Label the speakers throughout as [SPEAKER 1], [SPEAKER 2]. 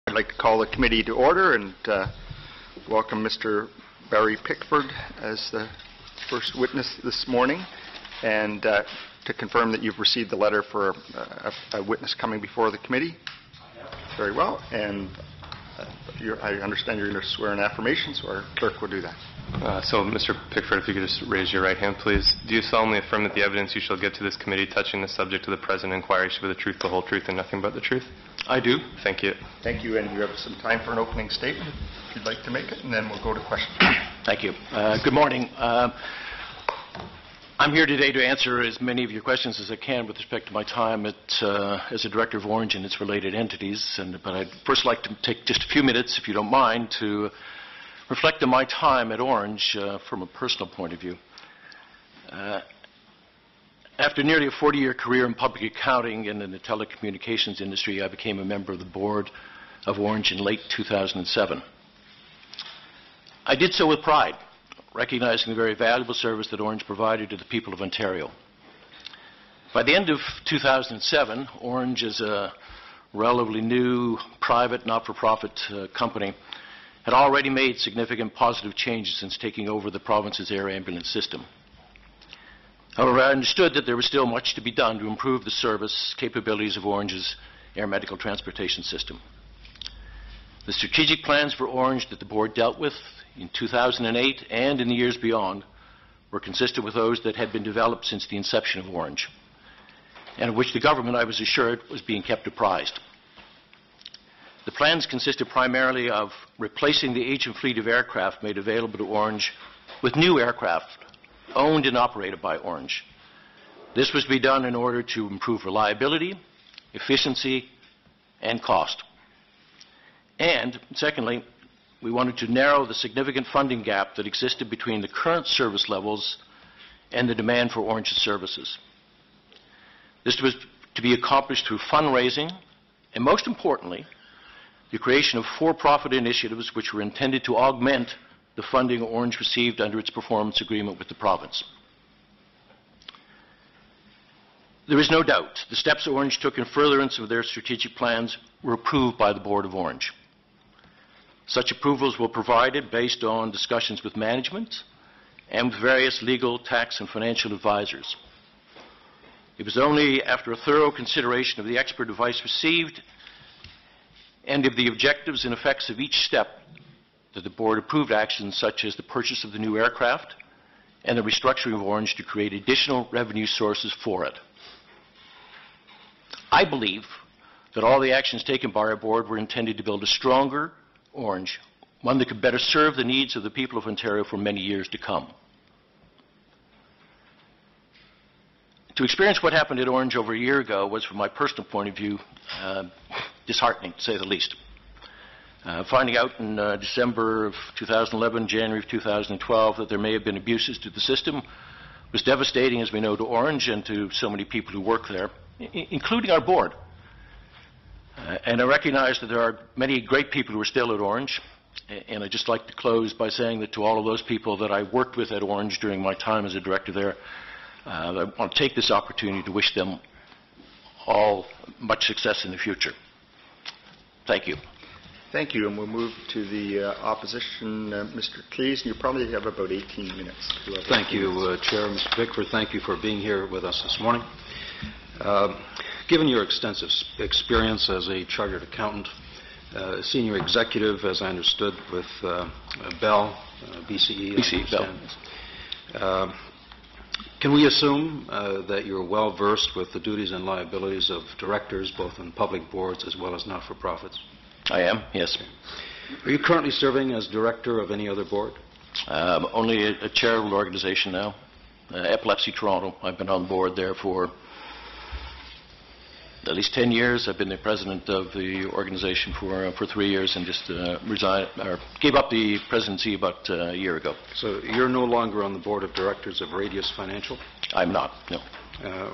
[SPEAKER 1] I'd like to call the committee to order and welcome Mr. Barry Pickford as the first witness this morning, and to confirm that you've received the letter for a witness coming before the committee. Very well, and I understand you're going to swear an affirmation, so our clerk will do that.
[SPEAKER 2] So, Mr. Pickford, if you could just raise your right hand, please. Do you solemnly affirm that the evidence you shall give to this committee touching the subject of the present inquiry shall be the truth, the whole truth, and nothing but the truth?
[SPEAKER 3] I do.
[SPEAKER 2] Thank you.
[SPEAKER 1] Thank you, and you have some time for an opening statement, if you'd like to make it, and then we'll go to questions.
[SPEAKER 3] Thank you. Good morning. I'm here today to answer as many of your questions as I can with respect to my time as a director of Ornge and its related entities. But I'd first like to take just a few minutes, if you don't mind, to reflect on my time at Ornge from a personal point of view. After nearly a 40-year career in public accounting and in the telecommunications industry, I became a member of the board of Ornge in late 2007. I did so with pride, recognizing the very valuable service that Ornge provided to the people of Ontario. By the end of 2007, Ornge, as a relatively new private not-for-profit company, had already made significant positive changes since taking over the province's air ambulance system. However, I understood that there was still much to be done to improve the service capabilities of Ornge's air medical transportation system. The strategic plans for Ornge that the board dealt with in 2008 and in the years beyond were consistent with those that had been developed since the inception of Ornge, and of which the government, I was assured, was being kept apprised. The plans consisted primarily of replacing the aging fleet of aircraft made available to Ornge with new aircraft owned and operated by Ornge. This was to be done in order to improve reliability, efficiency, and cost. And secondly, we wanted to narrow the significant funding gap that existed between the current service levels and the demand for Ornge's services. This was to be accomplished through fundraising and, most importantly, the creation of for-profit initiatives which were intended to augment the funding Ornge received under its performance agreement with the province. There is no doubt the steps Ornge took in furtherance of their strategic plans were approved by the board of Ornge. Such approvals were provided based on discussions with management and with various legal, tax, and financial advisors. It was only after a thorough consideration of the expert advice received and of the objectives and effects of each step that the board approved actions such as the purchase of the new aircraft and the restructuring of Ornge to create additional revenue sources for it. I believe that all the actions taken by our board were intended to build a stronger Ornge, one that could better serve the needs of the people of Ontario for many years to come. To experience what happened at Ornge over a year ago was, from my personal point of view, disheartening, to say the least. Finding out in December of 2011, January of 2012, that there may have been abuses to the system was devastating, as we know, to Ornge and to so many people who work there, including our board. And I recognize that there are many great people who are still at Ornge, and I'd just like to close by saying that to all of those people that I worked with at Ornge during my time as a director there, I want to take this opportunity to wish them all much success in the future. Thank you.
[SPEAKER 1] Thank you, and we'll move to the opposition. Mr. Cleese, you probably have about 18 minutes.
[SPEAKER 4] Thank you, Chair. Mr. Pickford, thank you for being here with us this morning. Given your extensive experience as a chartered accountant, senior executive, as I understood, with Bell, BCE. Bell. Can we assume that you're well versed with the duties and liabilities of directors, both on public boards as well as not-for-profits?
[SPEAKER 3] I am, yes.
[SPEAKER 4] Are you currently serving as director of any other board?
[SPEAKER 3] Only a charitable organization now, Epilepsy Toronto. I've been on board there for at least 10 years. I've been the president of the organization for 3 years and just gave up the presidency about a year ago.
[SPEAKER 4] So you're no longer on the board of directors of Radius Financial?
[SPEAKER 3] I'm not, no.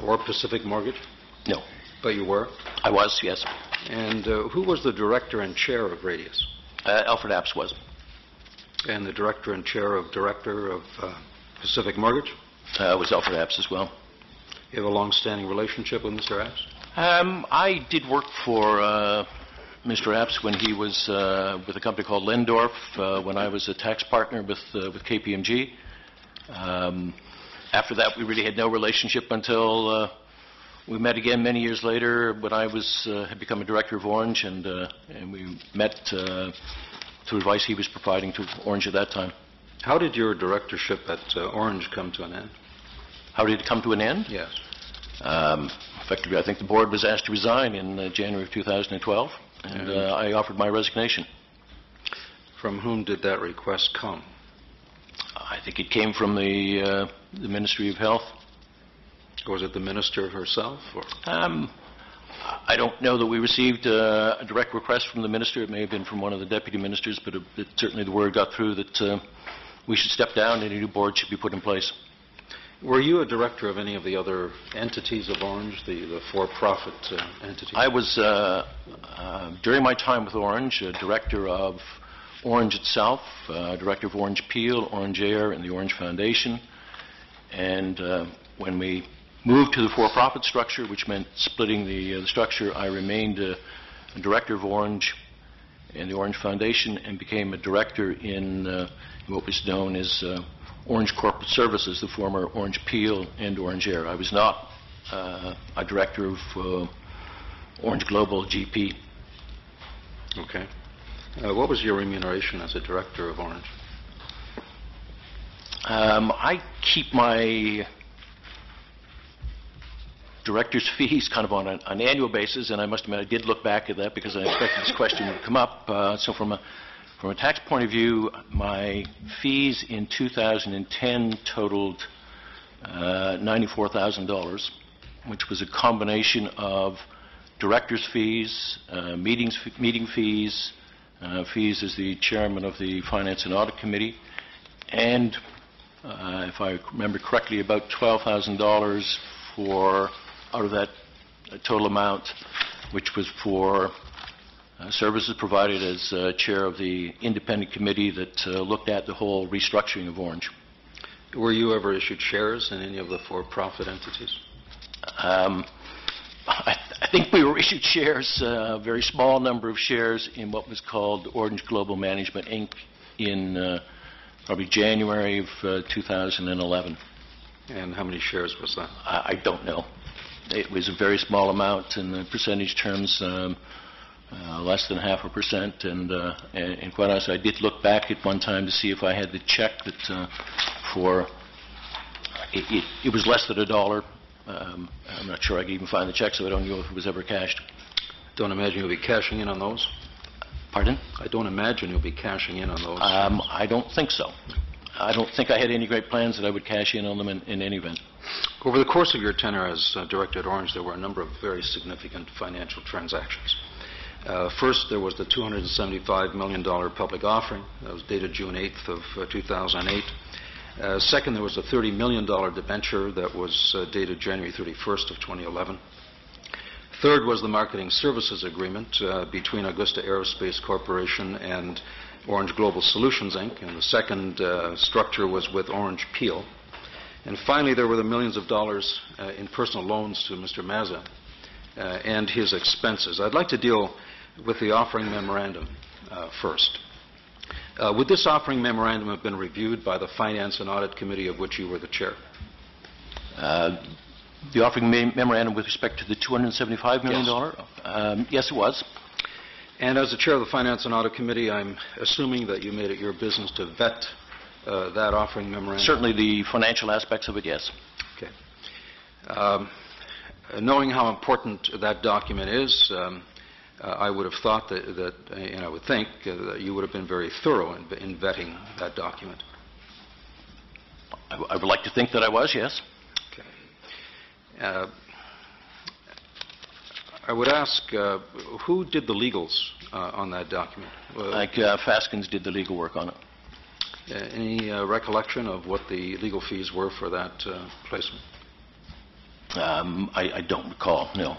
[SPEAKER 4] Or Pacific Mortgage?
[SPEAKER 3] No.
[SPEAKER 4] But you were?
[SPEAKER 3] I was, yes.
[SPEAKER 4] And who was the director and chair of Radius?
[SPEAKER 3] Alfred Apps was.
[SPEAKER 4] And the director and chair of Pacific Mortgage?
[SPEAKER 3] Was Alfred Apps as well.
[SPEAKER 4] You have a long-standing relationship with Mr. Apps?
[SPEAKER 3] I did work for Mr. Apps when he was with a company called Lendorf, when I was a tax partner with KPMG. After that, we really had no relationship until we met again many years later when I had become a director of Ornge, and we met through advice he was providing to Ornge at that time.
[SPEAKER 4] How did your directorship at Ornge come to an end?
[SPEAKER 3] How did it come to an end?
[SPEAKER 4] Yes.
[SPEAKER 3] Effectively, I think the board was asked to resign in January of 2012, and I offered my resignation.
[SPEAKER 4] From whom did that request come?
[SPEAKER 3] I think it came from the Ministry of Health.
[SPEAKER 4] Was it the minister herself? Or?
[SPEAKER 3] I don't know that we received a direct request from the minister. It may have been from one of the deputy ministers, but certainly the word got through that we should step down and a new board should be put in place.
[SPEAKER 4] Were you a director of any of the other entities of Ornge, the for-profit entities?
[SPEAKER 3] I was, during my time with Ornge, a director of Ornge itself, director of Ornge Peel, Ornge Air, and the Ornge Foundation. And when we moved to the for-profit structure, which meant splitting the structure, I remained a director of Ornge and the Ornge Foundation and became a director in what was known as Ornge Corporate Services, the former Ornge Peel and Ornge Air. I was not a director of Ornge Global GP.
[SPEAKER 4] Okay. What was your remuneration as a director of Ornge?
[SPEAKER 3] I keep my director's fees kind of on an annual basis, and I must admit I did look back at that because I expected this question would come up. So from a tax point of view, my fees in 2010 totaled $94,000, which was a combination of director's fees, meeting fees, fees as the chairman of the Finance and Audit Committee, and if I remember correctly, about $12,000 out of that total amount, which was for services provided as chair of the independent committee that looked at the whole restructuring of Ornge.
[SPEAKER 4] Were you ever issued shares in any of the for-profit entities?
[SPEAKER 3] I think we were issued shares, a very small number of shares in what was called Ornge Global Management, Inc. in probably January of 2011.
[SPEAKER 4] And how many shares was that?
[SPEAKER 3] I don't know. It was a very small amount in the percentage terms, less than 0.5%. And quite honestly, I did look back at one time to see if I had the check that it was less than $1. I'm not sure I could even find the check, so I don't know if it was ever cashed.
[SPEAKER 4] Don't imagine you'll be cashing in on those?
[SPEAKER 3] Pardon?
[SPEAKER 4] I don't imagine you'll be cashing in on those.
[SPEAKER 3] I don't think so. I don't think I had any great plans that I would cash in on them in any event.
[SPEAKER 4] Over the course of your tenure as director at Ornge, there were a number of very significant financial transactions. First, there was the $275 million public offering. That was dated June 8th of 2008. Second, there was a $30 million debenture that was dated January 31st of 2011. Third was the marketing services agreement between Augusta Aerospace Corporation and Ornge Global Solutions, Inc., and the second structure was with Ornge Peel. And finally, there were the millions of dollars in personal loans to Mr. Mazza and his expenses. I'd like to deal with the offering memorandum first. Would this offering memorandum have been reviewed by the Finance and Audit Committee of which you were the chair?
[SPEAKER 3] The offering memorandum with respect to the $275 million? Yes, it was.
[SPEAKER 4] And as the chair of the Finance and Audit Committee, I'm assuming that you made it your business to vet that offering memorandum?
[SPEAKER 3] Certainly the financial aspects of it, yes.
[SPEAKER 4] Okay. Knowing how important that document is, I would have thought that and I would think that you would have been very thorough in vetting that document.
[SPEAKER 3] I would like to think that I was, yes.
[SPEAKER 4] Okay. I would ask, who did the legals on that document?
[SPEAKER 3] Faskins did the legal work on it.
[SPEAKER 4] Any recollection of what the legal fees were for that placement?
[SPEAKER 3] I don't recall, no.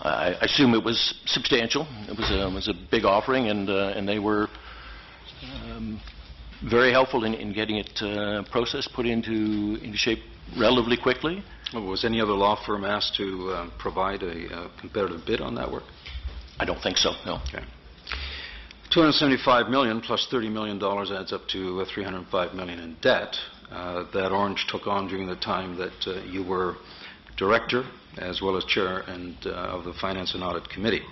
[SPEAKER 3] I assume it was substantial. It was a big offering, and they were very helpful in getting it processed, put into shape relatively quickly.
[SPEAKER 4] Was any other law firm asked to provide a competitive bid on that work?
[SPEAKER 3] I don't think so, no.
[SPEAKER 4] Okay. $275 million plus $30 million adds up to $305 million in debt that Ornge took on during the time that you were director as well as chair of the Finance and Audit Committee.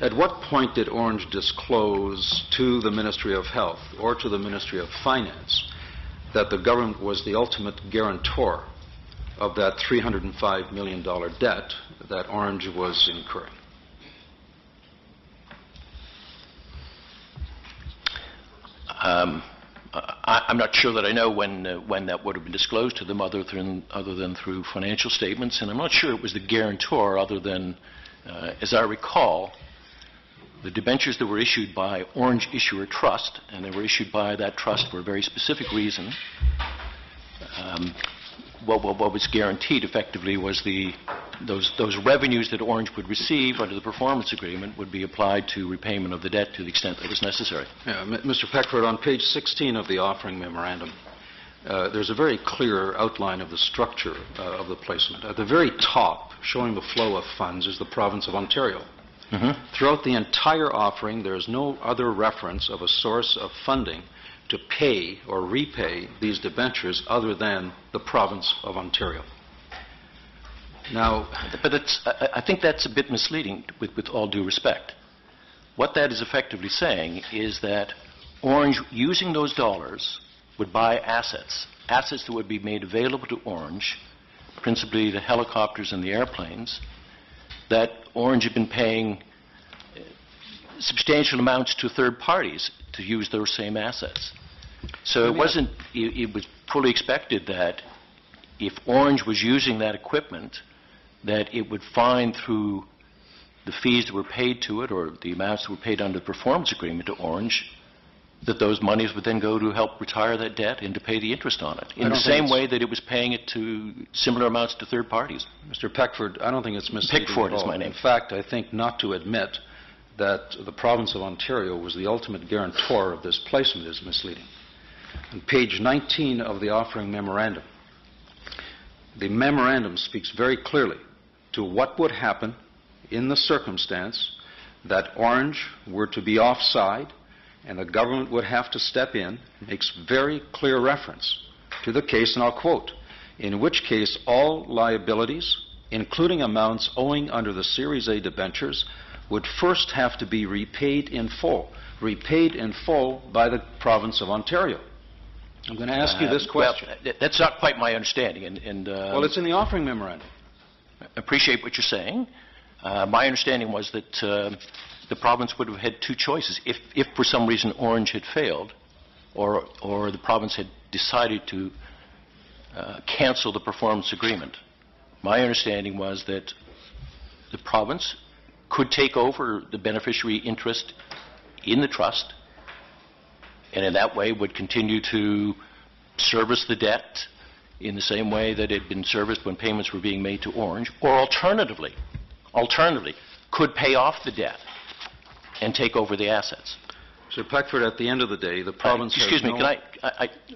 [SPEAKER 4] At what point did Ornge disclose to the Ministry of Health or to the Ministry of Finance that the government was the ultimate guarantor of that $305 million debt that Ornge was incurring?
[SPEAKER 3] I'm not sure that I know when that would have been disclosed to them other than through financial statements, and I'm not sure it was the guarantor other than, as I recall, the debentures that were issued by Ornge Issuer Trust, and they were issued by that trust for a very specific reason. What was guaranteed effectively was those revenues that Ornge would receive under the performance agreement would be applied to repayment of the debt to the extent that was necessary.
[SPEAKER 4] Yeah, Mr. Pickford, on page 16 of the offering memorandum, there's a very clear outline of the structure of the placement. At the very top, showing the flow of funds, is the province of Ontario.
[SPEAKER 3] Mm-hmm.
[SPEAKER 4] Throughout the entire offering, there is no other reference of a source of funding to pay or repay these debentures other than the province of Ontario. Now,
[SPEAKER 3] but I think that's a bit misleading, with all due respect. What that is effectively saying is that Ornge, using those dollars, would buy assets that would be made available to Ornge, principally the helicopters and the airplanes, that Ornge had been paying substantial amounts to third parties to use those same assets. So it wasn't, it was fully expected that if Ornge was using that equipment, that it would find through the fees that were paid to it or the amounts that were paid under the performance agreement to Ornge, that those monies would then go to help retire that debt and to pay the interest on it, in the same way that it was paying it to similar amounts to third parties.
[SPEAKER 4] Mr. Pickford, I don't think it's misleading
[SPEAKER 3] Pickford
[SPEAKER 4] at all.
[SPEAKER 3] is my name.
[SPEAKER 4] In fact, I think not to admit that the province of Ontario was the ultimate guarantor of this placement is misleading. On page 19 of the offering memorandum, the memorandum speaks very clearly to what would happen in the circumstance that Ornge were to be offside and the government would have to step in. Makes very clear reference to the case, and I'll quote, in which case all liabilities, including amounts owing under the Series A debentures, would first have to be repaid in full by the province of Ontario. I'm going to ask you this question.
[SPEAKER 3] Well, that's not quite my understanding.
[SPEAKER 4] Well, it's in the offering memorandum.
[SPEAKER 3] I appreciate what you're saying. My understanding was that the province would have had two choices. If for some reason Ornge had failed or the province had decided to cancel the performance agreement, my understanding was that the province could take over the beneficiary interest in the trust and in that way would continue to service the debt in the same way that it had been serviced when payments were being made to Ornge, or alternatively, could pay off the debt and take over the assets.
[SPEAKER 4] Sir Pickford, at the end of the day, the province
[SPEAKER 3] excuse
[SPEAKER 4] has
[SPEAKER 3] me,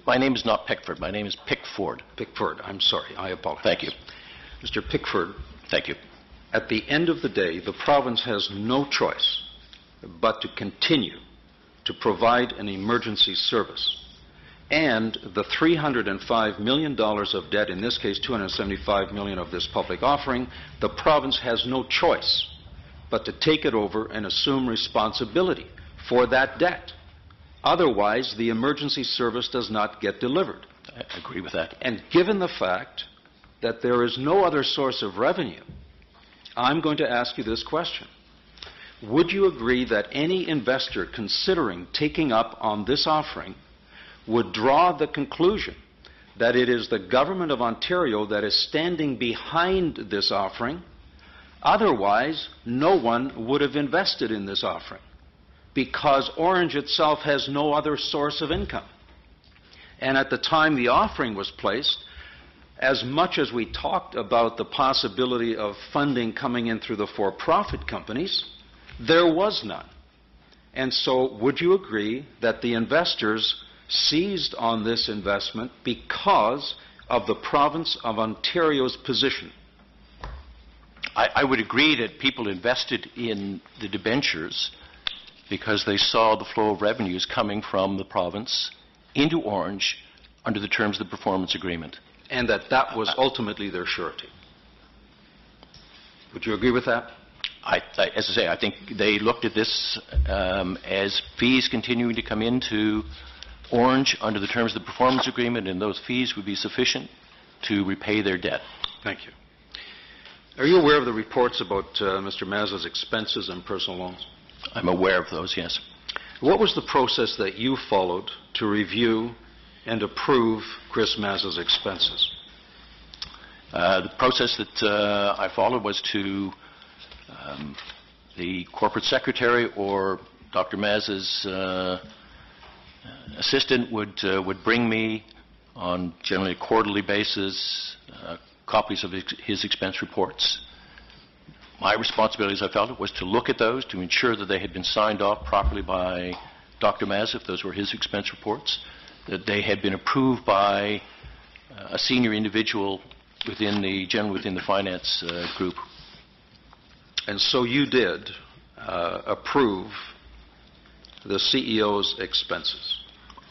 [SPEAKER 3] my name is not Pickford, my name is Pickford.
[SPEAKER 4] Pickford, I'm sorry, I apologize.
[SPEAKER 3] Thank you.
[SPEAKER 4] Mr. Pickford,
[SPEAKER 3] thank you.
[SPEAKER 4] At the end of the day, the province has no choice but to continue to provide an emergency service. And the $305 million of debt, in this case $275 million of this public offering, the province has no choice but to take it over and assume responsibility for that debt. Otherwise, the emergency service does not get delivered.
[SPEAKER 3] I agree with that.
[SPEAKER 4] And given the fact that there is no other source of revenue, I'm going to ask you this question. Would you agree that any investor considering taking up on this offering would draw the conclusion that it is the government of Ontario that is standing behind this offering? Otherwise, no one would have invested in this offering because Ornge itself has no other source of income. And at the time the offering was placed, as much as we talked about the possibility of funding coming in through the for-profit companies, there was none. And so would you agree that the investors seized on this investment because of the province of Ontario's position?
[SPEAKER 3] I would agree that people invested in the debentures because they saw the flow of revenues coming from the province into Ornge under the terms of the performance agreement.
[SPEAKER 4] And that was ultimately their surety. Would you agree with that?
[SPEAKER 3] As I say, I think they looked at this as fees continuing to come into Ornge under the terms of the performance agreement, and those fees would be sufficient to repay their debt.
[SPEAKER 4] Thank you. Are you aware of the reports about Mr. Mazza's expenses and personal loans?
[SPEAKER 3] I'm aware of those, yes.
[SPEAKER 4] What was the process that you followed to review and approve Chris Mazza's expenses?
[SPEAKER 3] The process that I followed was to the corporate secretary or Dr. Mazza's assistant would bring me on generally a quarterly basis copies of his expense reports. My responsibility, as I felt it, was to look at those to ensure that they had been signed off properly by Dr. Mazza, if those were his expense reports, that they had been approved by a senior individual within the finance group.
[SPEAKER 4] And so you did approve the CEO's expenses?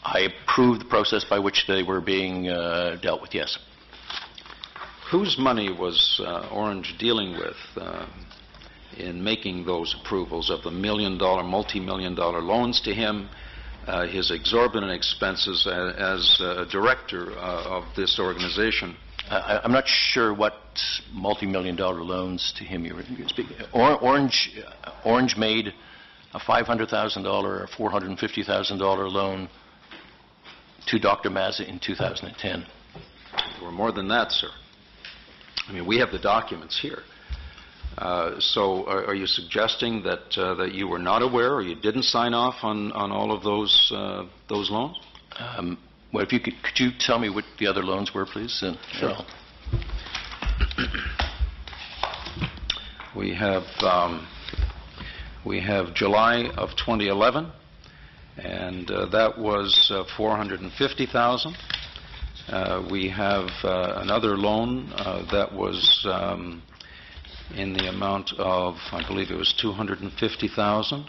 [SPEAKER 3] I approved the process by which they were being dealt with, yes.
[SPEAKER 4] Whose money was Ornge dealing with in making those approvals of the multi-million-dollar loans to him, his exorbitant expenses as a director of this organization?
[SPEAKER 3] I'm not sure what multi-million-dollar loans to him you're speaking. Ornge made a $500,000 or $450,000 loan to Dr. Mazza in 2010.
[SPEAKER 4] Or more than that, sir. I mean, we have the documents here. So are you suggesting that you were not aware or you didn't sign off on all of those loans?
[SPEAKER 3] Well, if you could you tell me what the other loans were, please?
[SPEAKER 4] Sure. We have July of 2011, and that was $450,000. We have another loan that was in the amount of, I believe it was $250,000.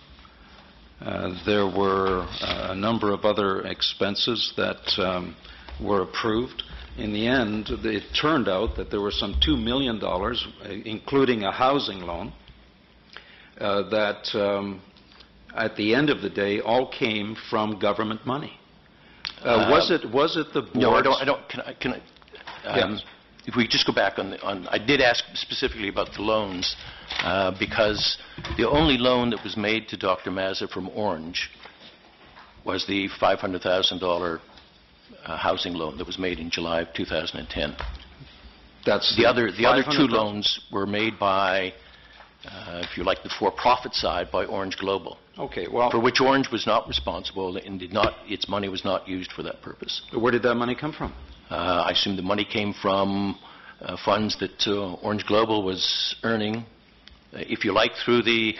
[SPEAKER 4] There were a number of other expenses that were approved. In the end, it turned out that there were some $2 million, including a housing loan, that at the end of the day all came from government money. Was it the board?
[SPEAKER 3] No, I don't. Can I
[SPEAKER 4] yes.
[SPEAKER 3] If we just go back on I did ask specifically about the loans because the only loan that was made to Dr. Mazza from Ornge was the $500,000 housing loan that was made in July of 2010.
[SPEAKER 4] That's
[SPEAKER 3] the other two loans were made by, if you like, the for-profit side by Ornge Global.
[SPEAKER 4] Okay, well,
[SPEAKER 3] for which Ornge was not responsible and its money was not used for that purpose.
[SPEAKER 4] Where did that money come from?
[SPEAKER 3] I assume the money came from funds that Ornge Global was earning, if you like, through the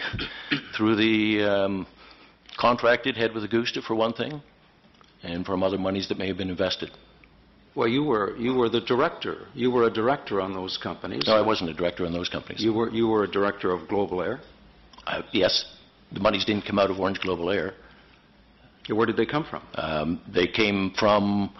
[SPEAKER 3] contract it had with Augusta, for one thing, and from other monies that may have been invested.
[SPEAKER 4] Well, you were the director. You were a director on those companies.
[SPEAKER 3] No, I wasn't a director on those companies.
[SPEAKER 4] You were a director of Global Air.
[SPEAKER 3] Yes, the monies didn't come out of Ornge Global Air.
[SPEAKER 4] Where did they come from?
[SPEAKER 3] They came from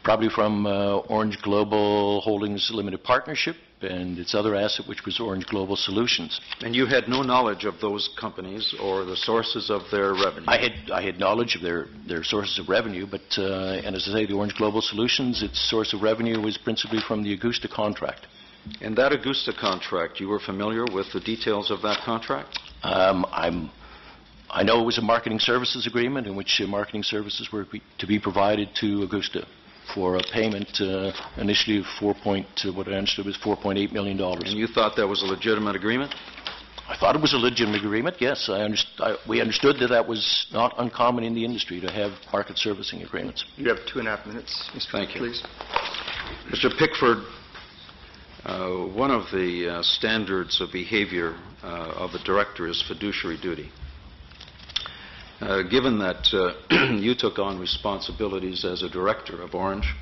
[SPEAKER 3] probably from Ornge Global Holdings Limited Partnership and its other asset, which was Ornge Global Solutions.
[SPEAKER 4] And you had no knowledge of those companies or the sources of their revenue?
[SPEAKER 3] I had knowledge of their sources of revenue, but and as I say, the Ornge Global Solutions, its source of revenue was principally from the Augusta contract.
[SPEAKER 4] And that Augusta contract, you were familiar with the details of that contract?
[SPEAKER 3] I know it was a marketing services agreement in which marketing services were to be provided to Augusta for a payment initially of what I understood was $4.8 million.
[SPEAKER 4] And you thought that was a legitimate agreement?
[SPEAKER 3] I thought it was a legitimate agreement, yes. We understood that was not uncommon in the industry to have market servicing agreements.
[SPEAKER 1] You have 2.5 minutes, Mr.
[SPEAKER 4] Thank you.
[SPEAKER 1] Please.
[SPEAKER 4] Mr. Pickford, one of the standards of behavior of a director is fiduciary duty. Given that you took on responsibilities as a director of Ornge,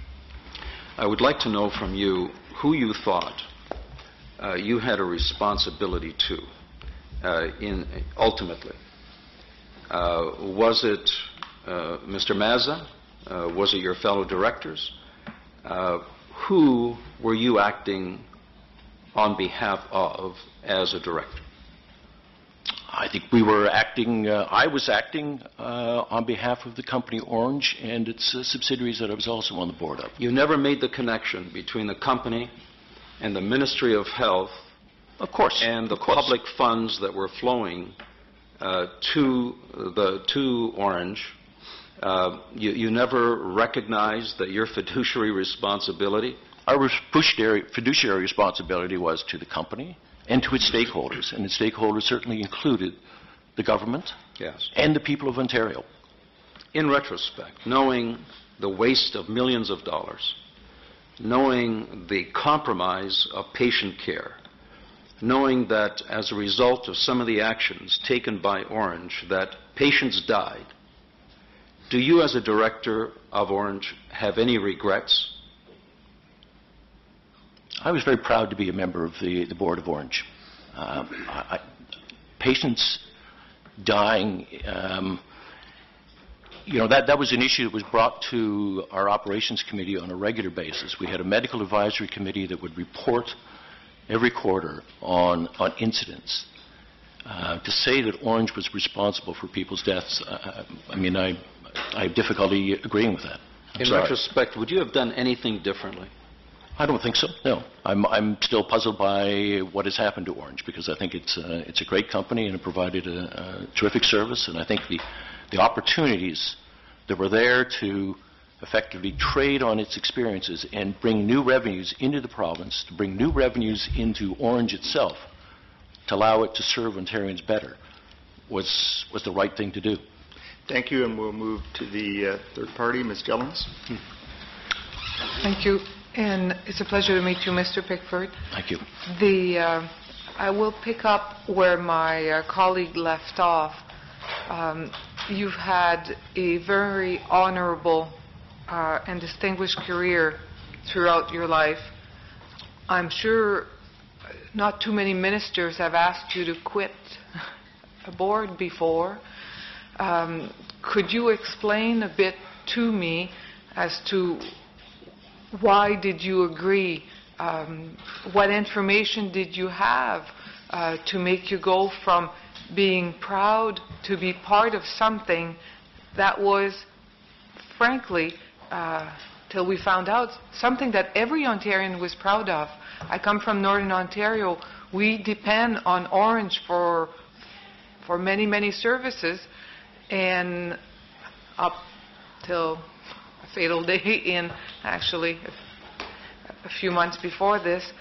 [SPEAKER 4] I would like to know from you who you thought you had a responsibility to, ultimately. Was it Mr. Mazza? Was it your fellow directors? Who were you acting on behalf of as a director?
[SPEAKER 3] I think we were acting, I was acting on behalf of the company Ornge and its subsidiaries that I was also on the board of.
[SPEAKER 4] You never made the connection between the company and the Ministry of Health,
[SPEAKER 3] of course,
[SPEAKER 4] and the public funds that were flowing to Ornge. You never recognized that your fiduciary responsibility?
[SPEAKER 3] Our fiduciary responsibility was to the company and to its stakeholders, and its stakeholders certainly included the government,
[SPEAKER 4] yes,
[SPEAKER 3] and the people of Ontario.
[SPEAKER 4] In retrospect, knowing the waste of millions of dollars, knowing the compromise of patient care, knowing that as a result of some of the actions taken by Ornge that patients died, do you as a director of Ornge have any regrets?
[SPEAKER 3] I was very proud to be a member of the board of Ornge. Patients dying, that was an issue that was brought to our operations committee on a regular basis. We had a medical advisory committee that would report every quarter on incidents. To say that Ornge was responsible for people's deaths, I have difficulty agreeing with that.
[SPEAKER 4] In retrospect, would you have done anything differently?
[SPEAKER 3] I don't think so, no. I'm still puzzled by what has happened to Ornge, because I think it's a great company and it provided a terrific service, and I think the opportunities that were there to effectively trade on its experiences and bring new revenues into the province, to bring new revenues into Ornge itself, to allow it to serve Ontarians better, was the right thing to do.
[SPEAKER 1] Thank you, and we'll move to the third party, Ms. Jellins.
[SPEAKER 5] Thank you, and it's a pleasure to meet you, Mr. Pickford.
[SPEAKER 3] Thank you.
[SPEAKER 5] I will pick up where my colleague left off. You've had a very honorable and distinguished career throughout your life. I'm sure not too many ministers have asked you to quit a board before. Could you explain a bit to me as to why did you agree? What information did you have to make you go from being proud to be part of something that was, frankly, till we found out, something that every Ontarian was proud of? I come from Northern Ontario. We depend on Ornge for many, many services, and up till a fatal day in, actually, a few months before this,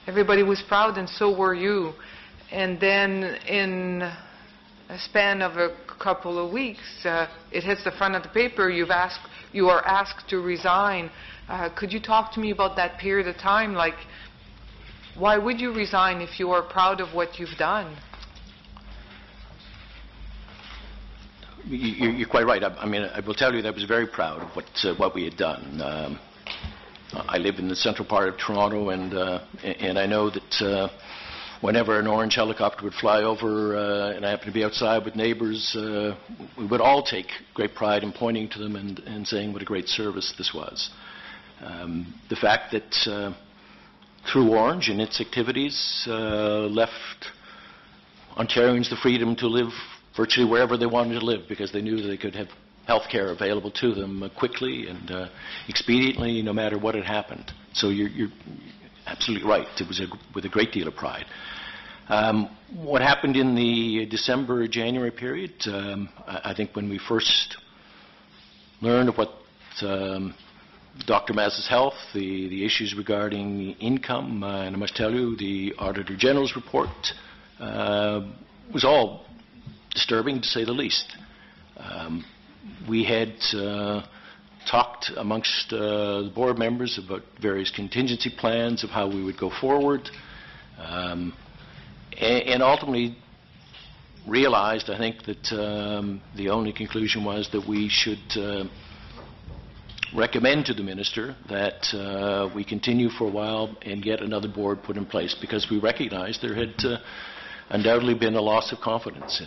[SPEAKER 5] everybody was proud, and so were you. And then in a span of a couple of weeks, it hits the front of the paper, you are asked to resign. Could you talk to me about that period of time? Like, why would you resign if you are proud of what you've done?
[SPEAKER 3] You're quite right. I will tell you that I was very proud of what we had done. I live in the central part of Toronto, and I know that whenever an Ornge helicopter would fly over and I happened to be outside with neighbors, we would all take great pride in pointing to them and saying what a great service this was. The fact that through Ornge and its activities left Ontarians the freedom to live virtually wherever they wanted to live, because they knew that they could have health care available to them quickly and expediently, no matter what had happened. So you're absolutely right. It was with a great deal of pride. What happened in the December-January period, I think when we first learned of what Dr. Mazza's health, the issues regarding income, and I must tell you, the Auditor General's report was all disturbing, to say the least. We had talked amongst the board members about various contingency plans of how we would go forward, and ultimately realized, I think, that the only conclusion was that we should recommend to the Minister that we continue for a while and get another board put in place, because we recognize there had undoubtedly been a loss of confidence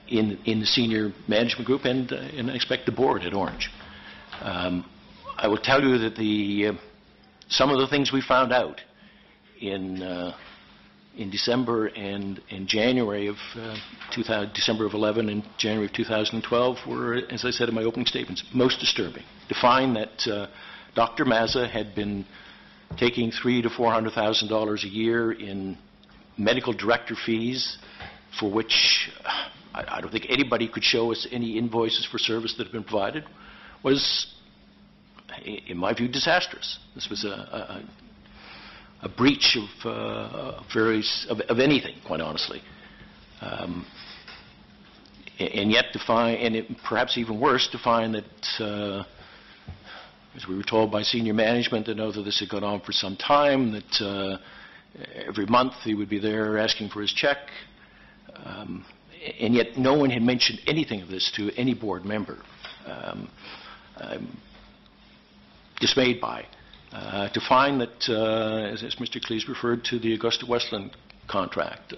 [SPEAKER 3] in the senior management group and I expect the board at Ornge. I will tell you that some of the things we found out in December and in January of December of 11 and January of 2012 were, as I said in my opening statements, most disturbing. To find that Dr. Mazza had been taking $300,000 to $400,000 a year in medical director fees, for which I don't think anybody could show us any invoices for service that had been provided, was, in my view, disastrous. This was a breach of anything, quite honestly. And yet to find, and perhaps even worse, to find that, as we were told by senior management, to know that this had gone on for some time, that every month he would be there asking for his check, and yet no one had mentioned anything of this to any board member. I'm dismayed by. To find that, as Mr. Cleese referred to the Augusta Westland contract,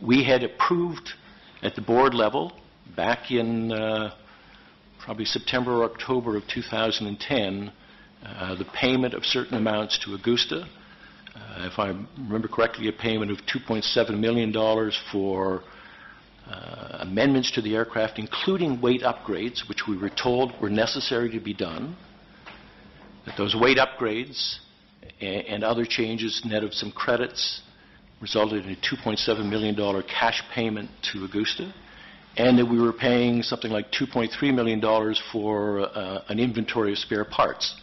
[SPEAKER 3] we had approved at the board level back in probably September or October of 2010 the payment of certain amounts to Augusta. If I remember correctly, a payment of $2.7 million for amendments to the aircraft, including weight upgrades, which we were told were necessary to be done. That those weight upgrades and other changes, net of some credits, resulted in a $2.7 million cash payment to Augusta, and that we were paying something like $2.3 million for an inventory of spare parts.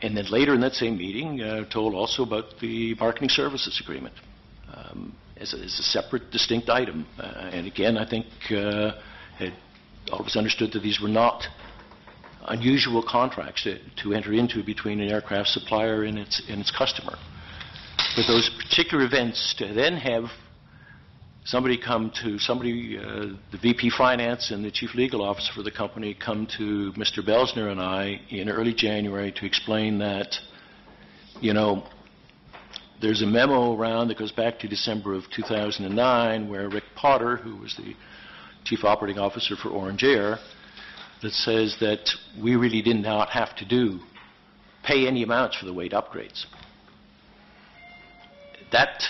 [SPEAKER 3] And then later in that same meeting, told also about the marketing services agreement as a separate, distinct item. And again, I think had always understood that these were not unusual contracts to enter into between an aircraft supplier and its customer. But those particular events, to then have somebody the VP Finance and the Chief Legal Officer for the company come to Mr. Belsner and I in early January to explain that, there's a memo around that goes back to December of 2009 where Rick Potter, who was the Chief Operating Officer for Ornge, that says that we really did not have to pay any amounts for the weight upgrades. That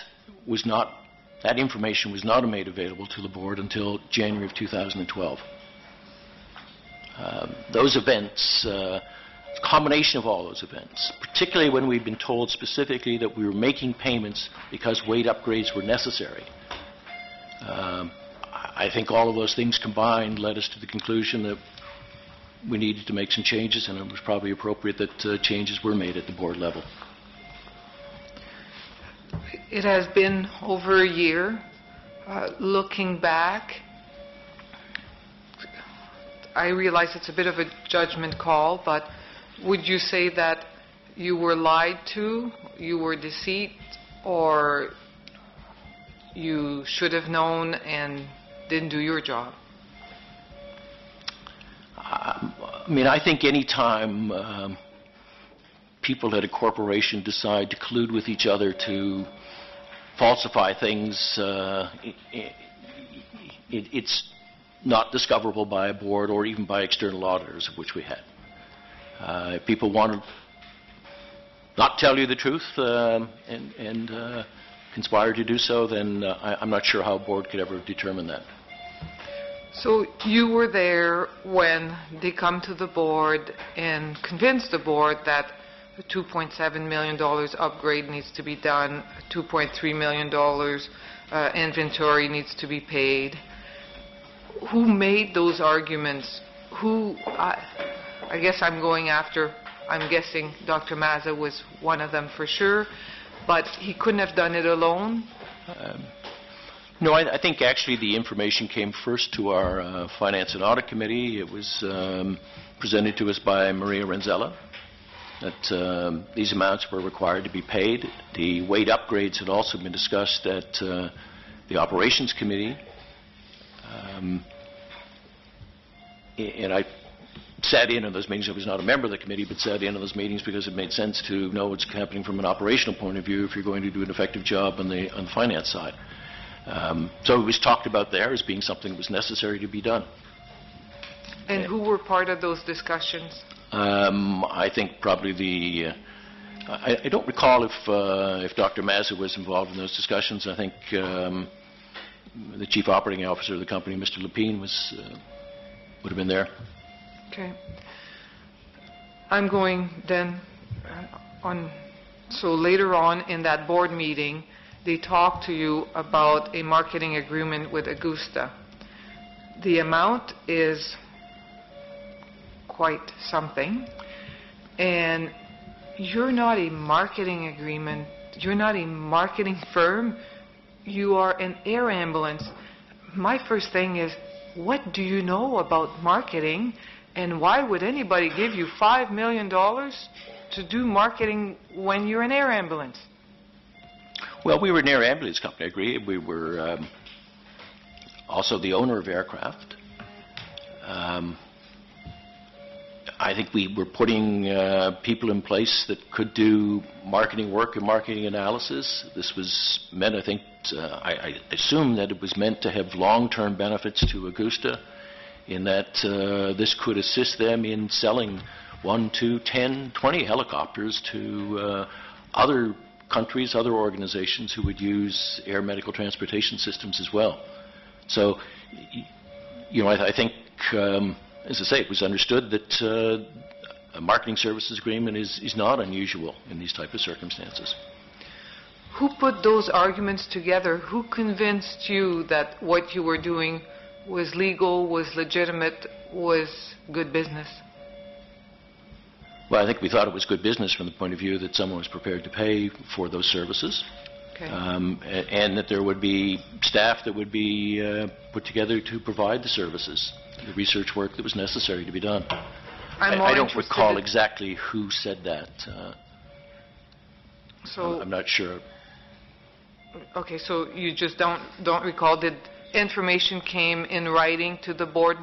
[SPEAKER 3] information was not made available to the board until January of 2012. Those events, the combination of all those events, particularly when we'd been told specifically that we were making payments because weight upgrades were necessary, I think all of those things combined led us to the conclusion that we needed to make some changes, and it was probably appropriate that changes were made at the board level.
[SPEAKER 5] It has been over a year. Looking back, I realize it's a bit of a judgment call, but would you say that you were lied to, you were deceived, or you should have known and didn't do your job?
[SPEAKER 3] I think any time people at a corporation decide to collude with each other to falsify things, it's not discoverable by a board or even by external auditors, of which we had. If people want to not tell you the truth and conspire to do so, then I'm not sure how a board could ever determine that.
[SPEAKER 5] So you were there when they come to the board and convince the board that the $2.7 million upgrade needs to be done, $2.3 million inventory needs to be paid. Who made those arguments? I guess I'm guessing Dr. Mazza was one of them for sure, but he couldn't have done it alone?
[SPEAKER 3] No, I think actually the information came first to our Finance and Audit Committee. It was presented to us by Maria Renzella that these amounts were required to be paid. The weight upgrades had also been discussed at the Operations Committee. And I sat in on those meetings. I was not a member of the committee, but sat in on those meetings because it made sense to know what's happening from an operational point of view if you're going to do an effective job on the finance side. So it was talked about there as being something that was necessary to be done.
[SPEAKER 5] And who were part of those discussions?
[SPEAKER 3] I think probably the... I don't recall if Dr. Mazza was involved in those discussions. I think the chief operating officer of the company, Mr. Lepine, would have been there.
[SPEAKER 5] Okay. I'm going then on. So later on in that board meeting, they talked to you about a marketing agreement with Augusta. The amount is quite something, and you're not a marketing agreement, you're not a marketing firm, you are an air ambulance. My first thing is, what do you know about marketing, and why would anybody give you $5 million to do marketing when you're an air ambulance?
[SPEAKER 3] Well, we were an air ambulance company, I agree. We were also the owner of aircraft. I think we were putting people in place that could do marketing work and marketing analysis. This was meant, I think, I assume that it was meant to have long-term benefits to Augusta in that this could assist them in selling 1, 2, 10, 20 helicopters to other countries, other organizations who would use air medical transportation systems as well. So, you know, I think, as I say, it was understood that a marketing services agreement is not unusual in these type of circumstances.
[SPEAKER 5] Who put those arguments together? Who convinced you that what you were doing was legal, was legitimate, was good business?
[SPEAKER 3] Well, I think we thought it was good business from the point of view that someone was prepared to pay for those services.
[SPEAKER 5] Okay.
[SPEAKER 3] And that there would be staff that would be put together to provide the services, the research work that was necessary to be done. I don't recall exactly who said that.
[SPEAKER 5] So
[SPEAKER 3] I'm not sure.
[SPEAKER 5] Okay, so you just don't recall. Did information came in writing to the board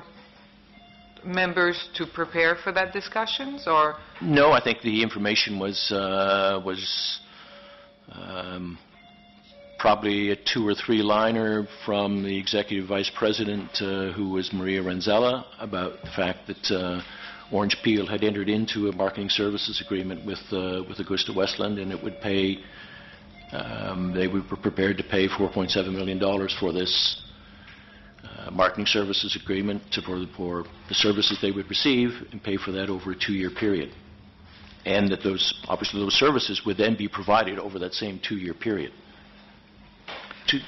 [SPEAKER 5] members to prepare for that discussions, or?
[SPEAKER 3] No, I think the information was probably a 2 or 3 liner from the executive vice president, who was Maria Renzella, about the fact that Ornge Peel had entered into a marketing services agreement with Augusta Westland, and it would pay. They were prepared to pay $4.7 million for this marketing services agreement for the services they would receive, and pay for that over a 2-year period, and that obviously those services would then be provided over that same 2-year period. To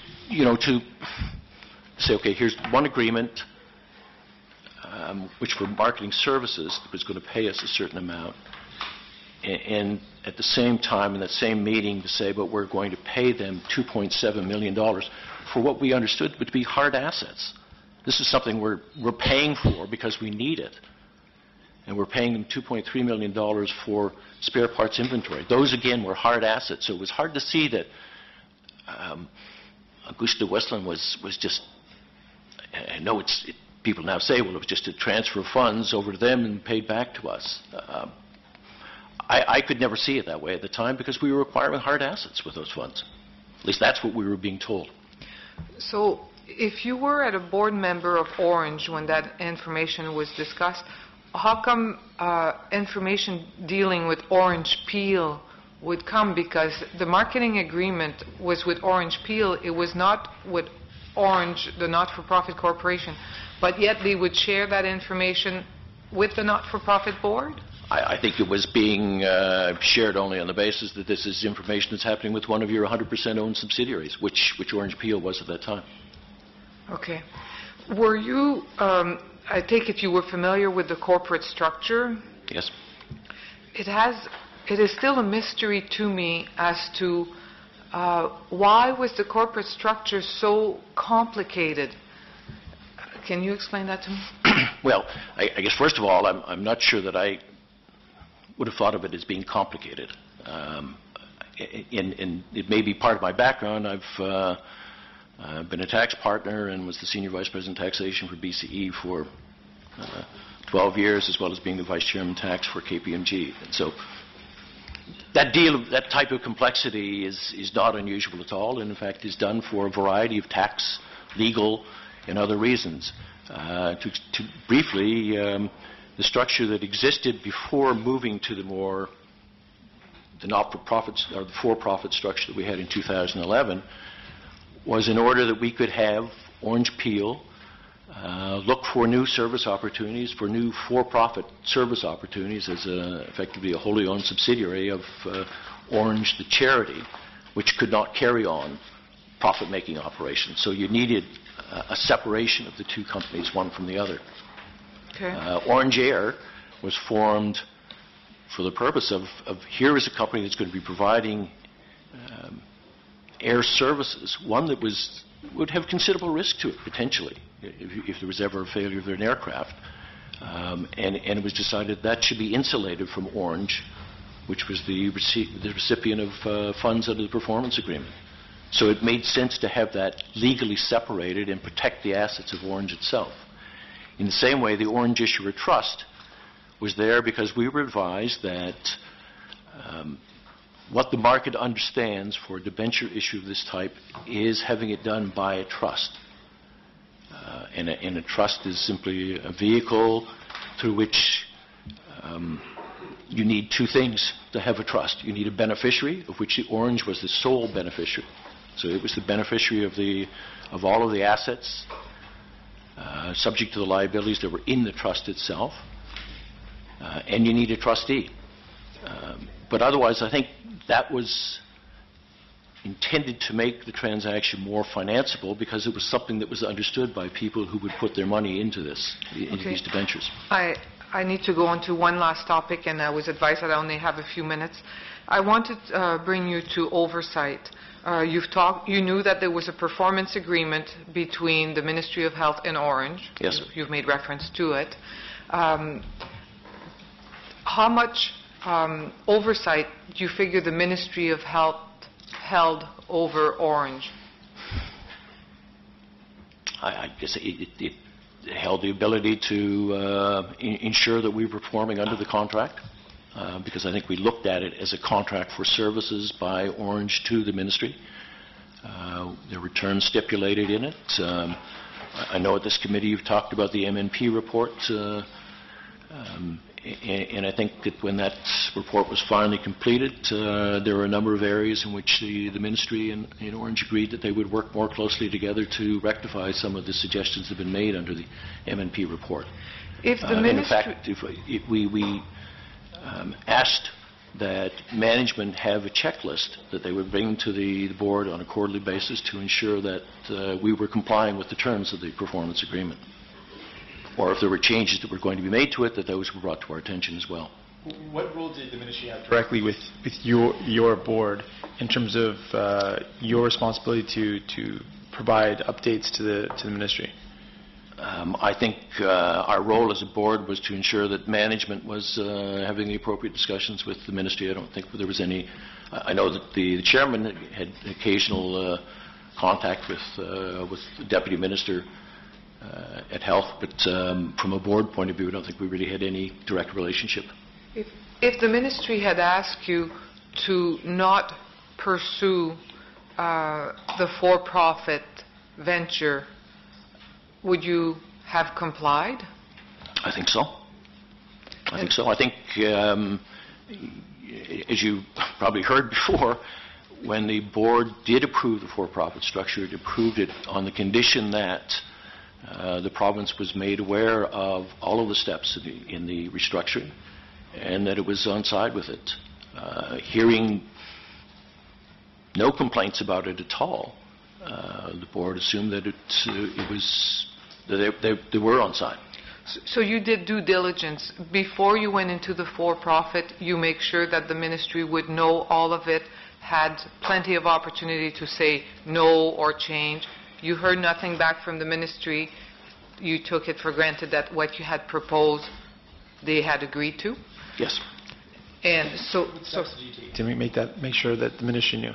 [SPEAKER 3] say, okay, here's one agreement, which for marketing services was going to pay us a certain amount, and at the same time, in that same meeting, to say, but we're going to pay them $2.7 million for what we understood would be hard assets. This is something we're paying for because we need it. And we're paying them $2.3 million for spare parts inventory. Those, again, were hard assets. So it was hard to see that Augusta Westland was just, I know people now say, well, it was just a transfer of funds over to them and paid back to us. I could never see it that way at the time because we were acquiring hard assets with those funds. At least that's what we were being told.
[SPEAKER 5] So if you were at a board member of Ornge when that information was discussed, how come information dealing with Ornge Peel would come? Because the marketing agreement was with Ornge Peel. It was not with Ornge, the not-for-profit corporation. But yet they would share that information with the not-for-profit board?
[SPEAKER 3] I think it was being shared only on the basis that this is information that's happening with one of your 100% owned subsidiaries, which Ornge Peel was at that time.
[SPEAKER 5] Okay. Were you, I take it you were familiar with the corporate structure?
[SPEAKER 3] Yes.
[SPEAKER 5] It is still a mystery to me as to why was the corporate structure so complicated? Can you explain that to me?
[SPEAKER 3] Well, I guess first of all, I'm not sure that I would have thought of it as being complicated. And it may be part of my background. I've been a tax partner and was the senior vice president of taxation for BCE for 12 years, as well as being the Vice Chairman Tax for KPMG. And so that type of complexity is not unusual at all, and in fact is done for a variety of tax, legal, and other reasons. To briefly, the structure that existed before moving to the not-for-profit or the for-profit structure that we had in 2011 was in order that we could have Ornge Peel look for new service opportunities, for new for-profit service opportunities as effectively a wholly owned subsidiary of Ornge, the charity, which could not carry on profit-making operations. So you needed a separation of the two companies, one from the other.
[SPEAKER 5] Okay.
[SPEAKER 3] Ornge Air was formed for the purpose of here is a company that's going to be providing air services, one that would have considerable risk to it, potentially, if there was ever a failure of an aircraft. And it was decided that should be insulated from Ornge, which was the recipient of funds under the performance agreement. So it made sense to have that legally separated and protect the assets of Ornge itself. In the same way, the Ornge Issuer Trust was there because we were advised that what the market understands for a debenture issue of this type is having it done by a trust. And a trust is simply a vehicle through which you need two things to have a trust. You need a beneficiary, of which the Ornge was the sole beneficiary. So it was the beneficiary of all of the assets subject to the liabilities that were in the trust itself. And you need a trustee. But otherwise, I think that was intended to make the transaction more financeable because it was something that was understood by people who would put their money into this, into these debentures.
[SPEAKER 5] I need to go on to one last topic, and I was advised that I only have a few minutes. I wanted to bring you to oversight. You knew that there was a performance agreement between the Ministry of Health and Ornge.
[SPEAKER 3] Yes.
[SPEAKER 5] You've made reference to it. How much oversight do you figure the Ministry of Health held over Ornge?
[SPEAKER 3] I guess it held the ability to ensure that we were performing under the contract, because I think we looked at it as a contract for services by Ornge to the Ministry. There were terms stipulated in it. I know at this committee you've talked about the MNP report, and I think that when that report was finally completed, there were a number of areas in which the Ministry and Ornge agreed that they would work more closely together to rectify some of the suggestions that have been made under the MNP report.
[SPEAKER 5] If the Ministry...
[SPEAKER 3] In fact, we asked that management have a checklist that they would bring to the board on a quarterly basis to ensure that we were complying with the terms of the performance agreement. Or if there were changes that were going to be made to it, that those were brought to our attention as well.
[SPEAKER 6] What role did the Ministry have directly with your board in terms of your responsibility to provide updates to the Ministry?
[SPEAKER 3] I think our role as a board was to ensure that management was having the appropriate discussions with the Ministry. I don't think there was any... I know that the chairman had occasional contact with the Deputy Minister at Health, but from a board point of view, I don't think we really had any direct relationship.
[SPEAKER 5] If the Ministry had asked you to not pursue the for-profit venture, would you have complied?
[SPEAKER 3] I think so. I think so. I think, as you probably heard before, when the board did approve the for-profit structure, it approved it on the condition that the province was made aware of all of the steps in the restructuring and that it was on side with it. Hearing no complaints about it at all, the board assumed that they were on side.
[SPEAKER 5] So you did due diligence. Before you went into the for-profit, you make sure that the Ministry would know all of it, had plenty of opportunity to say no or change. You heard nothing back from the Ministry. You took it for granted that what you had proposed, they had agreed to?
[SPEAKER 3] Yes.
[SPEAKER 5] And so
[SPEAKER 6] To make sure that the Ministry knew?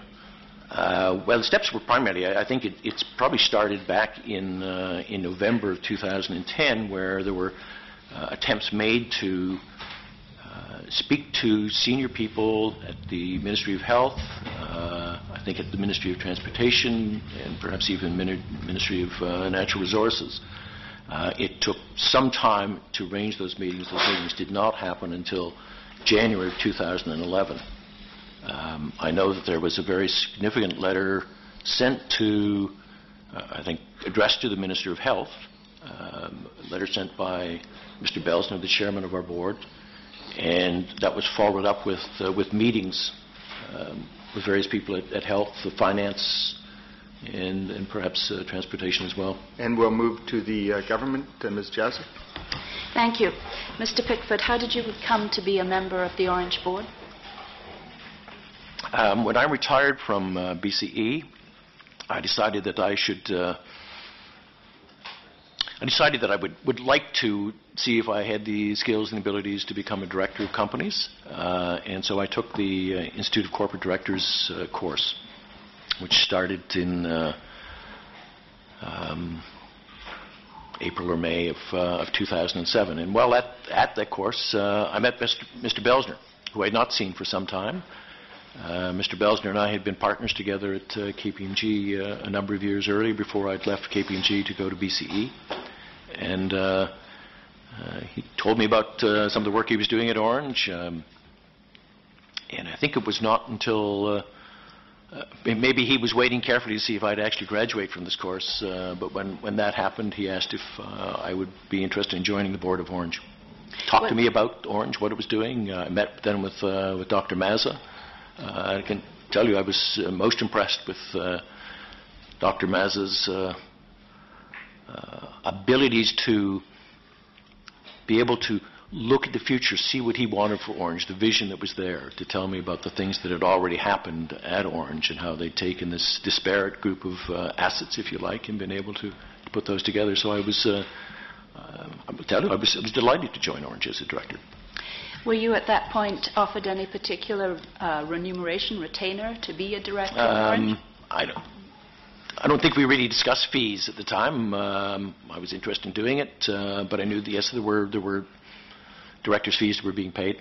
[SPEAKER 3] Well, the steps were primarily, I think it's probably started back in November of 2010, where there were attempts made to speak to senior people at the Ministry of Health, I think at the Ministry of Transportation, and perhaps even Ministry of Natural Resources. It took some time to arrange those meetings. Those meetings did not happen until January of 2011. I know that there was a very significant letter sent to, I think, addressed to the Minister of Health, a letter sent by Mr. Belsner, the chairman of our board, and that was followed up with meetings with various people at Health, Finance, and perhaps Transportation as well. And
[SPEAKER 1] we'll move to the government. Ms. Jazzy.
[SPEAKER 7] Thank you. Mr. Pickford, how did you come to be a member of the Ornge board?
[SPEAKER 3] When I retired from BCE, I decided that I would like to see if I had the skills and abilities to become a director of companies, and so I took the Institute of Corporate Directors course, which started in April or May of 2007. And while at that course, I met Mr. Belsner, who I had not seen for some time. Mr. Belsner and I had been partners together at KPMG a number of years earlier, before I'd left KPMG to go to BCE. And he told me about some of the work he was doing at Ornge. And I think it was not until maybe he was waiting carefully to see if I'd actually graduate from this course, but when that happened, he asked if I would be interested in joining the board of Ornge. Talked to me about Ornge, what it was doing. I met then with Dr. Mazza. I can tell you I was most impressed with Dr. Mazza's abilities to be able to look at the future, see what he wanted for Ornge, the vision that was there, to tell me about the things that had already happened at Ornge and how they'd taken this disparate group of assets, if you like, and been able to put those together. So I was, I will tell you, I was delighted to join Ornge as a director.
[SPEAKER 7] Were you at that point offered any particular remuneration, retainer, to be a director of Ornge?
[SPEAKER 3] I don't think we really discussed fees at the time. I was interested in doing it, but I knew that, yes, there were directors' fees that were being paid.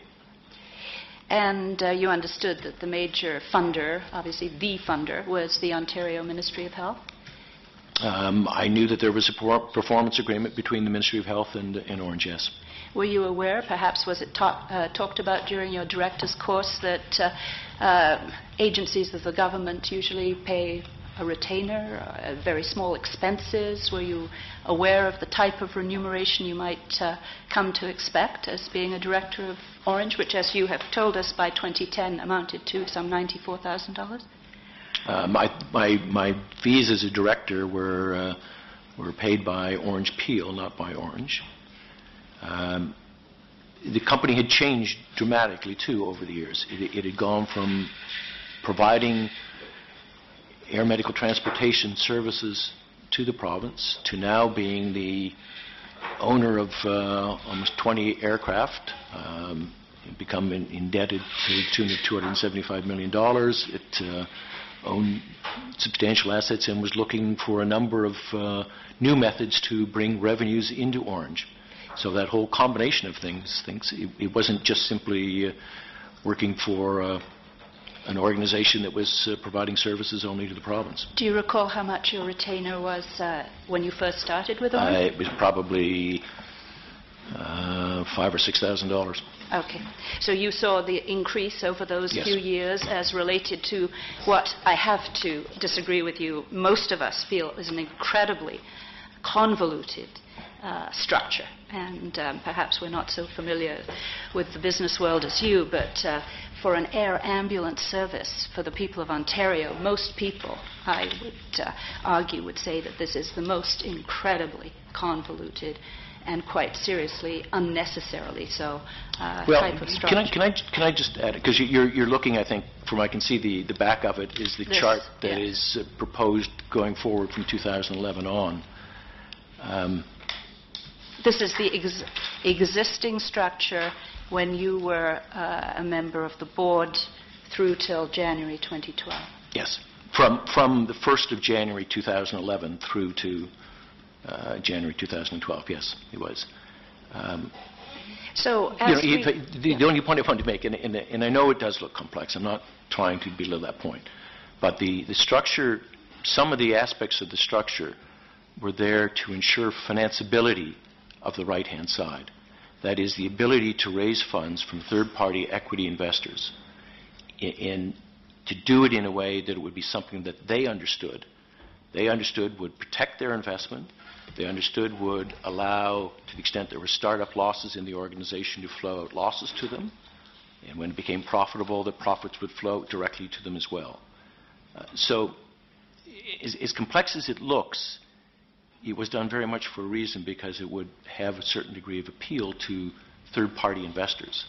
[SPEAKER 7] And you understood that the major funder, obviously the funder, was the Ontario Ministry of Health?
[SPEAKER 3] I knew that there was a performance agreement between the Ministry of Health and Ornge, yes.
[SPEAKER 7] Were you aware, perhaps was it talked about during your director's course, that agencies of the government usually pay a retainer, very small expenses? Were you aware of the type of remuneration you might come to expect as being a director of Ornge, which, as you have told us, by 2010 amounted to some $94,000?
[SPEAKER 3] My fees as a director were paid by Ornge Peel, not by Ornge. The company had changed dramatically, too, over the years. It had gone from providing air medical transportation services to the province to now being the owner of almost 20 aircraft, become indebted to the tune of $275 million. It owned substantial assets and was looking for a number of new methods to bring revenues into Ornge. So that whole combination of things it wasn't just simply working for an organization that was providing services only to the province.
[SPEAKER 7] Do you recall how much your retainer was when you first started with Ornge?
[SPEAKER 3] It was probably $5,000 or $6,000.
[SPEAKER 7] Okay. So you saw the increase over those few years as related to what, I have to disagree with you, most of us feel is an incredibly convoluted structure. And perhaps we're not so familiar with the business world as you, but for an air ambulance service for the people of Ontario, most people, I would argue, would say that this is the most incredibly convoluted and quite seriously, unnecessarily so, type of structure.
[SPEAKER 3] Can I just add, because you're looking, I think, from I can see the back of it is the chart that is proposed going forward from 2011 on.
[SPEAKER 7] This is the existing structure when you were a member of the board through till January 2012.
[SPEAKER 3] Yes, from the 1st of January 2011 through to January 2012, yes, it was.
[SPEAKER 7] So,
[SPEAKER 3] the only point I want to make, and I know it does look complex, I'm not trying to belittle that point, but the structure, some of the aspects of the structure were there to ensure financeability of the right-hand side. That is, the ability to raise funds from third-party equity investors, and to do it in a way that it would be something that they understood would protect their investment. They understood would allow, to the extent there were startup losses in the organization, to flow out losses to them. And when it became profitable, the profits would flow directly to them as well. So as complex as it looks, it was done very much for a reason, because it would have a certain degree of appeal to third-party investors.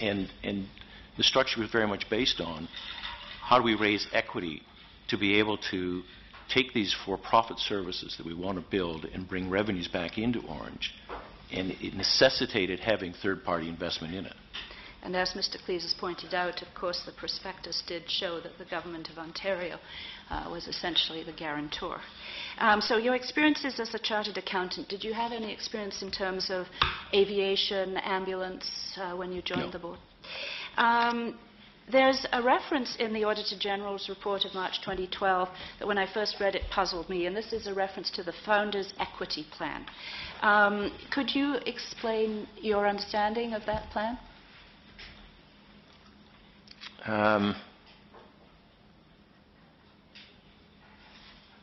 [SPEAKER 3] And the structure was very much based on how do we raise equity to be able to take these for-profit services that we want to build and bring revenues back into Ornge, and it necessitated having third-party investment in it.
[SPEAKER 7] And as Mr. Cleese has pointed out, of course, the prospectus did show that the Government of Ontario was essentially the guarantor. So your experiences as a chartered accountant, did you have any experience in terms of aviation, ambulance, when you joined the board? There's a reference in the Auditor General's report of March 2012 that when I first read it puzzled me, and this is a reference to the Founders' Equity Plan. Could you explain your understanding of that plan?
[SPEAKER 3] I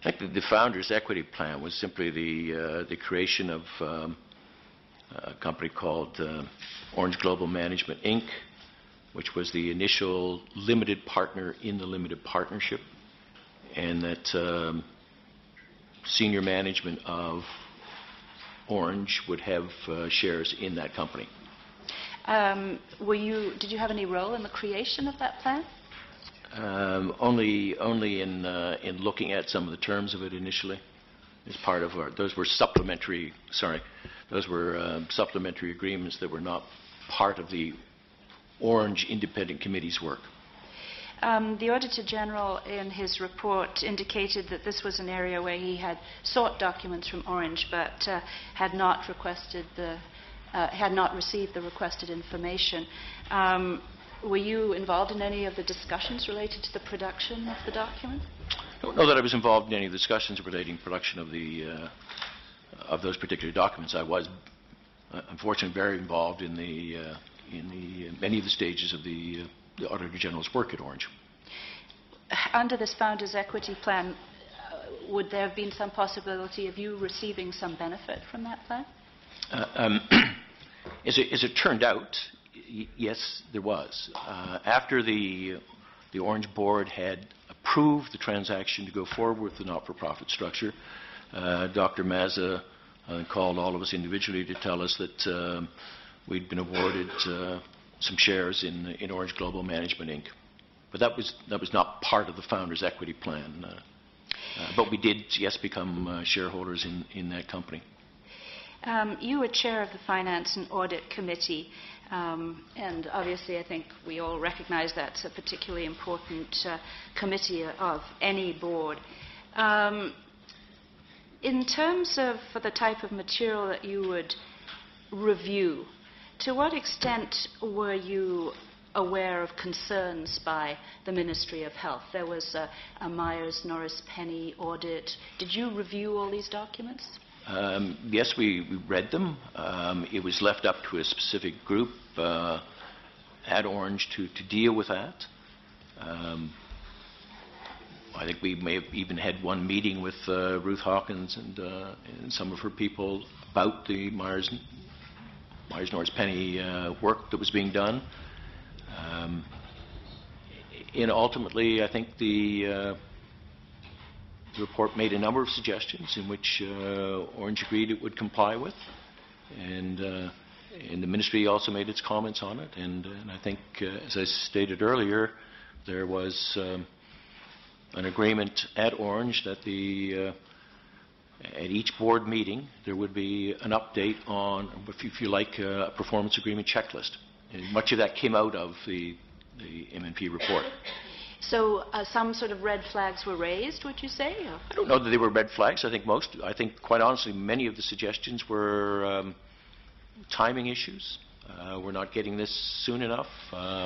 [SPEAKER 3] think that the Founders' Equity Plan was simply the creation of a company called Ornge Global Management, Inc., which was the initial limited partner in the limited partnership, and that senior management of Ornge would have shares in that company.
[SPEAKER 7] Did you have any role in the creation of that plan?
[SPEAKER 3] Only in looking at some of the terms of it initially, as part of those were supplementary agreements that were not part of the Ornge Independent Committee's work.
[SPEAKER 7] The Auditor General in his report indicated that this was an area where he had sought documents from Ornge, but had not received the requested information. Were you involved in any of the discussions related to the production of the document?
[SPEAKER 3] I don't know that I was involved in any of the discussions relating to production of those particular documents. I was, unfortunately, very involved in many of the stages of the Auditor General's work at Ornge.
[SPEAKER 7] Under this Founders' Equity Plan, would there have been some possibility of you receiving some benefit from that plan?
[SPEAKER 3] As it turned out, yes, there was. After the Ornge board had approved the transaction to go forward with the not-for-profit structure, Dr. Mazza called all of us individually to tell us that we'd been awarded some shares in Ornge Global Management, Inc. But that was not part of the Founders' Equity Plan. But we did, yes, become shareholders in that company.
[SPEAKER 7] You were chair of the Finance and Audit Committee, and obviously I think we all recognize that's a particularly important committee of any board. In terms of the type of material that you would review, to what extent were you aware of concerns by the Ministry of Health? There was a Myers-Norris-Penny audit. Did you review all these documents?
[SPEAKER 3] Yes, we read them. It was left up to a specific group at Ornge to deal with that. I think we may have even had one meeting with Ruth Hawkins and some of her people about the Myers-Norris-Penny work that was being done. And ultimately, I think the report made a number of suggestions in which Ornge agreed it would comply with, and the ministry also made its comments on it. And I think, as I stated earlier, there was an agreement at Ornge that at each board meeting there would be an update on, if you like, a performance agreement checklist. And much of that came out of the MNP report.
[SPEAKER 7] So some sort of red flags were raised, would you say? Or?
[SPEAKER 3] I don't know that they were red flags. I think quite honestly, many of the suggestions were timing issues. We're not getting this soon enough.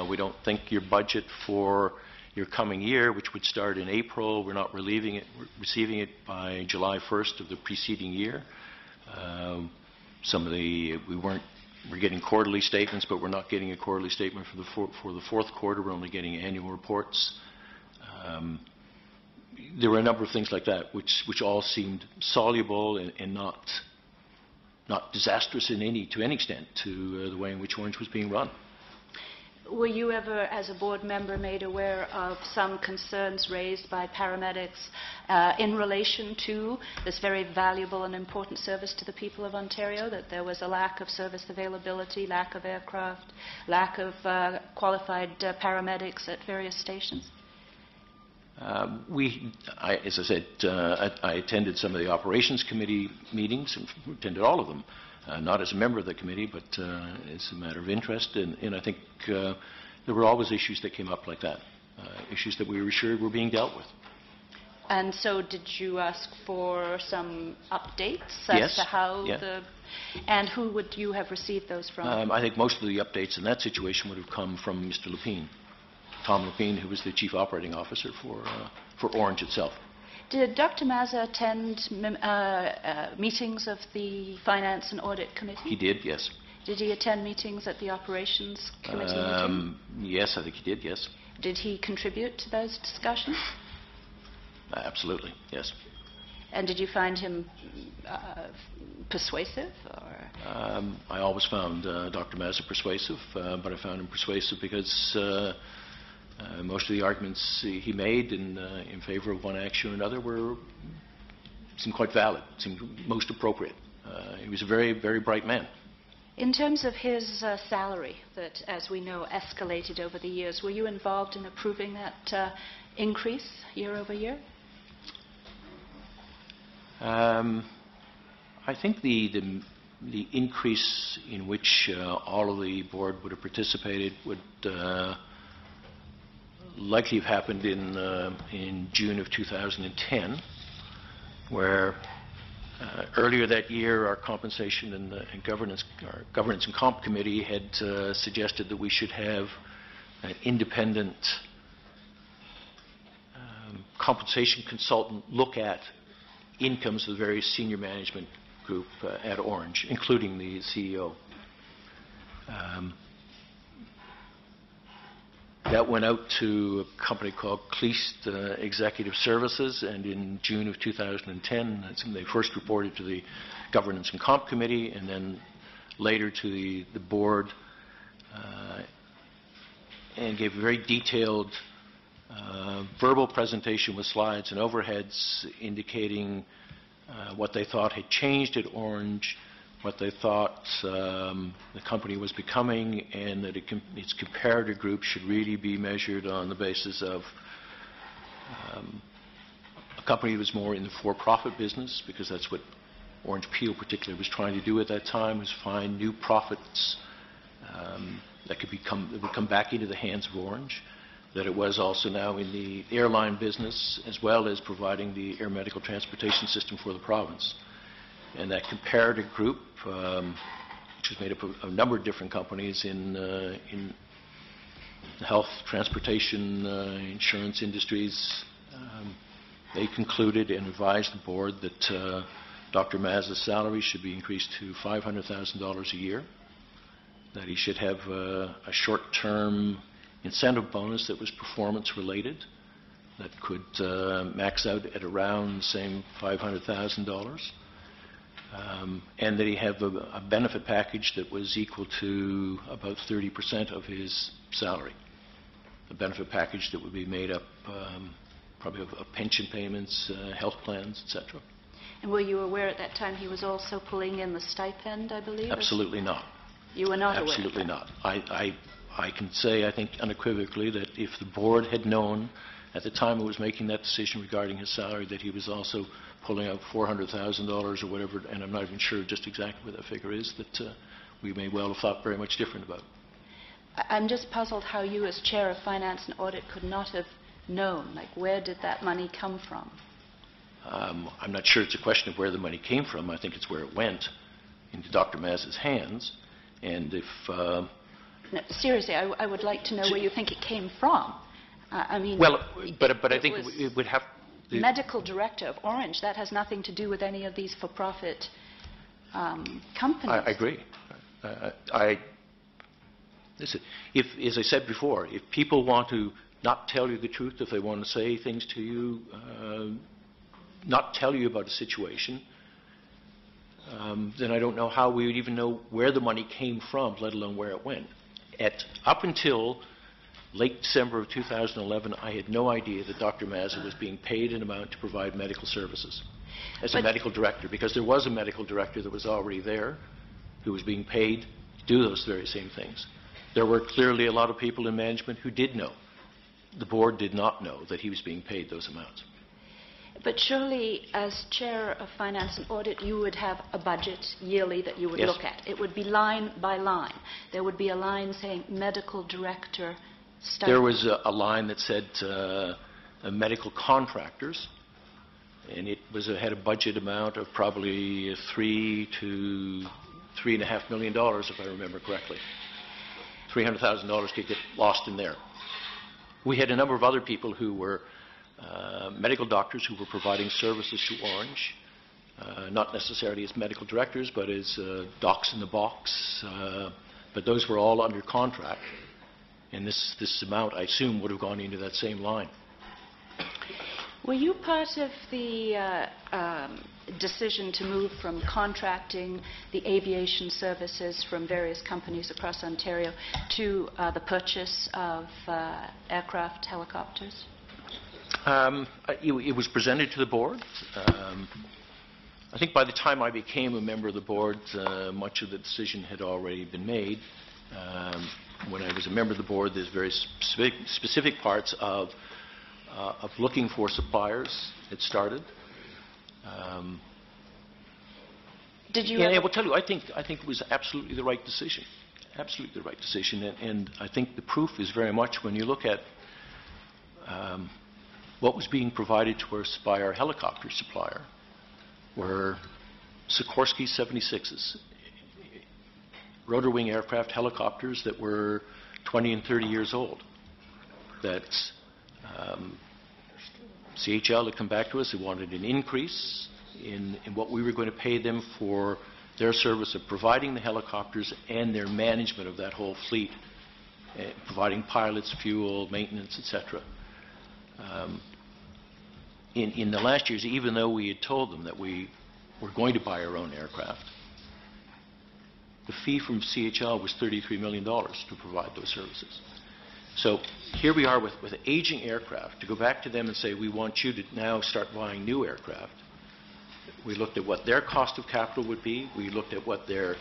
[SPEAKER 3] We don't think your budget for your coming year, which would start in April, we're not receiving it by July 1st of the preceding year. We're getting quarterly statements, but we're not getting a quarterly statement for the fourth quarter. We're only getting annual reports. There were a number of things like that, which all seemed soluble and not disastrous to any extent to the way in which Ornge was being run.
[SPEAKER 7] Were you ever, as a board member, made aware of some concerns raised by paramedics in relation to this very valuable and important service to the people of Ontario, that there was a lack of service availability, lack of aircraft, lack of qualified paramedics at various stations? As I said, I attended some of the operations committee meetings, and attended all of them. Not as a member of the committee, but as a matter of interest. And I think there were always issues that came up like that, issues that we were assured were being dealt with. And so did you ask for some updates as to how and who would you have received those from?
[SPEAKER 3] I think most of the updates in that situation would have come from Mr. Lepine, Tom Lepine, who was the chief operating officer for Ornge itself.
[SPEAKER 7] Did Dr. Mazza attend meetings of the Finance and Audit Committee?
[SPEAKER 3] He did, yes.
[SPEAKER 7] Did he attend meetings at the Operations Committee meeting?
[SPEAKER 3] Yes, I think he did, yes.
[SPEAKER 7] Did he contribute to those discussions?
[SPEAKER 3] Absolutely, yes.
[SPEAKER 7] And did you find him persuasive? Or?
[SPEAKER 3] I always found Dr. Mazza persuasive, but I found him persuasive because most of the arguments he made in favor of one action or another seemed quite valid, seemed most appropriate. He was a very, very bright man.
[SPEAKER 7] In terms of his salary that, as we know, escalated over the years, were you involved in approving that increase year over year?
[SPEAKER 3] I think the increase in which all of the board would have participated would likely have happened in June of 2010, where earlier that year our compensation and governance and comp committee had suggested that we should have an independent compensation consultant look at incomes of the various senior management group at Ornge, including the CEO. That went out to a company called Cleast Executive Services, and in June of 2010, they first reported to the Governance and Comp Committee, and then later to the board, and gave a very detailed verbal presentation with slides and overheads indicating what they thought had changed at Ornge, what they thought the company was becoming, and that its comparator group should really be measured on the basis of a company that was more in the for-profit business, because that's what Ornge Peel particularly was trying to do at that time, was find new profits that would come back into the hands of Ornge, that it was also now in the airline business, as well as providing the air medical transportation system for the province. And that comparative group, which was made up of a number of different companies in the health, transportation, insurance industries, they concluded and advised the board that Dr. Mazza's salary should be increased to $500,000 a year, that he should have a short-term incentive bonus that was performance-related, that could max out at around the same $500,000. And that he have a benefit package that was equal to about 30% of his salary. A benefit package that would be made up probably of pension payments, health plans, etc.
[SPEAKER 7] And were you aware at that time he was also pulling in the stipend, I believe?
[SPEAKER 3] Absolutely not.
[SPEAKER 7] You were not aware?
[SPEAKER 3] Absolutely not. I can say, I think unequivocally, that if the board had known at the time it was making that decision regarding his salary that he was also pulling out $400,000 or whatever, and I'm not even sure just exactly what that figure is, that we may well have thought very much different about.
[SPEAKER 7] I'm just puzzled how you, as chair of Finance and Audit, could not have known. Like, where did that money come from?
[SPEAKER 3] I'm not sure it's a question of where the money came from. I think it's where it went into Dr. Mazza's hands. And if...
[SPEAKER 7] No, seriously, I would like to know where you think it came from. I mean...
[SPEAKER 3] Well, but I think it would have...
[SPEAKER 7] Medical director of Ornge, that has nothing to do with any of these for-profit companies.
[SPEAKER 3] I agree. Listen, as I said before, if people want to not tell you the truth, if they want to say things to you, not tell you about a situation, then I don't know how we would even know where the money came from, let alone where it went. Up until late December of 2011, I had no idea that Dr. Mazza was being paid an amount to provide medical services as a medical director, because there was a medical director that was already there who was being paid to do those very same things. There were clearly a lot of people in management who did know. The board did not know that he was being paid those amounts.
[SPEAKER 7] But surely, as chair of Finance and Audit, you would have a budget yearly that you would
[SPEAKER 3] Yes.
[SPEAKER 7] look at. It would be line by line. There would be a line saying medical director stipend.
[SPEAKER 3] There was a line that said medical contractors, and it had a budget amount of probably $3 to $3.5 million, if I remember correctly. $300,000 could get lost in there. We had a number of other people who were medical doctors who were providing services to Ornge, not necessarily as medical directors, but as docs in the box. But those were all under contract. And this amount, I assume, would have gone into that same line.
[SPEAKER 7] Were you part of the decision to move from contracting the aviation services from various companies across Ontario to the purchase of aircraft, helicopters?
[SPEAKER 3] It was presented to the board. I think by the time I became a member of the board, much of the decision had already been made. When I was a member of the board, there's very specific parts of looking for suppliers had started.
[SPEAKER 7] Did you?
[SPEAKER 3] I will tell you, I think it was absolutely the right decision. Absolutely the right decision, and I think the proof is very much when you look at what was being provided to us by our helicopter supplier were Sikorsky 76s, rotor wing aircraft helicopters that were 20 and 30 years old. That's CHL had come back to us. They wanted an increase in what we were going to pay them for their service of providing the helicopters and their management of that whole fleet, providing pilots, fuel, maintenance, etc. In the last years, even though we had told them that we were going to buy our own aircraft, the fee from CHL was $33 million to provide those services. So here we are with aging aircraft. To go back to them and say, we want you to now start buying new aircraft. We looked at what their cost of capital would be. We looked at what their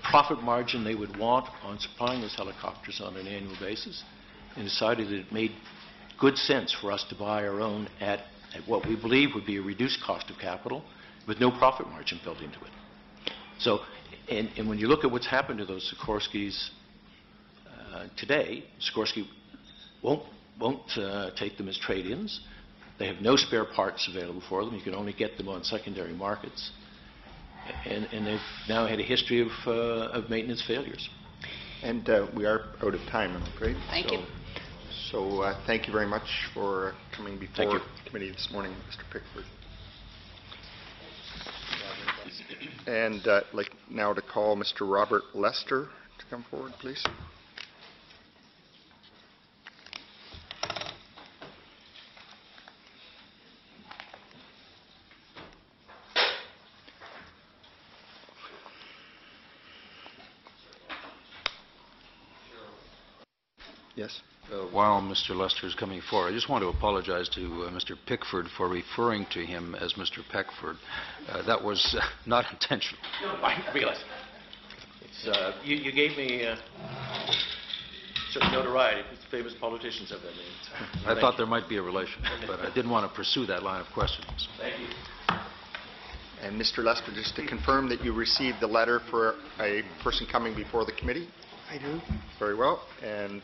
[SPEAKER 3] profit margin they would want on supplying those helicopters on an annual basis, and decided that it made good sense for us to buy our own at what we believe would be a reduced cost of capital with no profit margin built into it. So, and when you look at what's happened to those Sikorskys today, Sikorsky won't take them as trade-ins. They have no spare parts available for them. You can only get them on secondary markets. And they've now had a history of maintenance failures.
[SPEAKER 1] And we are out of time, I'm afraid.
[SPEAKER 7] Thank you.
[SPEAKER 1] So thank you very much for coming before the committee this morning, Mr. Pickford. And I'd like now to call Mr. Robert Lester to come forward, please. Yes.
[SPEAKER 4] While Mr. Lester is coming forward, I just want to apologize to Mr. Pickford for referring to him as Mr. Peckford. That was not intentional.
[SPEAKER 3] No, I realize. You gave me certain notoriety. Famous politicians have that name.
[SPEAKER 4] I thought there might be a relation, but I didn't want to pursue that line of questioning. So.
[SPEAKER 3] Thank you.
[SPEAKER 1] And Mr. Lester, just to confirm that you received the letter for a person coming before the committee?
[SPEAKER 8] I do.
[SPEAKER 1] Very well. And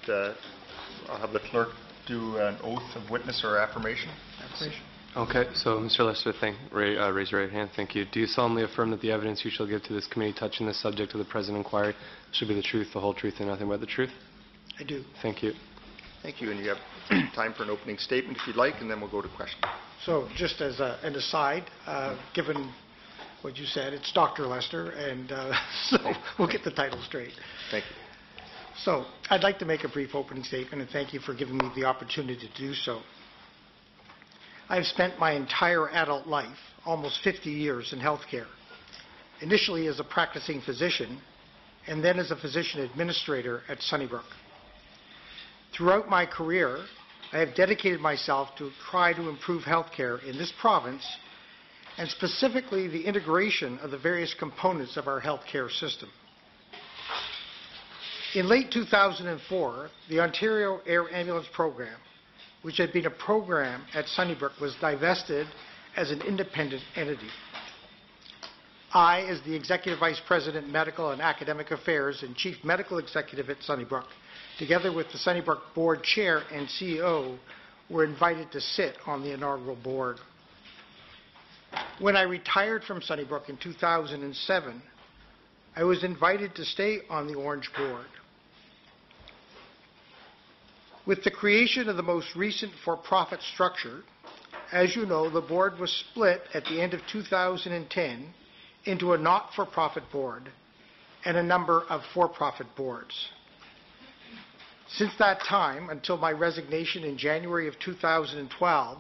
[SPEAKER 1] I'll have the clerk do an oath of witness or affirmation.
[SPEAKER 8] Affirmation.
[SPEAKER 2] Okay, so Mr. Lester, raise your right hand. Thank you. Do you solemnly affirm that the evidence you shall give to this committee touching the subject of the present inquiry should be the truth, the whole truth, and nothing but the truth?
[SPEAKER 8] I do.
[SPEAKER 2] Thank you.
[SPEAKER 1] Thank you, and you have time for an opening statement if you'd like, and then we'll go to questions.
[SPEAKER 8] So just as an aside, given what you said, it's Dr. Lester, and so we'll get the title straight.
[SPEAKER 1] Thank you.
[SPEAKER 8] So I'd like to make a brief opening statement, and thank you for giving me the opportunity to do so. I've spent my entire adult life, almost 50 years, in healthcare, initially as a practicing physician, and then as a physician administrator at Sunnybrook. Throughout my career, I have dedicated myself to try to improve healthcare in this province, and specifically the integration of the various components of our healthcare system. In late 2004, the Ontario Air Ambulance Program, which had been a program at Sunnybrook, was divested as an independent entity. I, as the Executive Vice President, Medical and Academic Affairs and Chief Medical Executive at Sunnybrook, together with the Sunnybrook Board Chair and CEO, were invited to sit on the inaugural board. When I retired from Sunnybrook in 2007, I was invited to stay on the Ornge board. With the creation of the most recent for-profit structure, as you know, the board was split at the end of 2010 into a not-for-profit board and a number of for-profit boards. Since that time, until my resignation in January of 2012,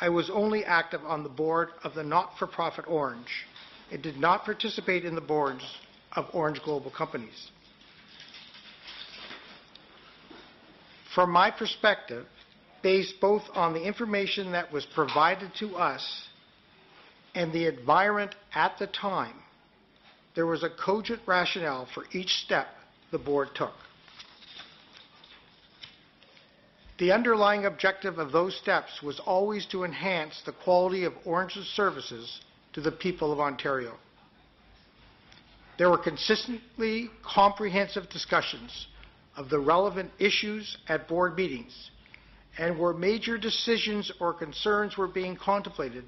[SPEAKER 8] I was only active on the board of the not-for-profit Ornge and did not participate in the boards of Ornge Global Companies. From my perspective, based both on the information that was provided to us and the environment at the time, there was a cogent rationale for each step the board took. The underlying objective of those steps was always to enhance the quality of Ornge's services to the people of Ontario. There were consistently comprehensive discussions of the relevant issues at board meetings, and where major decisions or concerns were being contemplated,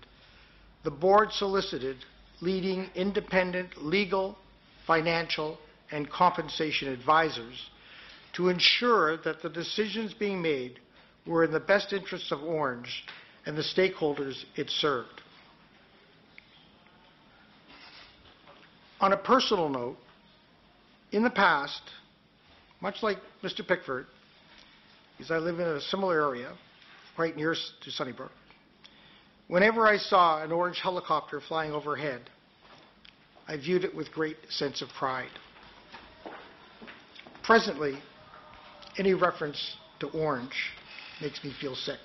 [SPEAKER 8] the board solicited leading independent legal, financial, and compensation advisors to ensure that the decisions being made were in the best interests of Ornge and the stakeholders it served. On a personal note, in the past, much like Mr. Pickford, because I live in a similar area, right near to Sunnybrook, whenever I saw an Ornge helicopter flying overhead, I viewed it with great sense of pride. Presently, any reference to Ornge makes me feel sick.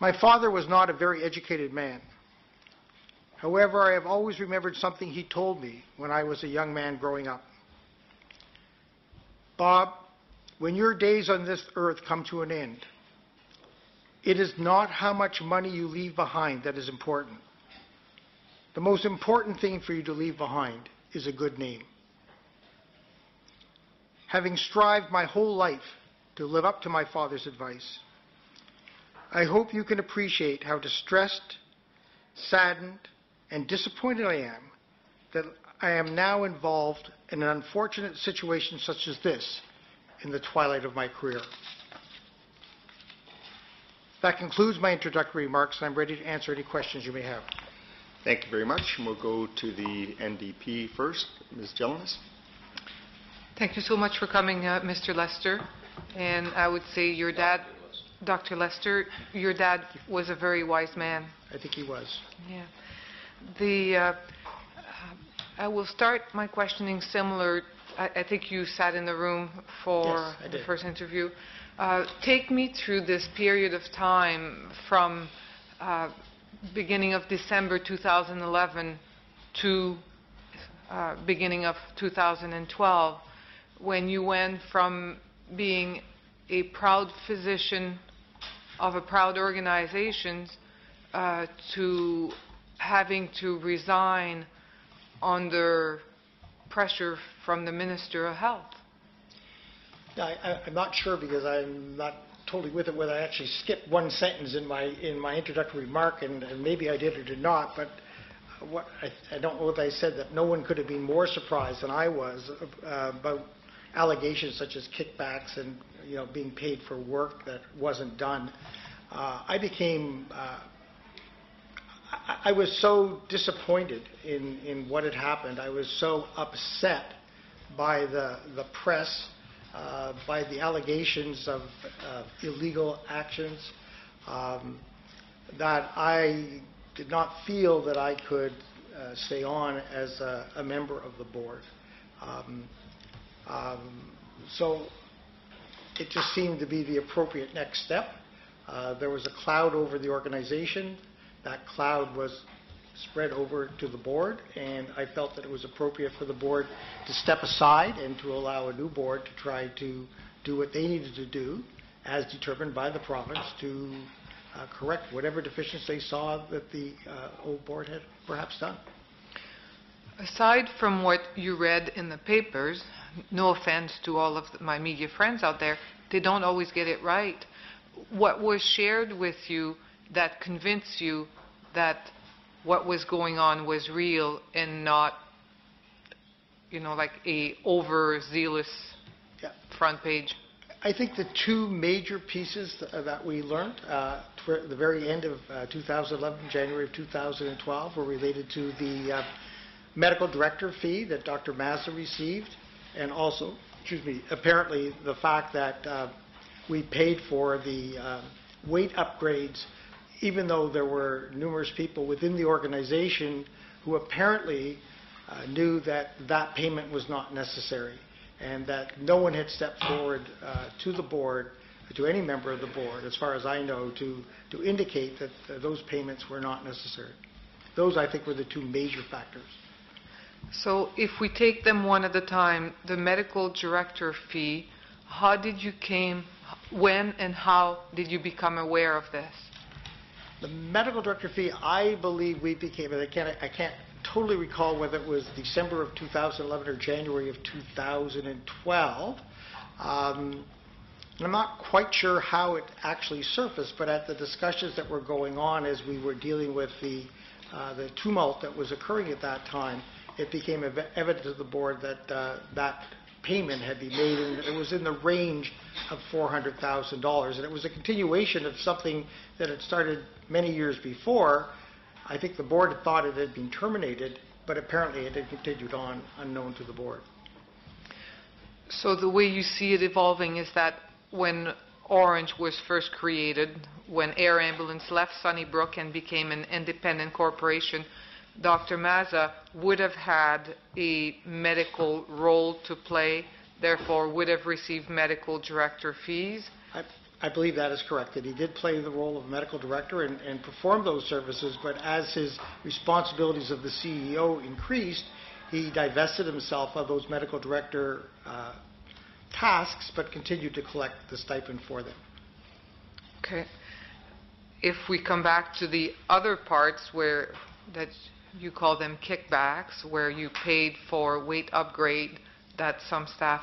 [SPEAKER 8] My father was not a very educated man. However, I have always remembered something he told me when I was a young man growing up. Bob, when your days on this earth come to an end, it is not how much money you leave behind that is important. The most important thing for you to leave behind is a good name. Having strived my whole life to live up to my father's advice, I hope you can appreciate how distressed, saddened, and disappointed I am that I am now involved in an unfortunate situation such as this in the twilight of my career. That concludes my introductory remarks, and I'm ready to answer any questions you may have.
[SPEAKER 1] Thank you very much. And we'll go to the NDP first. Ms. Jelinek.
[SPEAKER 5] Thank you so much for coming, Mr. Lester. And I would say your dad, Dr. Lester, your dad was a very wise man.
[SPEAKER 8] I think he was.
[SPEAKER 5] Yeah. I will start my questioning similar. I think you sat in the room for the first interview. Take me through this period of time from beginning of December 2011 to beginning of 2012, when you went from being a proud physician of a proud organization to having to resign under pressure from the Minister of Health.
[SPEAKER 8] I'm not sure, because I'm not totally with it, whether I actually skipped one sentence in my introductory remark, and maybe I did or did not, but I don't know what I said, that no one could have been more surprised than I was about allegations such as kickbacks and being paid for work that wasn't done. I was so disappointed in what had happened. I was so upset by the press, by the allegations of illegal actions, that I did not feel that I could stay on as a member of the board. So it just seemed to be the appropriate next step. There was a cloud over the organization. That cloud was spread over to the board, and I felt that it was appropriate for the board to step aside and to allow a new board to try to do what they needed to do, as determined by the province, to correct whatever deficiencies they saw that the old board had perhaps done.
[SPEAKER 5] Aside from what you read in the papers, no offense to all of my media friends out there, they don't always get it right. What was shared with you that convinced you that what was going on was real and not, like a overzealous front page?
[SPEAKER 8] I think the two major pieces that we learned toward the very end of 2011, January of 2012, were related to the medical director fee that Dr. Mazza received, and also, apparently the fact that we paid for the weight upgrades, even though there were numerous people within the organization who apparently knew that that payment was not necessary, and that no one had stepped forward to the board, to any member of the board, as far as I know, to indicate that those payments were not necessary. Those, I think, were the two major factors.
[SPEAKER 5] So if we take them one at a time, the medical director fee, when and how did you become aware of this?
[SPEAKER 8] The medical director fee, I believe we became, I can't totally recall whether it was December of 2011 or January of 2012. I'm not quite sure how it actually surfaced, but at the discussions that were going on as we were dealing with the tumult that was occurring at that time, it became evident to the board that that payment had been made, and it was in the range of $400,000. And it was a continuation of something that had started many years before. I think the board had thought it had been terminated, but apparently it had continued on unknown to the board.
[SPEAKER 5] So the way you see it evolving is that when Ornge was first created, when Air Ambulance left Sunnybrook and became an independent corporation, Dr. Mazza would have had a medical role to play, therefore would have received medical director fees.
[SPEAKER 8] I believe that is correct, that he did play the role of medical director and perform those services, but as his responsibilities of the CEO increased, he divested himself of those medical director tasks, but continued to collect the stipend for them.
[SPEAKER 5] Okay. If we come back to the other parts that you call them kickbacks, where you paid for weight upgrade that some staff,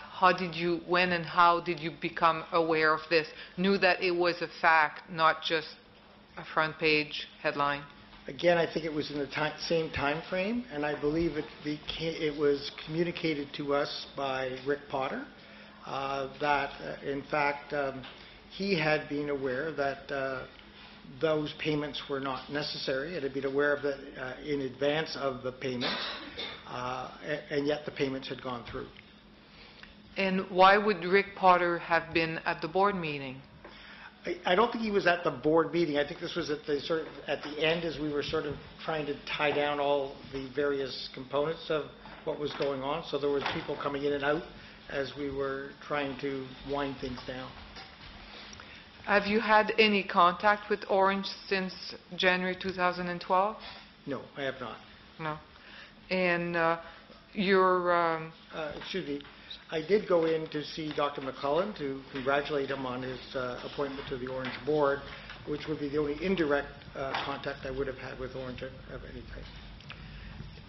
[SPEAKER 5] when and how did you become aware of this, knew that it was a fact, not just a front page headline?
[SPEAKER 8] Again, I think it was in the same time frame, and I believe it was communicated to us by Rick Potter that, in fact, he had been aware that those payments were not necessary, and had been aware of that in advance of the payments, and yet the payments had gone through.
[SPEAKER 5] And why would Rick Potter have been at the board meeting?
[SPEAKER 8] I don't think he was at the board meeting. I think this was at the end, as we were sort of trying to tie down all the various components of what was going on. So there was people coming in and out as we were trying to wind things down.
[SPEAKER 5] Have you had any contact with Ornge since January 2012?
[SPEAKER 8] No, I have not.
[SPEAKER 5] No. And
[SPEAKER 8] excuse me. I did go in to see Dr. McCullen to congratulate him on his appointment to the Ornge board, which would be the only indirect contact I would have had with Ornge of any type.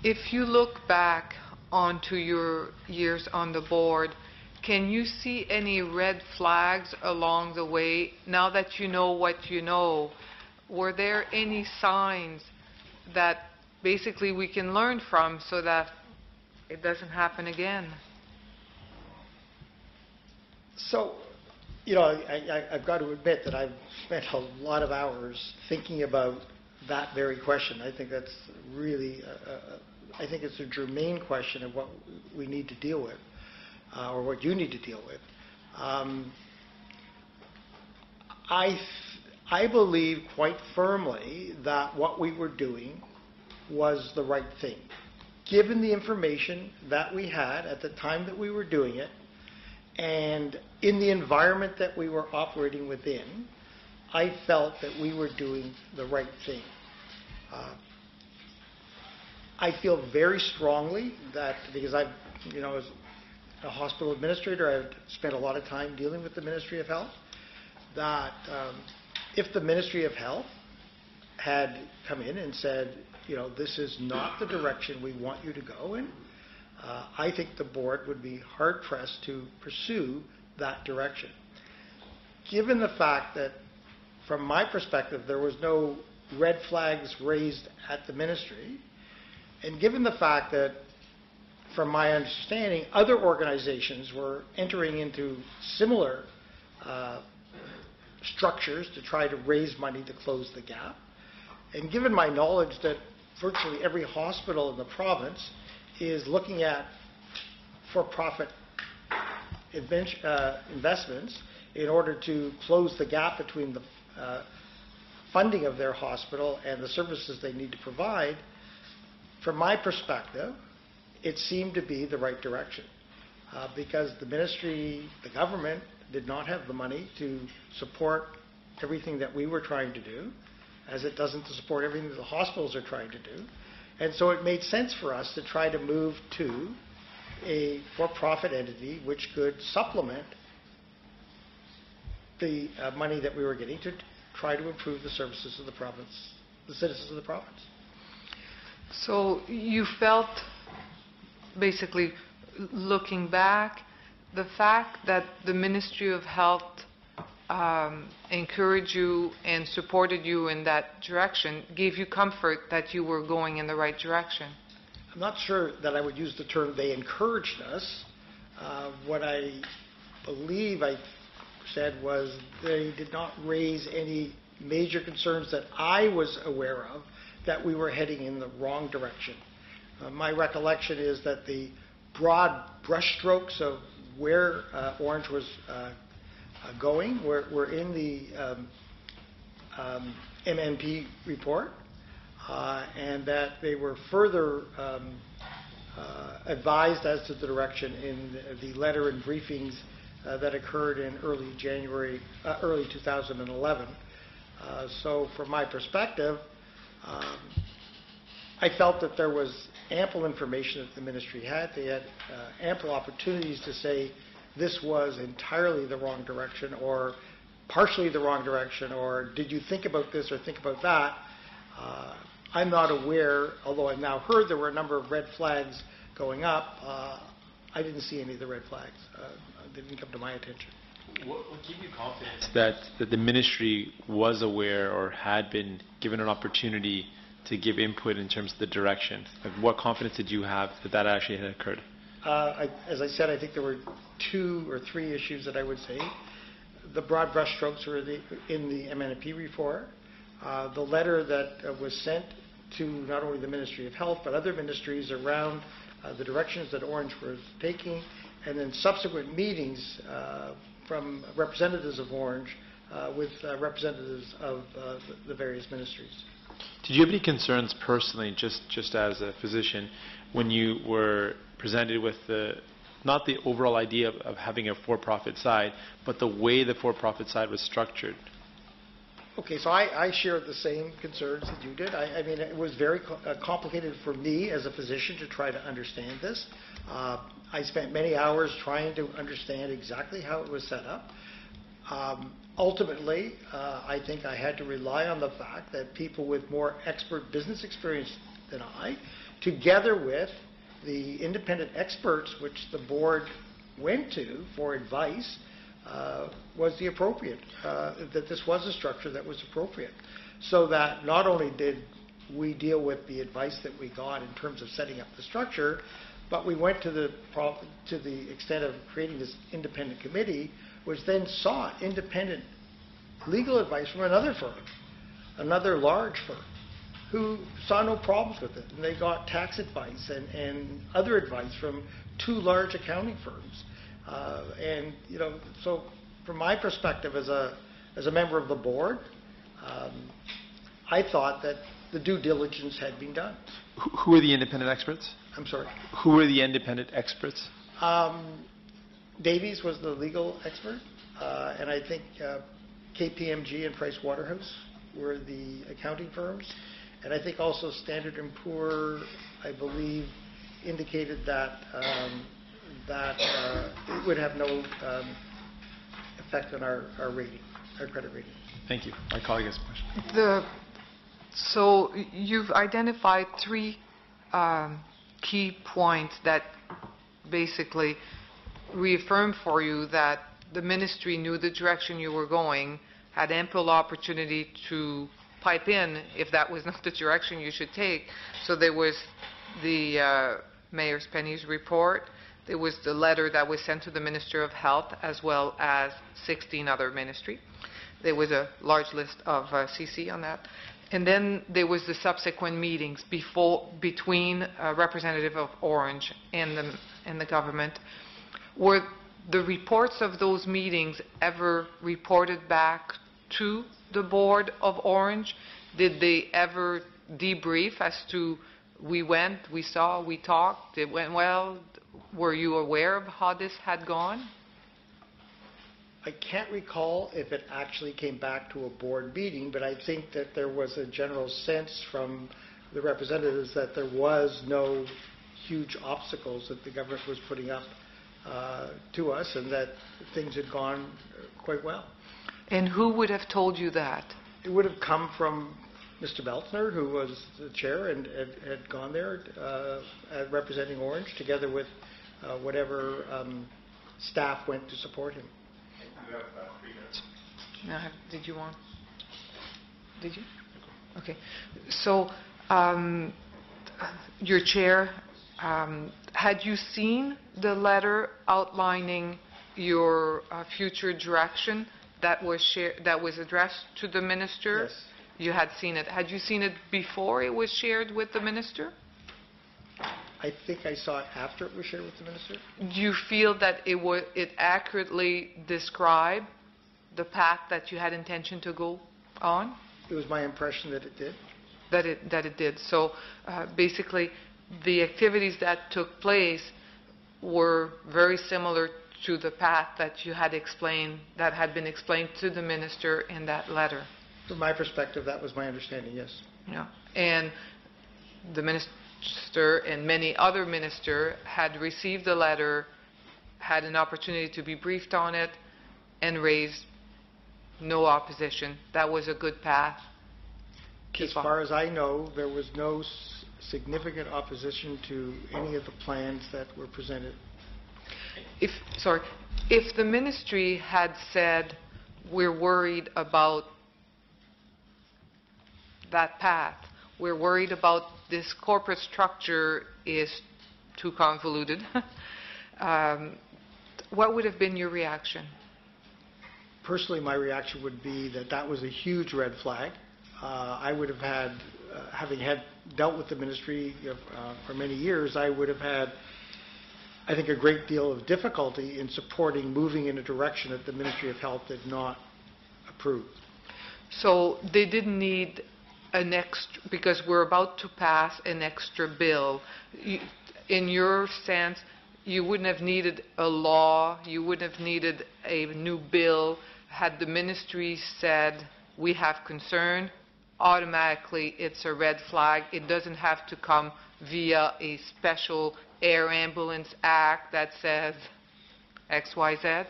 [SPEAKER 5] If you look back onto your years on the board, can you see any red flags along the way? Now that you know what you know, were there any signs that basically we can learn from so that it doesn't happen again?
[SPEAKER 8] So, I've got to admit that I've spent a lot of hours thinking about that very question. I think that's really, I think it's a germane question of what we need to deal with, or what you need to deal with. I believe quite firmly that what we were doing was the right thing. Given the information that we had at the time that we were doing it, and in the environment that we were operating within, I felt that we were doing the right thing. I feel very strongly that, because as a hospital administrator, I've spent a lot of time dealing with the Ministry of Health, that if the Ministry of Health had come in and said, this is not the direction we want you to go in, I think the board would be hard-pressed to pursue that direction. Given the fact that, from my perspective, there was no red flags raised at the ministry, and given the fact that, from my understanding, other organizations were entering into similar structures to try to raise money to close the gap, and given my knowledge that virtually every hospital in the province is looking at for-profit investments in order to close the gap between the funding of their hospital and the services they need to provide, from my perspective, it seemed to be the right direction. Because the ministry, the government, did not have the money to support everything that we were trying to do, as it doesn't to support everything that the hospitals are trying to do. And so it made sense for us to try to move to a for-profit entity which could supplement the money that we were getting to try to improve the services of the province, the citizens of the province.
[SPEAKER 5] So you felt, basically, looking back, the fact that the Ministry of Health encouraged you and supported you in that direction gave you comfort that you were going in the right direction?
[SPEAKER 8] I'm not sure that I would use the term they encouraged us. What I believe I said was they did not raise any major concerns that I was aware of that we were heading in the wrong direction. My recollection is that the broad brushstrokes of where Ornge was going were in the MNP report, and that they were further advised as to the direction in the letter and briefings that occurred in early 2011. So from my perspective, I felt that there was ample information that the ministry had. They had ample opportunities to say this was entirely the wrong direction, or partially the wrong direction, or did you think about this or think about that? I'm not aware, although I've now heard there were a number of red flags going up. I didn't see any of the red flags. They didn't come to my attention.
[SPEAKER 6] What gave you confidence that the ministry was aware or had been given an opportunity to give input in terms of the direction? Like, what confidence did you have that that actually had occurred?
[SPEAKER 8] As I said, I think there were 2 or 3 issues that I would say. The broad brushstrokes were in the MNP report. The letter that was sent to not only the Ministry of Health but other ministries around the directions that Ornge was taking, and then subsequent meetings from representatives of Ornge with representatives of the various ministries.
[SPEAKER 6] Did you have any concerns personally, just as a physician, when you were presented with not the overall idea of having a for-profit side, but the way the for-profit side was structured?
[SPEAKER 8] Okay, so I shared the same concerns that you did. I mean, it was very complicated for me as a physician to try to understand this. I spent many hours trying to understand exactly how it was set up. Ultimately, I think I had to rely on the fact that people with more expert business experience than I, together with the independent experts which the board went to for advice was the appropriate, that this was a structure that was appropriate. So that not only did we deal with the advice that we got in terms of setting up the structure, but we went to the extent of creating this independent committee, which then sought independent legal advice from another firm, another large firm, who saw no problems with it. And they got tax advice and other advice from 2 large accounting firms. And, you know, so from my perspective as a member of the board, I thought that the due diligence had been done.
[SPEAKER 6] Who are the independent experts?
[SPEAKER 8] I'm sorry?
[SPEAKER 6] Who are the independent experts?
[SPEAKER 8] Davies was the legal expert, and I think KPMG and Price Waterhouse were the accounting firms. And I think also Standard & Poor, I believe, indicated that it would have no effect on our rating, our credit rating.
[SPEAKER 6] Thank you. My colleague has a question.
[SPEAKER 5] So you've identified 3 key points that basically reaffirm for you that the ministry knew the direction you were going, had ample opportunity to pipe in if that was not the direction you should take. So there was the Mayor Spenny's report, there was the letter that was sent to the Minister of Health, as well as 16 other ministries. There was a large list of CC on that. And then there was the subsequent meetings between a representative of Ornge and the government. Were the reports of those meetings ever reported back to the board of Ornge? Did they ever debrief as to, we went, we saw, we talked, it went well? Were you aware of how this had gone?
[SPEAKER 8] I can't recall if it actually came back to a board meeting, but I think that there was a general sense from the representatives that there was no huge obstacles that the government was putting up to us, and that things had gone quite well.
[SPEAKER 5] And who would have told you that?
[SPEAKER 8] It would have come from Mr. Beltzner, who was the chair and had gone there representing Ornge, together with whatever staff went to support him.
[SPEAKER 1] You have 3 minutes.
[SPEAKER 5] No, did you want? Did you? Okay. So, your chair, had you seen the letter outlining your future direction that was addressed to the minister?
[SPEAKER 8] Yes.
[SPEAKER 5] You had seen it. Had you seen it before it was shared with the minister?
[SPEAKER 8] I think I saw it after it was shared with the minister.
[SPEAKER 5] Do you feel that it accurately described the path that you had intention to go on?
[SPEAKER 8] It was my impression that it did.
[SPEAKER 5] That it did. So basically, the activities that took place were very similar to the path that you had explained, that had been explained to the minister in that letter.
[SPEAKER 8] From my perspective, that was my understanding, yes.
[SPEAKER 5] Yeah. And the minister and many other ministers had received the letter, had an opportunity to be briefed on it, and raised no opposition. That was a good path.
[SPEAKER 8] As far as I know, there was no significant opposition to any of the plans that were presented.
[SPEAKER 5] If the ministry had said, we're worried about that path, we're worried about this corporate structure is too convoluted, what would have been your reaction?
[SPEAKER 8] Personally, my reaction would be that that was a huge red flag. I would have had, having dealt with the ministry for many years, I would have had, I think, a great deal of difficulty in supporting moving in a direction that the Ministry of Health did not approve.
[SPEAKER 5] So they didn't need an extra, because we're about to pass an extra bill. In your sense, you wouldn't have needed a law, you wouldn't have needed a new bill. Had the ministry said, we have concern, automatically it's a red flag. It doesn't have to come via a special Air Ambulance Act that says X, Y, Z.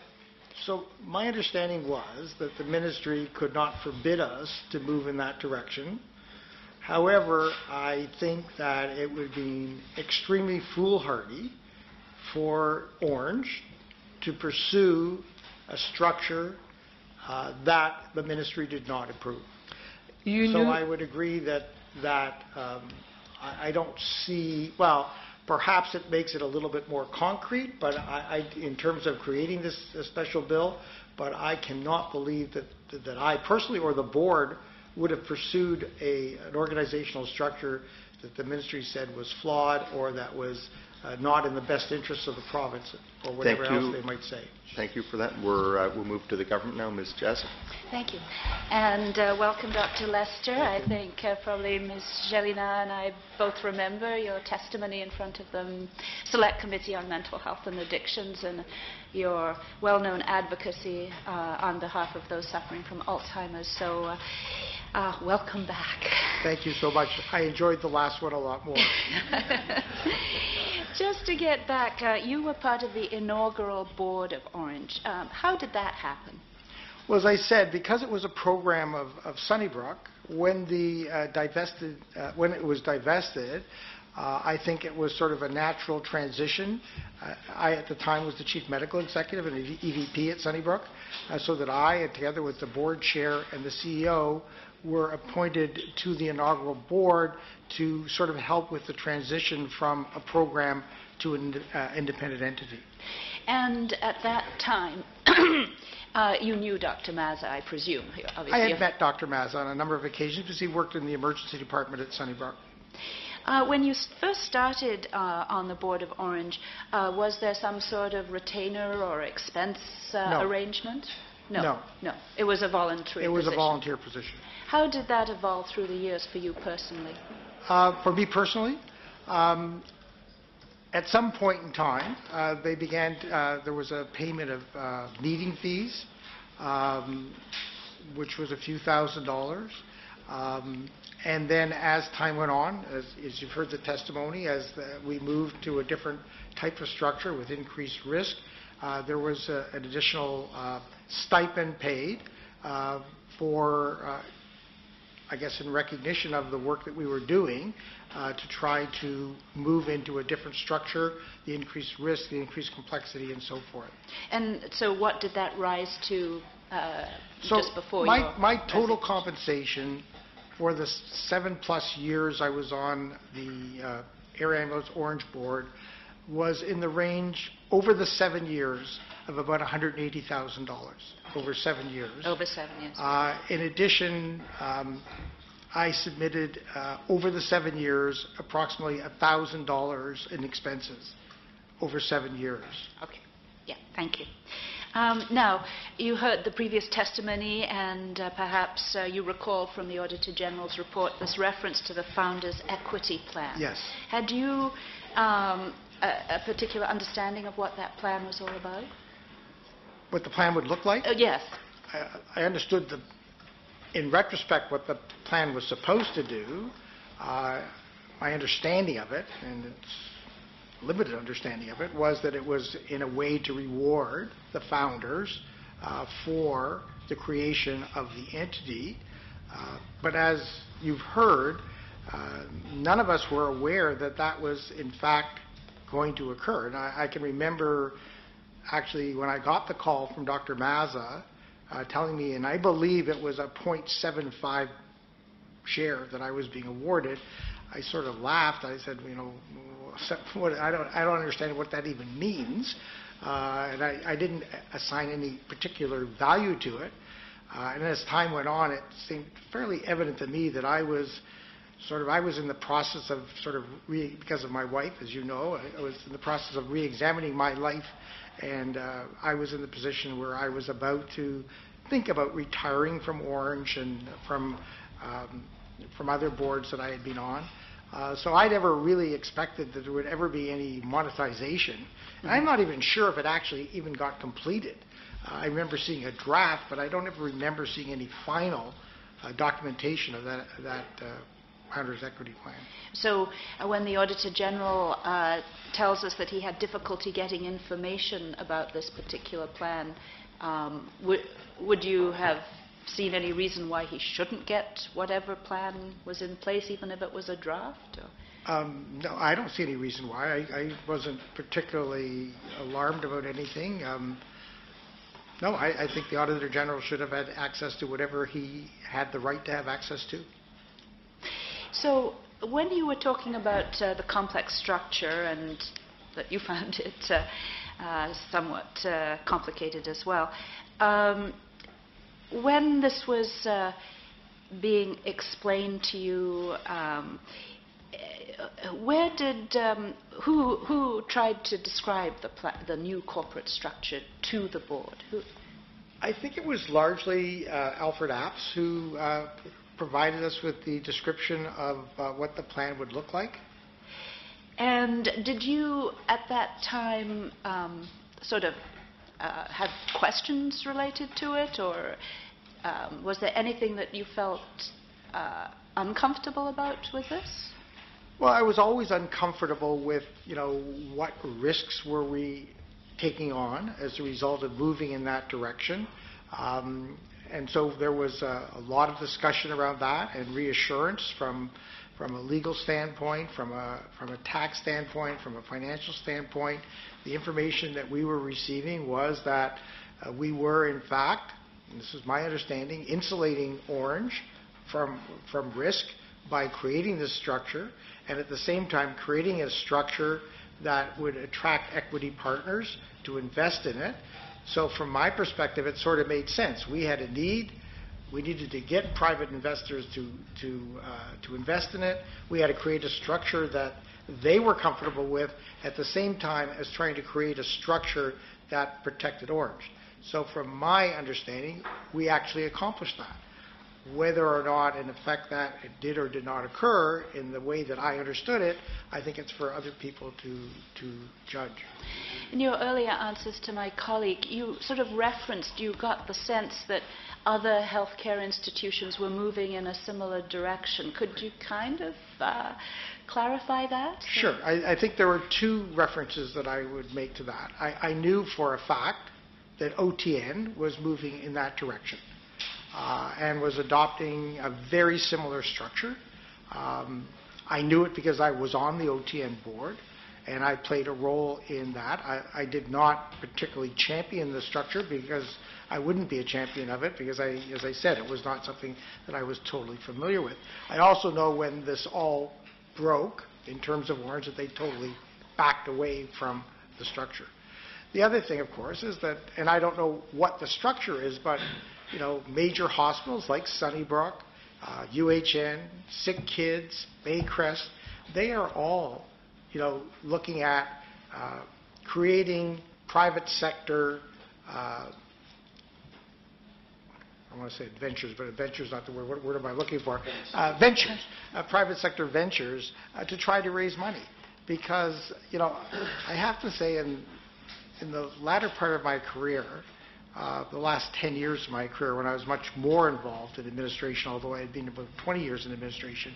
[SPEAKER 8] So my understanding was that the ministry could not forbid us to move in that direction. However, I think that it would be extremely foolhardy for Ornge to pursue a structure that the ministry did not approve. So I would agree that I don't see, well, perhaps it makes it a little bit more concrete, but in terms of creating this special bill, but I cannot believe that I personally or the board would have pursued an organizational structure that the ministry said was flawed or that was not in the best interests of the province or whatever else they might say.
[SPEAKER 1] Thank you for that. We'll move to the government now. Ms. Jazz.
[SPEAKER 7] Thank you. And welcome, Dr. Lester. I think probably Ms. Jelena and I both remember your testimony in front of the Select Committee on Mental Health and Addictions and your well-known advocacy on behalf of those suffering from Alzheimer's. So welcome back.
[SPEAKER 8] Thank you so much. I enjoyed the last one a lot more.
[SPEAKER 7] Just to get back, you were part of the inaugural board of Ornge. How did that happen?
[SPEAKER 8] Well, as I said, because it was a program of Sunnybrook, when it was divested, I think it was sort of a natural transition. I, at the time, was the chief medical executive and EVP at Sunnybrook, so that I, together with the board chair and the CEO, were appointed to the inaugural board to sort of help with the transition from a program to an independent entity.
[SPEAKER 7] And at that time, you knew Dr. Mazza, I presume. Obviously.
[SPEAKER 8] I had met Dr. Mazza on a number of occasions because he worked in the emergency department at Sunnybrook.
[SPEAKER 7] When you first started on the board of Ornge, was there some sort of retainer or expense arrangement? No. It was a voluntary position.
[SPEAKER 8] It was a volunteer position.
[SPEAKER 7] How did that evolve through the years for you personally?
[SPEAKER 8] For me personally, at some point in time, there was a payment of meeting fees, which was a few $1,000s. And then as time went on, as you've heard the testimony, we moved to a different type of structure with increased risk, there was an additional stipend paid for, I guess, in recognition of the work that we were doing to try to move into a different structure, the increased risk, the increased complexity, and so forth.
[SPEAKER 7] And so what did that rise to just before
[SPEAKER 8] my total compensation for the 7+ years I was on the Area Ambulance Ornge board was in the range, over the 7 years, of about $180,000 over 7 years.
[SPEAKER 7] Over 7 years.
[SPEAKER 8] In addition, I submitted over the 7 years approximately $1,000 in expenses over 7 years.
[SPEAKER 7] Okay. Yeah. Thank you. Now, you heard the previous testimony, and perhaps you recall from the Auditor General's report this reference to the Founders' Equity Plan.
[SPEAKER 8] Yes.
[SPEAKER 7] Had you a particular understanding of what that plan was all about?
[SPEAKER 8] What the plan would look like?
[SPEAKER 7] Yes.
[SPEAKER 8] I understood, in retrospect, what the plan was supposed to do. My understanding of it, and it's limited understanding of it, was that it was in a way to reward the founders for the creation of the entity. But as you've heard, none of us were aware that that was in fact going to occur. And I can remember actually when I got the call from Dr. Mazza telling me, and I believe it was a 0.75 share that I was being awarded, I sort of laughed. I said, I don't understand what that even means. And I didn't assign any particular value to it. And as time went on, it seemed fairly evident to me that I was in the process of because of my wife, as you know, I was in the process of re-examining my life, and I was in the position where I was about to think about retiring from Ornge and from other boards that I had been on. So I never really expected that there would ever be any monetization. And I'm not even sure if it actually even got completed. I remember seeing a draft, but I don't ever remember seeing any final documentation of that Founders' Equity Plan.
[SPEAKER 7] So when the Auditor General tells us that he had difficulty getting information about this particular plan, would you have seen any reason why he shouldn't get whatever plan was in place, even if it was a draft?
[SPEAKER 8] No, I don't see any reason why. I wasn't particularly alarmed about anything. No, I think the Auditor General should have had access to whatever he had the right to have access to.
[SPEAKER 7] So when you were talking about the complex structure and that you found it somewhat complicated as well, when this was being explained to you, where did who tried to describe the new corporate structure to the board?
[SPEAKER 8] I think it was largely Alfred Apps who provided us with the description of what the plan would look like.
[SPEAKER 7] And did you, at that time, sort of have questions related to it, or was there anything that you felt uncomfortable about with this?
[SPEAKER 8] Well, I was always uncomfortable with, what risks were we taking on as a result of moving in that direction. And so there was a lot of discussion around that and reassurance from a legal standpoint, from a tax standpoint, from a financial standpoint. The information that we were receiving was that we were, in fact, and this is my understanding, insulating Ornge from risk by creating this structure, and at the same time creating a structure that would attract equity partners to invest in it. So from my perspective, it sort of made sense. We had a need. We needed to get private investors to invest in it. We had to create a structure that they were comfortable with at the same time as trying to create a structure that protected Ornge. So from my understanding, we actually accomplished that. Whether or not, in effect, that it did or did not occur in the way that I understood it, I think it's for other people to judge.
[SPEAKER 7] In your earlier answers to my colleague, you sort of referenced, you got the sense that other healthcare institutions were moving in a similar direction. Could you kind of clarify that?
[SPEAKER 8] Sure. I think there were two references that I would make to that. I knew for a fact that OTN was moving in that direction. And was adopting a very similar structure. I knew it because I was on the OTN board, and I played a role in that. I did not particularly champion the structure because I wouldn't be a champion of it because, as I said, it was not something that I was totally familiar with. I also know when this all broke, in terms of Ornge, that they totally backed away from the structure. The other thing, of course, is that, and I don't know what the structure is, but major hospitals like Sunnybrook, UHN, Sick Kids, Baycrest, they are all, looking at creating private sector, I want to say ventures, but adventure is not the word. What word am I looking for? Ventures, private sector ventures to try to raise money. Because, I have to say in the latter part of my career, the last 10 years of my career, when I was much more involved in administration, although I had been about 20 years in administration,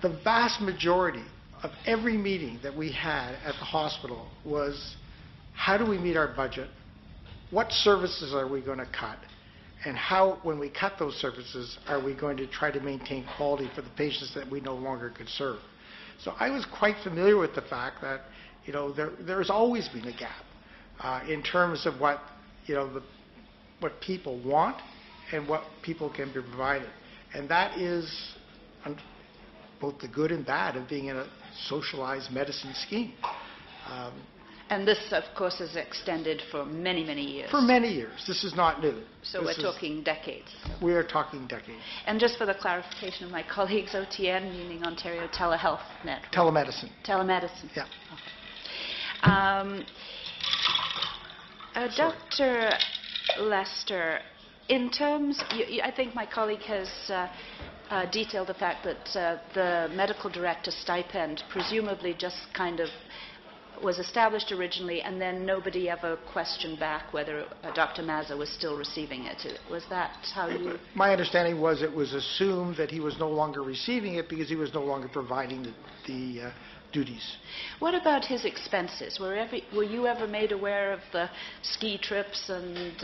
[SPEAKER 8] the vast majority of every meeting that we had at the hospital was, how do we meet our budget? What services are we going to cut? And how, when we cut those services, are we going to try to maintain quality for the patients that we no longer could serve? So I was quite familiar with the fact that, there's always been a gap in terms of what what people want and what people can be provided. And that is both the good and bad of being in a socialized medicine scheme.
[SPEAKER 7] And this, of course, is extended for many, many years.
[SPEAKER 8] For many years. This is not new.
[SPEAKER 7] So we're talking decades.
[SPEAKER 8] We are talking decades.
[SPEAKER 7] And just for the clarification of my colleagues, OTN meaning Ontario Telehealth Network.
[SPEAKER 8] Telemedicine.
[SPEAKER 7] Telemedicine.
[SPEAKER 8] Yeah.
[SPEAKER 7] Okay. Dr. Lester, in terms, I think my colleague has detailed the fact that the medical director stipend presumably just kind of was established originally and then nobody ever questioned back whether Dr. Mazza was still receiving it. Was that how you...
[SPEAKER 8] My understanding was it was assumed that he was no longer receiving it because he was no longer providing the duties.
[SPEAKER 7] What about his expenses? Were you ever made aware of the ski trips and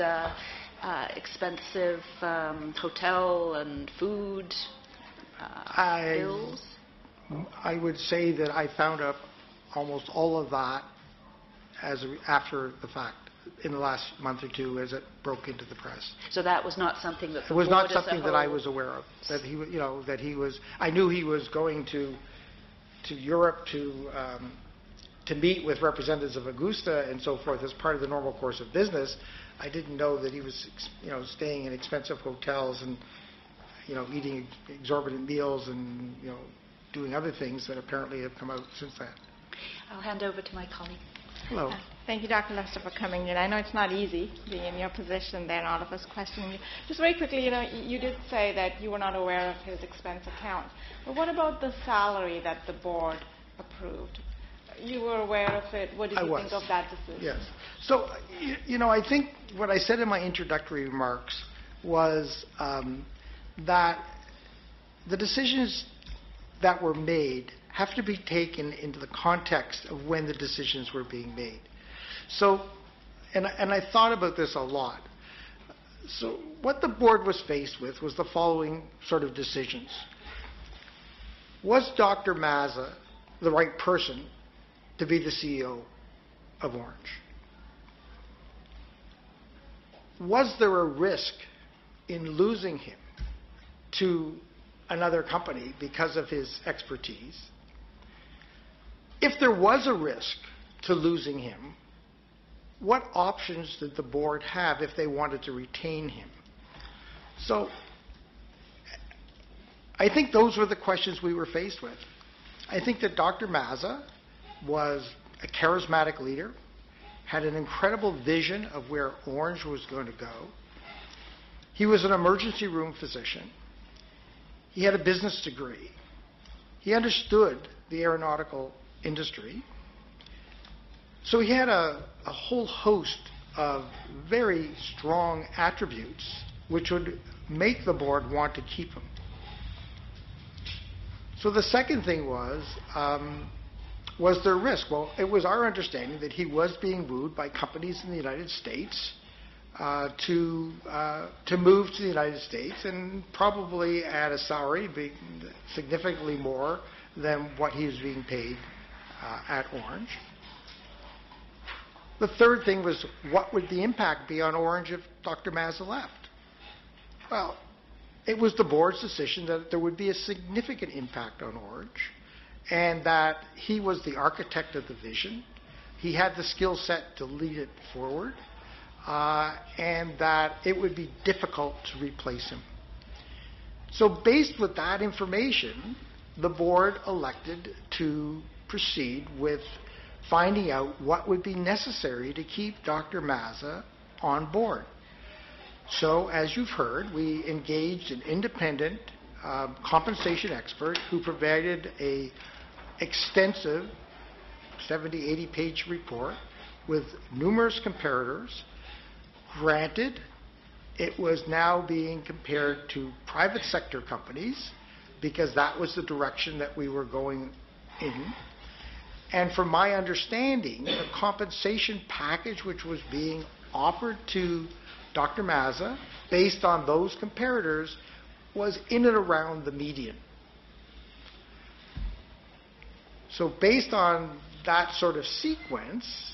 [SPEAKER 7] expensive hotel and food bills?
[SPEAKER 8] I would say that I found out almost all of that after the fact, in the last month or two, as it broke into the press.
[SPEAKER 7] So that was not something that the
[SPEAKER 8] It was
[SPEAKER 7] board
[SPEAKER 8] not
[SPEAKER 7] as a
[SPEAKER 8] something that I
[SPEAKER 7] whole-
[SPEAKER 8] was aware of, that he was, I knew he was going to Europe to meet with representatives of Augusta and so forth as part of the normal course of business. I didn't know that he was, staying in expensive hotels and, eating exorbitant meals and, doing other things that apparently have come out since then.
[SPEAKER 7] I'll hand over to my colleague.
[SPEAKER 8] Hello.
[SPEAKER 9] Thank you, Dr. Lester, for coming in. I know it's not easy being in your position there and all of us questioning you. Just very quickly, you did say that you were not aware of his expense account. But what about the salary that the board approved? You were aware of it. What did you think of that decision?
[SPEAKER 8] Yes. So, I think what I said in my introductory remarks was that the decisions that were made have to be taken into the context of when the decisions were being made. So, and I thought about this a lot. So what the board was faced with was the following sort of decisions. Was Dr. Mazza the right person to be the CEO of Ornge? Was there a risk in losing him to another company because of his expertise? If there was a risk to losing him, what options did the board have if they wanted to retain him? So I think those were the questions we were faced with. I think that Dr. Mazza was a charismatic leader, had an incredible vision of where Ornge was going to go. He was an emergency room physician. He had a business degree. He understood the aeronautical industry. So he had a whole host of very strong attributes which would make the board want to keep him. So the second thing was there risk? Well, it was our understanding that he was being wooed by companies in the United States to move to the United States, and probably at a salary significantly more than what he was being paid at Ornge. The third thing was, what would the impact be on Ornge if Dr. Mazza left? Well, it was the board's decision that there would be a significant impact on Ornge, and that he was the architect of the vision. He had the skill set to lead it forward, and that it would be difficult to replace him. So based with that information, the board elected to proceed with finding out what would be necessary to keep Dr. Mazza on board. So, as you've heard, we engaged an independent compensation expert who provided an extensive 70, 80-page report with numerous comparators. Granted, it was now being compared to private sector companies because that was the direction that we were going in. And from my understanding, the compensation package which was being offered to Dr. Mazza, based on those comparators, was in and around the median. So based on that sort of sequence,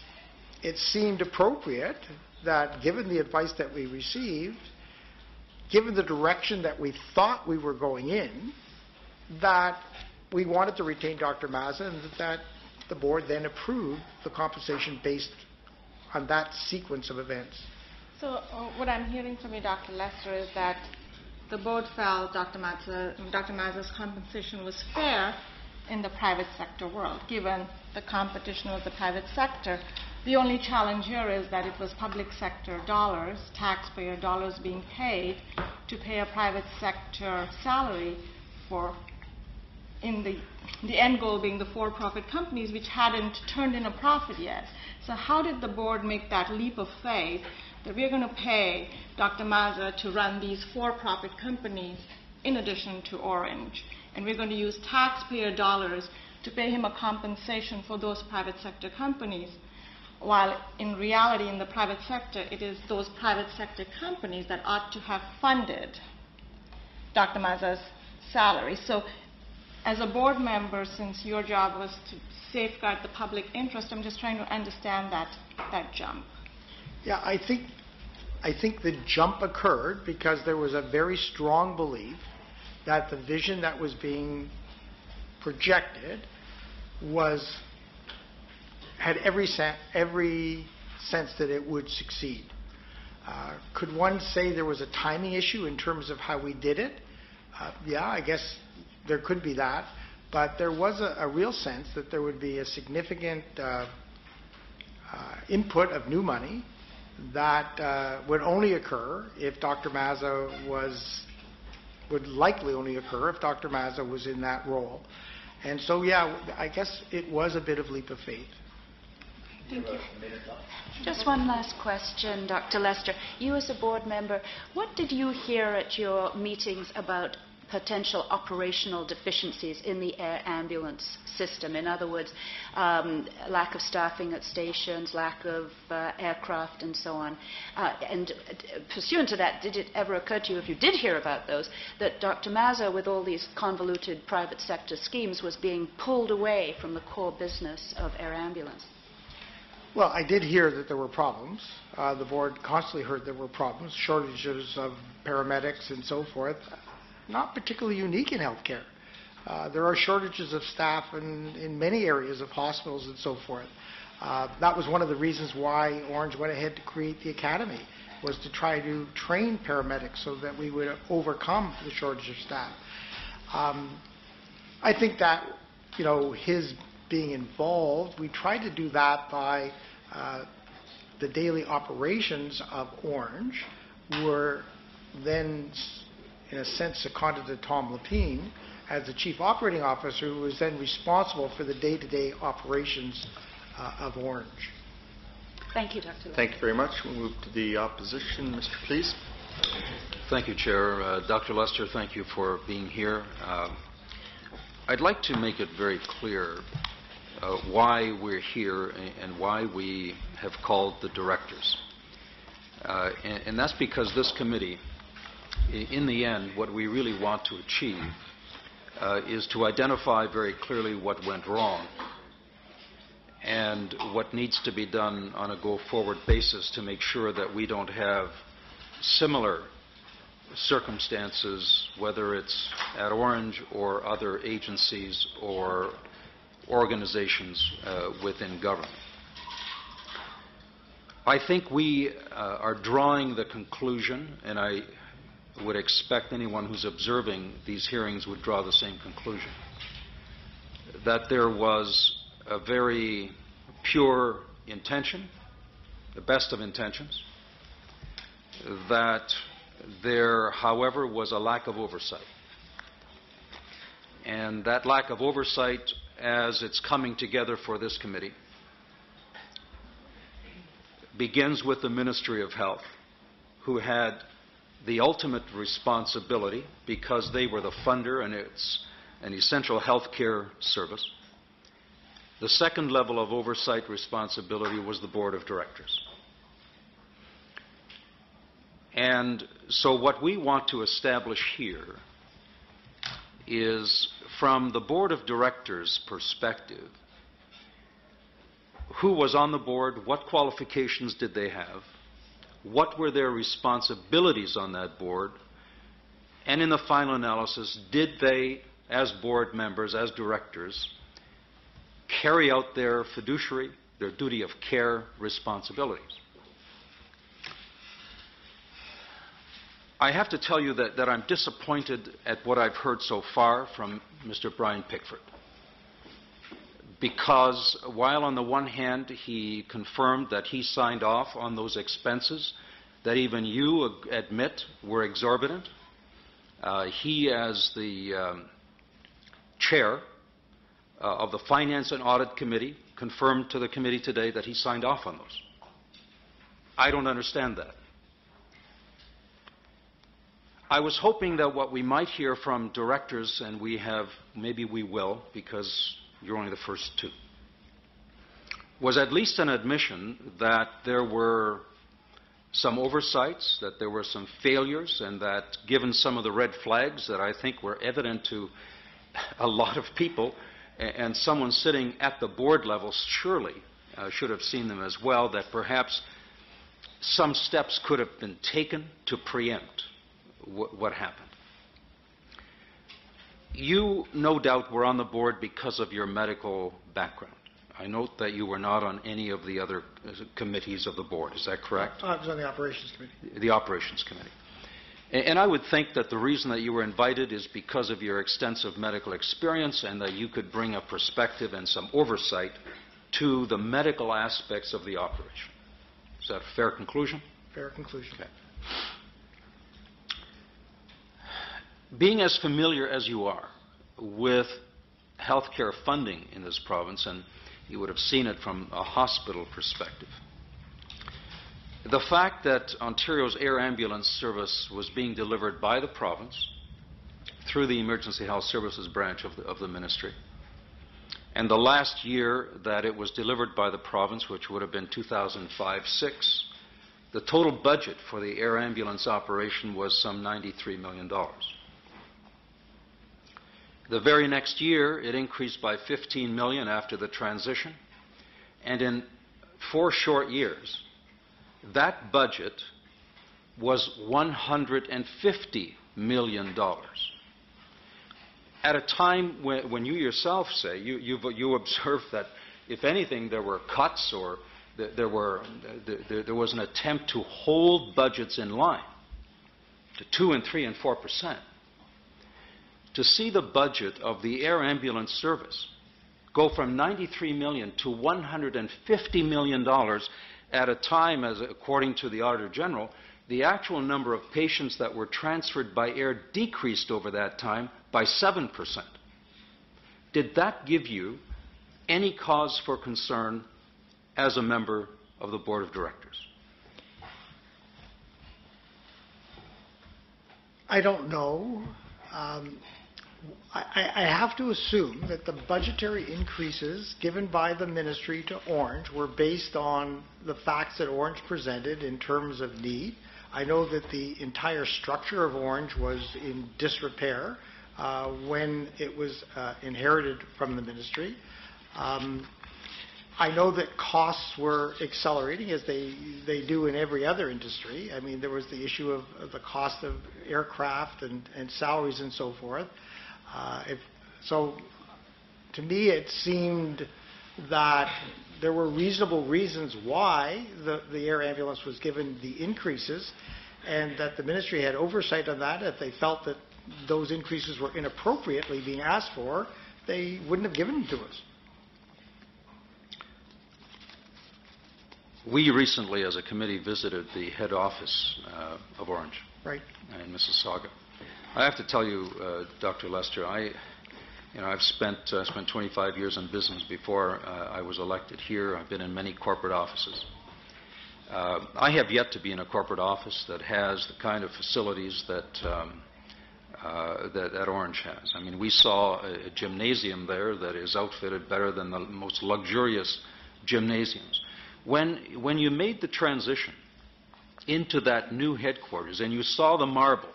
[SPEAKER 8] it seemed appropriate that, given the advice that we received, given the direction that we thought we were going in, that we wanted to retain Dr. Mazza, and that the board then approved the compensation based on that sequence of events.
[SPEAKER 9] So what I'm hearing from you, Dr. Lester, is that the board felt Dr. Mazza's compensation was fair in the private sector world, given the competition of the private sector. The only challenge here is that it was public sector dollars, taxpayer dollars being paid to pay a private sector salary for, in the end goal being the for-profit companies which hadn't turned in a profit yet. So how did the board make that leap of faith that we're going to pay Dr. Mazza to run these for-profit companies in addition to Ornge, and we're going to use taxpayer dollars to pay him a compensation for those private sector companies, while in reality in the private sector it is those private sector companies that ought to have funded Dr. Mazza's salary. So as a board member, since your job was to safeguard the public interest, I'm just trying to understand that jump.
[SPEAKER 8] Yeah, I think the jump occurred because there was a very strong belief that the vision that was being projected had every sense that it would succeed. Could one say there was a timing issue in terms of how we did it? Yeah, I guess there could be that, but there was a real sense that there would be a significant input of new money that would only occur if Dr. Mazza would likely only occur if Dr. Mazza was in that role. And so, yeah, I guess it was a bit of leap of faith.
[SPEAKER 7] Thank you. Just one last question, Dr. Lester. You as a board member, what did you hear at your meetings about potential operational deficiencies in the air ambulance system? In other words, lack of staffing at stations, lack of aircraft, and so on. And pursuant to that, did it ever occur to you, if you did hear about those, that Dr. Mazza, with all these convoluted private sector schemes, was being pulled away from the core business of air ambulance?
[SPEAKER 8] Well, I did hear that there were problems. The board constantly heard there were problems, shortages of paramedics and so forth. Not particularly unique in healthcare. There are shortages of staff in many areas of hospitals and so forth. That was one of the reasons why Ornge went ahead to create the academy, was to try to train paramedics so that we would overcome the shortage of staff. I think that, his being involved, we tried to do that by the daily operations of Ornge were then, in a sense, seconded to Tom Lapine as the chief operating officer, who was then responsible for the day-to-day operations of Ornge.
[SPEAKER 7] Thank you, Dr. Lester.
[SPEAKER 1] Thank you very much. We'll move to the opposition. Mr. Please.
[SPEAKER 4] Thank you, Chair. Dr. Lester, thank you for being here. I'd like to make it very clear why we're here and why we have called the directors. And that's because this committee, in the end, what we really want to achieve is to identify very clearly what went wrong and what needs to be done on a go-forward basis to make sure that we don't have similar circumstances, whether it's at Ornge or other agencies or organizations within government. I think we are drawing the conclusion, and I would expect anyone who's observing these hearings would draw the same conclusion, that there was a very pure intention, the best of intentions, that there, however, was a lack of oversight. And that lack of oversight, as it's coming together for this committee, begins with the Ministry of Health, who had the ultimate responsibility, because they were the funder and it's an essential health care service. The second level of oversight responsibility was the Board of Directors. And so what we want to establish here is, from the Board of Directors' perspective, who was on the board, what qualifications did they have, what were their responsibilities on that board, and in the final analysis, did they, as board members, as directors, carry out their fiduciary, their duty of care responsibilities. I have to tell you that I'm disappointed at what I've heard so far from Mr. Brian Pickford, because while on the one hand he confirmed that he signed off on those expenses that even you admit were exorbitant, he, as the chair of the Finance and Audit Committee, confirmed to the committee today that he signed off on those. I don't understand that. I was hoping that what we might hear from directors, and we have, maybe we will, because you're only the first two, was at least an admission that there were some oversights, that there were some failures, and that given some of the red flags that I think were evident to a lot of people, and someone sitting at the board level surely should have seen them as well, that perhaps some steps could have been taken to preempt what happened. You, no doubt, were on the board because of your medical background. I note that you were not on any of the other committees of the board. Is that correct?
[SPEAKER 8] I was on the Operations Committee.
[SPEAKER 4] The Operations Committee. And I would think that the reason that you were invited is because of your extensive medical experience and that you could bring a perspective and some oversight to the medical aspects of the operation. Is that a fair conclusion?
[SPEAKER 8] Fair conclusion.
[SPEAKER 4] Okay. Being as familiar as you are with healthcare funding in this province, and you would have seen it from a hospital perspective, the fact that Ontario's air ambulance service was being delivered by the province through the Emergency Health Services branch of the ministry, and the last year that it was delivered by the province, which would have been 2005-06, the total budget for the air ambulance operation was some $93 million. The very next year, it increased by $15 million after the transition, and in 4 short years, that budget was $150 million. At a time when you yourself say, you observe that, if anything, there were cuts or there was an attempt to hold budgets in line to 2 and 3 and 4%. To see the budget of the air ambulance service go from $93 million to $150 million at a time, as according to the Auditor General, the actual number of patients that were transferred by air decreased over that time by 7%. Did that give you any cause for concern as a member of the Board of Directors?
[SPEAKER 8] I don't know. I have to assume that the budgetary increases given by the ministry to Ornge were based on the facts that Ornge presented in terms of need. I know that the entire structure of Ornge was in disrepair when it was inherited from the ministry. I know that costs were accelerating, as they do in every other industry. I mean, there was the issue of the cost of aircraft and salaries and so forth. So to me, it seemed that there were reasonable reasons why the air ambulance was given the increases, and that the ministry had oversight on that. If they felt that those increases were inappropriately being asked for, they wouldn't have given them to us.
[SPEAKER 4] We recently, as a committee, visited the head office of Ornge,
[SPEAKER 8] Right.
[SPEAKER 4] In Mississauga. I have to tell you, Dr. Lester, I've spent 25 years in business before I was elected here. I've been in many corporate offices. I have yet to be in a corporate office that has the kind of facilities that Ornge has. I mean, we saw a gymnasium there that is outfitted better than the most luxurious gymnasiums. When you made the transition into that new headquarters and you saw the marble,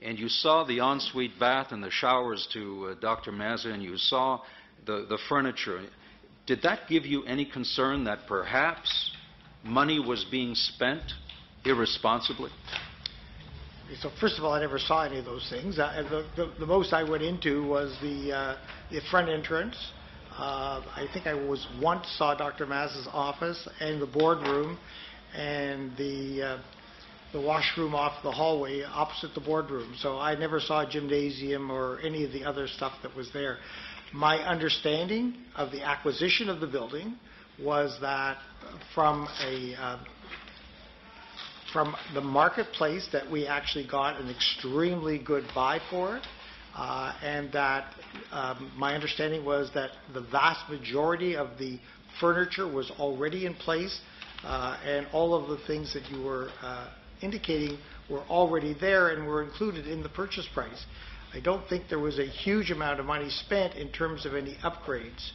[SPEAKER 4] and you saw the ensuite bath and the showers to Dr. Mazza, and you saw the furniture, did that give you any concern that perhaps money was being spent irresponsibly?
[SPEAKER 8] So first of all, I never saw any of those things. The most I went into was the front entrance. I think I once saw Dr. Mazza's office and the boardroom and the washroom off the hallway opposite the boardroom. So I never saw a gymnasium or any of the other stuff that was there. My understanding of the acquisition of the building was that from the marketplace that we actually got an extremely good buy for it, and that my understanding was that the vast majority of the furniture was already in place, and all of the things that you were indicating were already there and were included in the purchase price. I don't think there was a huge amount of money spent in terms of any upgrades.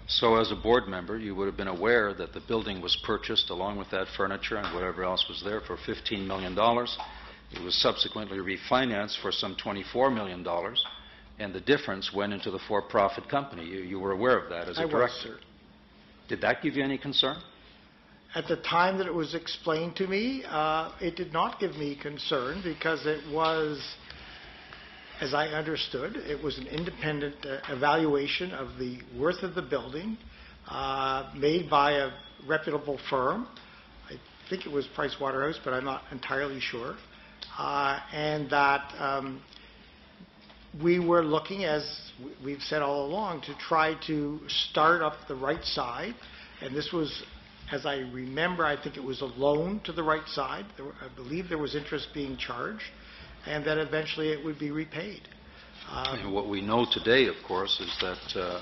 [SPEAKER 4] So as a board member, you would have been aware that the building was purchased along with that furniture and whatever else was there for $15 million. It was subsequently refinanced for some $24 million. and the difference went into the for-profit company. You were aware of that as a director.
[SPEAKER 8] I was, sir.
[SPEAKER 4] Did that give you any concern?
[SPEAKER 8] At the time that it was explained to me, it did not give me concern because it was, as I understood, it was an independent evaluation of the worth of the building made by a reputable firm. I think it was Pricewaterhouse, but I'm not entirely sure. And that we were looking, as we've said all along, to try to start up the right side. And this was, as I remember, I think it was a loan to the right side. I believe there was interest being charged, and that eventually it would be repaid.
[SPEAKER 4] And what we know today, of course, is that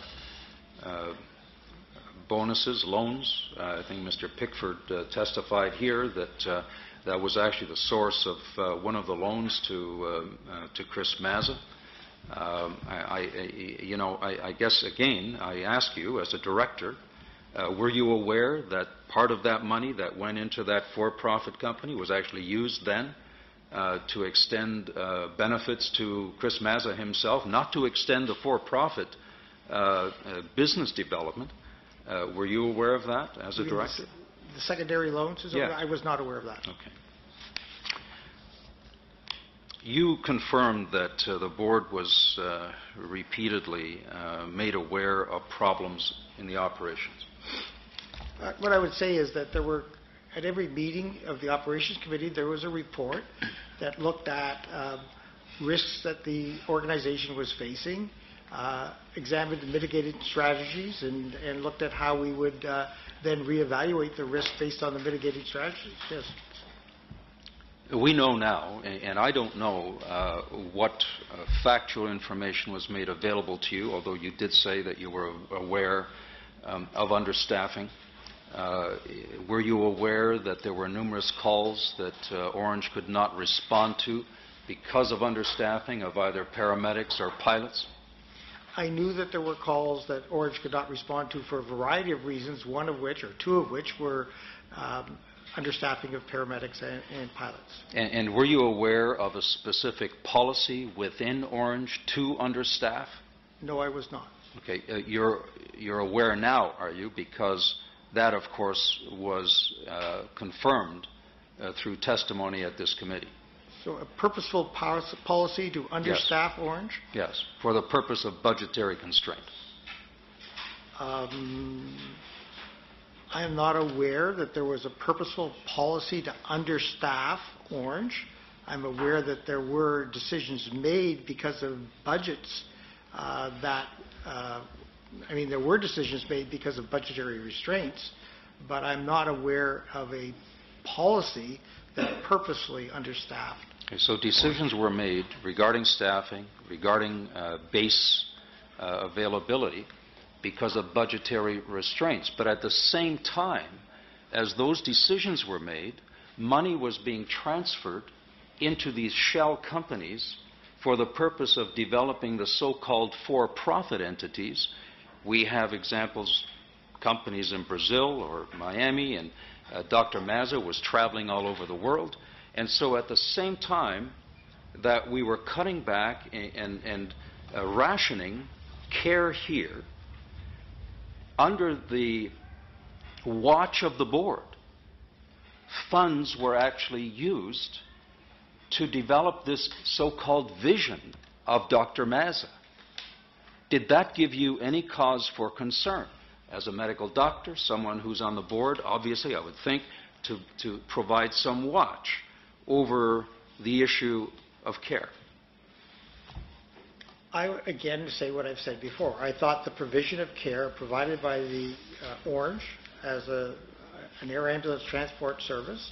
[SPEAKER 4] bonuses, loans, I think Mr. Pickford testified here that that was actually the source of one of the loans to Chris Mazza. I guess, again, I ask you, as a director, were you aware that part of that money that went into that for-profit company was actually used then to extend benefits to Chris Mazza himself, not to extend the for-profit business development? Were you aware of that as a director?
[SPEAKER 8] The secondary loans?
[SPEAKER 4] Yes.
[SPEAKER 8] I was not aware of that.
[SPEAKER 4] Okay. You confirmed that the board was repeatedly made aware of problems in the operations.
[SPEAKER 8] What I would say is that there were, at every meeting of the Operations Committee, there was a report that looked at risks that the organization was facing, examined the mitigated strategies, and looked at how we would then reevaluate the risk based on the mitigating strategies. Yes.
[SPEAKER 4] We know now, and I don't know what factual information was made available to you, although you did say that you were aware of understaffing. Were you aware that there were numerous calls that Ornge could not respond to because of understaffing of either paramedics or pilots?
[SPEAKER 8] I knew that there were calls that Ornge could not respond to for a variety of reasons, one of which, or two of which, were understaffing of paramedics and pilots.
[SPEAKER 4] And were you aware of a specific policy within Ornge to understaff?
[SPEAKER 8] No, I was not.
[SPEAKER 4] Okay, you're aware now, are you? Because that, of course, was confirmed through testimony at this committee.
[SPEAKER 8] So a purposeful policy to understaff
[SPEAKER 4] Yes.
[SPEAKER 8] Ornge?
[SPEAKER 4] Yes, for the purpose of budgetary constraint.
[SPEAKER 8] I am not aware that there was a purposeful policy to understaff Ornge. I'm aware that there were decisions made because of budgets there were decisions made because of budgetary restraints, but I'm not aware of a policy that purposely understaffed.
[SPEAKER 4] Okay, so decisions were made regarding staffing, regarding base availability, because of budgetary restraints. But at the same time as those decisions were made, money was being transferred into these shell companies for the purpose of developing the so-called for-profit entities. We have examples, companies in Brazil or Miami, and Dr. Mazza was traveling all over the world. And so at the same time that we were cutting back and rationing care here, under the watch of the board, funds were actually used to develop this so-called vision of Dr. Mazza. Did that give you any cause for concern? As a medical doctor, someone who's on the board, obviously I would think to provide some watch over the issue of care.
[SPEAKER 8] Again, to say what I've said before, I thought the provision of care provided by the Ornge as an air ambulance transport service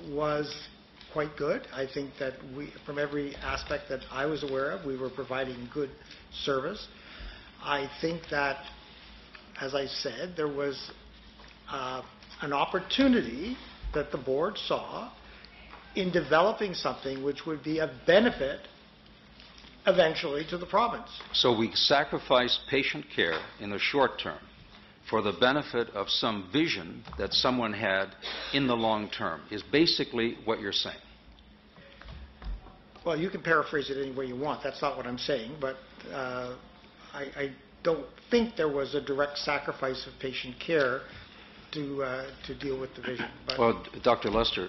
[SPEAKER 8] was quite good. I think that from every aspect that I was aware of, we were providing good service. I think that, as I said, there was an opportunity that the board saw in developing something which would be of benefit eventually to the province.
[SPEAKER 4] So we sacrifice patient care in the short term for the benefit of some vision that someone had in the long term, is basically what you're saying.
[SPEAKER 8] Well, you can paraphrase it any way you want. That's not what I'm saying, but I don't think there was a direct sacrifice of patient care to deal with the vision. But
[SPEAKER 4] well, Dr. Lester,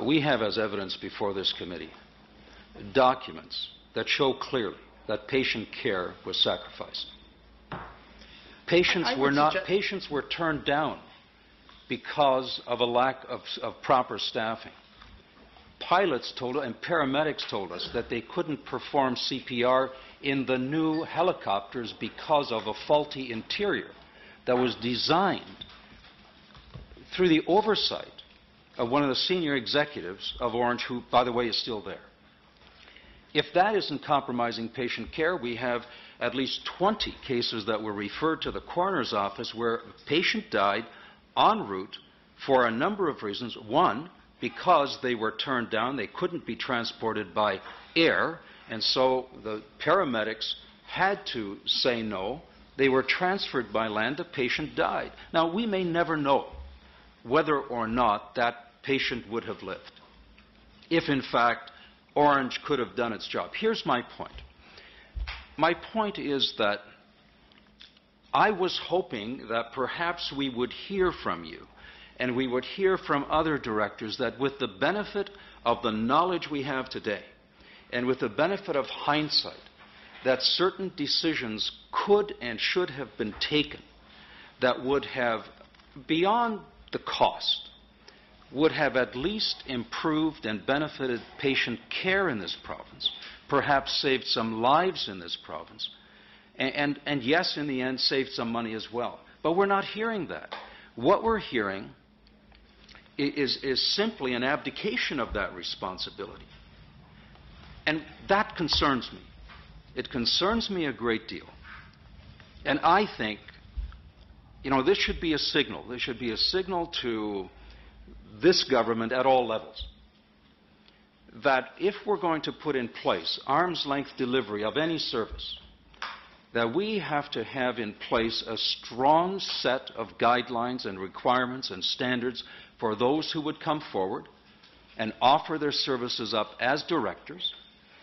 [SPEAKER 4] we have as evidence before this committee documents that show clearly that patient care was sacrificed. Patients were turned down because of a lack of proper staffing. Pilots told us and paramedics told us that they couldn't perform CPR in the new helicopters because of a faulty interior that was designed through the oversight of one of the senior executives of Ornge, who, by the way, is still there. If that isn't compromising patient care, we have at least 20 cases that were referred to the coroner's office where a patient died en route for a number of reasons. One, because they were turned down, they couldn't be transported by air, and so the paramedics had to say no. They were transferred by land, the patient died. Now, we may never know whether or not that patient would have lived, if in fact Ornge could have done its job. Here's my point. My point is that I was hoping that perhaps we would hear from you and we would hear from other directors that with the benefit of the knowledge we have today and with the benefit of hindsight, that certain decisions could and should have been taken that would have, beyond the cost, would have at least improved and benefited patient care in this province, perhaps saved some lives in this province, and yes, in the end, saved some money as well. But we're not hearing that. What we're hearing is simply an abdication of that responsibility. And that concerns me. It concerns me a great deal. And I think, this should be a signal. This should be a signal to this government at all levels that if we're going to put in place arm's length delivery of any service, that we have to have in place a strong set of guidelines and requirements and standards for those who would come forward and offer their services up as directors,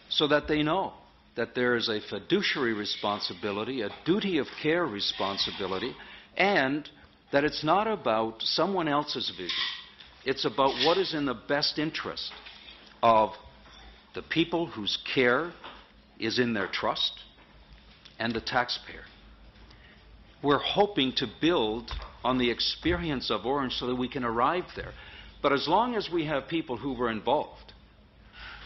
[SPEAKER 4] so that they know that there is a fiduciary responsibility, a duty of care responsibility, and that it's not about someone else's vision. It's about what is in the best interest of the people whose care is in their trust and the taxpayer. We're hoping to build on the experience of Ornge so that we can arrive there. But as long as we have people who were involved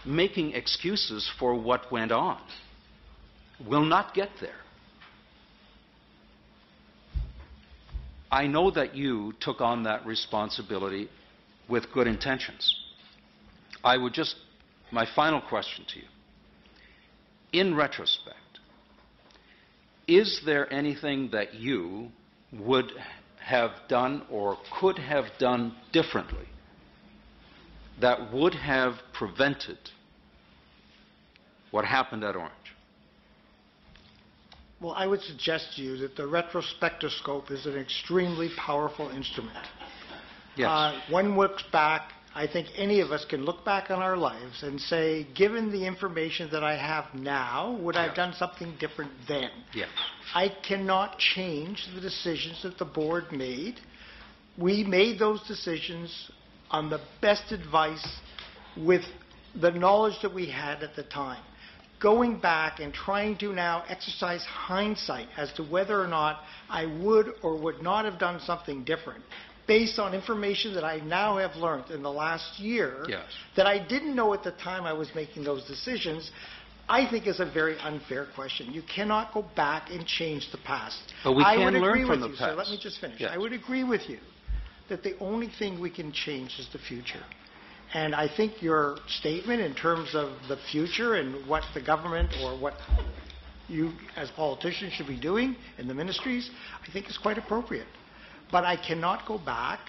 [SPEAKER 4] making excuses for what went on, we'll not get there. I know that you took on that responsibility with good intentions. My final question to you. In retrospect, is there anything that you would have done or could have done differently that would have prevented what happened at Ornge?
[SPEAKER 8] well, I would suggest to you that the retrospectoscope is an extremely powerful instrument.
[SPEAKER 4] Yes.
[SPEAKER 8] One looks back, I think any of us can look back on our lives and say, given the information that I have now, would I have done something different then?
[SPEAKER 4] Yes.
[SPEAKER 8] I cannot change the decisions that the board made. We made those decisions on the best advice with the knowledge that we had at the time. Going back and trying to now exercise hindsight as to whether or not I would or would not have done something different, based on information that I now have learned in the last year, that I didn't know at the time I was making those decisions, I think is a very unfair question. You cannot go back and change the past.
[SPEAKER 4] But we can learn from the past.
[SPEAKER 8] So let me just finish. I would agree with you that the only thing we can change is the future. And I think your statement in terms of the future and what the government or what you as politicians should be doing in the ministries, I think is quite appropriate. But I cannot go back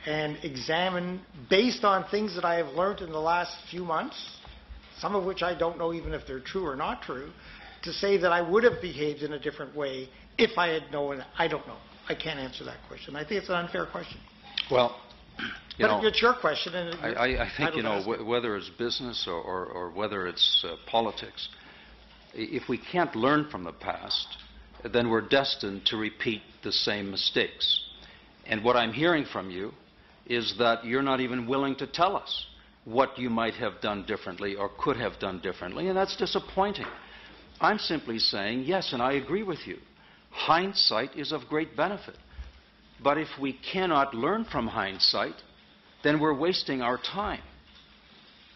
[SPEAKER 8] and examine, based on things that I have learned in the last few months, some of which I don't know even if they're true or not true, to say that I would have behaved in a different way if I had known. I don't know. I can't answer that question. I think it's an unfair question.
[SPEAKER 4] Well,
[SPEAKER 8] but it's your question. And
[SPEAKER 4] I think, whether it's business or whether it's politics, If we can't learn from the past, then we're destined to repeat the same mistakes. And what I'm hearing from you is that you're not even willing to tell us what you might have done differently or could have done differently, and that's disappointing. I'm simply saying, yes, and I agree with you. Hindsight is of great benefit. But if we cannot learn from hindsight, then we're wasting our time.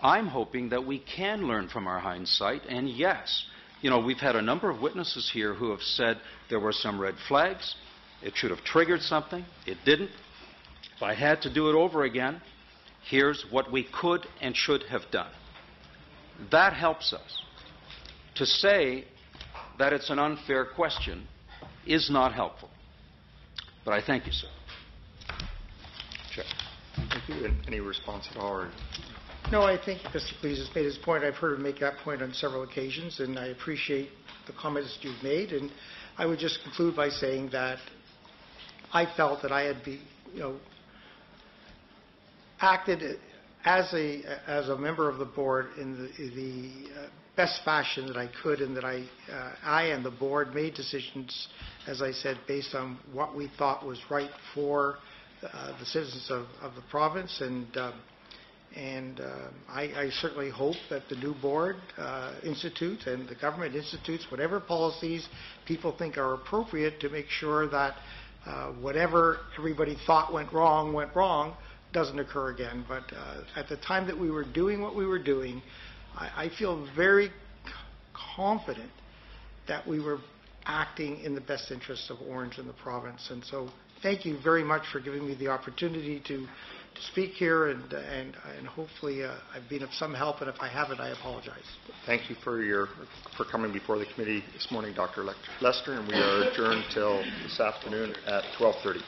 [SPEAKER 4] I'm hoping that we can learn from our hindsight, and yes, we've had a number of witnesses here who have said there were some red flags. It should have triggered something. It didn't. If I had to do it over again, here's what we could and should have done. That helps us. To say that it's an unfair question is not helpful. But I thank you, sir.
[SPEAKER 1] Chair. Thank you. Any response at all? Or?
[SPEAKER 8] No, I think Mr. Cleese has made his point. I've heard him make that point on several occasions, and I appreciate the comments you've made. And I would just conclude by saying that I felt that I had acted as a member of the board in the best fashion that I could, and that I and the board made decisions, as I said, based on what we thought was right for the citizens of the province. And I certainly hope that the new board institutes and the government institutes whatever policies people think are appropriate to make sure that whatever everybody thought went wrong doesn't occur again. But at the time that we were doing what we were doing, I feel very confident that we were acting in the best interests of Ornge and the province. And so thank you very much for giving me the opportunity to speak here, and hopefully I've been of some help, and if I haven't, I apologize.
[SPEAKER 1] Thank you for coming before the committee this morning, Dr. Lester, and we are adjourned till this afternoon at 12:30.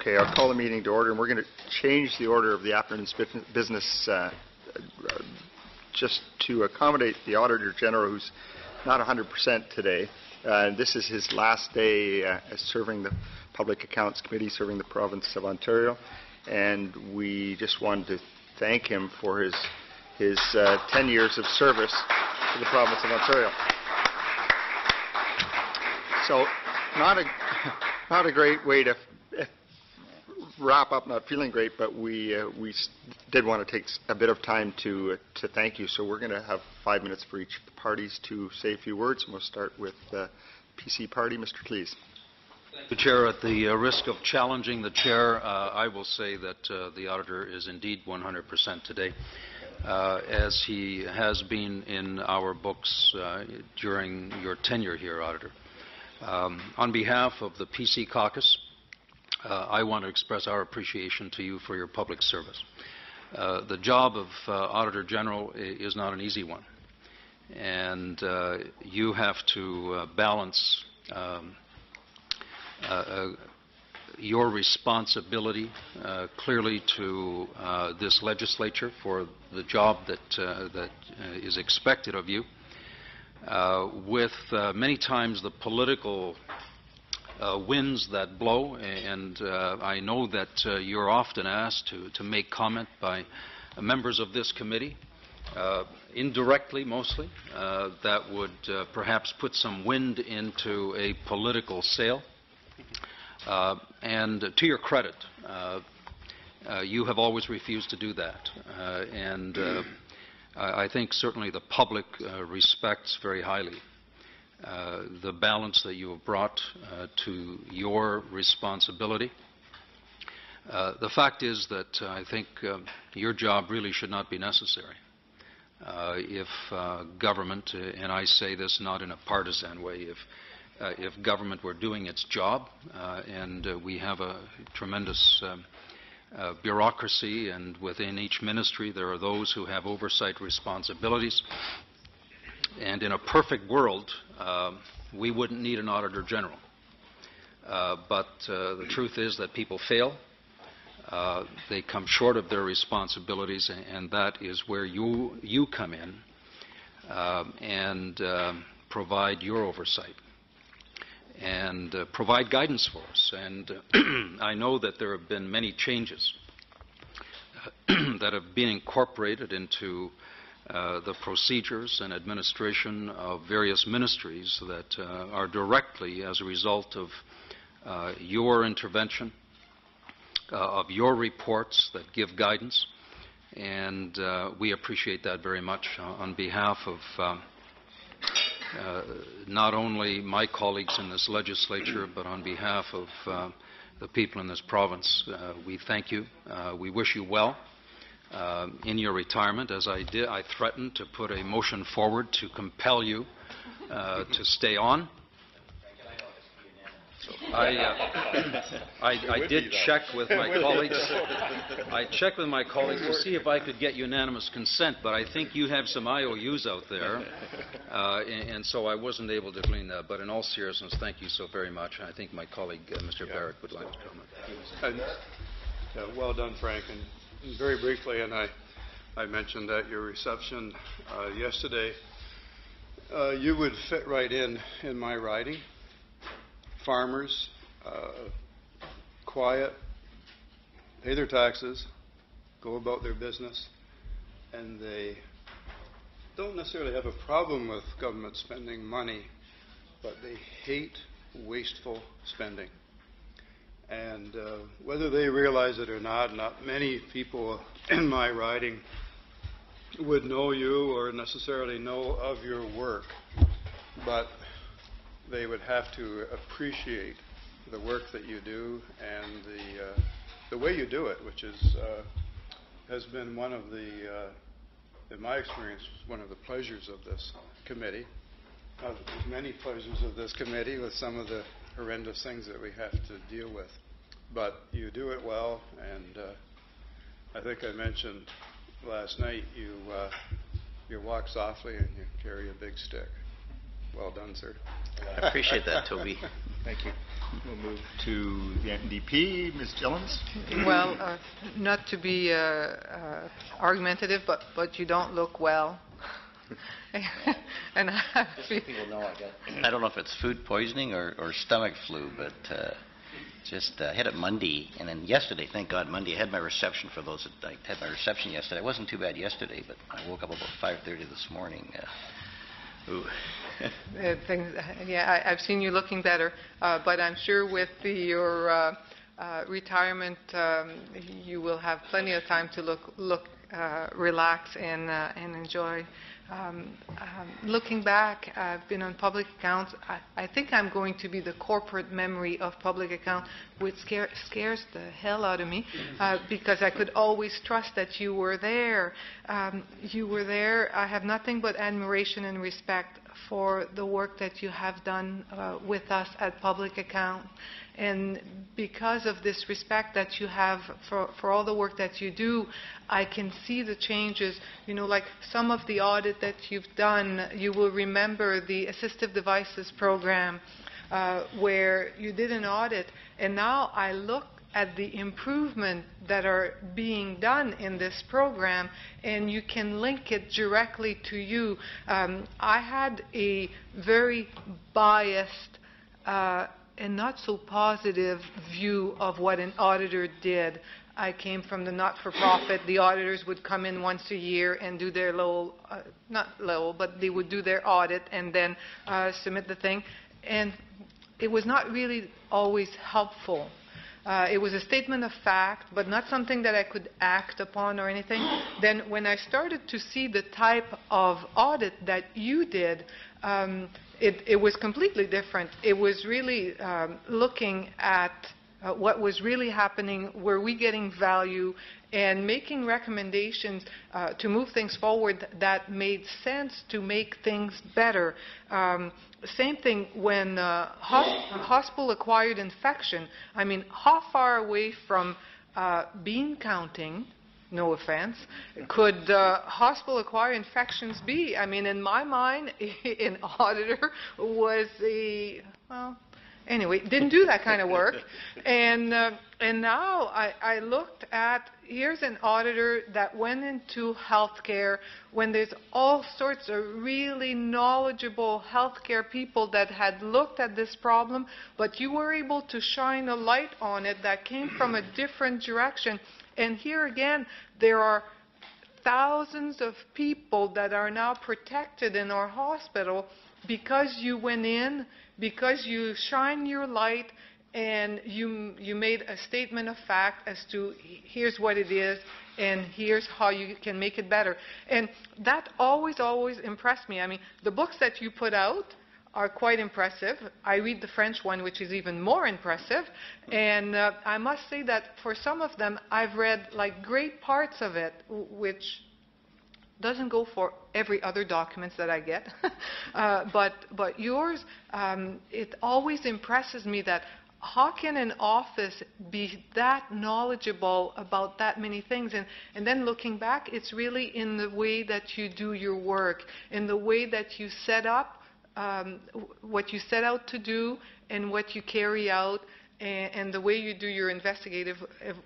[SPEAKER 1] Okay, I'll call the meeting to order, and we're going to change the order of the afternoon's business just to accommodate the Auditor General, who's not 100% today. This is his last day as serving the Public Accounts Committee, serving the province of Ontario, and we just wanted to thank him for his 10 years of service to the province of Ontario. So, not a great way to wrap up, not feeling great, but we did want to take a bit of time to thank you. So we're going to have 5 minutes for each of the parties to say a few words, and we'll start with the PC party. Mr. Cleese.
[SPEAKER 4] Thank you, Chair. At the risk of challenging the Chair, I will say that the Auditor is indeed 100% today, as he has been in our books during your tenure here, Auditor. On behalf of the PC caucus, I want to express our appreciation to you for your public service. The job of Auditor General is not an easy one, and you have to balance your responsibility clearly to this legislature for the job that is expected of you. With many times the political winds that blow, and I know that you're often asked to make comment by members of this committee, indirectly mostly, that would perhaps put some wind into a political sail. And to your credit, you have always refused to do that. And I think certainly the public respects very highly the balance that you have brought to your responsibility. The fact is that I think your job really should not be necessary. If government, and I say this not in a partisan way, if government were doing its job, and we have a tremendous bureaucracy, and within each ministry there are those who have oversight responsibilities, and in a perfect world we wouldn't need an Auditor General. But the truth is that people fail. They come short of their responsibilities, and that is where you come in and provide your oversight and provide guidance for us. And I know that there have been many changes that have been incorporated into the procedures and administration of various ministries that are directly as a result of your intervention, of your reports that give guidance, and we appreciate that very much on behalf of not only my colleagues in this legislature, but on behalf of the people in this province. We thank you. We wish you well in your retirement. As I did, I threatened to put a motion forward to compel you to stay on. So I did check with my colleagues. I checked with my colleagues to see if I could get unanimous consent, but I think you have some IOUs out there, and so I wasn't able to glean that. But in all seriousness, thank you so very much. I think my colleague, Mr. Barrett, would like to comment.
[SPEAKER 10] Well done, Frank. And very briefly, and I mentioned at your reception yesterday, you would fit right in my riding. Farmers, quiet, pay their taxes, go about their business, and they don't necessarily have a problem with government spending money, but they hate wasteful spending. And whether they realize it or not many people in my riding would know you or necessarily know of your work, but they would have to appreciate the work that you do and the way you do it, which is has been one of the, in my experience, one of the pleasures of this committee. There's many pleasures of this committee with some of the horrendous things that we have to deal with, but you do it well, and I think I mentioned last night you walk softly and you carry a big stick. Well done, sir.
[SPEAKER 11] I appreciate that, Toby.
[SPEAKER 1] Thank you. We'll move to the NDP. Ms. Gillens.
[SPEAKER 5] Well, not to be argumentative, but you don't look well. And I
[SPEAKER 11] just so people know, I don't know if it's food poisoning or stomach flu, but I had it Monday, and then yesterday, thank God, Monday, I had my reception for those that I had my reception yesterday. It wasn't too bad yesterday, but I woke up about 5:30 this morning.
[SPEAKER 5] I've seen you looking better, but I'm sure with your retirement, you will have plenty of time to look relax and enjoy. Looking back, I've been on public accounts. I think I'm going to be the corporate memory of public account, which scares the hell out of me, because I could always trust that you were there. You were there. I have nothing but admiration and respect for the work that you have done with us at public account. And because of this respect that you have for all the work that you do, I can see the changes. You know, like some of the audit that you've done, you will remember the assistive devices program. where you did an audit, and now I look at the improvement that are being done in this program, and you can link it directly to you. I had a very biased and not so positive view of what an auditor did. I came from the not-for-profit. The auditors would come in once a year and do their but they would do their audit and then submit the thing. And it was not really always helpful. It was a statement of fact, but not something that I could act upon or anything. Then when I started to see the type of audit that you did, it was completely different. It was really looking at what was really happening, were we getting value, and making recommendations to move things forward that made sense to make things better. Same thing when hospital-acquired infection. I mean, how far away from bean counting, no offense, could hospital-acquired infections be? I mean, in my mind, an auditor was anyway, didn't do that kind of work. And now I looked at, here's an auditor that went into healthcare when there's all sorts of really knowledgeable healthcare people that had looked at this problem, but you were able to shine a light on it that came from a different direction. And here again, there are thousands of people that are now protected in our hospital because you went in, because you shine your light, and you made a statement of fact as to here's what it is and here's how you can make it better. And that always impressed me. I mean, the books that you put out are quite impressive. I read the French one, which is even more impressive. And I must say that for some of them, I've read like great parts of it, which doesn't go for every other documents that I get. But yours, it always impresses me that how can an office be that knowledgeable about that many things? And then looking back, it's really in the way that you do your work, in the way that you set up what you set out to do and what you carry out, and the way you do your investigative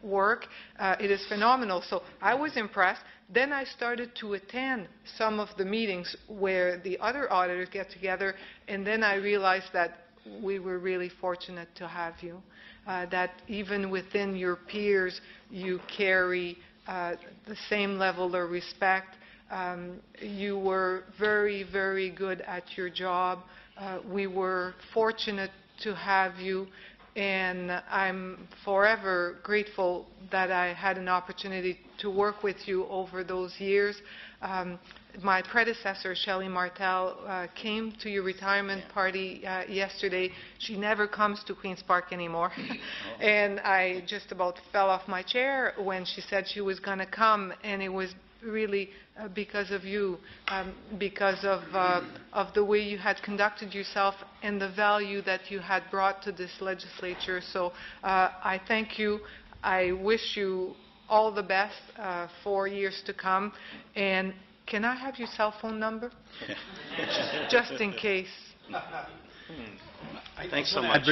[SPEAKER 5] work. It is phenomenal. So I was impressed. Then I started to attend some of the meetings where the other auditors get together, and then I realized that we were really fortunate to have you, that even within your peers you carry the same level of respect. You were very, very good at your job. We were fortunate to have you, and I'm forever grateful that I had an opportunity to work with you over those years. My predecessor, Shelley Martel, came to your retirement party yesterday. She never comes to Queen's Park anymore. And I just about fell off my chair when she said she was going to come, and it was really because of you, because of the way you had conducted yourself and the value that you had brought to this legislature. So I thank you. I wish you all the best for years to come. And can I have your cell phone number? Just in case.
[SPEAKER 3] Thanks so much.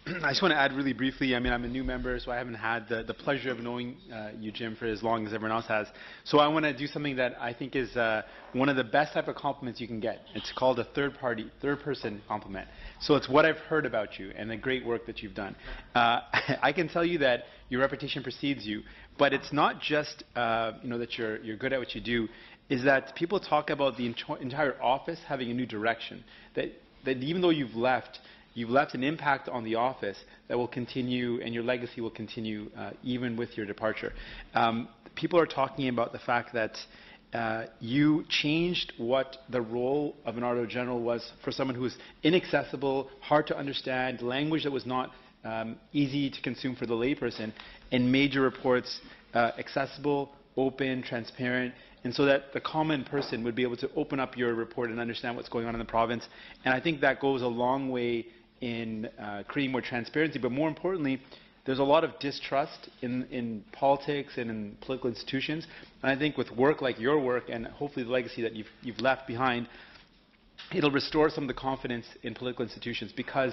[SPEAKER 12] I just want to add really briefly, I mean, I'm a new member, so I haven't had the pleasure of knowing you, Jim, for as long as everyone else has. So I want to do something that I think is one of the best type of compliments you can get. It's called a third-person compliment. So it's what I've heard about you and the great work that you've done. I can tell you that your reputation precedes you, but it's not just that you're good at what you do, is that people talk about the entire office having a new direction, that even though you've left an impact on the office that will continue, and your legacy will continue even with your departure. People are talking about the fact that you changed what the role of an Auditor General was for someone who was inaccessible, hard to understand, language that was not easy to consume for the layperson, and made your reports accessible, open, transparent, and so that the common person would be able to open up your report and understand what's going on in the province. And I think that goes a long way in creating more transparency, but more importantly, there's a lot of distrust in politics and in political institutions. And I think with work like your work, and hopefully the legacy that you've left behind, it'll restore some of the confidence in political institutions, because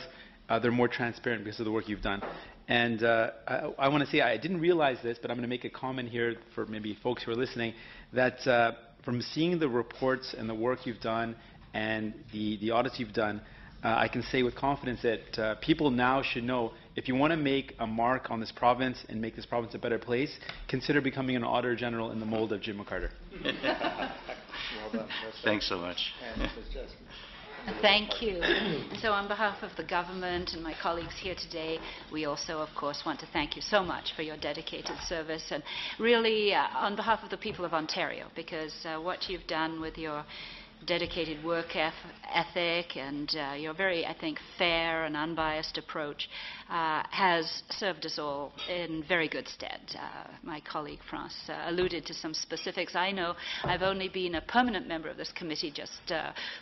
[SPEAKER 12] they're more transparent because of the work you've done. And I want to say, I didn't realize this, but I'm going to make a comment here for maybe folks who are listening, that from seeing the reports and the work you've done and the audits you've done, I can say with confidence that people now should know, if you want to make a mark on this province and make this province a better place, consider becoming an Auditor General in the mold of Jim McCarter.
[SPEAKER 1] Well done.
[SPEAKER 11] Thanks so much.
[SPEAKER 7] Thank you. So on behalf of the government and my colleagues here today, we also, of course, want to thank you so much for your dedicated service, and really on behalf of the people of Ontario, because what you've done with your dedicated work ethic and your very, I think, fair and unbiased approach has served us all in very good stead. My colleague France alluded to some specifics. I know I've only been a permanent member of this committee just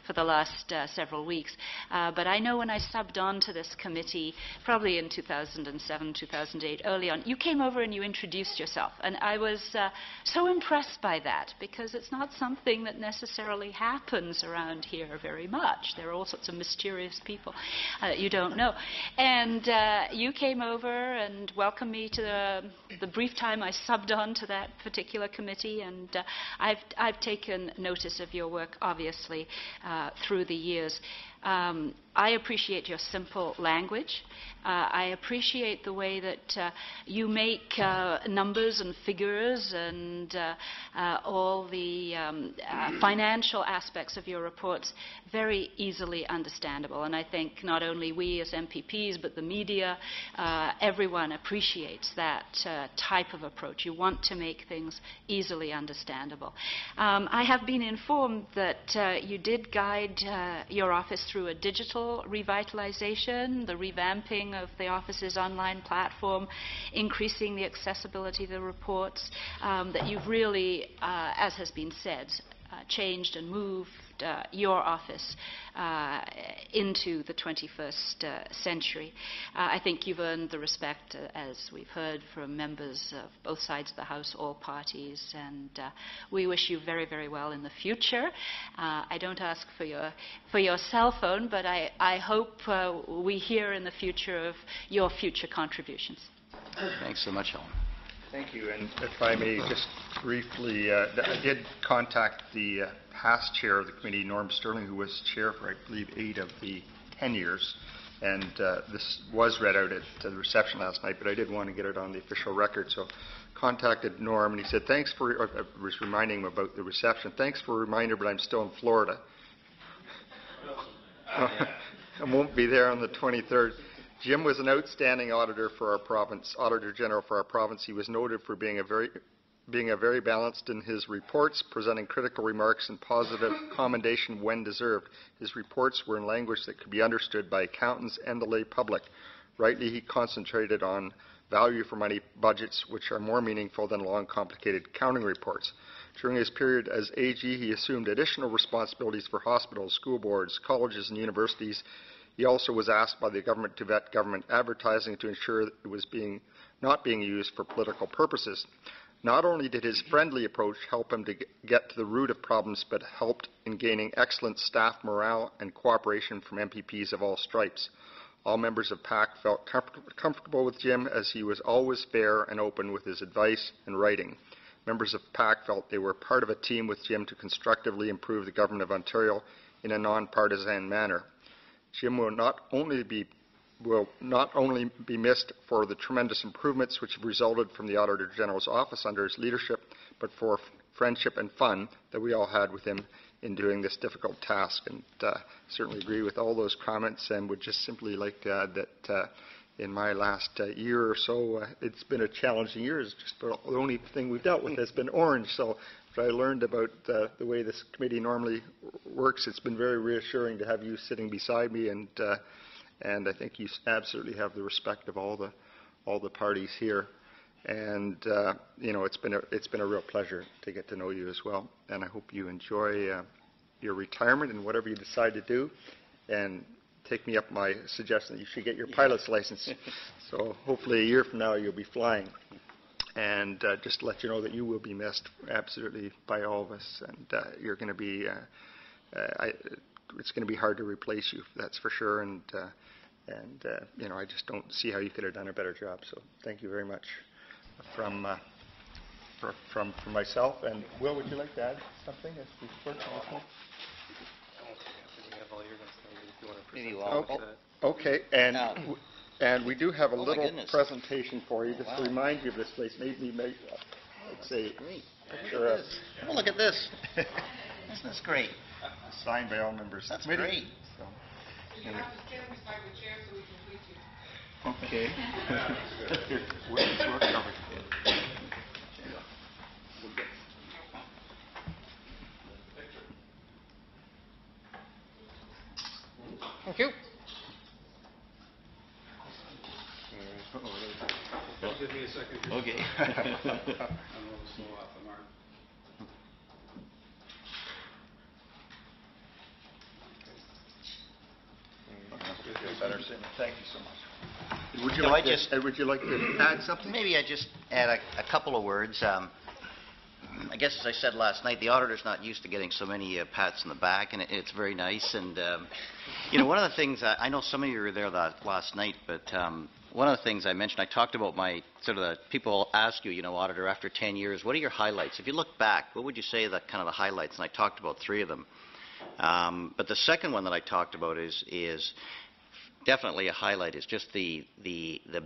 [SPEAKER 7] for the last several weeks, but I know when I subbed on to this committee, probably in 2007, 2008, early on, you came over and you introduced yourself, and I was so impressed by that, because it's not something that necessarily happens around here very much. There are all sorts of mysterious people that you don't know. And you came over and welcomed me to the brief time I subbed on to that particular committee, and I've taken notice of your work, obviously, through the years. I appreciate your simple language. I appreciate the way that you make numbers and figures and all the financial aspects of your reports very easily understandable. And I think not only we as MPPs, but the media, everyone appreciates that type of approach. You want to make things easily understandable. I have been informed that you did guide your office through a digital revitalization, the revamping of the office's online platform, increasing the accessibility of the reports, that you've really, as has been said, changed and moved your office into the 21st century. I think you've earned the respect, as we've heard from members of both sides of the House, all parties, and we wish you very, very well in the future. I don't ask for your cell phone, but I hope we hear in the future of your future contributions.
[SPEAKER 11] Thanks so much, Helen.
[SPEAKER 1] Thank you. And if I may just briefly, I did contact the past chair of the committee, Norm Sterling, who was chair for, I believe, 8 of the 10 years. And this was read out at the reception last night, but I did want to get it on the official record. So contacted Norm, and he said, thanks for, I was reminding him about the reception. Thanks for a reminder, but I'm still in Florida. I won't be there on the 23rd. Jim was an outstanding auditor for our province, Auditor General for our province. He was noted for being very balanced in his reports, presenting critical remarks and positive commendation when deserved. His reports were in language that could be understood by accountants and the lay public. Rightly, he concentrated on value for money budgets, which are more meaningful than long, complicated accounting reports. During his period as AG, he assumed additional responsibilities for hospitals, school boards, colleges, and universities. He also was asked by the government to vet government advertising to ensure that it was not being used for political purposes. Not only did his friendly approach help him to get to the root of problems, but helped in gaining excellent staff morale and cooperation from MPPs of all stripes. All members of PAC felt comfortable with Jim, as he was always fair and open with his advice and writing. Members of PAC felt they were part of a team with Jim to constructively improve the Government of Ontario in a non-partisan manner. Jim will not only be missed for the tremendous improvements which have resulted from the Auditor General's office under his leadership, but for friendship and fun that we all had with him in doing this difficult task. And certainly agree with all those comments, and would just simply like to add that in my last year or so, it's been a challenging year. It's just the only thing we've dealt with has been Ornge. So I learned about the way this committee normally works. It's been very reassuring to have you sitting beside me, and I think you absolutely have the respect of all the parties here. And you know, it's been a real pleasure to get to know you as well. And I hope you enjoy your retirement and whatever you decide to do. And take me up my suggestion that you should get your pilot's license. So hopefully a year from now you'll be flying. And just to let you know that you will be missed absolutely by all of us, and you're going to be, it's going to be hard to replace you, that's for sure. And And, I just don't see how you could have done a better job. So thank you very much from myself. And Will, would you like to add something as we clerk on this one?
[SPEAKER 11] Maybe well.
[SPEAKER 1] Okay, and we do have a little
[SPEAKER 11] goodness.
[SPEAKER 1] presentation for you, just to remind you of this place. Maybe let's say, picture of
[SPEAKER 11] Oh, look at this. Isn't this great?
[SPEAKER 1] signed by all members.
[SPEAKER 11] That's
[SPEAKER 1] Committee.
[SPEAKER 11] great.
[SPEAKER 1] So, okay. Here, let's work it over.
[SPEAKER 8] Thank you.
[SPEAKER 10] Give me a second.
[SPEAKER 11] Okay.
[SPEAKER 10] I'm a little slow off the mark.
[SPEAKER 1] Better, thank you so much. Would you
[SPEAKER 11] No,
[SPEAKER 1] like
[SPEAKER 11] I just-
[SPEAKER 1] would you like to add something?
[SPEAKER 11] Maybe I just add a couple of words. I guess, as I said last night, the auditor's not used to getting so many pats in the back, and it's very nice. And, one of the things, I know some of you were there last night, but one of the things I mentioned, I talked about my, sort of the, people ask you, auditor, after 10 years, what are your highlights? If you look back, what would you say are the kind of the highlights? And I talked about 3 of them. But the second one that I talked about is definitely a highlight, is just the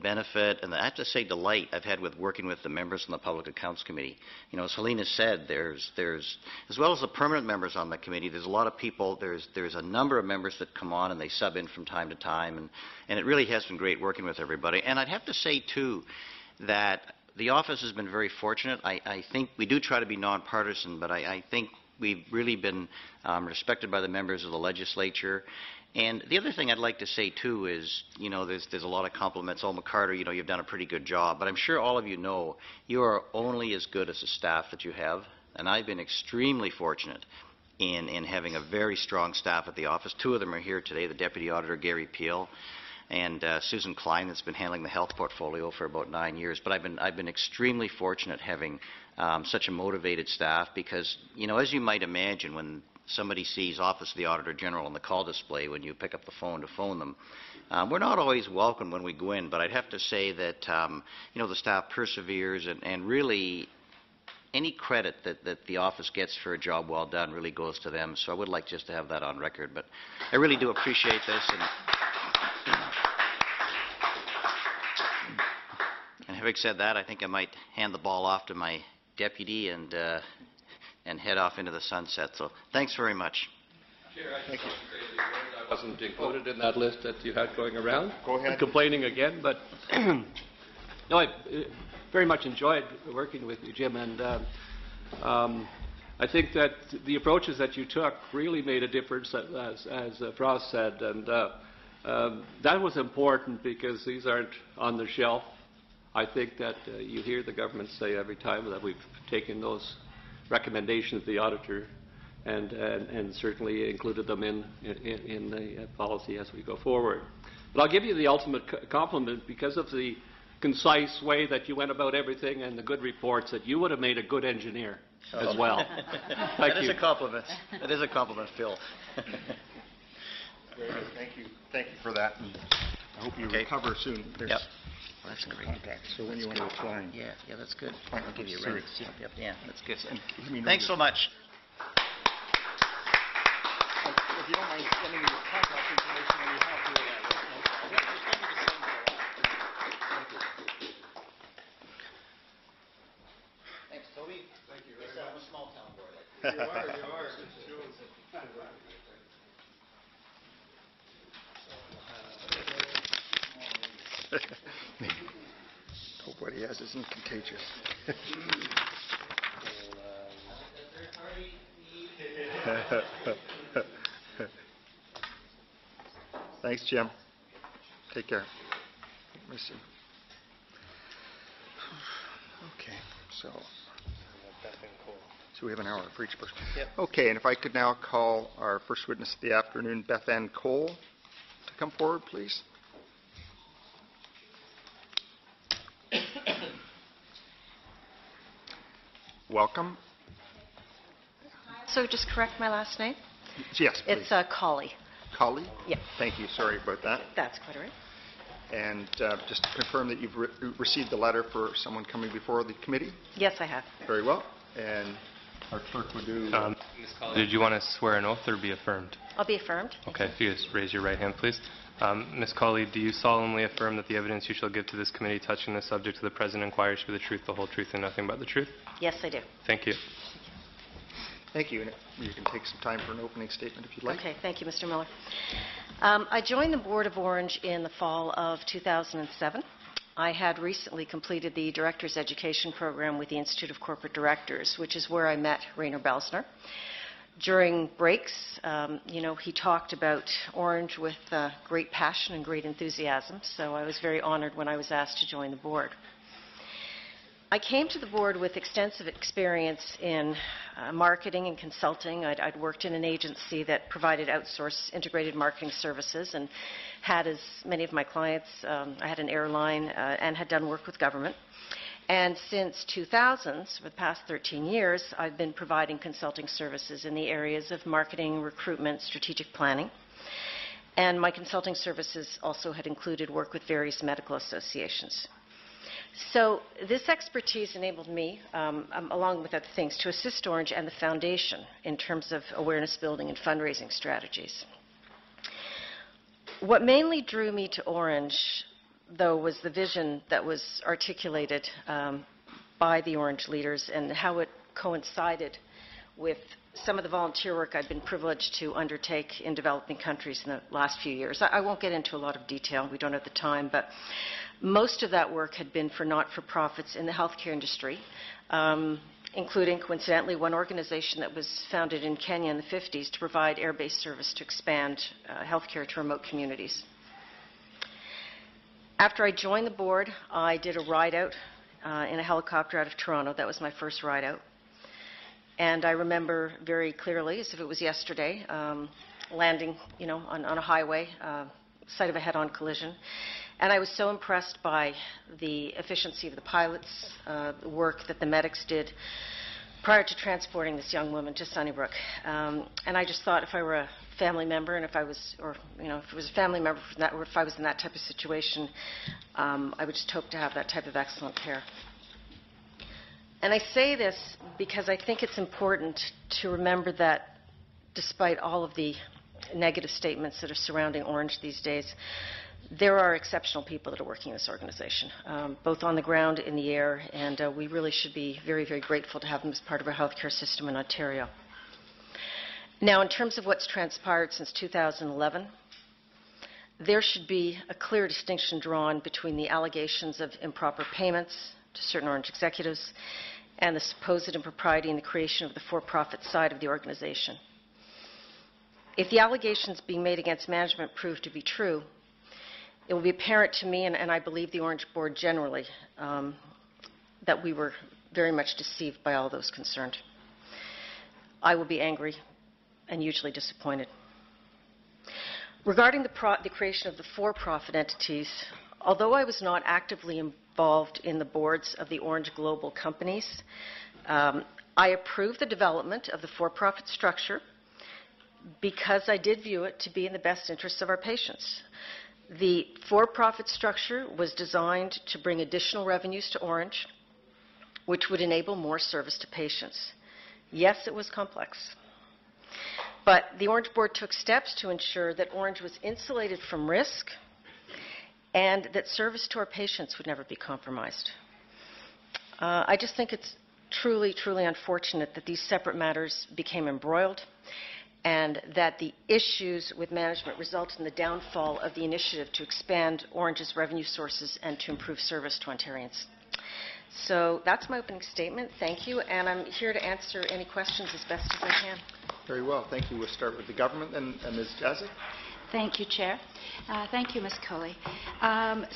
[SPEAKER 11] benefit and I have to say delight I've had with working with the members on the Public Accounts Committee. As Helena said, there's as well as the permanent members on the committee, there's a lot of people, there's a number of members that come on and they sub in from time to time, and it really has been great working with everybody. And I'd have to say, too, that the office has been very fortunate. I think we do try to be nonpartisan, but I think we've really been respected by the members of the legislature. And the other thing I'd like to say, too, is, there's a lot of compliments. Oh, McCarter, you've done a pretty good job. But I'm sure all of you know you are only as good as the staff that you have. And I've been extremely fortunate in having a very strong staff at the office. 2 of them are here today, the Deputy Auditor, Gary Peel, and Susan Klein, that's been handling the health portfolio for about 9 years. But I've been extremely fortunate having such a motivated staff because, as you might imagine, when somebody sees Office of the Auditor General on the call display when you pick up the phone to phone them, we're not always welcome when we go in, but I'd have to say that, the staff perseveres, and really any credit that the office gets for a job well done really goes to them. So I would like just to have that on record, but I really do appreciate this. And having said that, I think I might hand the ball off to my deputy and head off into the sunset. So thanks very much.
[SPEAKER 13] Chair, I wasn't included in that list that you had going around.
[SPEAKER 1] Go ahead.
[SPEAKER 13] I'm complaining again, but no, I very much enjoyed working with you, Jim, and I think that the approaches that you took really made a difference, as Frost said, and that was important because these aren't on the shelf. I think that you hear the government say every time that we've taken those recommendations of the auditor and certainly included them in the policy as we go forward. But I'll give you the ultimate compliment because of the concise way that you went about everything and the good reports, that you would have made a good engineer as well.
[SPEAKER 11] That is a compliment. That is a compliment, Phil.
[SPEAKER 1] Very good. Thank you for that. And I hope you recover soon.
[SPEAKER 11] Yep. Well, that's great.
[SPEAKER 1] So when you want to fly.
[SPEAKER 11] Yeah, that's good.
[SPEAKER 1] Point
[SPEAKER 11] I'll give you a
[SPEAKER 1] serious.
[SPEAKER 11] ring. Yep, yeah, that's good.
[SPEAKER 1] And
[SPEAKER 11] Thanks so much.
[SPEAKER 1] If you don't mind sending me your contact information when you have to.
[SPEAKER 11] Thanks, Toby.
[SPEAKER 10] Thank you
[SPEAKER 11] Yes,
[SPEAKER 10] very
[SPEAKER 11] I'm
[SPEAKER 10] much.
[SPEAKER 11] a small town boy.
[SPEAKER 10] You are.
[SPEAKER 1] Hope what he has isn't contagious. Thanks, Jim. Take care. Let me see. Okay, so we have an hour for each person.
[SPEAKER 11] Yep.
[SPEAKER 1] Okay, and if I could now call our first witness of the afternoon, Bethann Colle, to come forward, please. Welcome.
[SPEAKER 14] So just correct my last name?
[SPEAKER 1] Yes, please.
[SPEAKER 14] It's Colle.
[SPEAKER 1] Colle?
[SPEAKER 14] Yeah.
[SPEAKER 1] Thank you. Sorry about that.
[SPEAKER 14] That's quite all right.
[SPEAKER 1] And just to confirm that you've received the letter for someone coming before the committee?
[SPEAKER 14] Yes, I have.
[SPEAKER 1] Very well. And our clerk will do...
[SPEAKER 2] Ms. Colle, did you want to swear an oath or be affirmed?
[SPEAKER 14] I'll be affirmed.
[SPEAKER 2] Okay, if you just raise your right hand, please. Ms. Colle, do you solemnly affirm that the evidence you shall give to this committee touching the subject of the present inquiry should be the truth, the whole truth, and nothing but the truth?
[SPEAKER 14] Yes, I do.
[SPEAKER 2] Thank you.
[SPEAKER 1] Thank you. And you can take some time for an opening statement if you'd like.
[SPEAKER 14] Okay, thank you, Mr. Miller. I joined the board of Ornge in the fall of 2007. I had recently completed the Director's Education Program with the Institute of Corporate Directors, which is where I met Rainer Belsner. During breaks, he talked about Ornge with great passion and great enthusiasm, so I was very honored when I was asked to join the board. I came to the board with extensive experience in marketing and consulting. I'd worked in an agency that provided outsourced integrated marketing services and had, as many of my clients, I had an airline and had done work with government. And since 2000, for the past 13 years, I've been providing consulting services in the areas of marketing, recruitment, strategic planning. And my consulting services also had included work with various medical associations. So this expertise enabled me, along with other things, to assist Ornge and the Foundation in terms of awareness building and fundraising strategies. What mainly drew me to Ornge, though, was the vision that was articulated by the Ornge leaders and how it coincided with some of the volunteer work I've been privileged to undertake in developing countries in the last few years. I won't get into a lot of detail. We don't have the time, but most of that work had been for not-for-profits in the healthcare industry, including, coincidentally, one organization that was founded in Kenya in the 50s to provide air-based service to expand healthcare to remote communities. After I joined the board, I did a ride-out in a helicopter out of Toronto. That was my first ride-out. And I remember very clearly, as if it was yesterday, landing, on a highway, site of a head-on collision. And I was so impressed by the efficiency of the pilots, the work that the medics did prior to transporting this young woman to Sunnybrook. And I just thought, if I were a family member, and if I was, if it was a family member, or if I was in that type of situation, I would just hope to have that type of excellent care. And I say this because I think it's important to remember that despite all of the negative statements that are surrounding Ornge these days, there are exceptional people that are working in this organization, both on the ground, in the air, and we really should be very, very grateful to have them as part of our healthcare system in Ontario. Now, in terms of what's transpired since 2011, there should be a clear distinction drawn between the allegations of improper payments to certain Ornge executives and the supposed impropriety in the creation of the for-profit side of the organization. If the allegations being made against management prove to be true, it will be apparent to me, and I believe the Ornge board generally, that we were very much deceived by all those concerned. I will be angry and hugely disappointed. Regarding the creation of the for-profit entities, although I was not actively involved in the boards of the Ornge global companies, I approved the development of the for-profit structure because I did view it to be in the best interests of our patients. The for-profit structure was designed to bring additional revenues to Ornge, which would enable more service to patients. Yes, it was complex. But the Ornge board took steps to ensure that Ornge was insulated from risk and that service to our patients would never be compromised. I just think it's truly, truly unfortunate that these separate matters became embroiled and that the issues with management resulted in the downfall of the initiative to expand Ornge's revenue sources and to improve service to Ontarians. So that's my opening statement. Thank you, and I'm here to answer any questions as best as I can.
[SPEAKER 1] Very well. Thank you. We'll start with the government and Ms. Jazik.
[SPEAKER 7] Thank you, Chair. Thank you, Ms. Colle.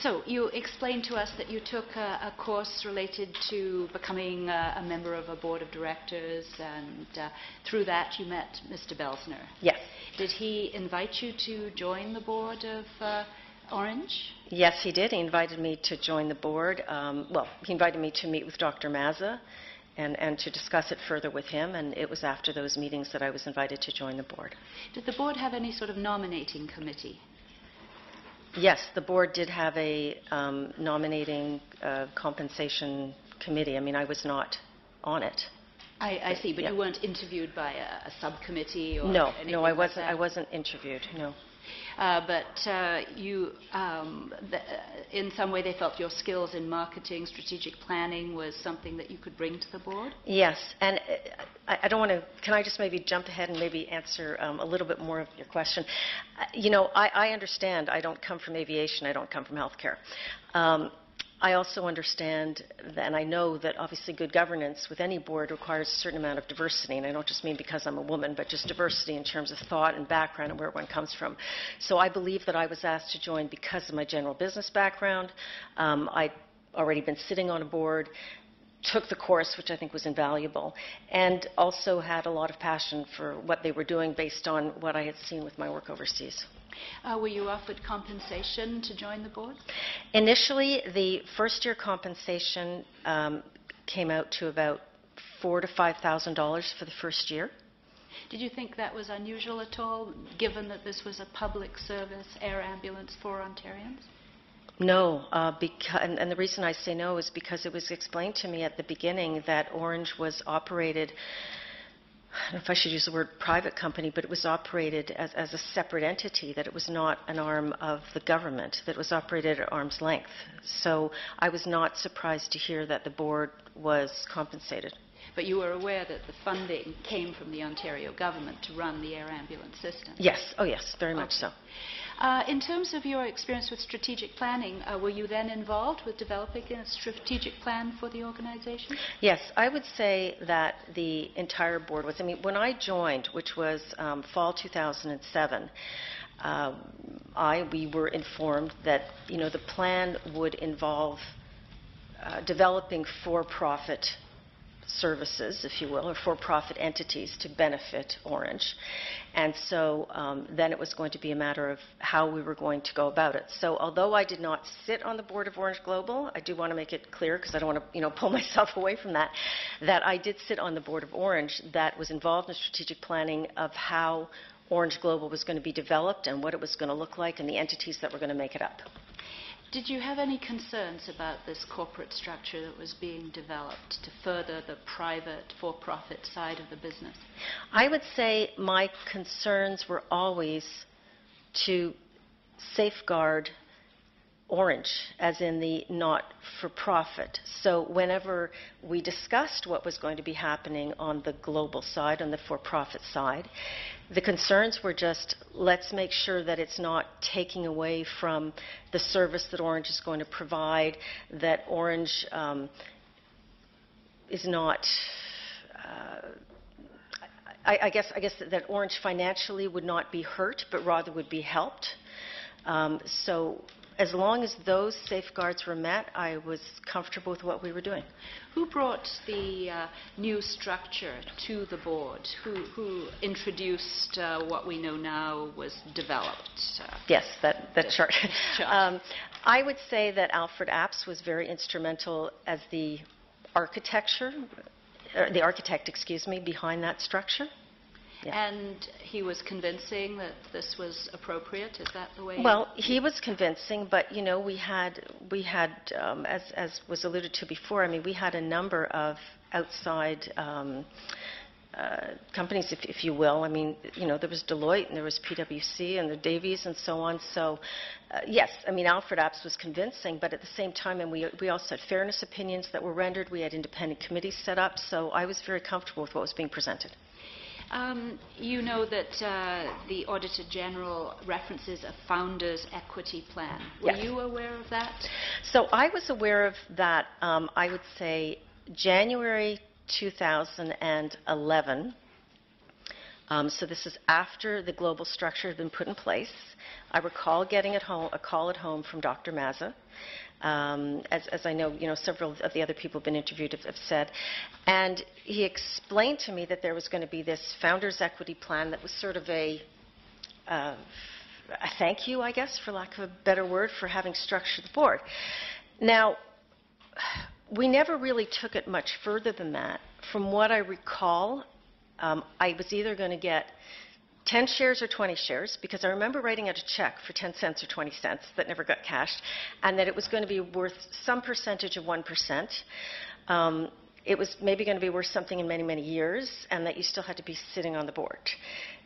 [SPEAKER 7] So you explained to us that you took a course related to becoming a member of a board of directors, and through that you met Mr. Belsner.
[SPEAKER 14] Yes.
[SPEAKER 7] Did he invite you to join the board of Ornge?
[SPEAKER 14] Yes, he did. He invited me to join the board. Well, he invited me to meet with Dr. Mazza and to discuss it further with him, and it was after those meetings that I was invited to join the board.
[SPEAKER 7] Did the board have any sort of nominating committee?
[SPEAKER 14] Yes, the board did have a nominating compensation committee. I mean, I was not on it.
[SPEAKER 7] I see, but you weren't interviewed by a subcommittee or anything
[SPEAKER 14] No,
[SPEAKER 7] like that?
[SPEAKER 14] I wasn't interviewed, no.
[SPEAKER 7] But you, in some way, they felt your skills in marketing, strategic planning was something that you could bring to the board?
[SPEAKER 14] Yes, and I don't want to, can I just maybe jump ahead and maybe answer a little bit more of your question? You know, I understand I don't come from aviation, I don't come from healthcare. I also understand, and I know that obviously good governance with any board requires a certain amount of diversity, and I don't just mean because I'm a woman, but just diversity in terms of thought and background and where one comes from. So I believe that I was asked to join because of my general business background. I'd already been sitting on a board, took the course, which I think was invaluable, and also had a lot of passion for what they were doing based on what I had seen with my work overseas.
[SPEAKER 7] Were you offered compensation to join the board?
[SPEAKER 14] Initially, the first-year compensation came out to about $4,000 to $5,000 for the first year.
[SPEAKER 7] Did you think that was unusual at all, given that this was a public service air ambulance for Ontarians?
[SPEAKER 14] No, and the reason I say no is because it was explained to me at the beginning that Ornge was operated, I don't know if I should use the word private company, but it was operated as a separate entity, that it was not an arm of the government, that it was operated at arm's length. So I was not surprised to hear that the board was compensated.
[SPEAKER 7] But you were aware that the funding came from the Ontario government to run the air ambulance system?
[SPEAKER 14] Yes, oh yes, very much so.
[SPEAKER 7] In terms of your experience with strategic planning, were you then involved with developing a strategic plan for the organization?
[SPEAKER 14] Yes, I would say that the entire board was. I mean, when I joined, which was fall 2007, we were informed that, you know, the plan would involve developing for-profit services, if you will, or for-profit entities to benefit Ornge. And so then it was going to be a matter of how we were going to go about it. So although I did not sit on the board of Ornge Global, I do want to make it clear, because I don't want to, you know, pull myself away from that, that I did sit on the board of Ornge that was involved in strategic planning of how Ornge Global was going to be developed and what it was going to look like and the entities that were going to make it up.
[SPEAKER 7] Did you have any concerns about this corporate structure that was being developed to further the private, for-profit side of the business?
[SPEAKER 14] I would say my concerns were always to safeguard Ornge, as in the not-for-profit. So whenever we discussed what was going to be happening on the global side, on the for-profit side, the concerns were just, let's make sure that it's not taking away from the service that Ornge is going to provide, that Ornge is not, I guess that Ornge financially would not be hurt, but rather would be helped. So as long as those safeguards were met, I was comfortable with what we were doing.
[SPEAKER 7] Who brought the new structure to the board? Who introduced what we know now was developed?
[SPEAKER 14] Yes, that chart. I would say that Alfred Apps was very instrumental as the architect, behind that structure. Yeah. And he was convincing that this was appropriate? Is that the way? Well, he was convincing, but you know, we had as was alluded to before, I mean, we had a number of outside companies, if you will. I mean, you know, there was Deloitte and there was PwC and the Davies and so on. So, yes, I mean, Alfred Apps was convincing, but at the same time, and we also had fairness opinions that were rendered. We had independent committees set up, so I was very comfortable with what was being presented.
[SPEAKER 7] You know that the Auditor General references a founder's equity plan. Were
[SPEAKER 14] Yes.
[SPEAKER 7] you aware of that?
[SPEAKER 14] So I was aware of that, I would say, January 2011. So this is after the global structure had been put in place. I recall getting a call at home from Dr. Mazza. As I know, you know, several of the other people who've been interviewed have said. And he explained to me that there was going to be this founder's equity plan that was sort of a thank you, I guess, for lack of a better word, for having structured the board. Now, we never really took it much further than that. From what I recall, I was either going to get 10 shares or 20 shares, because I remember writing out a check for 10 cents or 20 cents that never got cashed, and that it was going to be worth some percentage of 1%. It was maybe going to be worth something in many, many years, and that you still had to be sitting on the board.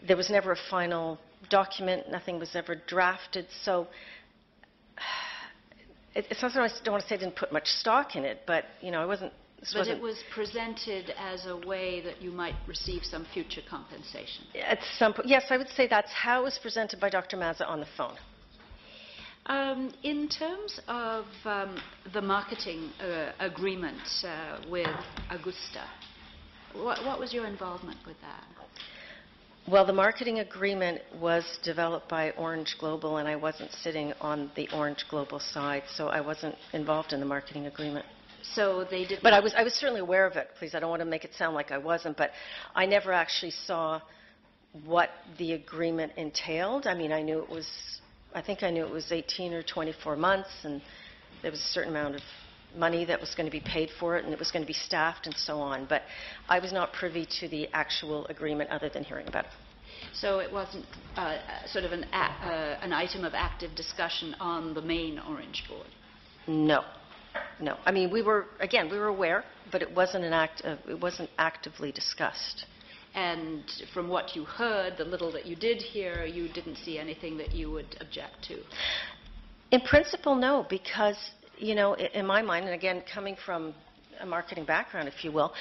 [SPEAKER 14] There was never a final document. Nothing was ever drafted. So it's not that I don't want to say I didn't put much stock in it, but, you know, I wasn't...
[SPEAKER 7] But it was presented as a way that you might receive some future compensation.
[SPEAKER 14] At some point, yes, I would say that's how it was presented by Dr. Mazza on the phone.
[SPEAKER 7] In terms of the marketing agreement with Augusta, what was your involvement with that?
[SPEAKER 14] Well, the marketing agreement was developed by Ornge Global, and I wasn't sitting on the Ornge Global side, so I wasn't involved in the marketing agreement.
[SPEAKER 7] So they did.
[SPEAKER 14] But I was certainly aware of it. Please, I don't want to make it sound like I wasn't, but I never actually saw what the agreement entailed. I mean, I think I knew it was 18 or 24 months, and there was a certain amount of money that was going to be paid for it, and it was going to be staffed and so on. But I was not privy to the actual agreement other than hearing about it.
[SPEAKER 7] So it wasn't sort of an item of active discussion on the main Ornge board?
[SPEAKER 14] No. No. I mean, we were aware, but it wasn't it wasn't actively discussed.
[SPEAKER 7] And from what you heard, the little that you did hear, you didn't see anything that you would object to?
[SPEAKER 14] In principle, no, because, you know, in my mind, and again, coming from a marketing background, if you will,